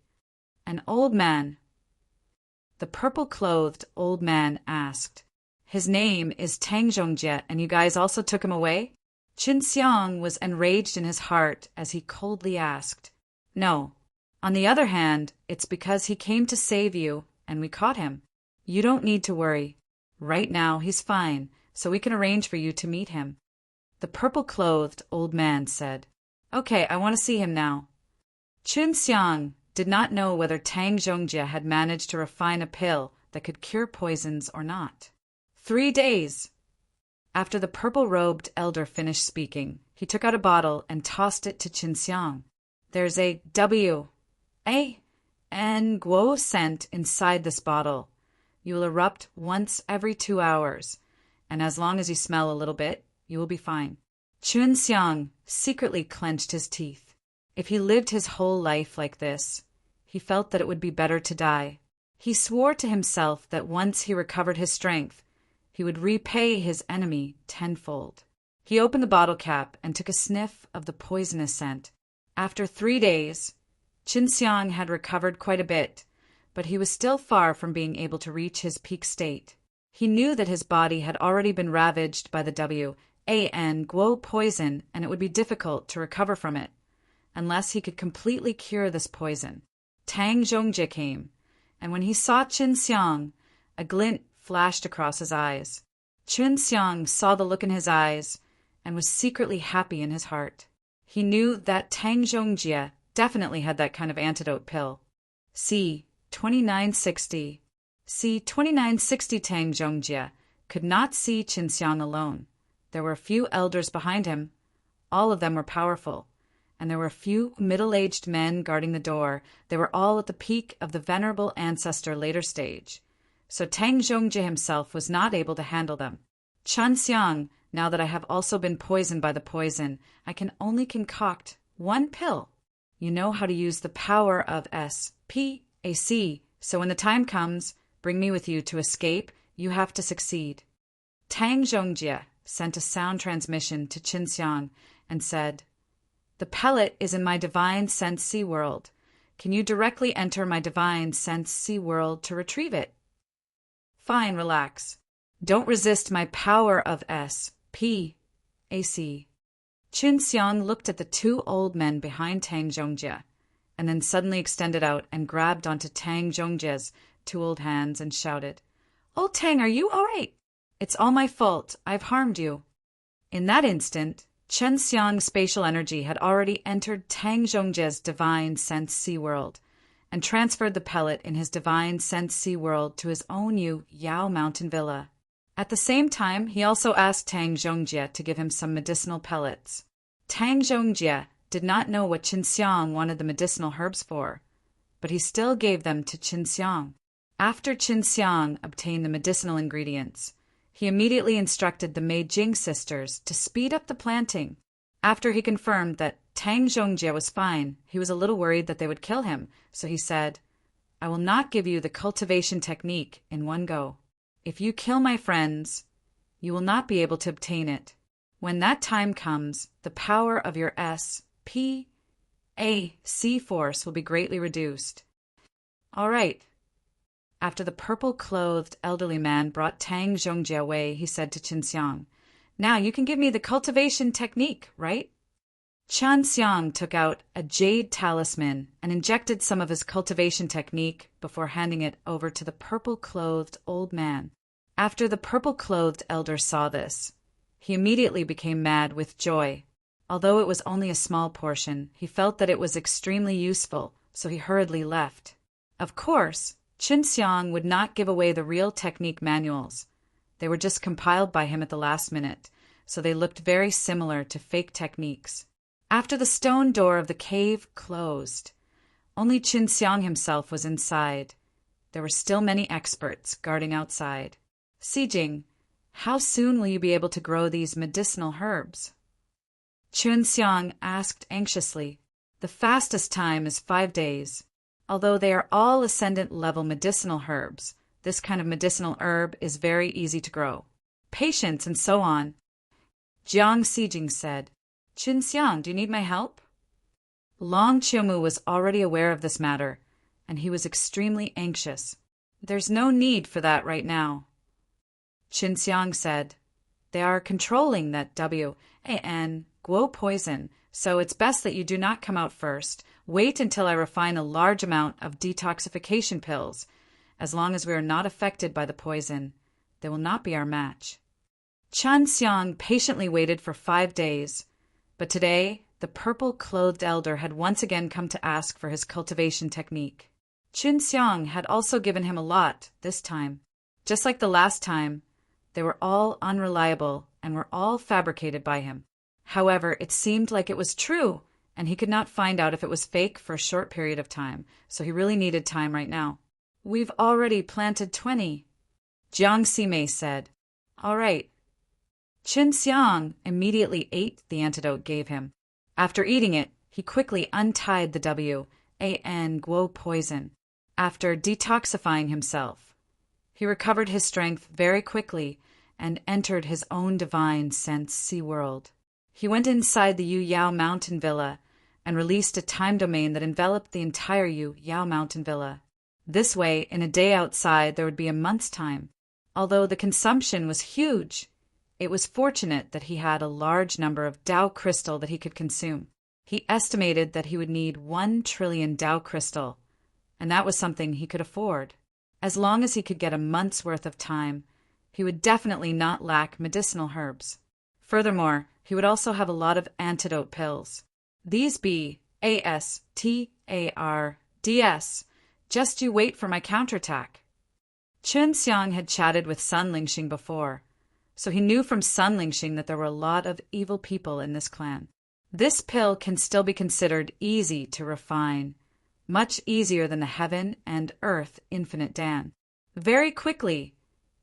[SPEAKER 1] An old man. The purple-clothed old man asked. His name is Tang Zhongjie, and you guys also took him away? Chen Xiang was enraged in his heart as he coldly asked. No. On the other hand, it's because he came to save you, and we caught him. You don't need to worry. Right now, he's fine, so we can arrange for you to meet him. The purple-clothed old man said. Okay, I want to see him now. Chen Xiang did not know whether Tang Zhongjie had managed to refine a pill that could cure poisons or not. 3 days. After the purple-robed elder finished speaking, he took out a bottle and tossed it to Chen Xiang. There's a Wan Guo scent inside this bottle. You will erupt once every 2 hours, and as long as you smell a little bit, you will be fine. Chen Xiang secretly clenched his teeth. If he lived his whole life like this, He felt that it would be better to die. He swore to himself that once he recovered his strength, he would repay his enemy tenfold. He opened the bottle cap and took a sniff of the poisonous scent. After 3 days, Qinxiang had recovered quite a bit, but he was still far from being able to reach his peak state. He knew that his body had already been ravaged by the Guo poison, and it would be difficult to recover from it, unless he could completely cure this poison. Tang Zhongjie came, and when he saw Qinxiang, a glint flashed across his eyes. Qinxiang saw the look in his eyes and was secretly happy in his heart. He knew that Tang Zhongjie definitely had that kind of antidote pill. C. 2960. C. 2960 Tang Zhongjie could not see Qinxiang alone. There were a few elders behind him. All of them were powerful, and there were a few middle-aged men guarding the door. They were all at the peak of the venerable ancestor later stage. So Tang Zhongjie himself was not able to handle them. Qinxiang, now that I have also been poisoned by the poison, I can only concoct one pill. You know how to use the power of SPAC, so when the time comes, bring me with you to escape. You have to succeed. Tang Zhongjie sent a sound transmission to Qinxiang and said, "The pellet is in my divine sense sea world. Can you directly enter my divine sense sea world to retrieve it?" "Fine, relax. Don't resist my power of SPAC." Qinxiang looked at the 2 old men behind Tang Zhongjie, and then suddenly extended out and grabbed onto Tang Zhongjie's 2 old hands and shouted, "Old Tang, are you all right? It's all my fault. I've harmed you." In that instant, Qinxiang's spatial energy had already entered Tang Zhongjie's divine sense sea world and transferred the pellet in his divine sense sea world to his own Yao mountain villa. At the same time, he also asked Tang Zhongjie to give him some medicinal pellets. Tang Zhongjie did not know what Qinxiang wanted the medicinal herbs for, but he still gave them to Qinxiang. After Qinxiang obtained the medicinal ingredients, he immediately instructed the Meijing sisters to speed up the planting. After he confirmed that Tang Zhongjie was fine, he was a little worried that they would kill him, so he said, "I will not give you the cultivation technique in one go. If you kill my friends, you will not be able to obtain it. When that time comes, the power of your SPAC force will be greatly reduced." "All right." After the purple-clothed elderly man brought Tang Zhongjie away, he said to Qinxiang, "Now you can give me the cultivation technique, right?" Qinxiang took out a jade talisman and injected some of his cultivation technique before handing it over to the purple-clothed old man. After the purple-clothed elder saw this, he immediately became mad with joy. Although it was only a small portion, he felt that it was extremely useful, so he hurriedly left. Of course, Qinxiang would not give away the real technique manuals. They were just compiled by him at the last minute, so they looked very similar to fake techniques. After the stone door of the cave closed, only Qinxiang himself was inside. There were still many experts guarding outside. "Sijing, how soon will you be able to grow these medicinal herbs?" Qinxiang asked anxiously. "The fastest time is 5 days. Although they are all ascendant-level medicinal herbs, this kind of medicinal herb is very easy to grow. Patience and so on." Jiang Sijing said, "Qinxiang, do you need my help?" Long Qiumu was already aware of this matter, and he was extremely anxious. "There's no need for that right now." Qinxiang said, "They are controlling that Guo poison, so it's best that you do not come out first. Wait until I refine a large amount of detoxification pills. As long as we are not affected by the poison, they will not be our match." Qinxiang patiently waited for 5 days, but today the purple-clothed elder had once again come to ask for his cultivation technique. Qinxiang had also given him a lot this time. Just like the last time, they were all unreliable and were all fabricated by him. However, it seemed like it was true, and he could not find out if it was fake for a short period of time, so he really needed time right now. "We've already planted 20. Jiang Simei said. "All right." Qinxiang immediately ate the antidote gave him. After eating it, he quickly untied the Guo poison, after detoxifying himself. He recovered his strength very quickly and entered his own divine sense sea world. He went inside the Yu Yao mountain villa and released a time domain that enveloped the entire Yu Yao mountain villa. This way, in a day outside, there would be a month's time. Although the consumption was huge, it was fortunate that he had a large number of Dao crystal that he could consume. He estimated that he would need 1 trillion Dao crystal, and that was something he could afford. As long as he could get a month's worth of time, he would definitely not lack medicinal herbs. Furthermore, he would also have a lot of antidote pills. These be ASTARDS. Just you wait for my counterattack. Chun Xiang had chatted with Sun Lingxing before, so he knew from Sun Lingxing that there were a lot of evil people in this clan. This pill can still be considered easy to refine, much easier than the heaven and earth infinite Dan. Very quickly,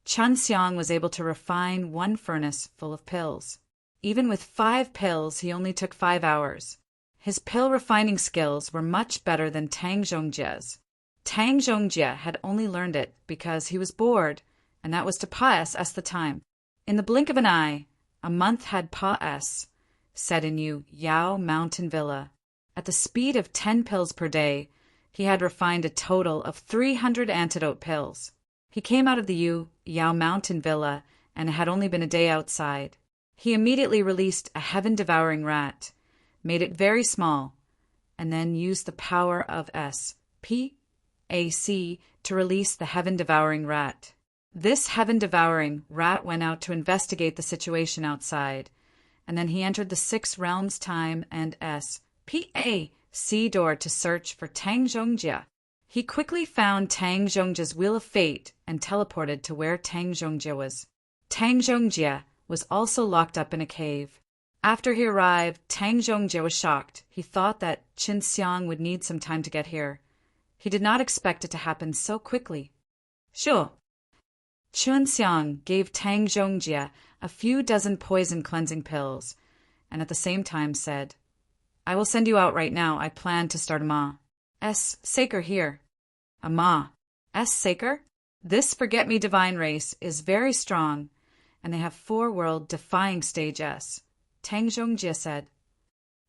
[SPEAKER 1] Chun Xiang was able to refine 1 furnace full of pills. Even with 5 pills, he only took 5 hours. His pill refining skills were much better than Tang Zhongjie's. Tang Zhongjie had only learned it because he was bored, and that was to pass the time. In the blink of an eye, a month had pass, set in Yu Yao mountain villa. At the speed of 10 pills per day, he had refined a total of 300 antidote pills. He came out of the Yu Yao mountain villa and had only been a day outside. He immediately released a heaven-devouring rat, made it very small, and then used the power of SPAC to release the heaven-devouring rat. This heaven-devouring rat went out to investigate the situation outside, and then he entered the 6 realms time and SPAC door to search for Tang Zhongjie. He quickly found Tang Zhongjie's wheel of fate and teleported to where Tang Zhongjie was. Tang Zhongjie was also locked up in a cave. After he arrived, Tang Zhongjie was shocked. He thought that Chun Xiang would need some time to get here. He did not expect it to happen so quickly. Sure. Chun Xiang gave Tang Zhongjie a few dozen poison cleansing pills, and at the same time said, I will send you out right now. I plan to start a Ma. Saker here. A Ma. Saker? This forget-me divine race is very strong, and they have 4 world-defying stage S. Tang Zhongjie said,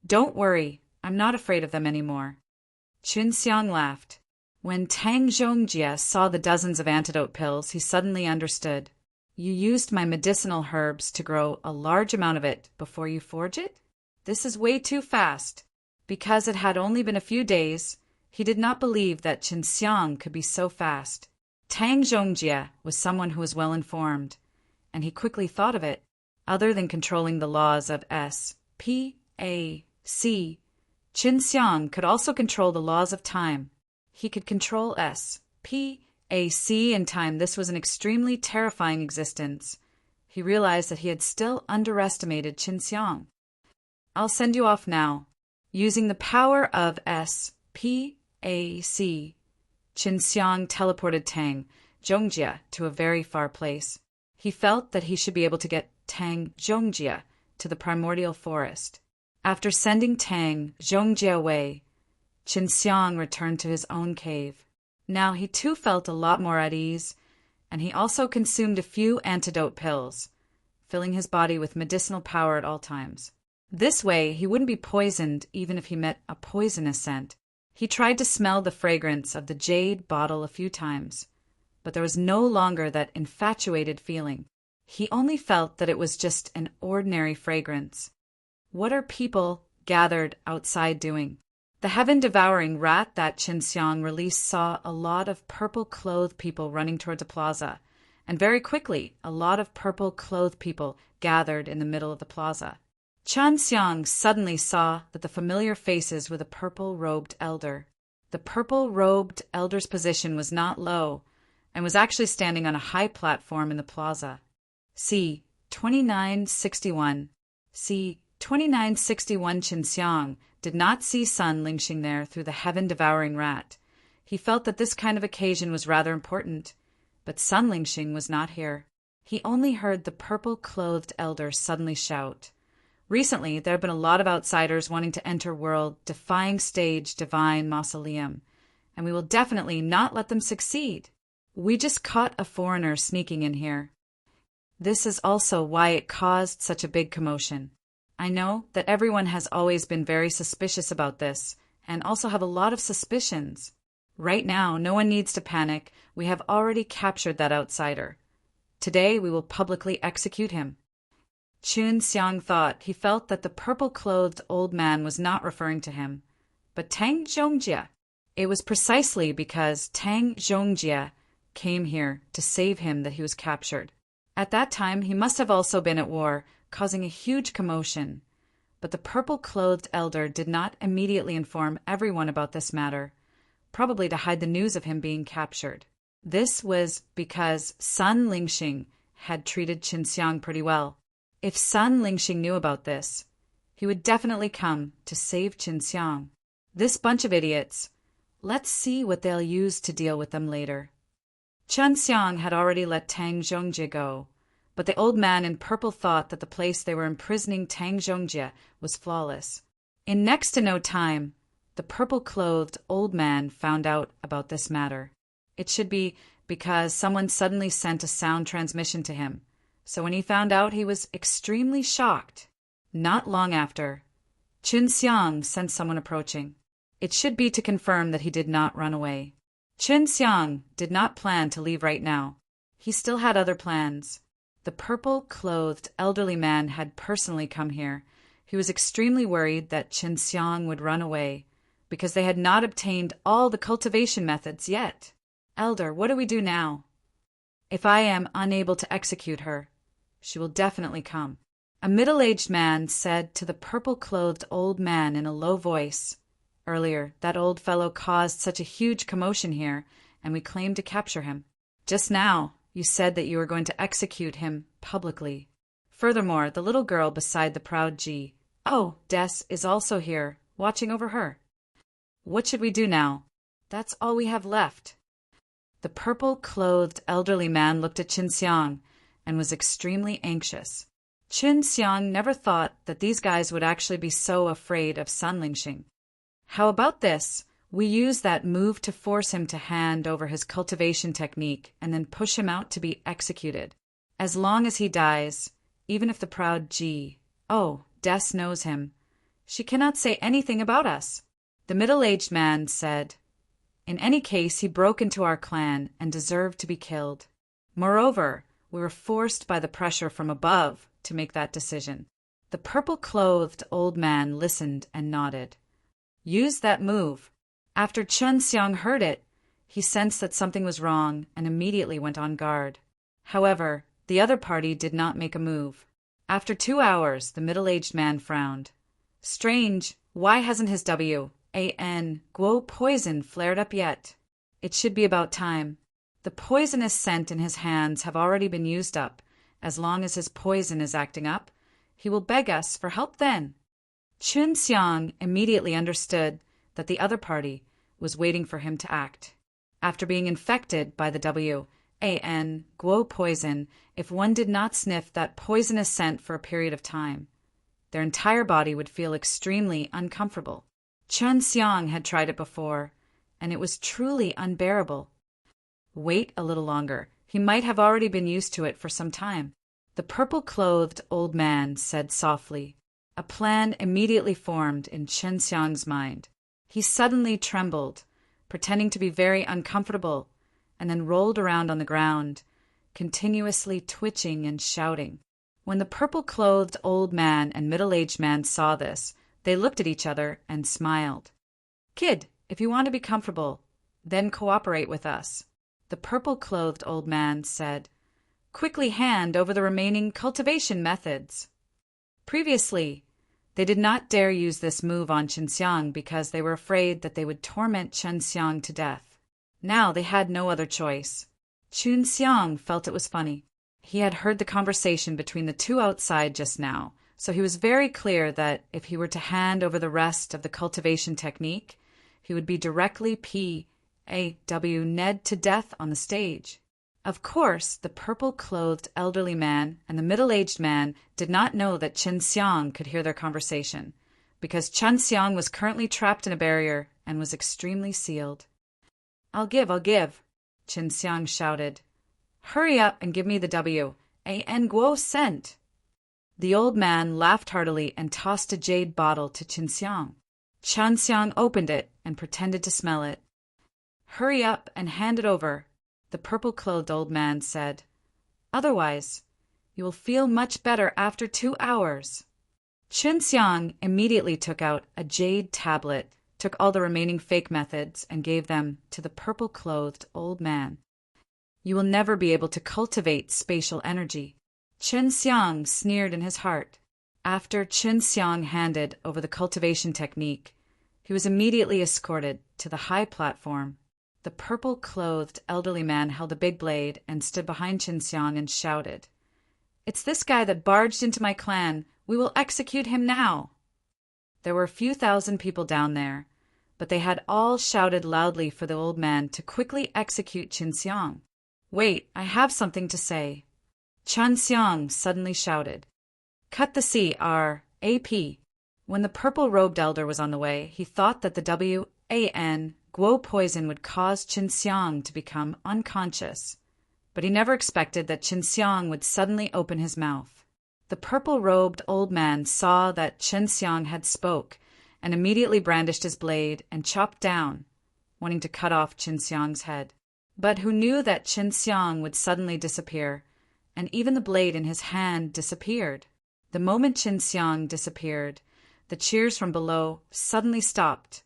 [SPEAKER 1] Don't worry, I'm not afraid of them anymore. Chun Xiang laughed. When Tang Zhongjie saw the dozens of antidote pills, he suddenly understood. You used my medicinal herbs to grow a large amount of it before you forge it? This is way too fast. Because it had only been a few days, he did not believe that Chun Xiang could be so fast. Tang Zhongjie was someone who was well informed, and he quickly thought of it. Other than controlling the laws of SPAC, Chun Xiang could also control the laws of time. He could control SPAC in time. This was an extremely terrifying existence. He realized that he had still underestimated Chun Xiang. I'll send you off now. Using the power of SPAC, Chun Xiang teleported Tang Zhongjie to a very far place. He felt that he should be able to get Tang Zhongjie to the primordial forest. After sending Tang Zhongjie away, Chun Xiang returned to his own cave. Now he too felt a lot more at ease, and he also consumed a few antidote pills, filling his body with medicinal power at all times. This way, he wouldn't be poisoned even if he met a poisonous scent. He tried to smell the fragrance of the jade bottle a few times, but there was no longer that infatuated feeling. He only felt that it was just an ordinary fragrance. What are people gathered outside doing? The heaven-devouring rat that Chun Xiang released saw a lot of purple-clothed people running towards a plaza, and very quickly, a lot of purple-clothed people gathered in the middle of the plaza. Chun Xiang suddenly saw that the familiar faces were the purple-robed elder. The purple-robed elder's position was not low, and was actually standing on a high platform in the plaza. C. 2961. C. 2961 Chun Xiang did not see Sun Lingxing there through the heaven-devouring rat. He felt that this kind of occasion was rather important, but Sun Lingxing was not here. He only heard the purple-clothed elder suddenly shout, Recently, there have been a lot of outsiders wanting to enter world-defying stage divine mausoleum, and we will definitely not let them succeed. We just caught a foreigner sneaking in here. This is also why it caused such a big commotion. I know that everyone has always been very suspicious about this, and also have a lot of suspicions. Right now, no one needs to panic. We have already captured that outsider. Today, we will publicly execute him. Chun Xiang thought he felt that the purple-clothed old man was not referring to him, but Tang Zhongjie. It was precisely because Tang Zhongjie came here to save him that he was captured. At that time, he must have also been at war, causing a huge commotion. But the purple-clothed elder did not immediately inform everyone about this matter, probably to hide the news of him being captured. This was because Sun Lingxing had treated Qin Xiang pretty well. If Sun Lingxing knew about this, he would definitely come to save Qin Xiang. This bunch of idiots. Let's see what they'll use to deal with them later. Qin Xiang had already let Tang Zhongjie go, but the old man in purple thought that the place they were imprisoning Tang Zhongjie was flawless. In next to no time, the purple-clothed old man found out about this matter. It should be because someone suddenly sent a sound transmission to him. So when he found out, he was extremely shocked. Not long after, Qin Xiang sent someone approaching. It should be to confirm that he did not run away. Qin Xiang did not plan to leave right now. He still had other plans. The purple-clothed elderly man had personally come here. He was extremely worried that Qin Xiang would run away, because they had not obtained all the cultivation methods yet. Elder, what do we do now? If I am unable to execute her, she will definitely come. A middle-aged man said to the purple-clothed old man in a low voice, "Earlier, that old fellow caused such a huge commotion here, and we claimed to capture him. Just now, you said that you were going to execute him publicly. Furthermore, the little girl beside the proud Ji, Des, is also here, watching over her. What should we do now? That's all we have left." The purple-clothed elderly man looked at Qin Xiang and was extremely anxious. Qin Xiang never thought that these guys would actually be so afraid of Sun Lingxing. How about this? We use that move to force him to hand over his cultivation technique and then push him out to be executed. As long as he dies, even if the proud Ji, Des knows him, she cannot say anything about us. The middle-aged man said, "In any case, he broke into our clan and deserved to be killed. Moreover, we were forced by the pressure from above to make that decision." The purple-clothed old man listened and nodded. Use that move. After Qin Xiang heard it, he sensed that something was wrong and immediately went on guard. However, the other party did not make a move. After 2 hours, the middle-aged man frowned. Strange, why hasn't his Guo poison flared up yet? It should be about time. The poisonous scent in his hands have already been used up. As long as his poison is acting up, he will beg us for help then. Qin Xiang immediately understood that the other party was waiting for him to act. After being infected by the Guo poison, if one did not sniff that poisonous scent for a period of time, their entire body would feel extremely uncomfortable. Qin Xiang had tried it before, and it was truly unbearable. Wait a little longer. He might have already been used to it for some time. The purple-clothed old man said softly. A plan immediately formed in Qin Xiang's mind. He suddenly trembled, pretending to be very uncomfortable, and then rolled around on the ground, continuously twitching and shouting. When the purple-clothed old man and middle-aged man saw this, they looked at each other and smiled. "Kid, if you want to be comfortable, then cooperate with us," the purple-clothed old man said. "Quickly hand over the remaining cultivation methods." Previously, they did not dare use this move on Qin Xiang because they were afraid that they would torment Qin Xiang to death. Now they had no other choice. Qin Xiang felt it was funny. He had heard the conversation between the two outside just now, so he was very clear that if he were to hand over the rest of the cultivation technique, he would be directly Ned to death on the stage. Of course, the purple-clothed elderly man and the middle-aged man did not know that Qin Xiang could hear their conversation, because Qin Xiang was currently trapped in a barrier and was extremely sealed. I'll give, Qin Xiang shouted. Hurry up and give me the W.A.N. Guo cent. The old man laughed heartily and tossed a jade bottle to Qin Xiang. Qin Xiang opened it and pretended to smell it. Hurry up and hand it over, the purple-clothed old man said. Otherwise, you will feel much better after 2 hours. Qin Xiang immediately took out a jade tablet, took all the remaining fake methods, and gave them to the purple-clothed old man. You will never be able to cultivate spatial energy. Qin Xiang sneered in his heart. After Qin Xiang handed over the cultivation technique, he was immediately escorted to the high platform. The purple-clothed elderly man held a big blade and stood behind Qin Xiang and shouted, It's this guy that barged into my clan. We will execute him now. There were a few thousand people down there, but they had all shouted loudly for the old man to quickly execute Qin Xiang. Wait, I have something to say. Qin Xiang suddenly shouted, Cut the C.R.A.P. When the purple-robed elder was on the way, he thought that the W.A.N. Guo poison would cause Qin Xiang to become unconscious, but he never expected that Qin Xiang would suddenly open his mouth. The purple-robed old man saw that Qin Xiang had spoke and immediately brandished his blade and chopped down, wanting to cut off Qin Xiang's head. But who knew that Qin Xiang would suddenly disappear, and even the blade in his hand disappeared. The moment Qin Xiang disappeared, the cheers from below suddenly stopped.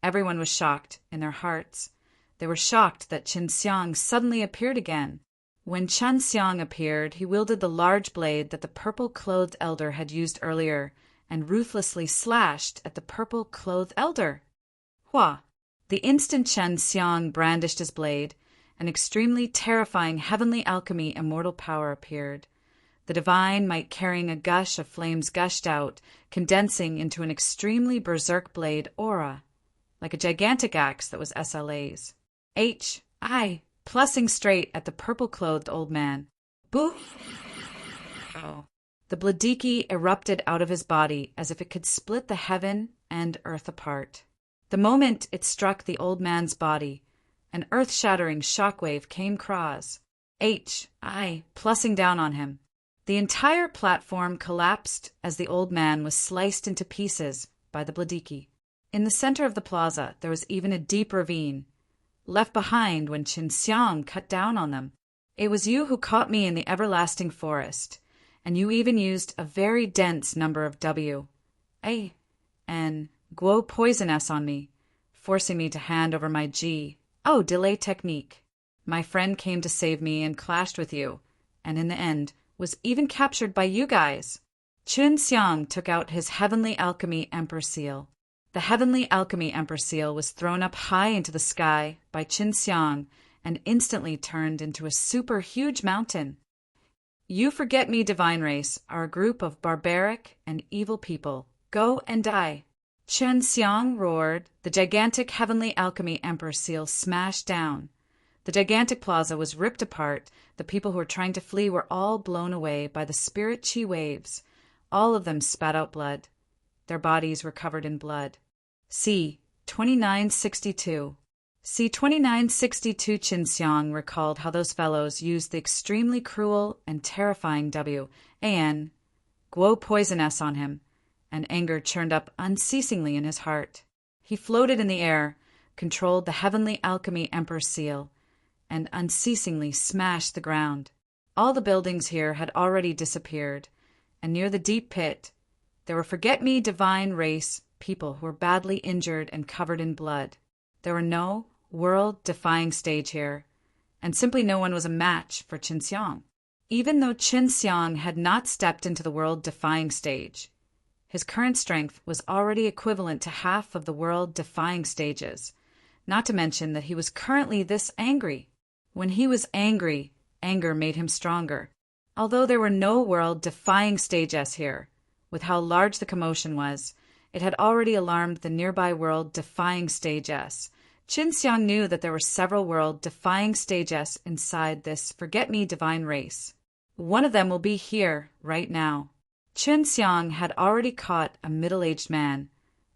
[SPEAKER 1] Everyone was shocked in their hearts. They were shocked that Qin Xiang suddenly appeared again. When Qin Xiang appeared, he wielded the large blade that the purple-clothed elder had used earlier and ruthlessly slashed at the purple-clothed elder. Hua! The instant Qin Xiang brandished his blade, an extremely terrifying heavenly alchemy immortal power appeared. The divine might carrying a gush of flames gushed out, condensing into an extremely berserk blade aura, like a gigantic axe that was SLA's. H.I. plussing straight at the purple-clothed old man. Boo! Oh. The Bladiki erupted out of his body as if it could split the heaven and earth apart. The moment it struck the old man's body, an earth-shattering shockwave came across. H.I. plussing down on him. The entire platform collapsed as the old man was sliced into pieces by the Bladiki. In the center of the plaza, there was even a deep ravine, left behind when Qin Xiang cut down on them. It was you who caught me in the everlasting forest, and you even used a very dense number of W.A.N. Guo poison S on me, forcing me to hand over my delay technique. My friend came to save me and clashed with you, and in the end was even captured by you guys. Qin Xiang took out his Heavenly Alchemy Emperor Seal. The Heavenly Alchemy Emperor Seal was thrown up high into the sky by Qin Xiang and instantly turned into a super huge mountain. You forget me, divine race, are a group of barbaric and evil people. Go and die. Qin Xiang roared. The gigantic Heavenly Alchemy Emperor Seal smashed down. The gigantic plaza was ripped apart. The people who were trying to flee were all blown away by the spirit chi waves. All of them spat out blood. Their bodies were covered in blood. C-2962. C-2962 Qin Xiang recalled how those fellows used the extremely cruel and terrifying W.A.N. Guo poison S on him, and anger churned up unceasingly in his heart. He floated in the air, controlled the Heavenly Alchemy Emperor Seal, and unceasingly smashed the ground. All the buildings here had already disappeared, and near the deep pit, there were forget-me divine race people who were badly injured and covered in blood. There were no world-defying stage here, and simply no one was a match for Qin Xiang. Even though Qin Xiang had not stepped into the world-defying stage, his current strength was already equivalent to half of the world-defying stages, not to mention that he was currently this angry. When he was angry, anger made him stronger. Although there were no world-defying stages here, with how large the commotion was, it had already alarmed the nearby world-defying stage S. Qin Xiang knew that there were several world-defying stages inside this forget-me divine race. One of them will be here, right now. Qin Xiang had already caught a middle-aged man,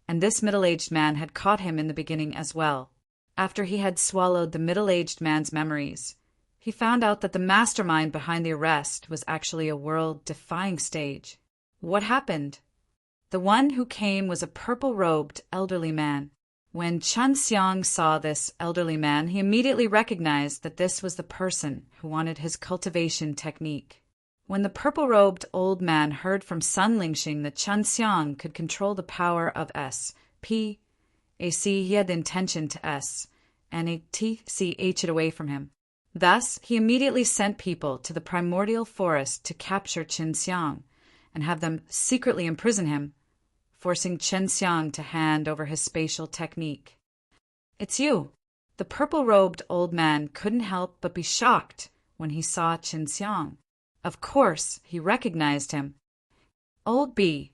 [SPEAKER 1] and this middle-aged man had caught him in the beginning as well. After he had swallowed the middle-aged man's memories, he found out that the mastermind behind the arrest was actually a world-defying stage. What happened? The one who came was a purple-robed elderly man. When Qin Xiang saw this elderly man, he immediately recognized that this was the person who wanted his cultivation technique. When the purple-robed old man heard from Sun Lingxing that Qin Xiang could control the power of S.P.A.C., he had the intention to S.N.A.T.C.H. it away from him. Thus, he immediately sent people to the primordial forest to capture Qin Xiang and have them secretly imprison him, forcing Qin Xiang to hand over his spatial technique. "It's you." The purple-robed old man couldn't help but be shocked when he saw Qin Xiang. Of course, he recognized him. "Old B.A.S.T.A.R.D.,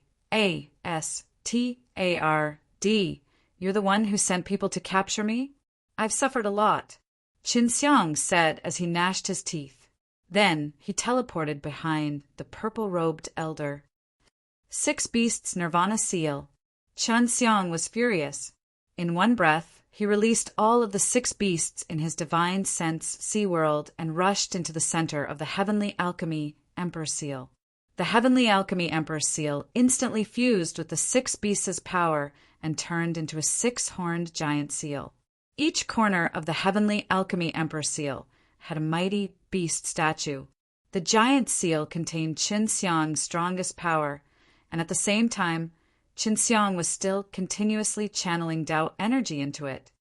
[SPEAKER 1] you're the one who sent people to capture me? I've suffered a lot," Qin Xiang said as he gnashed his teeth. Then he teleported behind the purple-robed elder. 6 beasts Nirvana seal. Qin Xiang was furious. In one breath, he released all of the 6 beasts in his divine sense sea world and rushed into the center of the Heavenly Alchemy Emperor seal. The Heavenly Alchemy Emperor seal instantly fused with the 6 beasts' power and turned into a 6-horned giant seal. Each corner of the Heavenly Alchemy Emperor seal had a mighty beast statue. The giant seal contained Qin Xiang's strongest power, and at the same time, Qin Xiang was still continuously channeling Tao energy into it.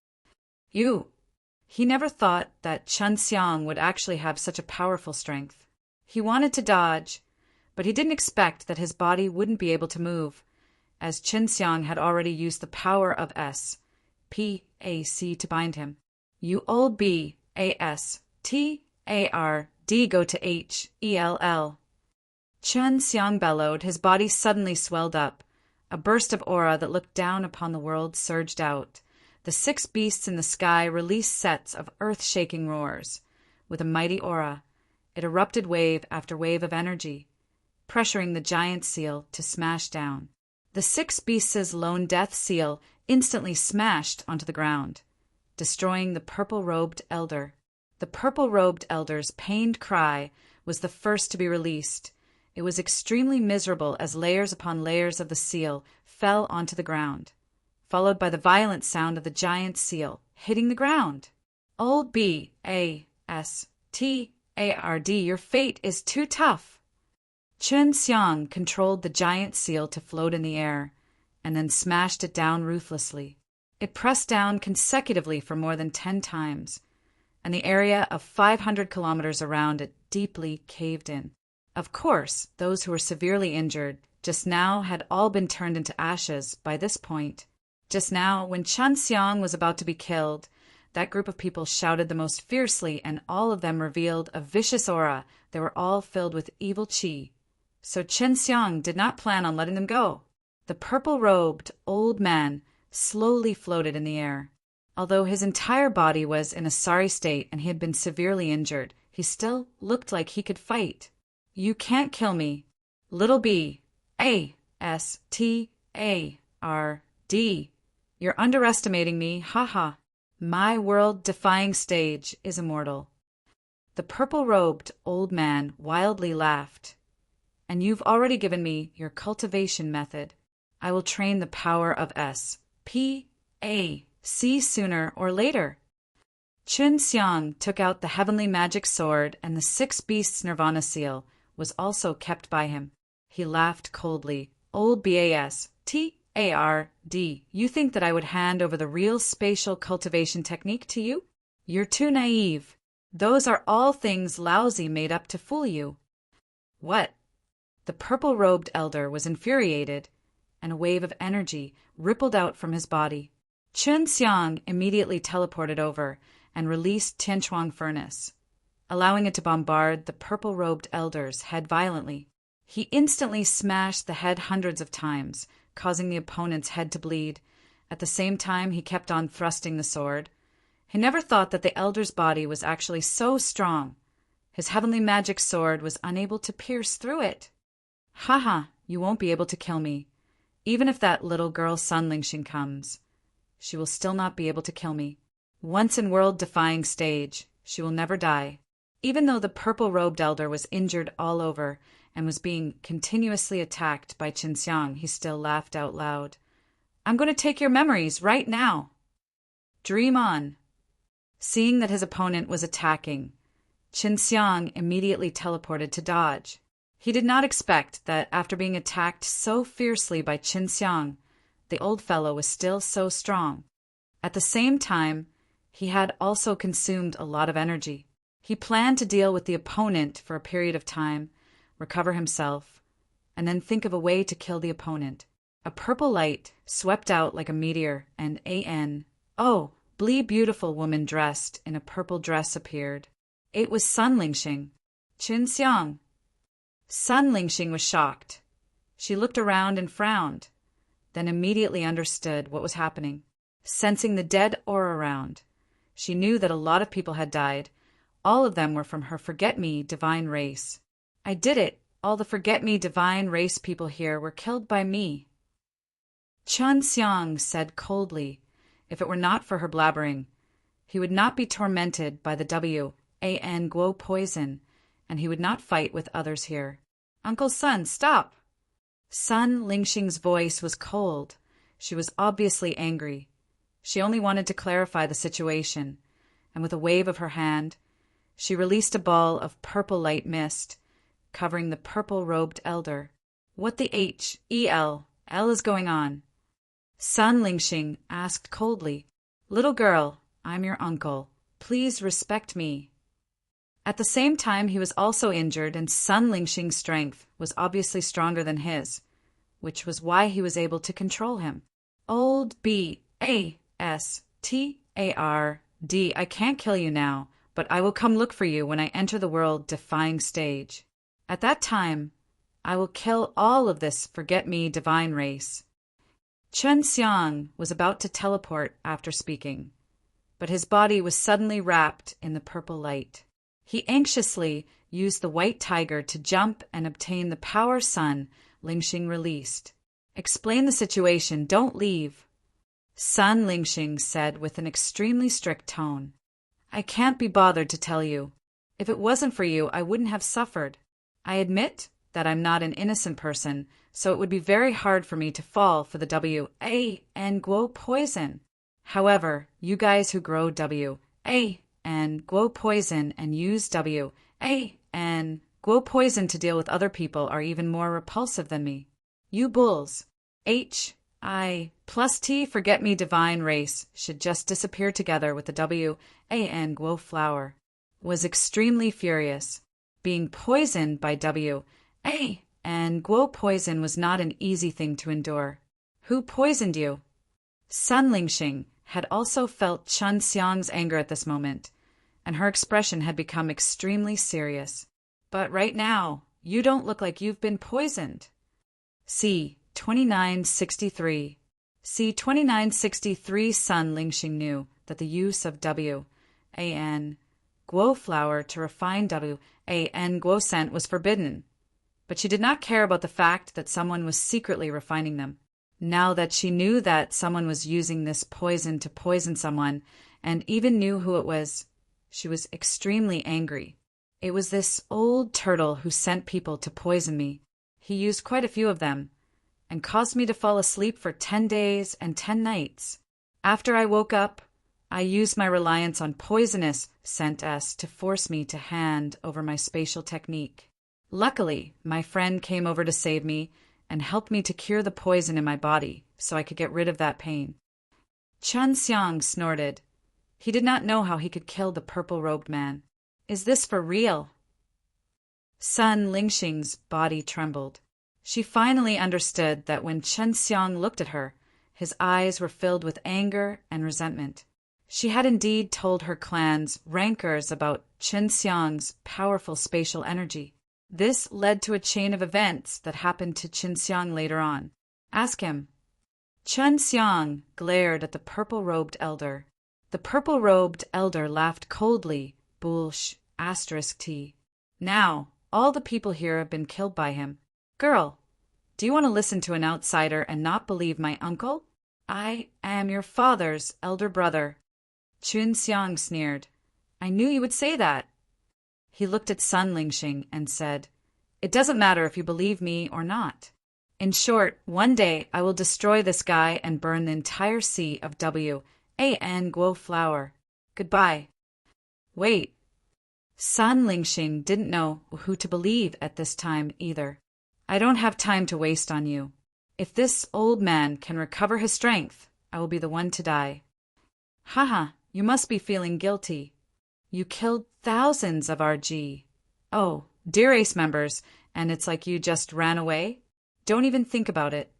[SPEAKER 1] He never thought that Qin Xiang would actually have such a powerful strength. He wanted to dodge, but he didn't expect that his body wouldn't be able to move, as Qin Xiang had already used the power of S.P.A.C. to bind him. "You old B.A.S.T.A.R.D. go to H.E.L.L. Qin Xiang bellowed. His body suddenly swelled up. A burst of aura that looked down upon the world surged out. The 6 beasts in the sky released sets of earth-shaking roars. With a mighty aura, it erupted wave after wave of energy, pressuring the giant seal to smash down. The 6 beasts' lone death seal instantly smashed onto the ground, destroying the purple-robed elder. The purple-robed elder's pained cry was the first to be released. It was extremely miserable as layers upon layers of the seal fell onto the ground, followed by the violent sound of the giant seal hitting the ground. "Old B.A.S.T.A.R.D., your fate is too tough." Qin Xiang controlled the giant seal to float in the air, and then smashed it down ruthlessly. It pressed down consecutively for more than 10 times, and the area of 500 kilometers around it deeply caved in. Of course, those who were severely injured just now had all been turned into ashes by this point. Just now, when Qin Xiang was about to be killed, that group of people shouted the most fiercely, and all of them revealed a vicious aura. They were all filled with evil qi. So Qin Xiang did not plan on letting them go. The purple-robed old man slowly floated in the air. Although his entire body was in a sorry state and he had been severely injured, he still looked like he could fight. "You can't kill me. Little B.A.S.T.A.R.D. You're underestimating me, haha. My world-defying stage is immortal." The purple-robed old man wildly laughed. "And you've already given me your cultivation method. I will train the power of S.P.A.C. sooner or later." Qin Xiang took out the heavenly magic sword, and the 6 beasts Nirvana seal was also kept by him. He laughed coldly. "Old B.A.S.T.A.R.D., you think that I would hand over the real spatial cultivation technique to you? You're too naive. Those are all things Laozi made up to fool you." "What?" The purple-robed elder was infuriated, and a wave of energy rippled out from his body. Qin Xiang immediately teleported over and released Tianquang furnace, allowing it to bombard the purple-robed elder's head violently. He instantly smashed the head hundreds of times, causing the opponent's head to bleed. At the same time, he kept on thrusting the sword, He never thought that the elder's body was actually so strong. His heavenly magic sword was unable to pierce through it. Haha, you won't be able to kill me. Even if that little girl Sun Lingxing comes, she will still not be able to kill me. Once in world-defying stage, she will never die. Even though the purple-robed elder was injured all over and was being continuously attacked by Qinxiang, he still laughed out loud. I'm going to take your memories right now. Dream on. Seeing that his opponent was attacking, Qinxiang immediately teleported to dodge. He did not expect that after being attacked so fiercely by Qinxiang, the old fellow was still so strong. At the same time, he had also consumed a lot of energy. He planned to deal with the opponent for a period of time, recover himself, and then think of a way to kill the opponent. A purple light swept out like a meteor, and Oh, beautiful woman dressed in a purple dress appeared. It was Sun Lingxing. Qinxiang. Sun Lingxing was shocked. She looked around and frowned, then immediately understood what was happening. Sensing the dead aura around, she knew that a lot of people had died. All of them were from her Forget-Me divine race. I did it. All the Forget-Me divine race people here were killed by me. Qinxiang said coldly. If it were not for her blabbering, he would not be tormented by the Guo poison, and he would not fight with others here. Uncle Sun, stop! Sun Lingxing's voice was cold. She was obviously angry. She only wanted to clarify the situation, and with a wave of her hand, she released a ball of purple light mist, covering the purple-robed elder. What the L is going on? Sun Lingxing asked coldly. Little girl, I'm your uncle. Please respect me. At the same time, he was also injured, and Sun Lingxing's strength was obviously stronger than his, which was why he was able to control him. Old Bastard, I can't kill you now, but I will come look for you when I enter the world-defying stage. At that time, I will kill all of this Forget-Me divine race. Qinxiang was about to teleport after speaking, but his body was suddenly wrapped in the purple light. He anxiously used the white tiger to jump and obtain the power Sun Lingxing released. Explain the situation, don't leave. Sun Lingxing said with an extremely strict tone. I can't be bothered to tell you. If it wasn't for you, I wouldn't have suffered. I admit that I'm not an innocent person, so it would be very hard for me to fall for the Guo poison. However, you guys who grow Guo poison and use Guo poison to deal with other people are even more repulsive than me. You bulls, plus T Forget-Me divine race should just disappear together with the Guo flower. Was extremely furious. Being poisoned by Guo poison was not an easy thing to endure. Who poisoned you? Sun Lingxing had also felt Qinxiang's anger at this moment, and her expression had become extremely serious. But right now, you don't look like you've been poisoned. C. 2963. C. 2963 Sun Lingxing knew that the use of Guo flower to refine Guo scent was forbidden, but she did not care about the fact that someone was secretly refining them. Now that she knew that someone was using this poison to poison someone, and even knew who it was, she was extremely angry. It was this old turtle who sent people to poison me. He used quite a few of them, and caused me to fall asleep for 10 days and 10 nights. After I woke up, I used my reliance on poisonous scent S to force me to hand over my spatial technique. Luckily, my friend came over to save me and helped me to cure the poison in my body so I could get rid of that pain. Qinxiang snorted. He did not know how he could kill the purple-robed man. Is this for real? Sun Lingxing's body trembled. She finally understood that when Qinxiang looked at her, his eyes were filled with anger and resentment. She had indeed told her clan's rancors about Qinxiang's powerful spatial energy. This led to a chain of events that happened to Qinxiang later on. Ask him. Qinxiang glared at the purple-robed elder. The purple-robed elder laughed coldly. Bullsh, *T. Now, all the people here have been killed by him. Girl, do you want to listen to an outsider and not believe my uncle? I am your father's elder brother. Chun Xiang sneered. I knew you would say that. He looked at Sun Lingxing and said, It doesn't matter if you believe me or not. In short, one day I will destroy this guy and burn the entire sea of W.A.N. Guo flower. Goodbye. Wait. Sun Lingxing didn't know who to believe at this time either. I don't have time to waste on you. If this old man can recover his strength, I will be the one to die. Haha, you must be feeling guilty. You killed thousands of our dear Ace members, and it's like you just ran away? Don't even think about it.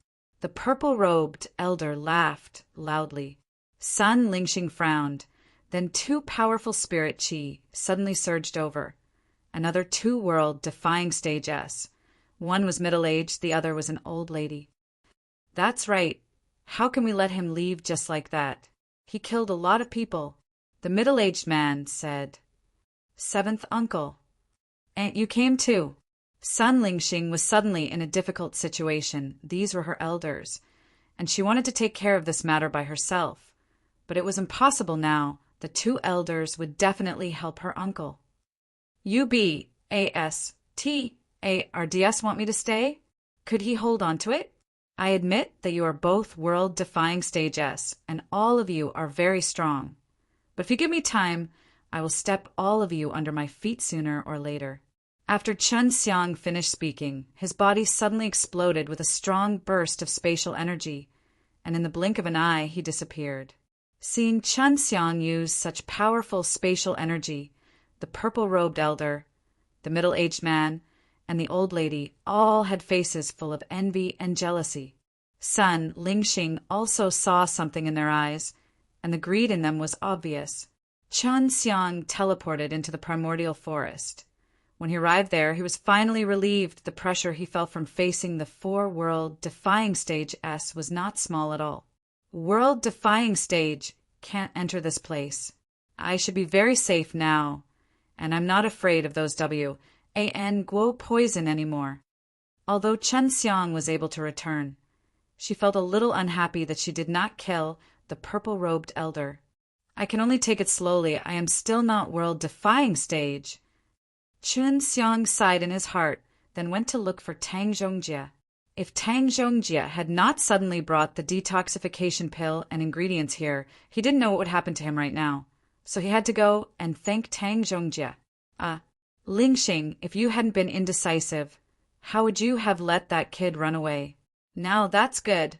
[SPEAKER 1] The purple-robed elder laughed loudly. Sun Lingxing frowned. Then two powerful spirit chi suddenly surged over. Another two-world defying stage S. One was middle-aged, the other was an old lady. That's right. How can we let him leave just like that? He killed a lot of people. The middle-aged man said, Seventh uncle. And you came too. Sun Lingxing was suddenly in a difficult situation. These were her elders, and she wanted to take care of this matter by herself. But it was impossible now. The two elders would definitely help her uncle. UBASTARDS want me to stay? Could he hold on to it? I admit that you are both world-defying stage S, and all of you are very strong. But if you give me time, I will step all of you under my feet sooner or later. After Chun Xiang finished speaking, his body suddenly exploded with a strong burst of spatial energy, and in the blink of an eye he disappeared. Seeing Chun Xiang use such powerful spatial energy, the purple-robed elder, the middle-aged man, and the old lady all had faces full of envy and jealousy. Sun Lingxing also saw something in their eyes, and the greed in them was obvious. Chun Xiang teleported into the primordial forest. When he arrived there, he was finally relieved. The pressure he felt from facing the four-world defying stage S was not small at all. World-defying stage can't enter this place. I should be very safe now, and I'm not afraid of those W.A.N. Guo poison anymore. Although Chun Xiang was able to return, she felt a little unhappy that she did not kill the purple-robed elder. I can only take it slowly. I am still not world-defying stage. Chun Xiang sighed in his heart, then went to look for Tang Zhongjie. If Tang Zhongjie had not suddenly brought the detoxification pill and ingredients here, he didn't know what would happen to him right now. So he had to go and thank Tang Zhongjie. Lingxing, if you hadn't been indecisive, how would you have let that kid run away? Now that's good.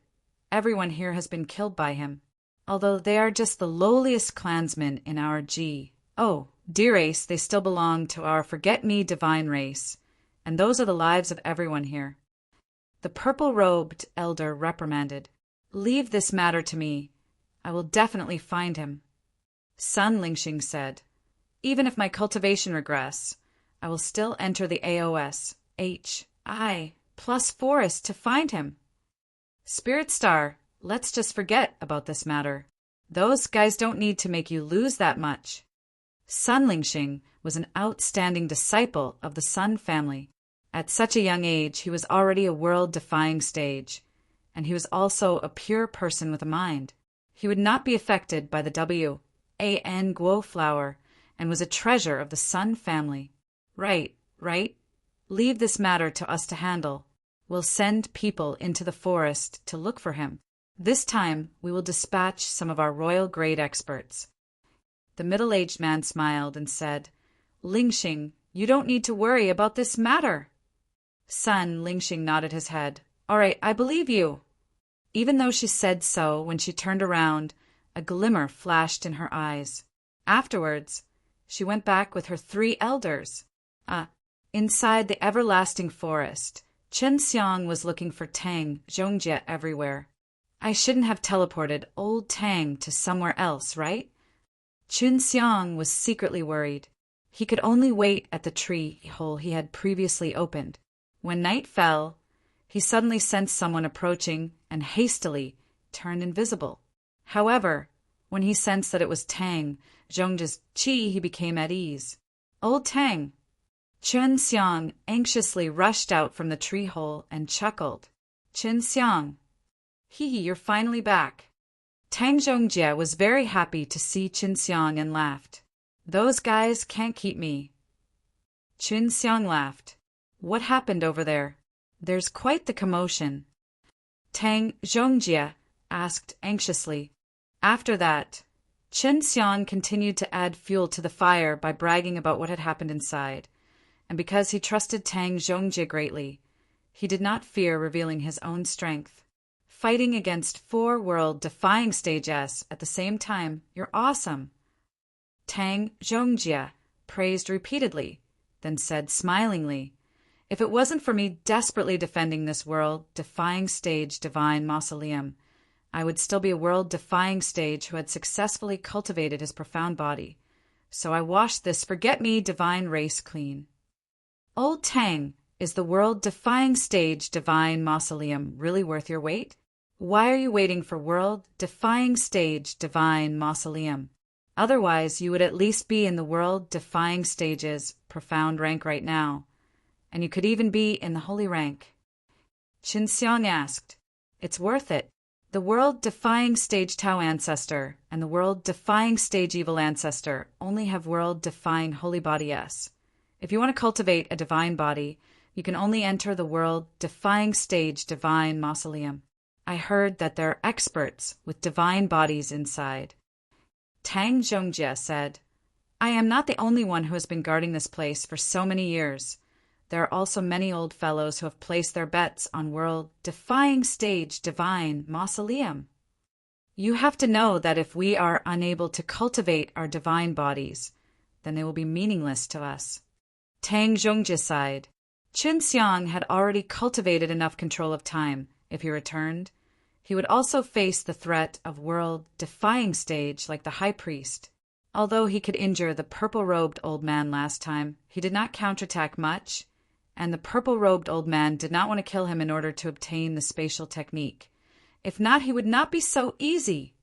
[SPEAKER 1] Everyone here has been killed by him. Although they are just the lowliest clansmen in our dear Ace, they still belong to our forget-me divine race. And those are the lives of everyone here. The purple-robed elder reprimanded. Leave this matter to me. I will definitely find him. Sun Lingxing said, Even if my cultivation regress, I will still enter the AOS, HI, plus forest to find him. Spirit Star, let's just forget about this matter. Those guys don't need to make you lose that much. Sun Lingxing was an outstanding disciple of the Sun family. At such a young age, he was already a world-defying stage, and he was also a pure person with a mind. He would not be affected by the W.A.N. Guo flower, and was a treasure of the Sun family. Right. Leave this matter to us to handle. We'll send people into the forest to look for him. This time, we will dispatch some of our royal-grade experts. The middle-aged man smiled and said, Lingxing, you don't need to worry about this matter. Sun Lingxing nodded his head. All right, I believe you. Even though she said so, when she turned around, a glimmer flashed in her eyes. Afterwards, she went back with her 3 elders. Inside the everlasting forest, Chun Xiang was looking for Tang Zhongjie everywhere. I shouldn't have teleported old Tang to somewhere else, right? Chun Xiang was secretly worried. He could only wait at the tree hole he had previously opened. When night fell, he suddenly sensed someone approaching and hastily turned invisible. However, When he sensed that it was Tang Zhongjia's qi, he became at ease. Old Tang! Chen Xiang anxiously rushed out from the tree hole and chuckled. Chen Xiang! Hee, you're finally back. Tang Zhongjie was very happy to see Chen Xiang and laughed. Those guys can't keep me. Chen Xiang laughed. What happened over there? There's quite the commotion. Tang Zhongjie asked anxiously. After that, Chen Xiang continued to add fuel to the fire by bragging about what had happened inside, and because he trusted Tang Zhongjie greatly, he did not fear revealing his own strength. Fighting against 4 world-defying stages at the same time, you're awesome. Tang Zhongjie praised repeatedly, then said smilingly, if it wasn't for me desperately defending this world-defying stage divine mausoleum, I would still be a world-defying stage who had successfully cultivated his profound body. So I washed this forget-me divine race clean. Old Tang, is the world-defying stage divine mausoleum really worth your wait? Why are you waiting for world-defying stage divine mausoleum? Otherwise, you would at least be in the world-defying stage's profound rank right now, and you could even be in the holy rank. Qin Xiang asked, it's worth it. The world-defying stage Tao ancestor and the world-defying stage evil ancestor only have world-defying holy body S. If you want to cultivate a divine body, you can only enter the world-defying stage divine mausoleum. I heard that there are experts with divine bodies inside. Tang Zhongjie said, I am not the only one who has been guarding this place for so many years. There are also many old fellows who have placed their bets on world-defying stage divine mausoleum. You have to know that if we are unable to cultivate our divine bodies, then they will be meaningless to us. Tang Zhongjie sighed. Qin Xiang had already cultivated enough control of time. If he returned, he would also face the threat of world-defying stage like the high priest. Although he could injure the purple-robed old man last time, he did not counterattack much, and the purple-robed old man did not want to kill him in order to obtain the spatial technique. If not, he would not be so easy.